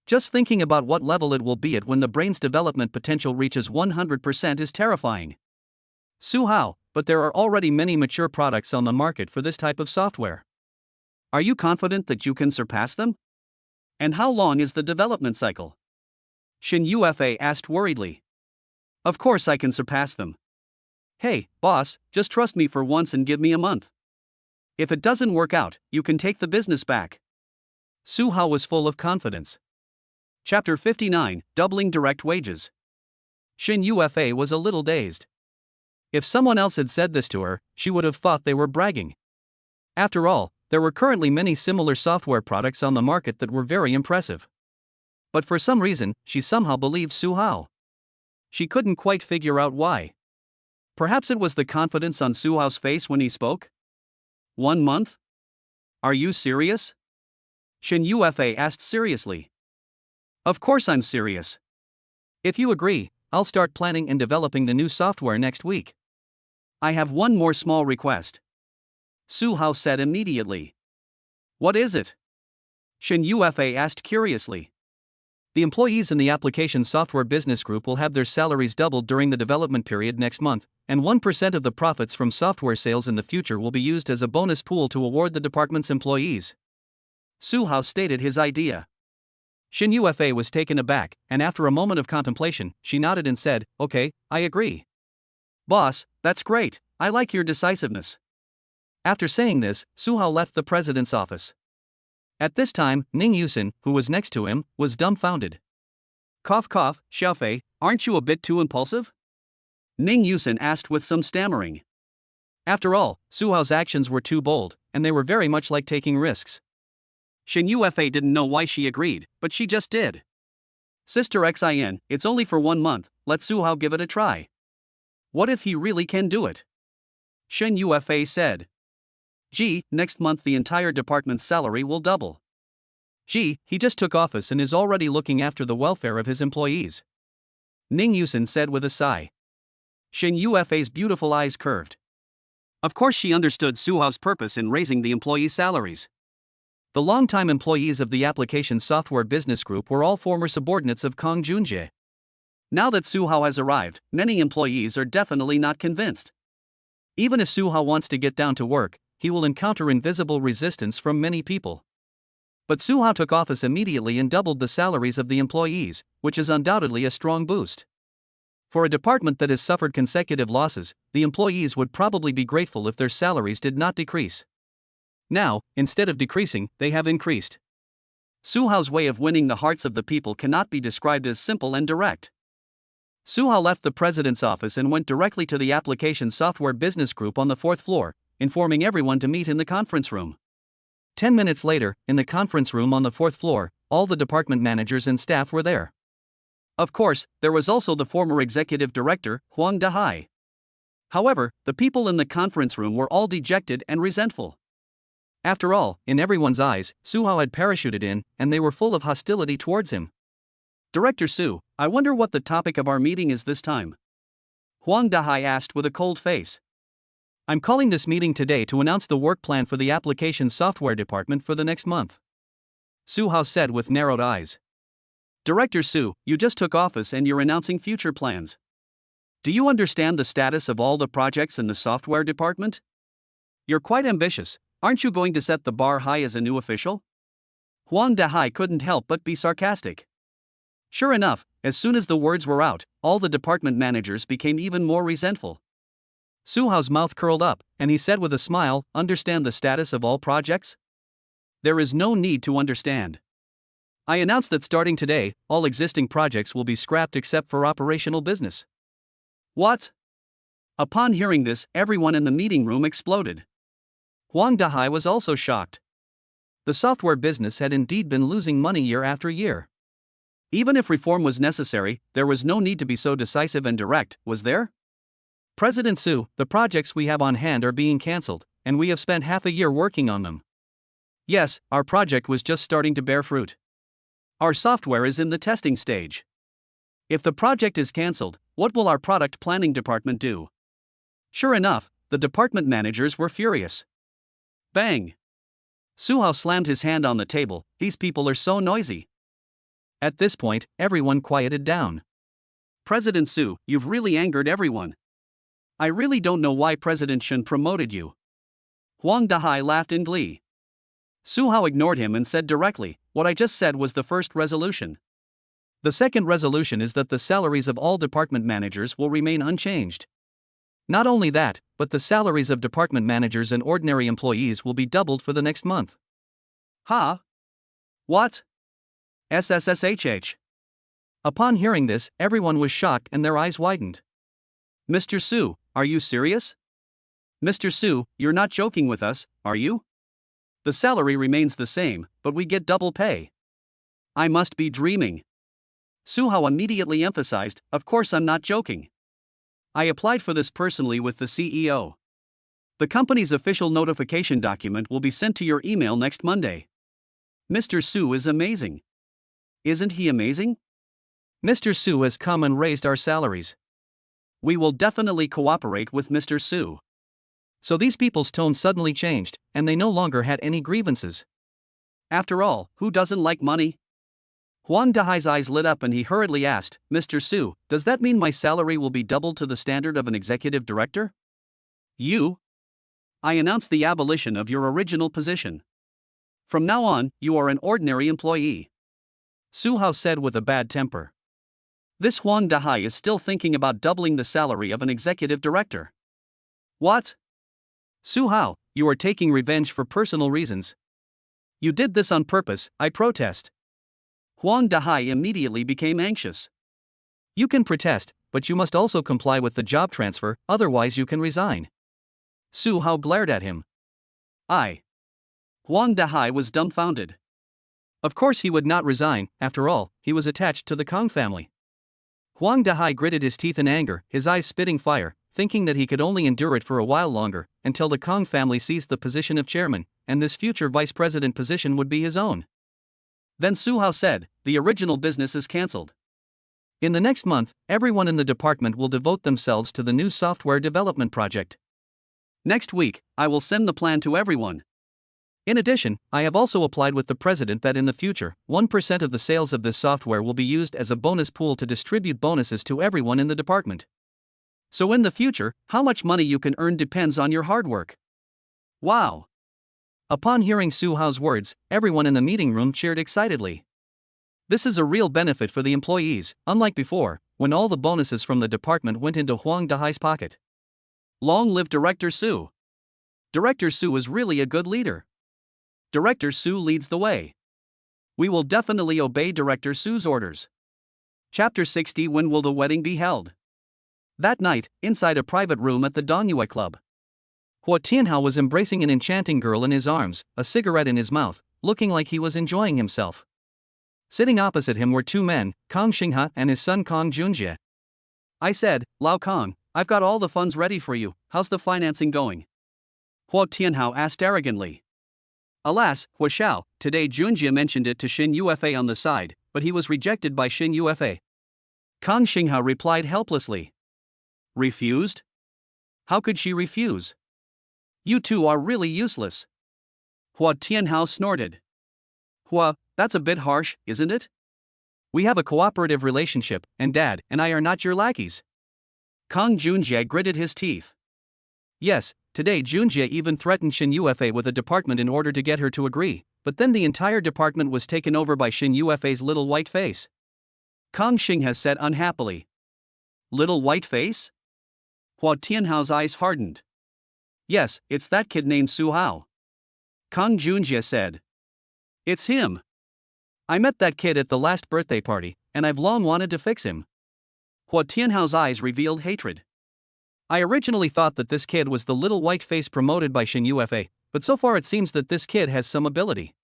Just thinking about what level it will be at when the brain's development potential reaches 100% is terrifying. Su Hao, but there are already many mature products on the market for this type of software. Are you confident that you can surpass them? And how long is the development cycle? Shin Ufa asked worriedly. Of course I can surpass them. Hey, boss, just trust me for once and give me a month. If it doesn't work out, you can take the business back. Su Hao was full of confidence. Chapter 59, Doubling Direct Wages. Shin Ufa was a little dazed. If someone else had said this to her, she would have thought they were bragging. After all, there were currently many similar software products on the market that were very impressive. But for some reason, she somehow believed Su Hao. She couldn't quite figure out why. Perhaps it was the confidence on Su Hao's face when he spoke? 1 month? Are you serious? Shin Ufa asked seriously. Of course I'm serious. If you agree, I'll start planning and developing the new software next week. I have one more small request. Su Hao said immediately. What is it? Shin Ufa asked curiously. The employees in the application software business group will have their salaries doubled during the development period next month, and 1% of the profits from software sales in the future will be used as a bonus pool to award the department's employees. Su Hao stated his idea. Shin Yufa was taken aback, and after a moment of contemplation, she nodded and said, "Okay, I agree. Boss, that's great, I like your decisiveness." After saying this, Su Hao left the president's office. At this time, Ning Yusin, who was next to him, was dumbfounded. Cough cough, Xiaofei, aren't you a bit too impulsive? Ning Yusin asked with some stammering. After all, Su Hao's actions were too bold, and they were very much like taking risks. Shin Yufa didn't know why she agreed, but she just did. Sister Xin, it's only for 1 month, let Su Hao give it a try. What if he really can do it? Shin Yufa said. Gee, next month the entire department's salary will double. Gee, he just took office and is already looking after the welfare of his employees. Ning Yusin said with a sigh. Shin Yufa's beautiful eyes curved. Of course she understood Su Hao's purpose in raising the employees' salaries. The longtime employees of the application software business group were all former subordinates of Kang Junjie. Now that Su Hao has arrived, many employees are definitely not convinced. Even if Su Hao wants to get down to work, he will encounter invisible resistance from many people. But Su Hao took office immediately and doubled the salaries of the employees, which is undoubtedly a strong boost. For a department that has suffered consecutive losses, the employees would probably be grateful if their salaries did not decrease. Now, instead of decreasing, they have increased. Su Hao's way of winning the hearts of the people cannot be described as simple and direct. Su Hao left the president's office and went directly to the application software business group on the 4th floor, informing everyone to meet in the conference room. 10 minutes later, in the conference room on the 4th floor, all the department managers and staff were there. Of course, there was also the former executive director, Huang Dahai. However, the people in the conference room were all dejected and resentful. After all, in everyone's eyes, Su Hao had parachuted in, and they were full of hostility towards him. Director Su, I wonder what the topic of our meeting is this time? Huang Dahai asked with a cold face. I'm calling this meeting today to announce the work plan for the application software department for the next month. Su Hao said with narrowed eyes. Director Su, you just took office and you're announcing future plans. Do you understand the status of all the projects in the software department? You're quite ambitious. Aren't you going to set the bar high as a new official? Huang Dahai couldn't help but be sarcastic. Sure enough, as soon as the words were out, all the department managers became even more resentful. Su Hao's mouth curled up, and he said with a smile, understand the status of all projects? There is no need to understand. I announce that starting today, all existing projects will be scrapped except for operational business. What? Upon hearing this, everyone in the meeting room exploded. Huang Dahai was also shocked. The software business had indeed been losing money year after year. Even if reform was necessary, there was no need to be so decisive and direct, was there? President Su, the projects we have on hand are being cancelled, and we have spent half a year working on them. Yes, our project was just starting to bear fruit. Our software is in the testing stage. If the project is cancelled, what will our product planning department do? Sure enough, the department managers were furious. Bang! Su Hao slammed his hand on the table, these people are so noisy. At this point, everyone quieted down. President Su, you've really angered everyone. I really don't know why President Shen promoted you. Huang Dahai laughed in glee. Su Hao ignored him and said directly, what I just said was the first resolution. The second resolution is that the salaries of all department managers will remain unchanged. Not only that, but the salaries of department managers and ordinary employees will be doubled for the next month. Huh? What? SSSHH. Upon hearing this, everyone was shocked and their eyes widened. Mr. Su, are you serious? Mr. Su, you're not joking with us, are you? The salary remains the same, but we get double pay. I must be dreaming. Su Hao immediately emphasized, of course I'm not joking. I applied for this personally with the CEO. The company's official notification document will be sent to your email next Monday. Mr. Su is amazing. Isn't he amazing? Mr. Su has come and raised our salaries. We will definitely cooperate with Mr. Su. So these people's tone suddenly changed, and they no longer had any grievances. After all, who doesn't like money? Huang Dahai's eyes lit up and he hurriedly asked, Mr. Su, does that mean my salary will be doubled to the standard of an executive director? I announce the abolition of your original position. From now on, you are an ordinary employee, Su Hao said with a bad temper. This Huang Dahai is still thinking about doubling the salary of an executive director. What? Su Hao, you are taking revenge for personal reasons. You did this on purpose, I protest. Huang Dahai immediately became anxious. You can protest, but you must also comply with the job transfer, otherwise you can resign. Su Hao glared at him. Huang Dahai was dumbfounded. Of course he would not resign, after all, he was attached to the Kong family. Huang Dahai gritted his teeth in anger, his eyes spitting fire, thinking that he could only endure it for a while longer, until the Kong family seized the position of chairman, and this future vice president position would be his own. Then Su Hao said, the original business is cancelled. In the next month, everyone in the department will devote themselves to the new software development project. Next week, I will send the plan to everyone. In addition, I have also applied with the president that in the future, 1% of the sales of this software will be used as a bonus pool to distribute bonuses to everyone in the department. So in the future, how much money you can earn depends on your hard work. Wow! Upon hearing Su Hao's words, everyone in the meeting room cheered excitedly. This is a real benefit for the employees, unlike before, when all the bonuses from the department went into Huang Dahai's pocket. Long live Director Su! Director Su is really a good leader. Director Su leads the way. We will definitely obey Director Su's orders. Chapter 60. When will the wedding be held? That night, inside a private room at the Dongyue Club, Huo Tianhao was embracing an enchanting girl in his arms, a cigarette in his mouth, looking like he was enjoying himself. Sitting opposite him were two men, Kong Xinghe and his son Kong Junjie. I said, Lao Kong, I've got all the funds ready for you, how's the financing going? Huo Tianhao asked arrogantly. Alas, Huo Xiao, today Junjie mentioned it to Xin Yuefei on the side, but he was rejected by Xin Yuefei. Kong Xinghe replied helplessly. Refused? How could she refuse? You two are really useless. Huo Tianhao snorted. Huo, that's a bit harsh, isn't it? We have a cooperative relationship, and Dad and I are not your lackeys. Kong Junjie gritted his teeth. Yes, today Junjie even threatened Xin Yuefei with a department in order to get her to agree, but then the entire department was taken over by Xin Yuefei's little white face. Kong Xinghe said unhappily. Little white face? Huo Tianhao's eyes hardened. Yes, it's that kid named Su Hao. Kong Junjie said. It's him. I met that kid at the last birthday party, and I've long wanted to fix him. Huo Tianhao's eyes revealed hatred. I originally thought that this kid was the little white face promoted by Xin Yuefei, but so far it seems that this kid has some ability.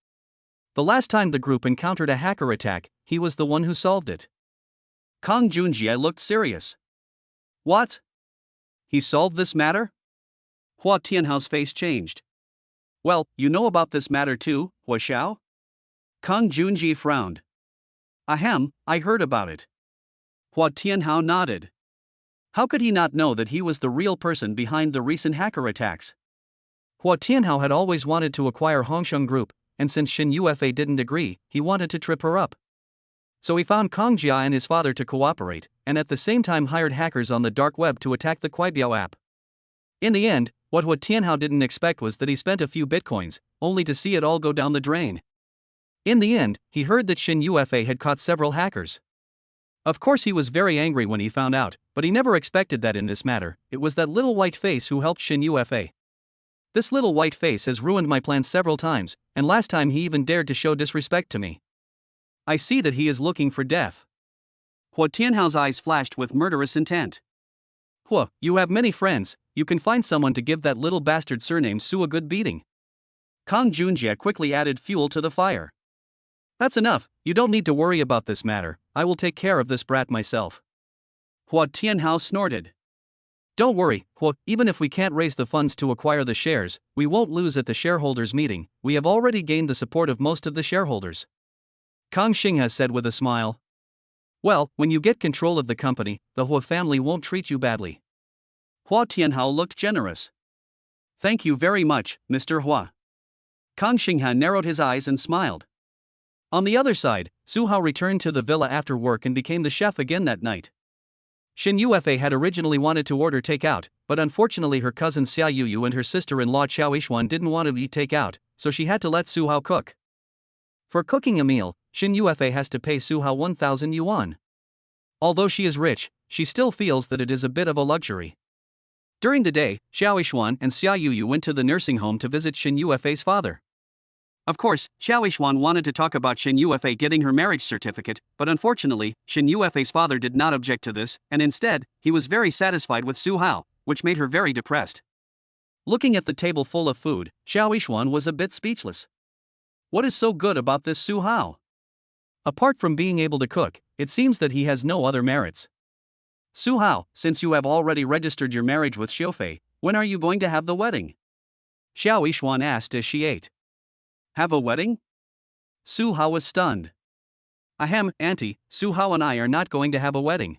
The last time the group encountered a hacker attack, he was the one who solved it. Kong Junjie looked serious. What? He solved this matter? Huo Tianhao's face changed. Well, you know about this matter too, Huo Xiao? Kong Junjie frowned. Ahem, I heard about it. Huo Tianhao nodded. How could he not know that he was the real person behind the recent hacker attacks? Huo Tianhao had always wanted to acquire Hongsheng Group, and since Xin Yuefei didn't agree, he wanted to trip her up. So he found Kong Jia and his father to cooperate, and at the same time hired hackers on the dark web to attack the Kuaibiao app. In the end, what Huo Tianhao didn't expect was that he spent a few bitcoins, only to see it all go down the drain. In the end, he heard that Xin Yuefei had caught several hackers. Of course he was very angry when he found out, but he never expected that in this matter, it was that little white face who helped Xin Yuefei. This little white face has ruined my plans several times, and last time he even dared to show disrespect to me. I see that he is looking for death. Huo Tianhao's eyes flashed with murderous intent. Huo, you have many friends, you can find someone to give that little bastard surnamed Su a good beating. Kong Junjie quickly added fuel to the fire. That's enough, you don't need to worry about this matter, I will take care of this brat myself. Huo Tianhao snorted. Don't worry, Huo, even if we can't raise the funds to acquire the shares, we won't lose at the shareholders' meeting, we have already gained the support of most of the shareholders. Kong Xinghe said with a smile. Well, when you get control of the company, the Huo family won't treat you badly. Huo Tianhao looked generous. Thank you very much, Mr. Huo. Kong Xinghe narrowed his eyes and smiled. On the other side, Su Hao returned to the villa after work and became the chef again that night. Xin Yuefei had originally wanted to order takeout, but unfortunately her cousin Xia Yuyu and her sister-in-law Qiao Yishuan didn't want to eat takeout, so she had to let Su Hao cook. For cooking a meal, Shin Yuefei has to pay Su Hao 1,000 yuan. Although she is rich, she still feels that it is a bit of a luxury. During the day, Xiao Yixuan and Xia Yuyu went to the nursing home to visit Shin Yuefei's father. Of course, Xiao Yixuan wanted to talk about Shin Yuefei getting her marriage certificate, but unfortunately, Shin Yuefei's father did not object to this, and instead, he was very satisfied with Su Hao, which made her very depressed. Looking at the table full of food, Xiao Yixuan was a bit speechless. What is so good about this Su Hao? Apart from being able to cook, it seems that he has no other merits. Su Hao, since you have already registered your marriage with Xiufei, when are you going to have the wedding? Xiao Yixuan asked as she ate. Have a wedding? Su Hao was stunned. Ahem, auntie, Su Hao and I are not going to have a wedding.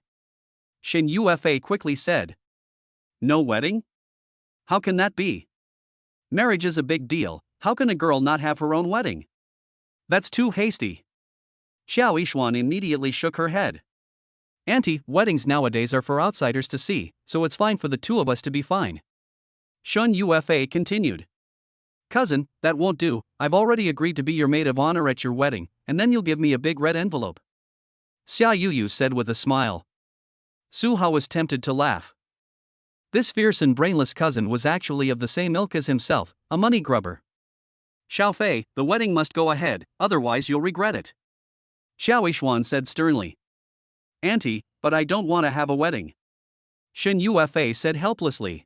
Shin Yuefei quickly said. No wedding? How can that be? Marriage is a big deal, how can a girl not have her own wedding? That's too hasty. Xiao Yixuan immediately shook her head. Auntie, weddings nowadays are for outsiders to see, so it's fine for the two of us to be fine. Shin Yuefei continued. Cousin, that won't do, I've already agreed to be your maid of honor at your wedding, and then you'll give me a big red envelope. Xia Yuyu said with a smile. Su Hao was tempted to laugh. This fierce and brainless cousin was actually of the same ilk as himself, a money grubber. Xiao Fei, the wedding must go ahead, otherwise you'll regret it. Xiao Yixuan said sternly. Auntie, but I don't want to have a wedding. Shin Yuefei said helplessly.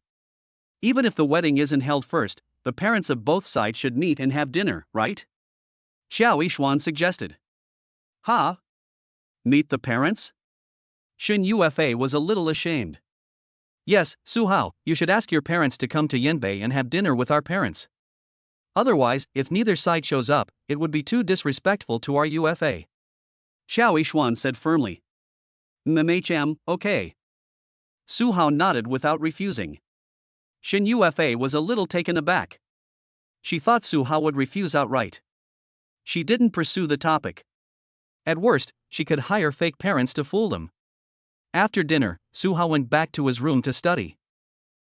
Even if the wedding isn't held first, the parents of both sides should meet and have dinner, right? Xiao Yixuan suggested. Ha? Meet the parents? Shin Yuefei was a little ashamed. Yes, Su Hao, you should ask your parents to come to Yanbei and have dinner with our parents. Otherwise, if neither side shows up, it would be too disrespectful to our UFA. Xiao Yixuan said firmly. MHM, okay. Su Hao nodded without refusing. Shin Yuefei was a little taken aback. She thought Su Hao would refuse outright. She didn't pursue the topic. At worst, she could hire fake parents to fool them. After dinner, Su Hao went back to his room to study.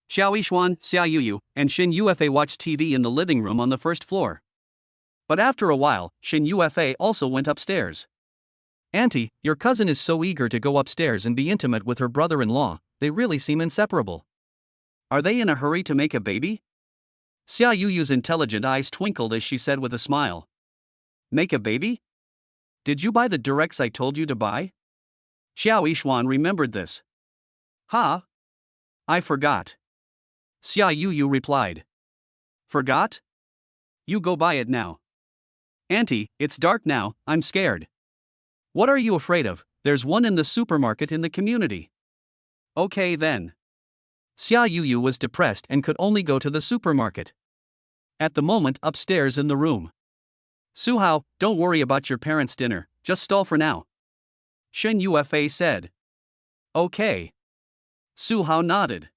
Xiao Yixuan, Xia Yuyu, and Shin Yuefei watched TV in the living room on the first floor. But after a while, Shin Yuefei also went upstairs. Auntie, your cousin is so eager to go upstairs and be intimate with her brother-in-law, they really seem inseparable. Are they in a hurry to make a baby? Xia Yuyu's intelligent eyes twinkled as she said with a smile. Make a baby? Did you buy the Durex I told you to buy? Xiao Yixuan remembered this. Huh? I forgot. Xia Yuyu replied. Forgot? You go buy it now. Auntie, it's dark now, I'm scared. What are you afraid of? There's one in the supermarket in the community. Okay then. Xia Yuyu was depressed and could only go to the supermarket. At the moment, upstairs in the room. Su Hao, don't worry about your parents' dinner, just stall for now. Shin Yuefei said. Okay. Su Hao nodded.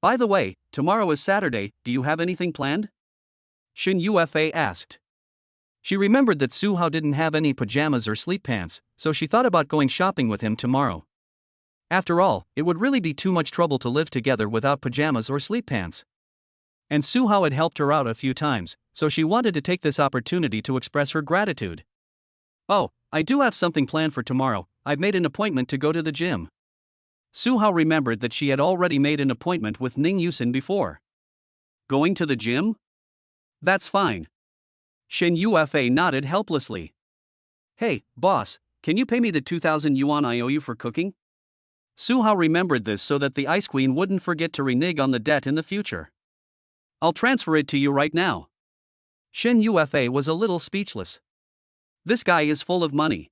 By the way, tomorrow is Saturday, do you have anything planned? Shin Yuefei asked. She remembered that Su Hao didn't have any pajamas or sleep pants, so she thought about going shopping with him tomorrow. After all, it would really be too much trouble to live together without pajamas or sleep pants. And Su Hao had helped her out a few times, so she wanted to take this opportunity to express her gratitude. Oh, I do have something planned for tomorrow, I've made an appointment to go to the gym. Su Hao remembered that she had already made an appointment with Ning Yusin before. Going to the gym? That's fine. Shin Yuefei nodded helplessly. Hey, boss, can you pay me the 2,000 yuan I owe you for cooking? Su Hao remembered this so that the Ice Queen wouldn't forget to renege on the debt in the future. I'll transfer it to you right now. Shin Yuefei was a little speechless. This guy is full of money.